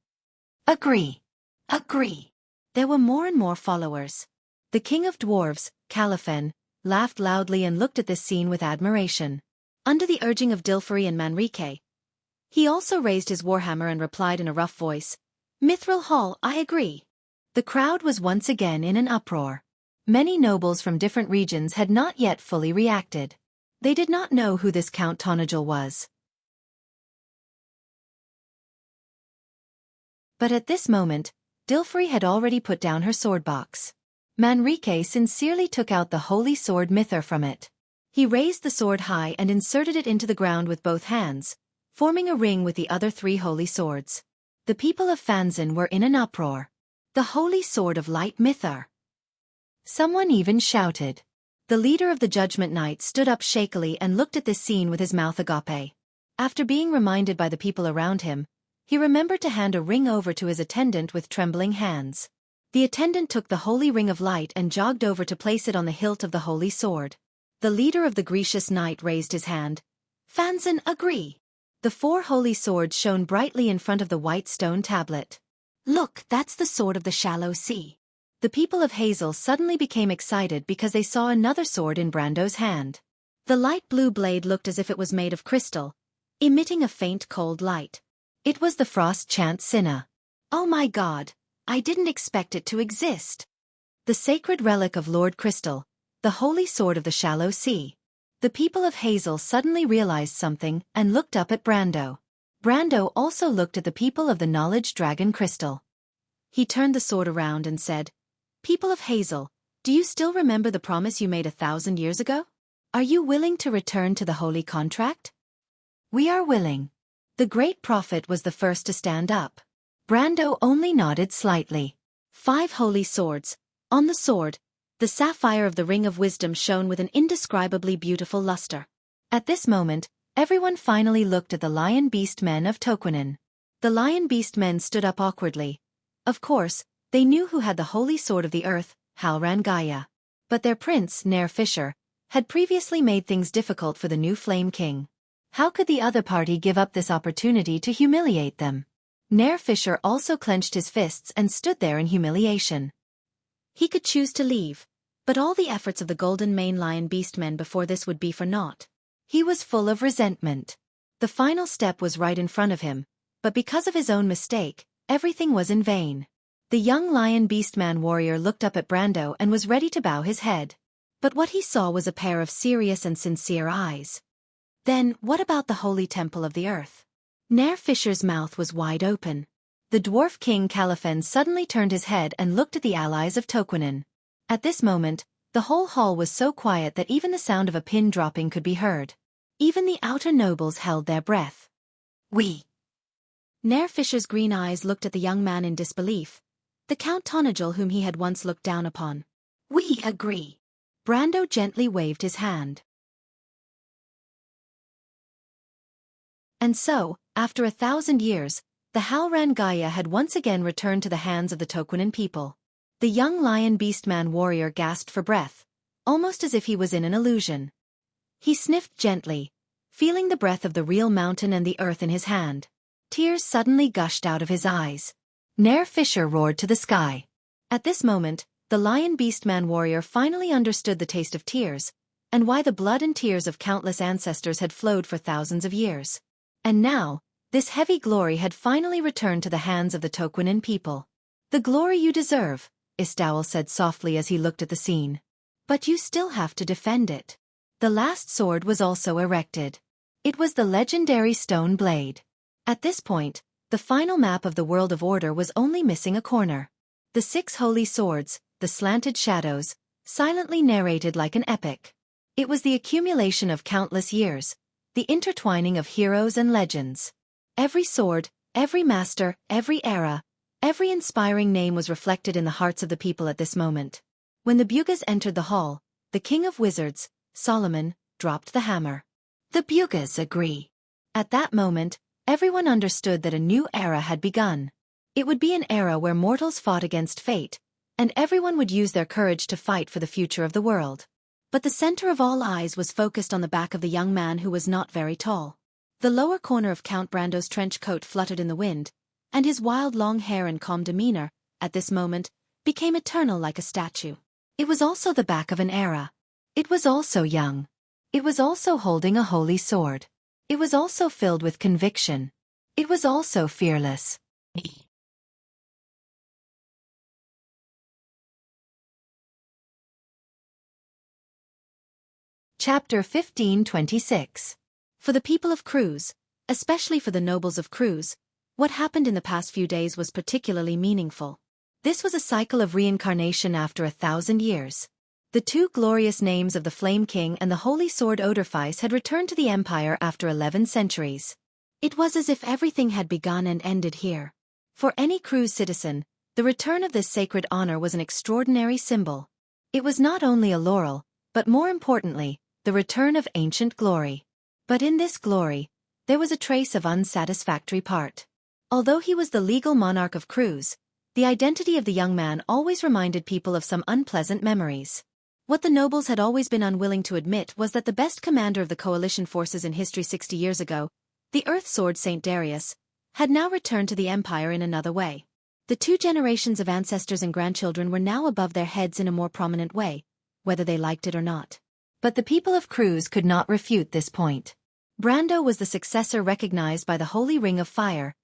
Agree. Agree. There were more and more followers. The king of dwarves, Califen, laughed loudly and looked at this scene with admiration. Under the urging of Dilfari and Manrique, he also raised his warhammer and replied in a rough voice, Mithril Hall, I agree. The crowd was once again in an uproar. Many nobles from different regions had not yet fully reacted. They did not know who this Count Tonajul was. But at this moment, Dilfari had already put down her sword box. Manrique sincerely took out the holy sword Mither from it. He raised the sword high and inserted it into the ground with both hands, forming a ring with the other 3 holy swords. The people of Fanzan were in an uproar. The holy sword of light Mither. Someone even shouted. The leader of the Judgment Knight stood up shakily and looked at this scene with his mouth agape. After being reminded by the people around him, he remembered to hand a ring over to his attendant with trembling hands. The attendant took the holy ring of light and jogged over to place it on the hilt of the holy sword. The leader of the Gracious Knight raised his hand. Fanzan, agree. The 4 holy swords shone brightly in front of the white stone tablet. Look, that's the sword of the shallow sea. The people of Hazel suddenly became excited because they saw another sword in Brando's hand. The light blue blade looked as if it was made of crystal, emitting a faint cold light. It was the Frost Chant Sinna. Oh my god, I didn't expect it to exist. The sacred relic of Lord Crystal, the holy sword of the shallow sea. The people of Hazel suddenly realized something and looked up at Brando. Brando also looked at the people of the Knowledge Dragon Crystal. He turned the sword around and said, People of Hazel, do you still remember the promise you made 1,000 years ago? Are you willing to return to the holy contract? We are willing. The great prophet was the first to stand up. Brando only nodded slightly. 5 holy swords. On the sword, the sapphire of the Ring of Wisdom shone with an indescribably beautiful luster. At this moment, everyone finally looked at the Lion Beast men of Tokunin. The Lion Beast men stood up awkwardly. Of course, they knew who had the holy sword of the earth, Halran Gaia. But their prince, Nair Fisher, had previously made things difficult for the new Flame King. How could the other party give up this opportunity to humiliate them? Nair Fisher also clenched his fists and stood there in humiliation. He could choose to leave, but all the efforts of the Golden Mane Lion Beastmen before this would be for naught. He was full of resentment. The final step was right in front of him, but because of his own mistake, everything was in vain. The young Lion Beastman warrior looked up at Brando and was ready to bow his head. But what he saw was a pair of serious and sincere eyes. Then, what about the Holy Temple of the Earth? Nair Fisher's mouth was wide open. The dwarf king Califen suddenly turned his head and looked at the allies of Tokunin. At this moment, the whole hall was so quiet that even the sound of a pin dropping could be heard. Even the outer nobles held their breath. We. Nair Fisher's green eyes looked at the young man in disbelief. The Count Tonajul whom he had once looked down upon. We agree. Brando gently waved his hand. And so, after 1,000 years, the Halran Gaia had once again returned to the hands of the Tokunin people. The young Lion Beastman warrior gasped for breath, almost as if he was in an illusion. He sniffed gently, feeling the breath of the real mountain and the earth in his hand. Tears suddenly gushed out of his eyes. Nair Fisher roared to the sky. At this moment, the Lion Beastman warrior finally understood the taste of tears, and why the blood and tears of countless ancestors had flowed for thousands of years. And now, this heavy glory had finally returned to the hands of the Tokunin people. The glory you deserve, Istowel said softly as he looked at the scene. But you still have to defend it. The last sword was also erected. It was the legendary stone blade. At this point, The final map of the world of order was only missing a corner. The 6 holy swords, the slanted shadows, silently narrated like an epic. It was the accumulation of countless years, the intertwining of heroes and legends. Every sword, every master, every era, every inspiring name was reflected in the hearts of the people at this moment. When the Bugas entered the hall, the king of wizards, Solomon, dropped the hammer. The Bugas agree. At that moment, everyone understood that a new era had begun. It would be an era where mortals fought against fate, and everyone would use their courage to fight for the future of the world. But the center of all eyes was focused on the back of the young man who was not very tall. The lower corner of Count Brando's trench coat fluttered in the wind, and his wild long hair and calm demeanor, at this moment, became eternal like a statue. It was also the back of an era. It was also young. It was also holding a holy sword. It was also filled with conviction. It was also fearless. Chapter 1526. For the people of Cruz, especially for the nobles of Cruz, what happened in the past few days was particularly meaningful. This was a cycle of reincarnation after 1,000 years. The 2 glorious names of the Flame King and the Holy Sword Oderfice had returned to the Empire after 11 centuries. It was as if everything had begun and ended here. For any Cruz citizen, the return of this sacred honor was an extraordinary symbol. It was not only a laurel, but more importantly, the return of ancient glory. But in this glory, there was a trace of unsatisfactory part. Although he was the legal monarch of Cruz, the identity of the young man always reminded people of some unpleasant memories. What the nobles had always been unwilling to admit was that the best commander of the coalition forces in history 60 years ago, the Earth Sword Saint Darius, had now returned to the empire in another way. The 2 generations of ancestors and grandchildren were now above their heads in a more prominent way, whether they liked it or not. But the people of Cruz could not refute this point. Brando was the successor recognized by the Holy Ring of Fire,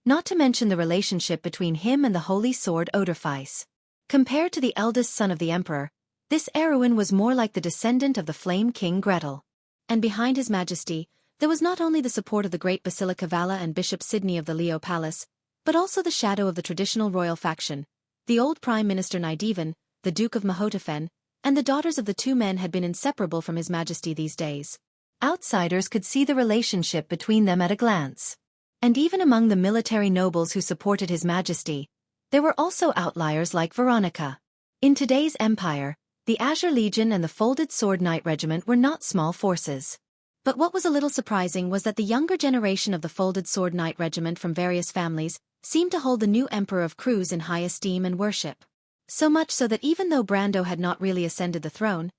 not to mention the relationship between him and the Holy Sword Oderfice. Compared to the eldest son of the emperor, this Erwin was more like the descendant of the Flame King Gretel. And behind His Majesty, there was not only the support of the great Basilica Vala and Bishop Sidney of the Leo Palace, but also the shadow of the traditional royal faction. The old Prime Minister Naidivan, the Duke of Mahotafen, and the daughters of the 2 men had been inseparable from His Majesty these days. Outsiders could see the relationship between them at a glance. And even among the military nobles who supported His Majesty, there were also outliers like Veronica. In today's empire, the Azure Legion and the Folded Sword Knight Regiment were not small forces. But what was a little surprising was that the younger generation of the Folded Sword Knight Regiment from various families seemed to hold the new Emperor of Cruz in high esteem and worship. So much so that even though Brando had not really ascended the throne,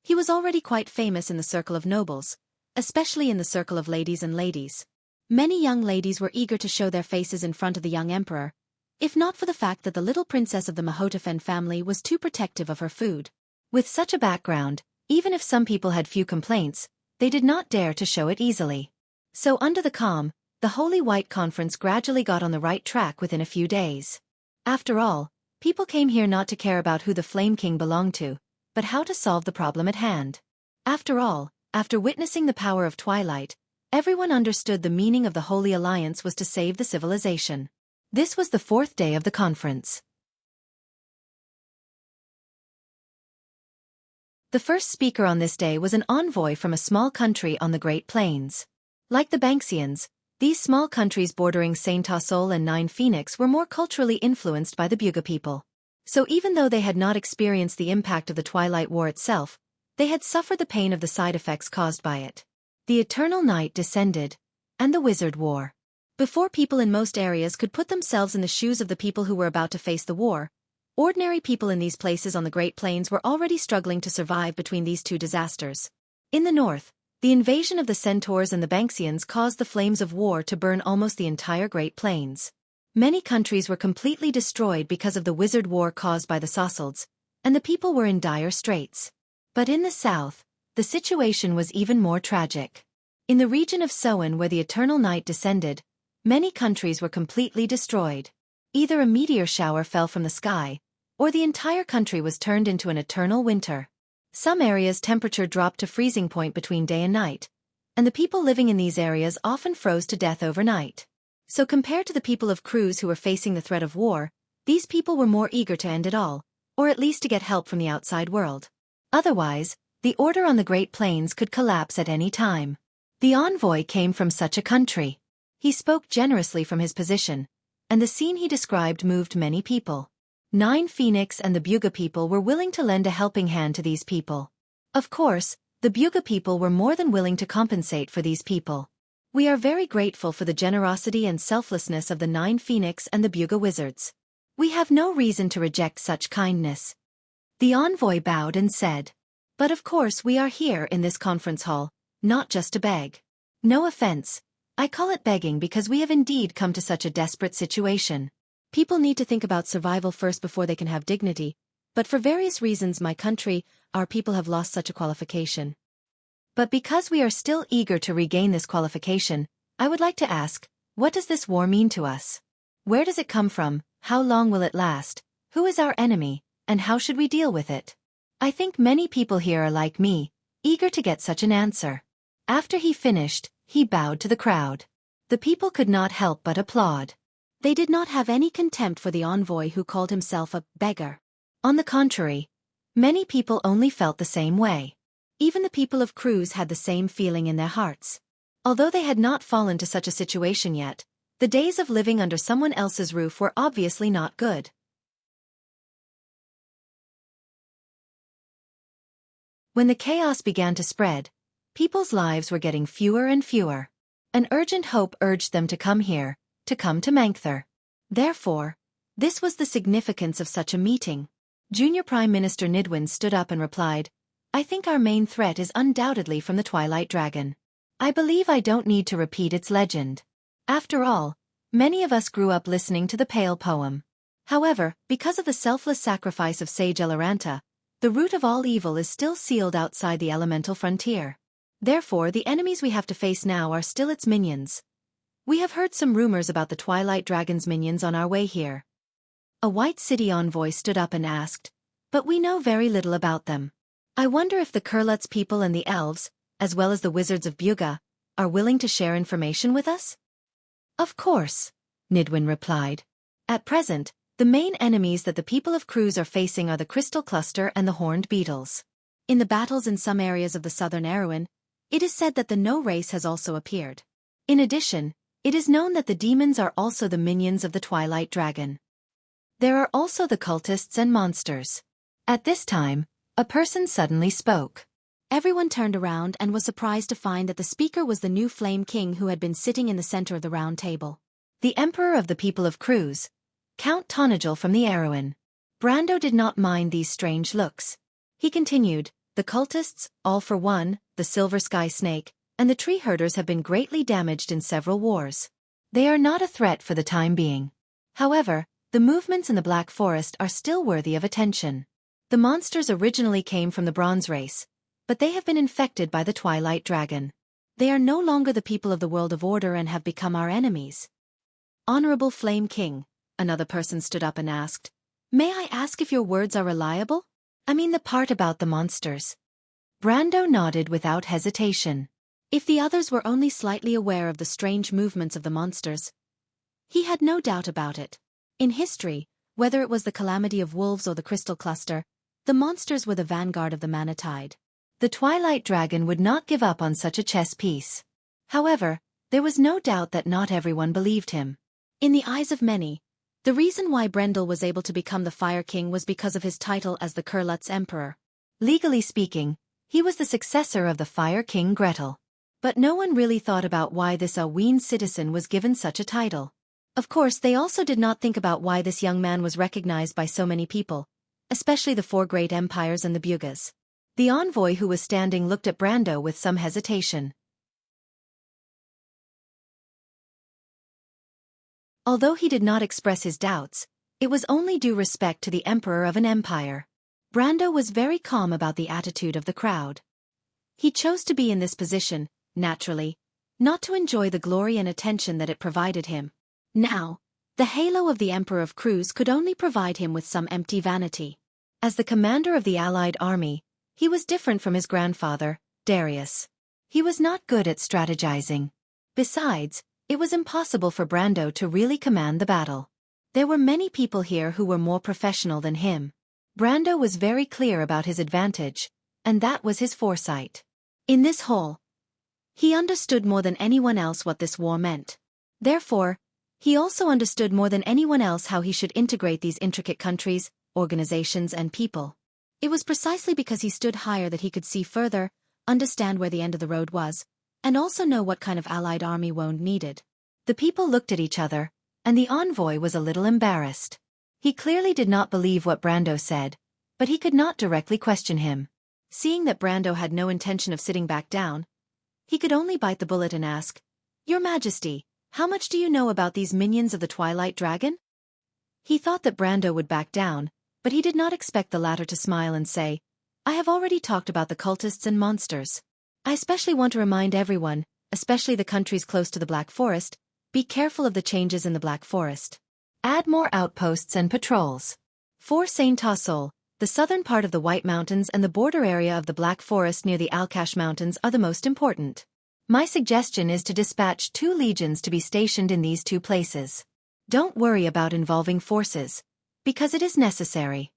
he was already quite famous in the circle of nobles, especially in the circle of ladies and ladies. Many young ladies were eager to show their faces in front of the young emperor, if not for the fact that the little princess of the Mahotafen family was too protective of her food. With such a background, even if some people had few complaints, they did not dare to show it easily. So under the calm, the Holy White Conference gradually got on the right track within a few days. After all, people came here not to care about who the Flame King belonged to, but how to solve the problem at hand. After all, after witnessing the power of Twilight, everyone understood the meaning of the Holy Alliance was to save the civilization. This was the 4th day of the conference. The first speaker on this day was an envoy from a small country on the Great Plains. Like the Banxians, these small countries bordering Saint-Tassol and Nine Phoenix were more culturally influenced by the Buga people. So even though they had not experienced the impact of the Twilight War itself, they had suffered the pain of the side effects caused by it. The eternal night descended, and the Wizard War. Before people in most areas could put themselves in the shoes of the people who were about to face the war, ordinary people in these places on the Great Plains were already struggling to survive between these 2 disasters. In the north, the invasion of the Centaurs and the Banxians caused the flames of war to burn almost the entire Great Plains. Many countries were completely destroyed because of the Wizard War caused by the Sossalds, and the people were in dire straits. But in the south, the situation was even more tragic. In the region of Soan where the eternal night descended, many countries were completely destroyed. Either a meteor shower fell from the sky, or the entire country was turned into an eternal winter. Some areas' temperature dropped to freezing point between day and night, and the people living in these areas often froze to death overnight. So compared to the people of Cruz who were facing the threat of war, these people were more eager to end it all, or at least to get help from the outside world. Otherwise, the order on the Great Plains could collapse at any time. The envoy came from such a country. He spoke generously from his position, and the scene he described moved many people. 9 Phoenix and the Buga people were willing to lend a helping hand to these people. Of course, the Buga people were more than willing to compensate for these people. We are very grateful for the generosity and selflessness of the 9 Phoenix and the Buga wizards. We have no reason to reject such kindness. The envoy bowed and said, "But of course we are here in this conference hall, not just to beg. No offense, I call it begging because we have indeed come to such a desperate situation. People need to think about survival first before they can have dignity, but for various reasons my country, our people have lost such a qualification. But because we are still eager to regain this qualification, I would like to ask, what does this war mean to us? Where does it come from? How long will it last? Who is our enemy, and how should we deal with it?" I think many people here are like me, eager to get such an answer. After he finished, he bowed to the crowd. The people could not help but applaud. They did not have any contempt for the envoy who called himself a beggar. On the contrary, many people only felt the same way. Even the people of Cruz had the same feeling in their hearts. Although they had not fallen to such a situation yet, the days of living under someone else's roof were obviously not good. When the chaos began to spread, people's lives were getting fewer and fewer. An urgent hope urged them to come here, to come to Mangther. Therefore, this was the significance of such a meeting. Junior Prime Minister Nidwin stood up and replied, "I think our main threat is undoubtedly from the Twilight Dragon. I believe I don't need to repeat its legend. After all, many of us grew up listening to the Pale poem. However, because of the selfless sacrifice of Sage Eloranta, the root of all evil is still sealed outside the elemental frontier. Therefore, the enemies we have to face now are still its minions. We have heard some rumors about the Twilight Dragon's minions on our way here." A White City envoy stood up and asked, "But we know very little about them. I wonder if the Kurlutz people and the elves, as well as the wizards of Buga, are willing to share information with us?" "Of course," Nidwin replied. "At present, the main enemies that the people of Cruz are facing are the Crystal Cluster and the Horned Beetles. In the battles in some areas of the southern Erewhon, it is said that the No race has also appeared. In addition, it is known that the demons are also the minions of the Twilight Dragon. There are also the cultists and monsters." At this time, a person suddenly spoke. Everyone turned around and was surprised to find that the speaker was the new Flame King who had been sitting in the center of the round table. The Emperor of the people of Cruz, Count Tonagel from the Erewhon. Brando did not mind these strange looks. He continued, "The cultists, all for one, the Silver Sky Snake, and the tree herders have been greatly damaged in several wars. They are not a threat for the time being. However, the movements in the Black Forest are still worthy of attention. The monsters originally came from the Bronze race, but they have been infected by the Twilight Dragon. They are no longer the people of the world of order and have become our enemies." "Honorable Flame King," another person stood up and asked, "May I ask if your words are reliable? I mean the part about the monsters." Brando nodded without hesitation. If the others were only slightly aware of the strange movements of the monsters, he had no doubt about it. In history, whether it was the calamity of wolves or the Crystal Cluster, the monsters were the vanguard of the Mana Tide. The Twilight Dragon would not give up on such a chess piece. However, there was no doubt that not everyone believed him. In the eyes of many, the reason why Brendel was able to become the Fire King was because of his title as the Kurlutz Emperor. Legally speaking, he was the successor of the Fire King Gretel. But no one really thought about why this Aween citizen was given such a title. Of course, they also did not think about why this young man was recognized by so many people, especially the 4 great empires and the Bugas. The envoy who was standing looked at Brando with some hesitation. Although he did not express his doubts, it was only due respect to the emperor of an empire. Brando was very calm about the attitude of the crowd. He chose to be in this position, naturally, not to enjoy the glory and attention that it provided him. Now, the halo of the Emperor of Cruz could only provide him with some empty vanity. As the commander of the Allied army, he was different from his grandfather, Darius. He was not good at strategizing. Besides, it was impossible for Brando to really command the battle. There were many people here who were more professional than him. Brando was very clear about his advantage, and that was his foresight. In this hall, he understood more than anyone else what this war meant. Therefore, he also understood more than anyone else how he should integrate these intricate countries, organizations and people. It was precisely because he stood higher that he could see further, understand where the end of the road was, and also know what kind of allied army Wone needed. The people looked at each other, and the envoy was a little embarrassed. He clearly did not believe what Brando said, but he could not directly question him. Seeing that Brando had no intention of sitting back down, he could only bite the bullet and ask, "Your Majesty, how much do you know about these minions of the Twilight Dragon?" He thought that Brando would back down, but he did not expect the latter to smile and say, "I have already talked about the cultists and monsters. I especially want to remind everyone, especially the countries close to the Black Forest, be careful of the changes in the Black Forest. Add more outposts and patrols. For Saint-Tassol, the southern part of the White Mountains and the border area of the Black Forest near the Alcash Mountains are the most important. My suggestion is to dispatch 2 legions to be stationed in these 2 places. Don't worry about involving forces, because it is necessary."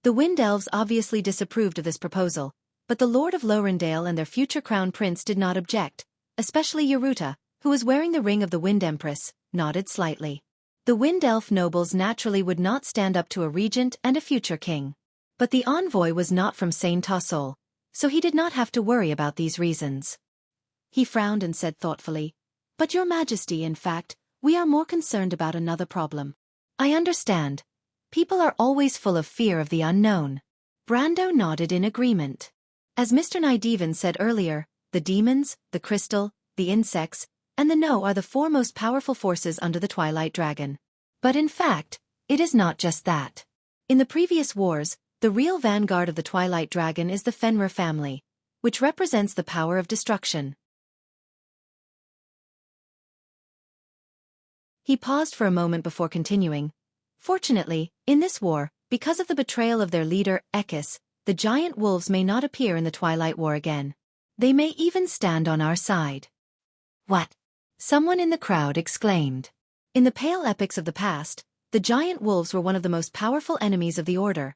The Wind Elves obviously disapproved of this proposal, but the Lord of Lorendale and their future crown prince did not object, especially Yaruta, who was wearing the ring of the Wind Empress, nodded slightly. The Wind Elf nobles naturally would not stand up to a regent and a future king. But the envoy was not from Saint-Tassol, so he did not have to worry about these reasons. He frowned and said thoughtfully, "But Your Majesty, in fact, we are more concerned about another problem." "I understand. People are always full of fear of the unknown." Brando nodded in agreement. As Mr. Nydeven said earlier, the demons, the crystal, the insects, and the No are the 4 most powerful forces under the Twilight Dragon. But in fact, it is not just that. In the previous wars, the real vanguard of the Twilight Dragon is the Fenrir family, which represents the power of destruction. He paused for a moment before continuing. "Fortunately, in this war, because of the betrayal of their leader, Ekis, the giant wolves may not appear in the Twilight War again. They may even stand on our side." "What?" someone in the crowd exclaimed. In the pale epics of the past, the giant wolves were one of the most powerful enemies of the Order.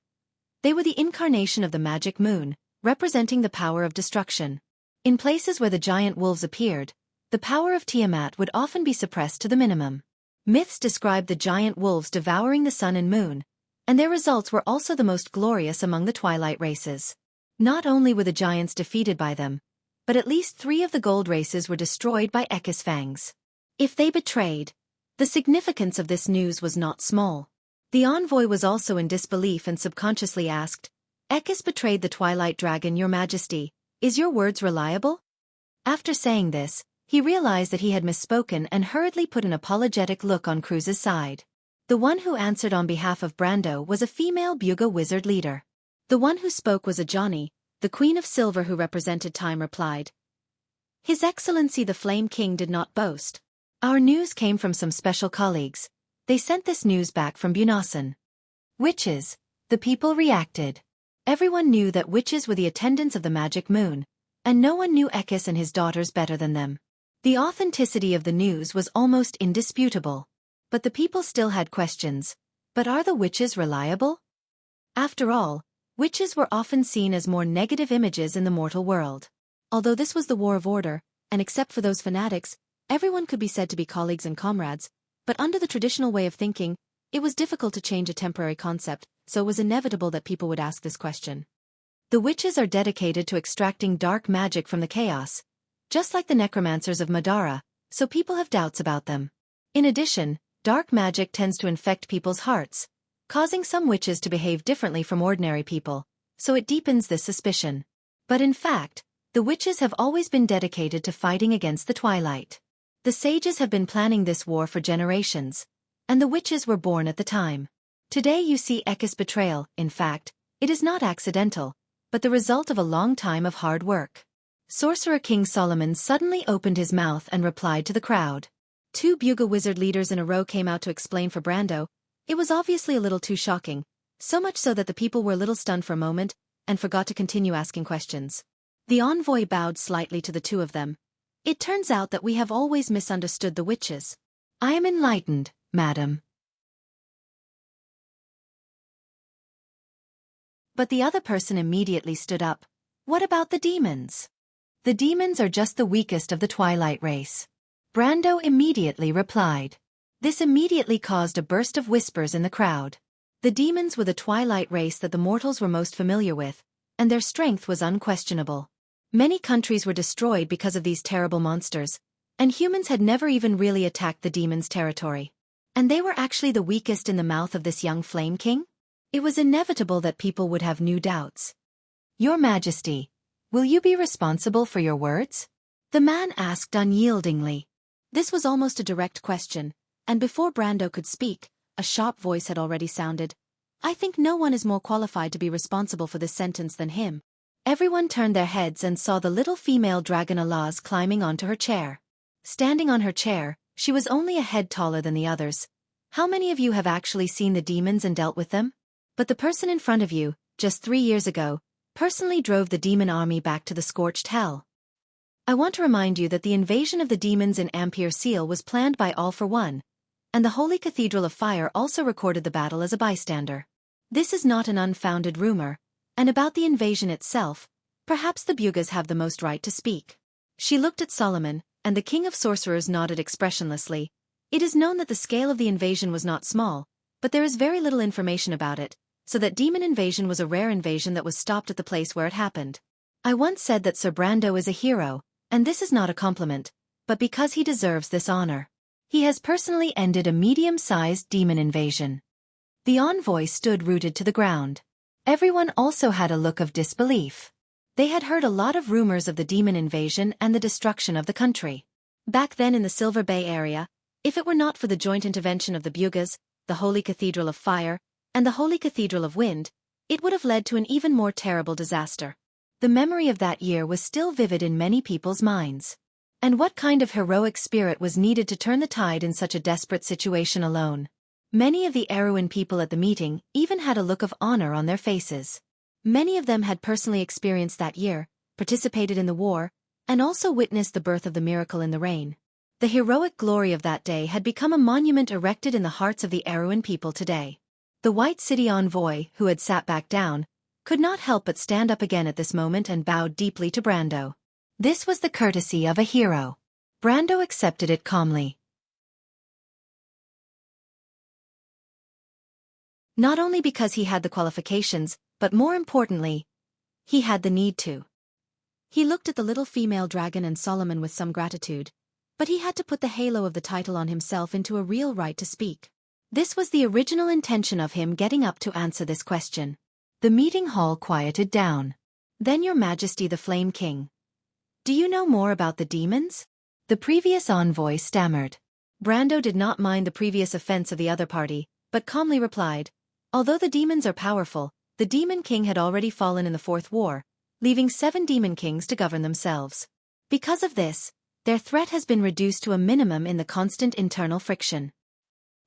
They were the incarnation of the magic moon, representing the power of destruction. In places where the giant wolves appeared, the power of Tiamat would often be suppressed to the minimum. Myths described the giant wolves devouring the sun and moon, and their results were also the most glorious among the Twilight races. Not only were the giants defeated by them, but at least 3 of the gold races were destroyed by Ekis fangs. If they betrayed, the significance of this news was not small. The envoy was also in disbelief and subconsciously asked, "Ekis betrayed the Twilight Dragon, Your Majesty. Is your words reliable?" After saying this, he realized that he had misspoken and hurriedly put an apologetic look on Cruz's side. The one who answered on behalf of Brando was a female Buga wizard leader. The one who spoke was Ajani, the Queen of Silver who represented time replied, "His Excellency the Flame King did not boast. Our news came from some special colleagues. They sent this news back from Bunasan." Witches. The people reacted. Everyone knew that witches were the attendants of the magic moon, and no one knew Ekis and his daughters better than them. The authenticity of the news was almost indisputable. But the people still had questions. But are the witches reliable? After all, witches were often seen as more negative images in the mortal world. Although this was the War of Order, and except for those fanatics, everyone could be said to be colleagues and comrades, but under the traditional way of thinking, it was difficult to change a temporary concept, so it was inevitable that people would ask this question. The witches are dedicated to extracting dark magic from the chaos, just like the necromancers of Madara, so people have doubts about them. In addition, dark magic tends to infect people's hearts, causing some witches to behave differently from ordinary people, so it deepens this suspicion. But in fact, the witches have always been dedicated to fighting against the Twilight. The sages have been planning this war for generations, and the witches were born at the time. Today you see Ekis' betrayal. In fact, it is not accidental, but the result of a long time of hard work. Sorcerer King Solomon suddenly opened his mouth and replied to the crowd. 2 Buga wizard leaders in a row came out to explain for Brando. It was obviously a little too shocking, so much so that the people were a little stunned for a moment, and forgot to continue asking questions. The envoy bowed slightly to the 2 of them. It turns out that we have always misunderstood the witches. I am enlightened, madam. But the other person immediately stood up. What about the demons? The demons are just the weakest of the twilight race. Brando immediately replied. This immediately caused a burst of whispers in the crowd. The demons were the twilight race that the mortals were most familiar with, and their strength was unquestionable. Many countries were destroyed because of these terrible monsters, and humans had never even really attacked the demons' territory. And they were actually the weakest in the mouth of this young Flame King? It was inevitable that people would have new doubts. Your Majesty, will you be responsible for your words? The man asked unyieldingly. This was almost a direct question, and before Brando could speak, a sharp voice had already sounded. I think no one is more qualified to be responsible for this sentence than him. Everyone turned their heads and saw the little female dragon Alaz climbing onto her chair. Standing on her chair, she was only a head taller than the others. How many of you have actually seen the demons and dealt with them? But the person in front of you, just 3 years ago, personally drove the demon army back to the scorched hell. I want to remind you that the invasion of the demons in Ampere Seal was planned by All for One, and the Holy Cathedral of Fire also recorded the battle as a bystander. This is not an unfounded rumor, and about the invasion itself, perhaps the Bugas have the most right to speak. She looked at Solomon, and the King of Sorcerers nodded expressionlessly. It is known that the scale of the invasion was not small, but there is very little information about it, so that demon invasion was a rare invasion that was stopped at the place where it happened. I once said that Sir Brando is a hero, and this is not a compliment, but because he deserves this honor. He has personally ended a medium-sized demon invasion. The envoy stood rooted to the ground. Everyone also had a look of disbelief. They had heard a lot of rumors of the demon invasion and the destruction of the country. Back then in the Silver Bay area, if it were not for the joint intervention of the Bugas, the Holy Cathedral of Fire, and the Holy Cathedral of Wind, it would have led to an even more terrible disaster. The memory of that year was still vivid in many people's minds. And what kind of heroic spirit was needed to turn the tide in such a desperate situation alone? Many of the Erewhon people at the meeting even had a look of honor on their faces. Many of them had personally experienced that year, participated in the war, and also witnessed the birth of the miracle in the rain. The heroic glory of that day had become a monument erected in the hearts of the Erewhon people today. The White City envoy, who had sat back down, could not help but stand up again at this moment and bowed deeply to Brando. This was the courtesy of a hero. Brando accepted it calmly. Not only because he had the qualifications, but more importantly, he had the need to. He looked at the little female dragon and Solomon with some gratitude, but he had to put the halo of the title on himself into a real right to speak. This was the original intention of him getting up to answer this question. The meeting hall quieted down. Then Your Majesty the Flame King. Do you know more about the demons? The previous envoy stammered. Brando did not mind the previous offense of the other party, but calmly replied, although the demons are powerful, the Demon King had already fallen in the Fourth War, leaving 7 Demon Kings to govern themselves. Because of this, their threat has been reduced to a minimum in the constant internal friction.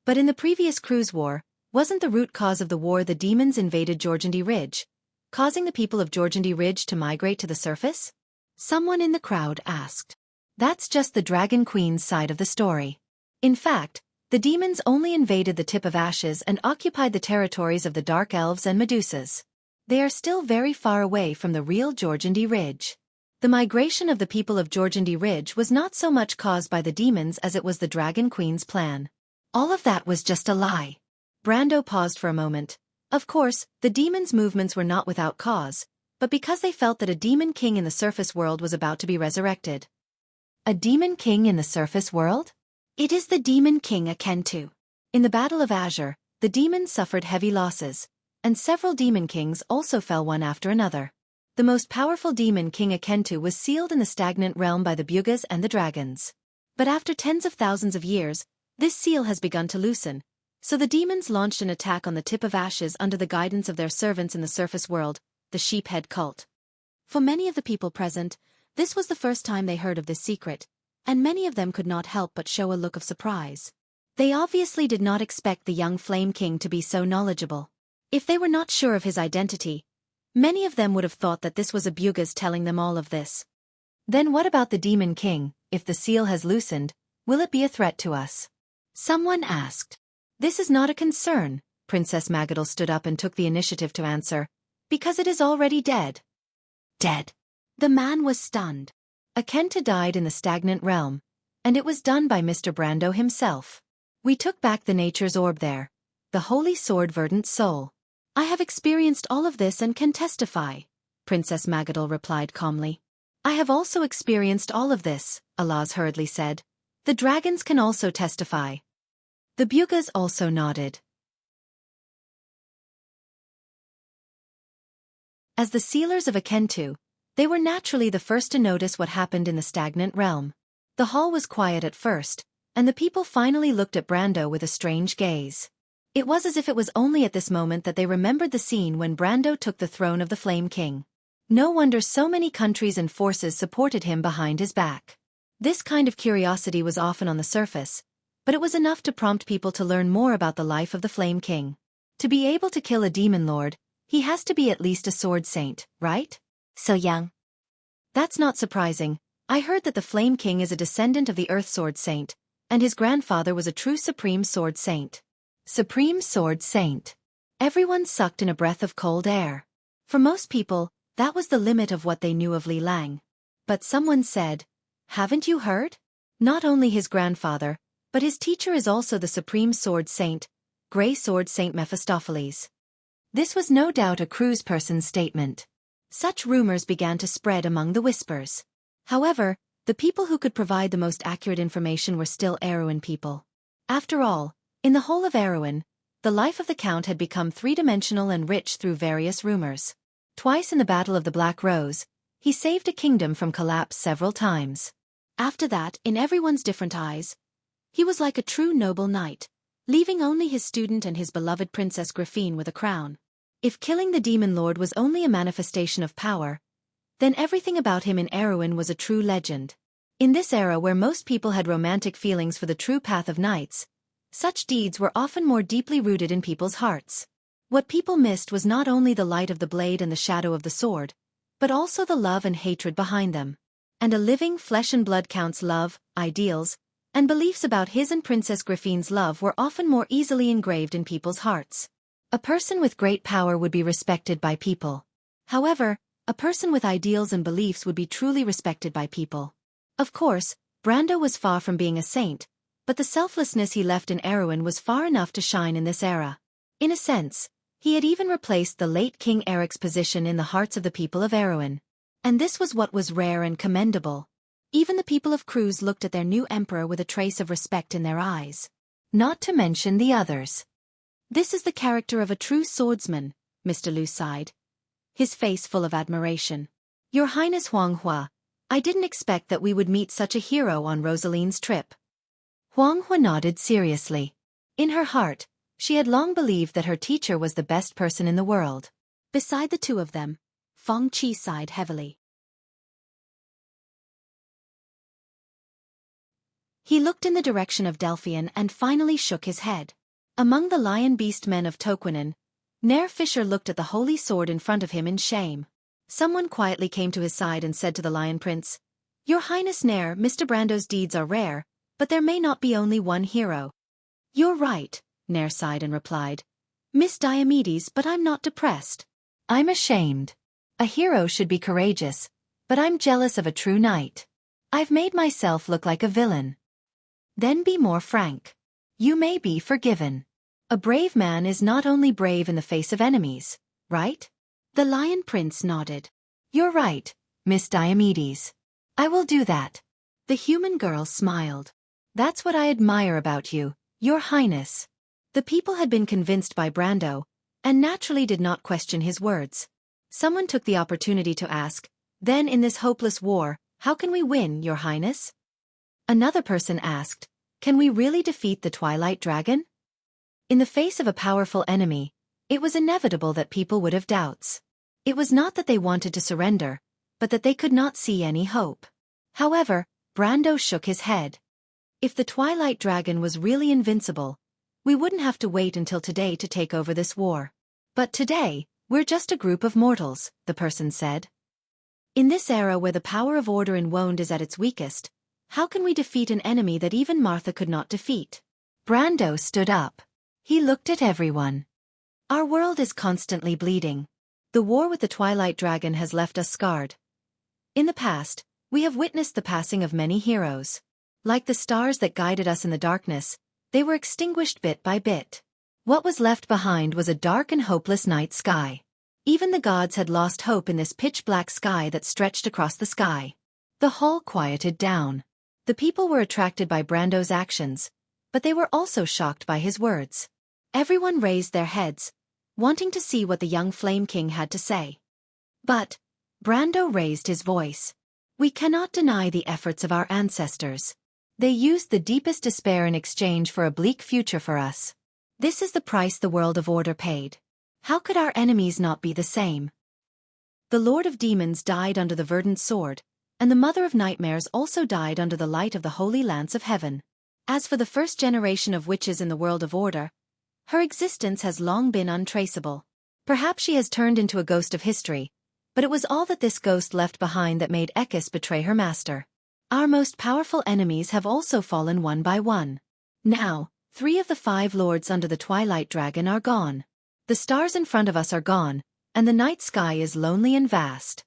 But in the previous Cruise War, wasn't the root cause of the war the demons invaded Georgandy Ridge, causing the people of Georgandy Ridge to migrate to the surface? Someone in the crowd asked. That's just the Dragon Queen's side of the story. In fact, the demons only invaded the Tip of Ashes and occupied the territories of the Dark Elves and Medusas. They are still very far away from the real Georgandy Ridge. The migration of the people of Georgandy Ridge was not so much caused by the demons as it was the Dragon Queen's plan. All of that was just a lie. Brando paused for a moment. Of course, the demons' movements were not without cause, but because they felt that a Demon King in the surface world was about to be resurrected. A Demon King in the surface world? It is the Demon King Akentu. In the Battle of Azure, the demons suffered heavy losses, and several Demon Kings also fell one after another. The most powerful Demon King Akentu was sealed in the stagnant realm by the Bugas and the dragons. But after tens of thousands of years, this seal has begun to loosen, so the demons launched an attack on the Tip of Ashes under the guidance of their servants in the surface world, the Sheephead cult. For many of the people present, this was the first time they heard of this secret, and many of them could not help but show a look of surprise. They obviously did not expect the young Flame King to be so knowledgeable. If they were not sure of his identity, many of them would have thought that this was a Bugas telling them all of this. Then what about the Demon King? if the seal has loosened, will it be a threat to us? Someone asked. This is not a concern, Princess Magadal stood up and took the initiative to answer, because it is already dead. Dead. The man was stunned. Akenta died in the stagnant realm, and it was done by Mr. Brando himself. We took back the nature's orb there, the holy sword verdant soul. I have experienced all of this and can testify, Princess Magadal replied calmly. I have also experienced all of this, Alaz hurriedly said. The dragons can also testify. The Bugas also nodded. As the sealers of Akentu, they were naturally the first to notice what happened in the stagnant realm. The hall was quiet at first, and the people finally looked at Brando with a strange gaze. It was as if it was only at this moment that they remembered the scene when Brando took the throne of the Flame King. No wonder so many countries and forces supported him behind his back. This kind of curiosity was often on the surface, but it was enough to prompt people to learn more about the life of the Flame King. To be able to kill a demon lord, he has to be at least a sword saint, right? So young. That's not surprising. I heard that the Flame King is a descendant of the Earth Sword Saint, and his grandfather was a true Supreme Sword Saint. Supreme Sword Saint. Everyone sucked in a breath of cold air. For most people, that was the limit of what they knew of Li Lang. But someone said, haven't you heard? Not only his grandfather, but his teacher is also the Supreme Sword Saint, Grey Sword Saint Mephistopheles. This was no doubt a cruise person's statement. Such rumors began to spread among the whispers. However, the people who could provide the most accurate information were still Erewhon people. After all, in the whole of Erewhon, the life of the Count had become three-dimensional and rich through various rumors. Twice in the Battle of the Black Rose, he saved a kingdom from collapse several times. After that, in everyone's different eyes, he was like a true noble knight, leaving only his student and his beloved Princess Griffine with a crown. If killing the demon lord was only a manifestation of power, then everything about him in Erewhon was a true legend. In this era where most people had romantic feelings for the true path of knights, such deeds were often more deeply rooted in people's hearts. What people missed was not only the light of the blade and the shadow of the sword, but also the love and hatred behind them. And a living flesh and blood Count's love, ideals, and beliefs about his and Princess Griffine's love were often more easily engraved in people's hearts. A person with great power would be respected by people. However, a person with ideals and beliefs would be truly respected by people. Of course, Brando was far from being a saint, but the selflessness he left in Erewhon was far enough to shine in this era. In a sense, he had even replaced the late King Eric's position in the hearts of the people of Erewhon. And this was what was rare and commendable. Even the people of Cruz looked at their new emperor with a trace of respect in their eyes. Not to mention the others. This is the character of a true swordsman, Mr. Liu sighed, his face full of admiration. Your Highness Huang Hua, I didn't expect that we would meet such a hero on Rosaline's trip. Huang Hua nodded seriously. In her heart, she had long believed that her teacher was the best person in the world. Beside the two of them, Feng Qi sighed heavily. He looked in the direction of Delphian and finally shook his head. Among the lion beast men of Toquinen, Nair Fisher looked at the holy sword in front of him in shame. Someone quietly came to his side and said to the Lion Prince, Your Highness Nair, Mr. Brando's deeds are rare, but there may not be only one hero. You're right, Nair sighed and replied. Miss Diomedes, but I'm not depressed. I'm ashamed. A hero should be courageous, but I'm jealous of a true knight. I've made myself look like a villain. Then be more frank. You may be forgiven. A brave man is not only brave in the face of enemies, right? The Lion Prince nodded. You're right, Miss Diomedes. I will do that. The human girl smiled. That's what I admire about you, Your Highness. The people had been convinced by Brando, and naturally did not question his words. Someone took the opportunity to ask, Then in this hopeless war, how can we win, Your Highness? Another person asked, Can we really defeat the Twilight Dragon? In the face of a powerful enemy, it was inevitable that people would have doubts. It was not that they wanted to surrender, but that they could not see any hope. However, Brando shook his head. If the Twilight Dragon was really invincible, we wouldn't have to wait until today to take over this war. But today, we're just a group of mortals, the person said. In this era where the power of order in Wonde is at its weakest, How can we defeat an enemy that even Martha could not defeat? Brando stood up. He looked at everyone. Our world is constantly bleeding. The war with the Twilight Dragon has left us scarred. In the past, we have witnessed the passing of many heroes. Like the stars that guided us in the darkness, they were extinguished bit by bit. What was left behind was a dark and hopeless night sky. Even the gods had lost hope in this pitch-black sky that stretched across the sky. The hall quieted down. The people were attracted by Brando's actions, but they were also shocked by his words. Everyone raised their heads, wanting to see what the young Flame King had to say. But Brando raised his voice. We cannot deny the efforts of our ancestors. They used the deepest despair in exchange for a bleak future for us. This is the price the world of order paid. How could our enemies not be the same? The Lord of Demons died under the verdant sword, and the Mother of Nightmares also died under the light of the holy lance of heaven. As for the first generation of witches in the world of order, her existence has long been untraceable. Perhaps she has turned into a ghost of history, but it was all that this ghost left behind that made Ekis betray her master. Our most powerful enemies have also fallen one by one. Now, 3 of the 5 lords under the Twilight Dragon are gone. The stars in front of us are gone, and the night sky is lonely and vast.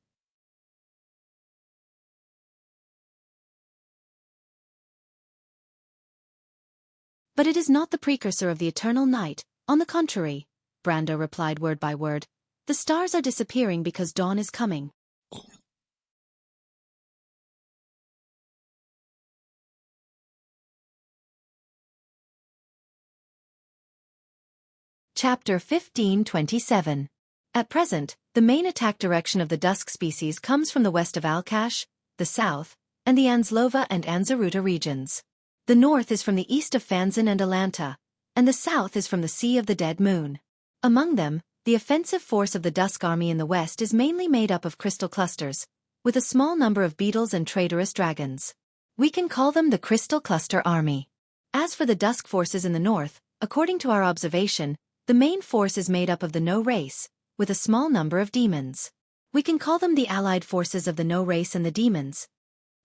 But it is not the precursor of the eternal night, on the contrary, Brando replied word by word. The stars are disappearing because dawn is coming. Chapter 15:27. At present, the main attack direction of the Dusk species comes from the west of Alkash, the south, and the Anslova and Anzaruta regions. The north is from the east of Fanzan and Alanta, and the south is from the Sea of the Dead Moon. Among them, the offensive force of the Dusk army in the west is mainly made up of crystal clusters, with a small number of beetles and traitorous dragons. We can call them the Crystal Cluster Army. As for the Dusk forces in the north, according to our observation, the main force is made up of the No race, with a small number of demons. We can call them the allied forces of the No race and the demons.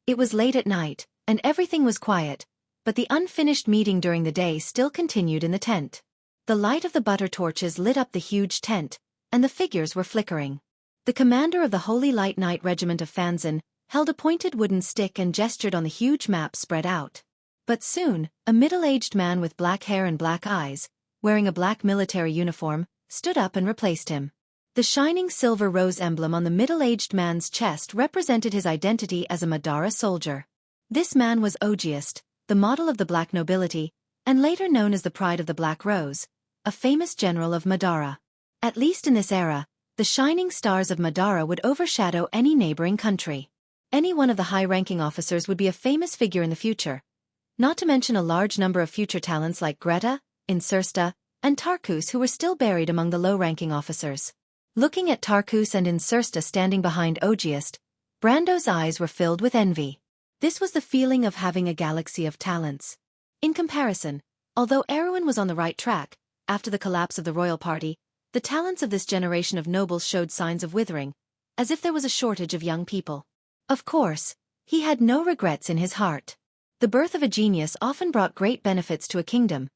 It was late at night, and everything was quiet, but the unfinished meeting during the day still continued in the tent. The light of the butter torches lit up the huge tent, and the figures were flickering. The commander of the Holy Light Knight Regiment of Fanzan held a pointed wooden stick and gestured on the huge map spread out. But soon, a middle-aged man with black hair and black eyes, wearing a black military uniform, stood up and replaced him. The shining silver rose emblem on the middle-aged man's chest represented his identity as a Madara soldier. This man was Ogiest, the model of the black nobility, and later known as the Pride of the Black Rose, a famous general of Madara. At least in this era, the shining stars of Madara would overshadow any neighboring country. Any one of the high-ranking officers would be a famous figure in the future, not to mention a large number of future talents like Greta, Insursta, and Tarkus who were still buried among the low-ranking officers. Looking at Tarkus and Insursta standing behind Ogiest, Brando's eyes were filled with envy. This was the feeling of having a galaxy of talents. In comparison, although Erwin was on the right track, after the collapse of the royal party, the talents of this generation of nobles showed signs of withering, as if there was a shortage of young people. Of course, he had no regrets in his heart. The birth of a genius often brought great benefits to a kingdom,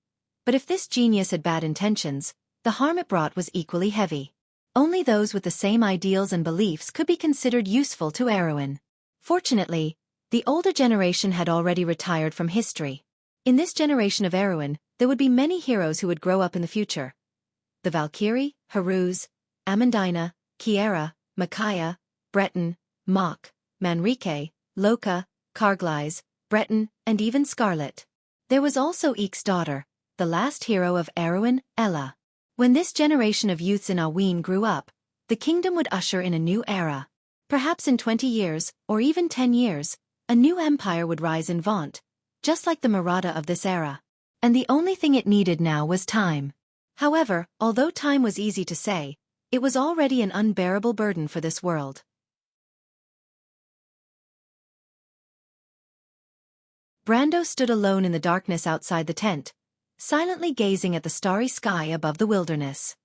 but if this genius had bad intentions, the harm it brought was equally heavy. Only those with the same ideals and beliefs could be considered useful to Erwin. Fortunately, the older generation had already retired from history. In this generation of Erwin, there would be many heroes who would grow up in the future. The Valkyrie, Haruz, Amandina, Kiera, Micaiah, Breton, Mok, Manrique, Loka, Kargleis, Breton, and even Scarlet. There was also Eek's daughter, the last hero of Erwin, Ella. When this generation of youths in Aween grew up, the kingdom would usher in a new era. Perhaps in 20 years, or even 10 years, a new empire would rise in Vaunt, just like the Maratha of this era. And the only thing it needed now was time. However, although time was easy to say, it was already an unbearable burden for this world. Brando stood alone in the darkness outside the tent, silently gazing at the starry sky above the wilderness.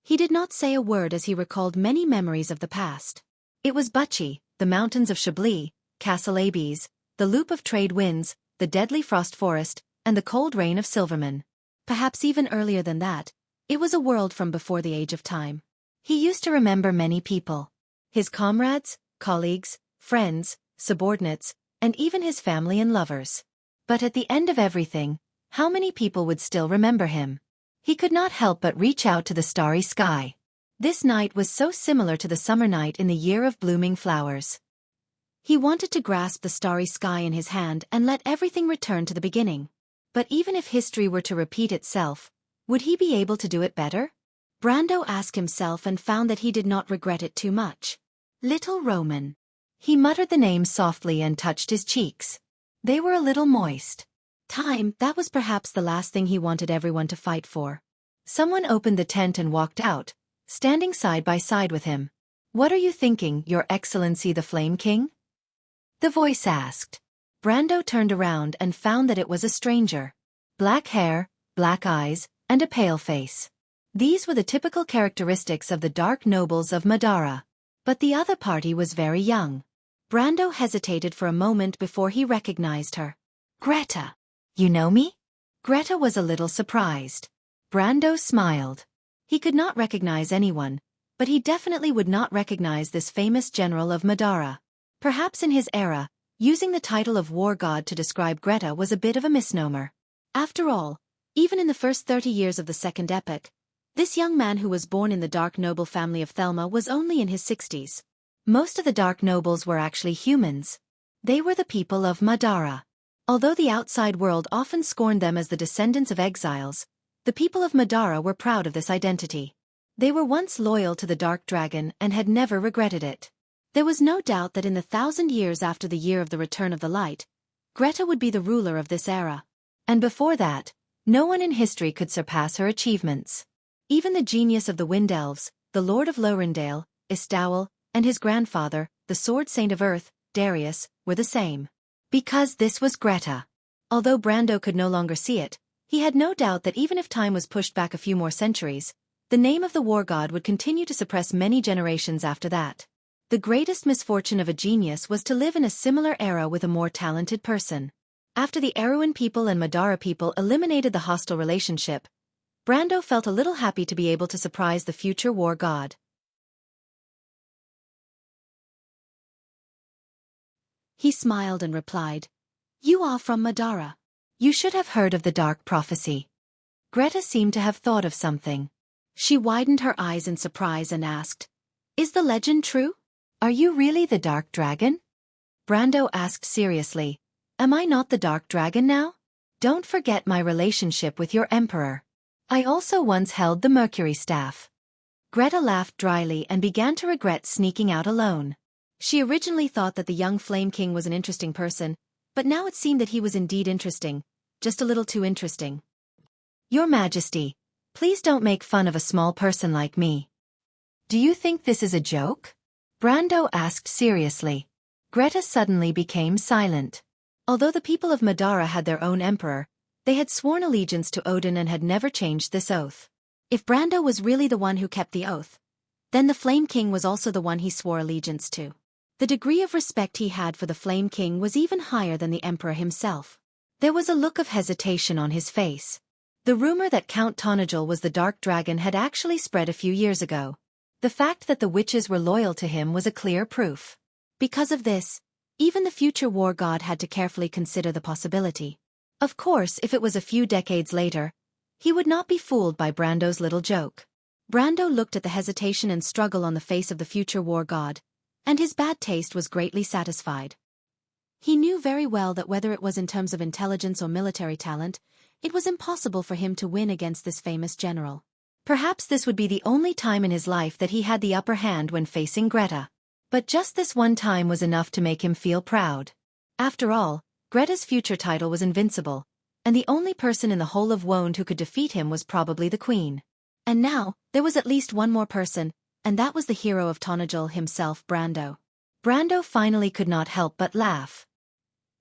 He did not say a word as he recalled many memories of the past. It was Bucci, the mountains of Chablis, Castle Abes, the loop of trade winds, the deadly frost forest, and the cold rain of Silverman. Perhaps even earlier than that, it was a world from before the age of time. He used to remember many people. His comrades, colleagues, friends, subordinates, and even his family and lovers. But at the end of everything, how many people would still remember him? He could not help but reach out to the starry sky. This night was so similar to the summer night in the year of blooming flowers. He wanted to grasp the starry sky in his hand and let everything return to the beginning. But even if history were to repeat itself, would he be able to do it better? Brando asked himself and found that he did not regret it too much. Little Roman. He muttered the name softly and touched his cheeks. They were a little moist. Time, that was perhaps the last thing he wanted everyone to fight for. Someone opened the tent and walked out, standing side by side with him. "What are you thinking, Your Excellency the Flame King?" the voice asked. Brando turned around and found that it was a stranger. Black hair, black eyes, and a pale face. These were the typical characteristics of the dark nobles of Madara. But the other party was very young. Brando hesitated for a moment before he recognized her. "Greta. You know me?" Greta was a little surprised. Brando smiled. He could not recognize anyone, but he definitely would not recognize this famous general of Madara. Perhaps in his era, using the title of war god to describe Greta was a bit of a misnomer. After all, even in the first 30 years of the second epoch, this young man who was born in the dark noble family of Thelma was only in his 60s. Most of the dark nobles were actually humans. They were the people of Madara. Although the outside world often scorned them as the descendants of exiles, the people of Madara were proud of this identity. They were once loyal to the Dark Dragon and had never regretted it. There was no doubt that in the 1,000 years after the year of the return of the light, Greta would be the ruler of this era. And before that, no one in history could surpass her achievements. Even the genius of the Wind Elves, the Lord of Lorindale, Istowel, and his grandfather, the Sword Saint of Earth, Darius, were the same. Because this was Greta. Although Brando could no longer see it, he had no doubt that even if time was pushed back a few more centuries, the name of the war god would continue to suppress many generations after that. The greatest misfortune of a genius was to live in a similar era with a more talented person. After the Erewhon people and Madara people eliminated the hostile relationship, Brando felt a little happy to be able to surprise the future war god. He smiled and replied, "You are from Madara. You should have heard of the dark prophecy." Greta seemed to have thought of something. She widened her eyes in surprise and asked, "Is the legend true? Are you really the Dark Dragon?" Brando asked seriously, "Am I not the Dark Dragon now? Don't forget my relationship with your emperor. I also once held the Mercury Staff." Greta laughed dryly and began to regret sneaking out alone. She originally thought that the young Flame King was an interesting person, but now it seemed that he was indeed interesting, just a little too interesting. "Your Majesty, please don't make fun of a small person like me." "Do you think this is a joke?" Brando asked seriously. Greta suddenly became silent. Although the people of Madara had their own emperor, they had sworn allegiance to Odin and had never changed this oath. If Brando was really the one who kept the oath, then the Flame King was also the one he swore allegiance to. The degree of respect he had for the Flame King was even higher than the Emperor himself. There was a look of hesitation on his face. The rumor that Count Tonajul was the Dark Dragon had actually spread a few years ago. The fact that the witches were loyal to him was a clear proof. Because of this, even the future war god had to carefully consider the possibility. Of course, if it was a few decades later, he would not be fooled by Brando's little joke. Brando looked at the hesitation and struggle on the face of the future war god, and his bad taste was greatly satisfied. He knew very well that whether it was in terms of intelligence or military talent, it was impossible for him to win against this famous general. Perhaps this would be the only time in his life that he had the upper hand when facing Greta. But just this one time was enough to make him feel proud. After all, Greta's future title was invincible, and the only person in the whole of Wonde who could defeat him was probably the queen. And now, there was at least one more person, and that was the hero of Tonajul himself, Brando. Brando finally could not help but laugh.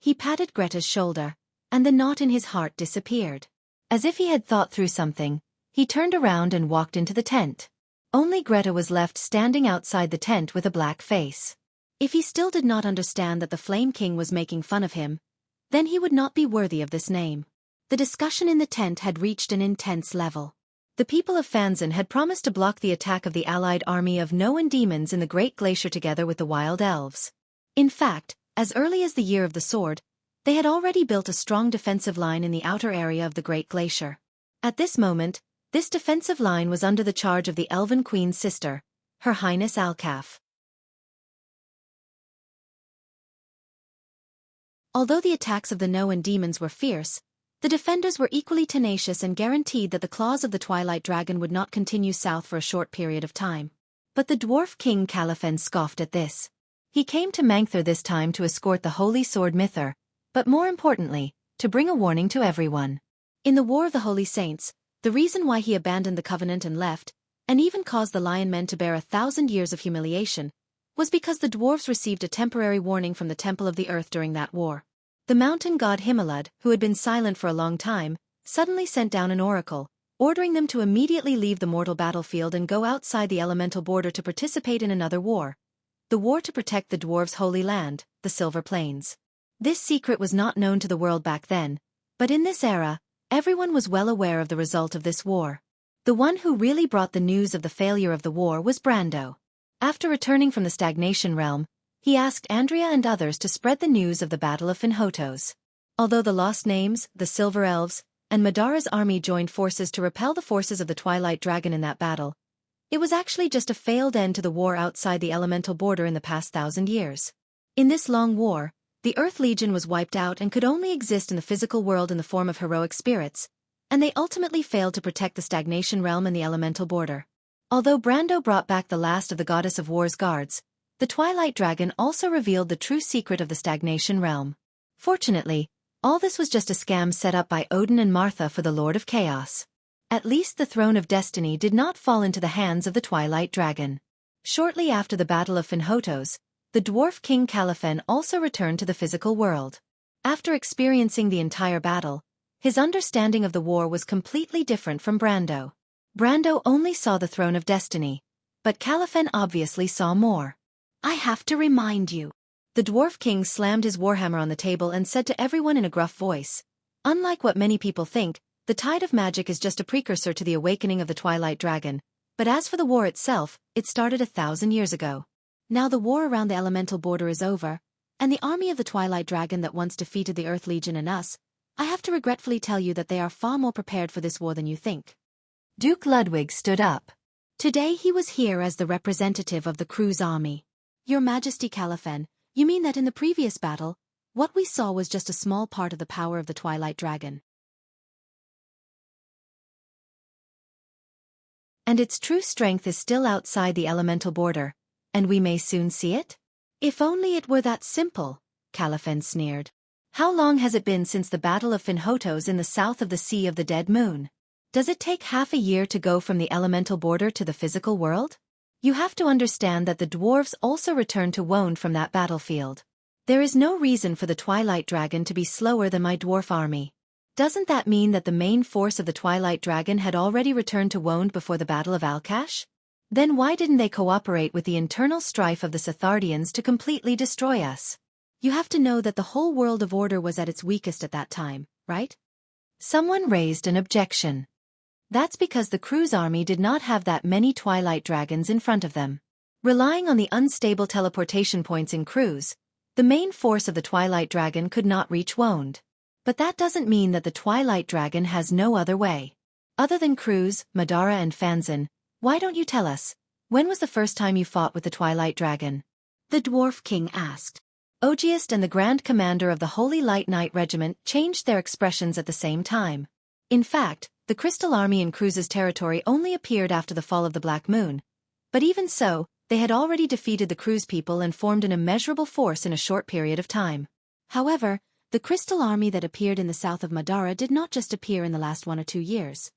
He patted Greta's shoulder, and the knot in his heart disappeared. As if he had thought through something, he turned around and walked into the tent. Only Greta was left standing outside the tent with a black face. If he still did not understand that the Flame King was making fun of him, then he would not be worthy of this name. The discussion in the tent had reached an intense level. The people of Fanzan had promised to block the attack of the allied army of Noan demons in the Great Glacier together with the Wild Elves. In fact, as early as the Year of the Sword, they had already built a strong defensive line in the outer area of the Great Glacier. At this moment, this defensive line was under the charge of the Elven Queen's sister, Her Highness Alcaf. Although the attacks of the Noan demons were fierce, the defenders were equally tenacious and guaranteed that the claws of the Twilight Dragon would not continue south for a short period of time. But the Dwarf King Califen scoffed at this. He came to Mangthur this time to escort the Holy Sword Mithur, but more importantly, to bring a warning to everyone. In the War of the Holy Saints, the reason why he abandoned the Covenant and left, and even caused the Lion Men to bear 1,000 years of humiliation, was because the dwarves received a temporary warning from the Temple of the Earth during that war. The mountain god Himalud, who had been silent for a long time, suddenly sent down an oracle, ordering them to immediately leave the mortal battlefield and go outside the elemental border to participate in another war. The war to protect the dwarves' holy land, the Silver Plains. This secret was not known to the world back then, but in this era, everyone was well aware of the result of this war. The one who really brought the news of the failure of the war was Brando. After returning from the Stagnation Realm, he asked Andrea and others to spread the news of the Battle of Finhotos. Although the Lost Names, the Silver Elves, and Madara's army joined forces to repel the forces of the Twilight Dragon in that battle, it was actually just a failed end to the war outside the elemental border in the past 1,000 years. In this long war, the Earth Legion was wiped out and could only exist in the physical world in the form of heroic spirits, and they ultimately failed to protect the Stagnation Realm and the elemental border. Although Brando brought back the last of the Goddess of War's guards, the Twilight Dragon also revealed the true secret of the Stagnation Realm. Fortunately, all this was just a scam set up by Odin and Martha for the Lord of Chaos. At least the Throne of Destiny did not fall into the hands of the Twilight Dragon. Shortly after the Battle of Finhotos, the Dwarf King Califen also returned to the physical world. After experiencing the entire battle, his understanding of the war was completely different from Brando. Brando only saw the Throne of Destiny, but Califen obviously saw more. I have to remind you. The Dwarf King slammed his warhammer on the table and said to everyone in a gruff voice, unlike what many people think, the tide of magic is just a precursor to the awakening of the Twilight Dragon, but as for the war itself, it started 1,000 years ago. Now the war around the elemental border is over, and the army of the Twilight Dragon that once defeated the Earth Legion and us, I have to regretfully tell you that they are far more prepared for this war than you think. Duke Ludwig stood up. Today he was here as the representative of the Crew's army. Your Majesty Califen, you mean that in the previous battle, what we saw was just a small part of the power of the Twilight Dragon? And its true strength is still outside the elemental border, and we may soon see it? If only it were that simple, Califen sneered. How long has it been since the Battle of Finhotos in the south of the Sea of the Dead Moon? Does it take half a year to go from the elemental border to the physical world? You have to understand that the dwarves also returned to Wound from that battlefield. There is no reason for the Twilight Dragon to be slower than my dwarf army. Doesn't that mean that the main force of the Twilight Dragon had already returned to Wound before the Battle of Alkash? Then why didn't they cooperate with the internal strife of the Sithardians to completely destroy us? You have to know that the whole world of order was at its weakest at that time, right? Someone raised an objection. That's because the Crew's army did not have that many Twilight Dragons in front of them. Relying on the unstable teleportation points in Crew's, the main force of the Twilight Dragon could not reach Wound. But that doesn't mean that the Twilight Dragon has no other way. Other than Crew's, Madara and Fanzan, why don't you tell us, when was the first time you fought with the Twilight Dragon? The Dwarf King asked. Ogiest and the Grand Commander of the Holy Light Knight Regiment changed their expressions at the same time. In fact, the Crystal Army in Cruz's territory only appeared after the fall of the Black Moon. But even so, they had already defeated the Cruz people and formed an immeasurable force in a short period of time. However, the Crystal Army that appeared in the south of Madara did not just appear in the last 1 or 2 years.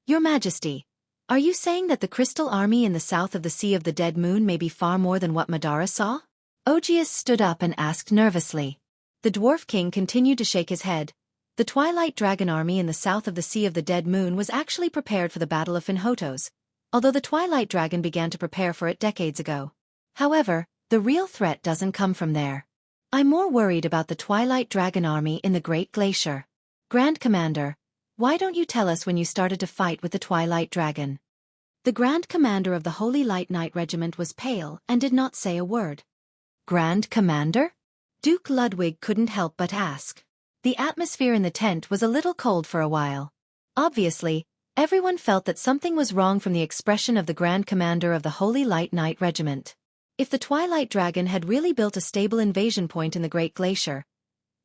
Your Majesty, are you saying that the Crystal Army in the south of the Sea of the Dead Moon may be far more than what Madara saw? Ogius stood up and asked nervously. The Dwarf King continued to shake his head. The Twilight Dragon army in the south of the Sea of the Dead Moon was actually prepared for the Battle of Finhotos, although the Twilight Dragon began to prepare for it decades ago. However, The real threat doesn't come from there. I'm more worried about the Twilight Dragon army in the Great Glacier. Grand Commander, why don't you tell us when you started to fight with the Twilight Dragon? The Grand Commander of the Holy Light Knight Regiment was pale and did not say a word. Grand Commander? Duke Ludwig couldn't help but ask. The atmosphere in the tent was a little cold for a while. Obviously, everyone felt that something was wrong from the expression of the Grand Commander of the Holy Light Knight Regiment. If the Twilight Dragon had really built a stable invasion point in the Great Glacier,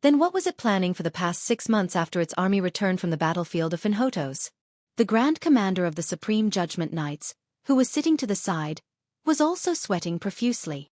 then what was it planning for the past 6 months after its army returned from the battlefield of Finhotos? The Grand Commander of the Supreme Judgment Knights, who was sitting to the side, was also sweating profusely.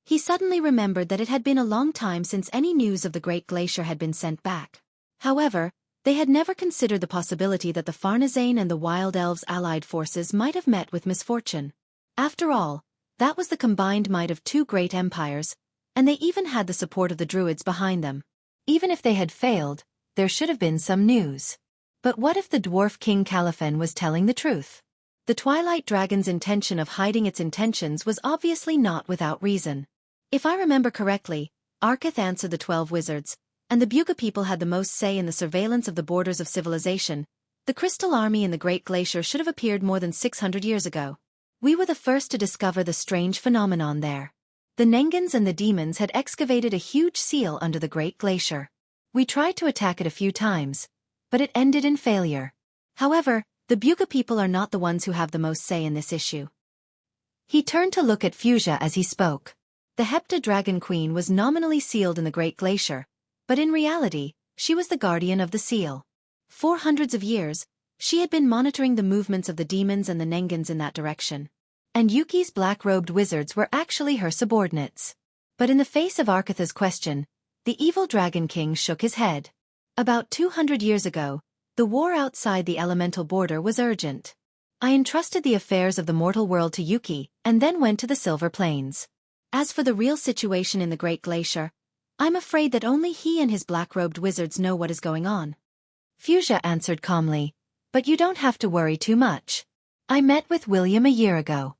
He suddenly remembered that it had been a long time since any news of the Great Glacier had been sent back. However, they had never considered the possibility that the Farnazane and the Wild Elves' allied forces might have met with misfortune. After all, that was the combined might of 2 great empires, and they even had the support of the Druids behind them. Even if they had failed, there should have been some news. But what if the Dwarf King Califen was telling the truth? The Twilight Dragon's intention of hiding its intentions was obviously not without reason. If I remember correctly, Arketh answered the 12 wizards, and the Buga people had the most say in the surveillance of the borders of civilization. The Crystal Army in the Great Glacier should have appeared more than 600 years ago. We were the first to discover the strange phenomenon there. The Nengans and the demons had excavated a huge seal under the Great Glacier. We tried to attack it a few times, but it ended in failure. However, the Buga people are not the ones who have the most say in this issue. He turned to look at Fuchsia as he spoke. The Hepta Dragon Queen was nominally sealed in the Great Glacier, but in reality, she was the guardian of the seal. For hundreds of years, she had been monitoring the movements of the demons and the Nengans in that direction. And Yuki's black-robed wizards were actually her subordinates. But in the face of Arketha's question, the evil Dragon King shook his head. About 200 years ago, the war outside the elemental border was urgent. I entrusted the affairs of the mortal world to Yuki, and then went to the Silver Plains. As for the real situation in the Great Glacier, I'm afraid that only he and his black-robed wizards know what is going on. Fuchsia answered calmly, but you don't have to worry too much. I met with William a year ago.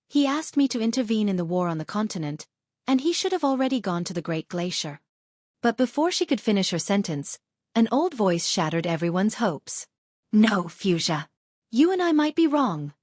He asked me to intervene in the war on the continent, and he should have already gone to the Great Glacier. But before she could finish her sentence, an old voice shattered everyone's hopes. No, Fuchsia. You and I might be wrong.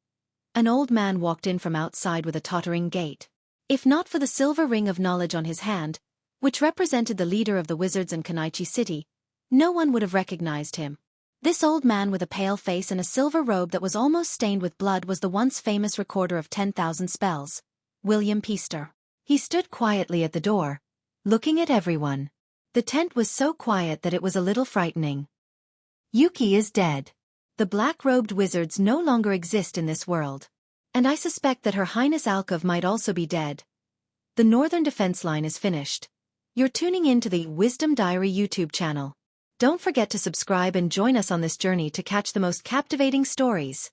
An old man walked in from outside with a tottering gait. If not for the silver ring of knowledge on his hand, which represented the leader of the wizards in Kanaichi City, no one would have recognized him. This old man with a pale face and a silver robe that was almost stained with blood was the once famous recorder of 10,000 spells, William Peaster. He stood quietly at the door, looking at everyone. The tent was so quiet that it was a little frightening. Yuki is dead. The black-robed wizards no longer exist in this world. And I suspect that Her Highness Alkov might also be dead. The northern defense line is finished. You're tuning in to the Wisdom Diary YouTube channel. Don't forget to subscribe and join us on this journey to catch the most captivating stories.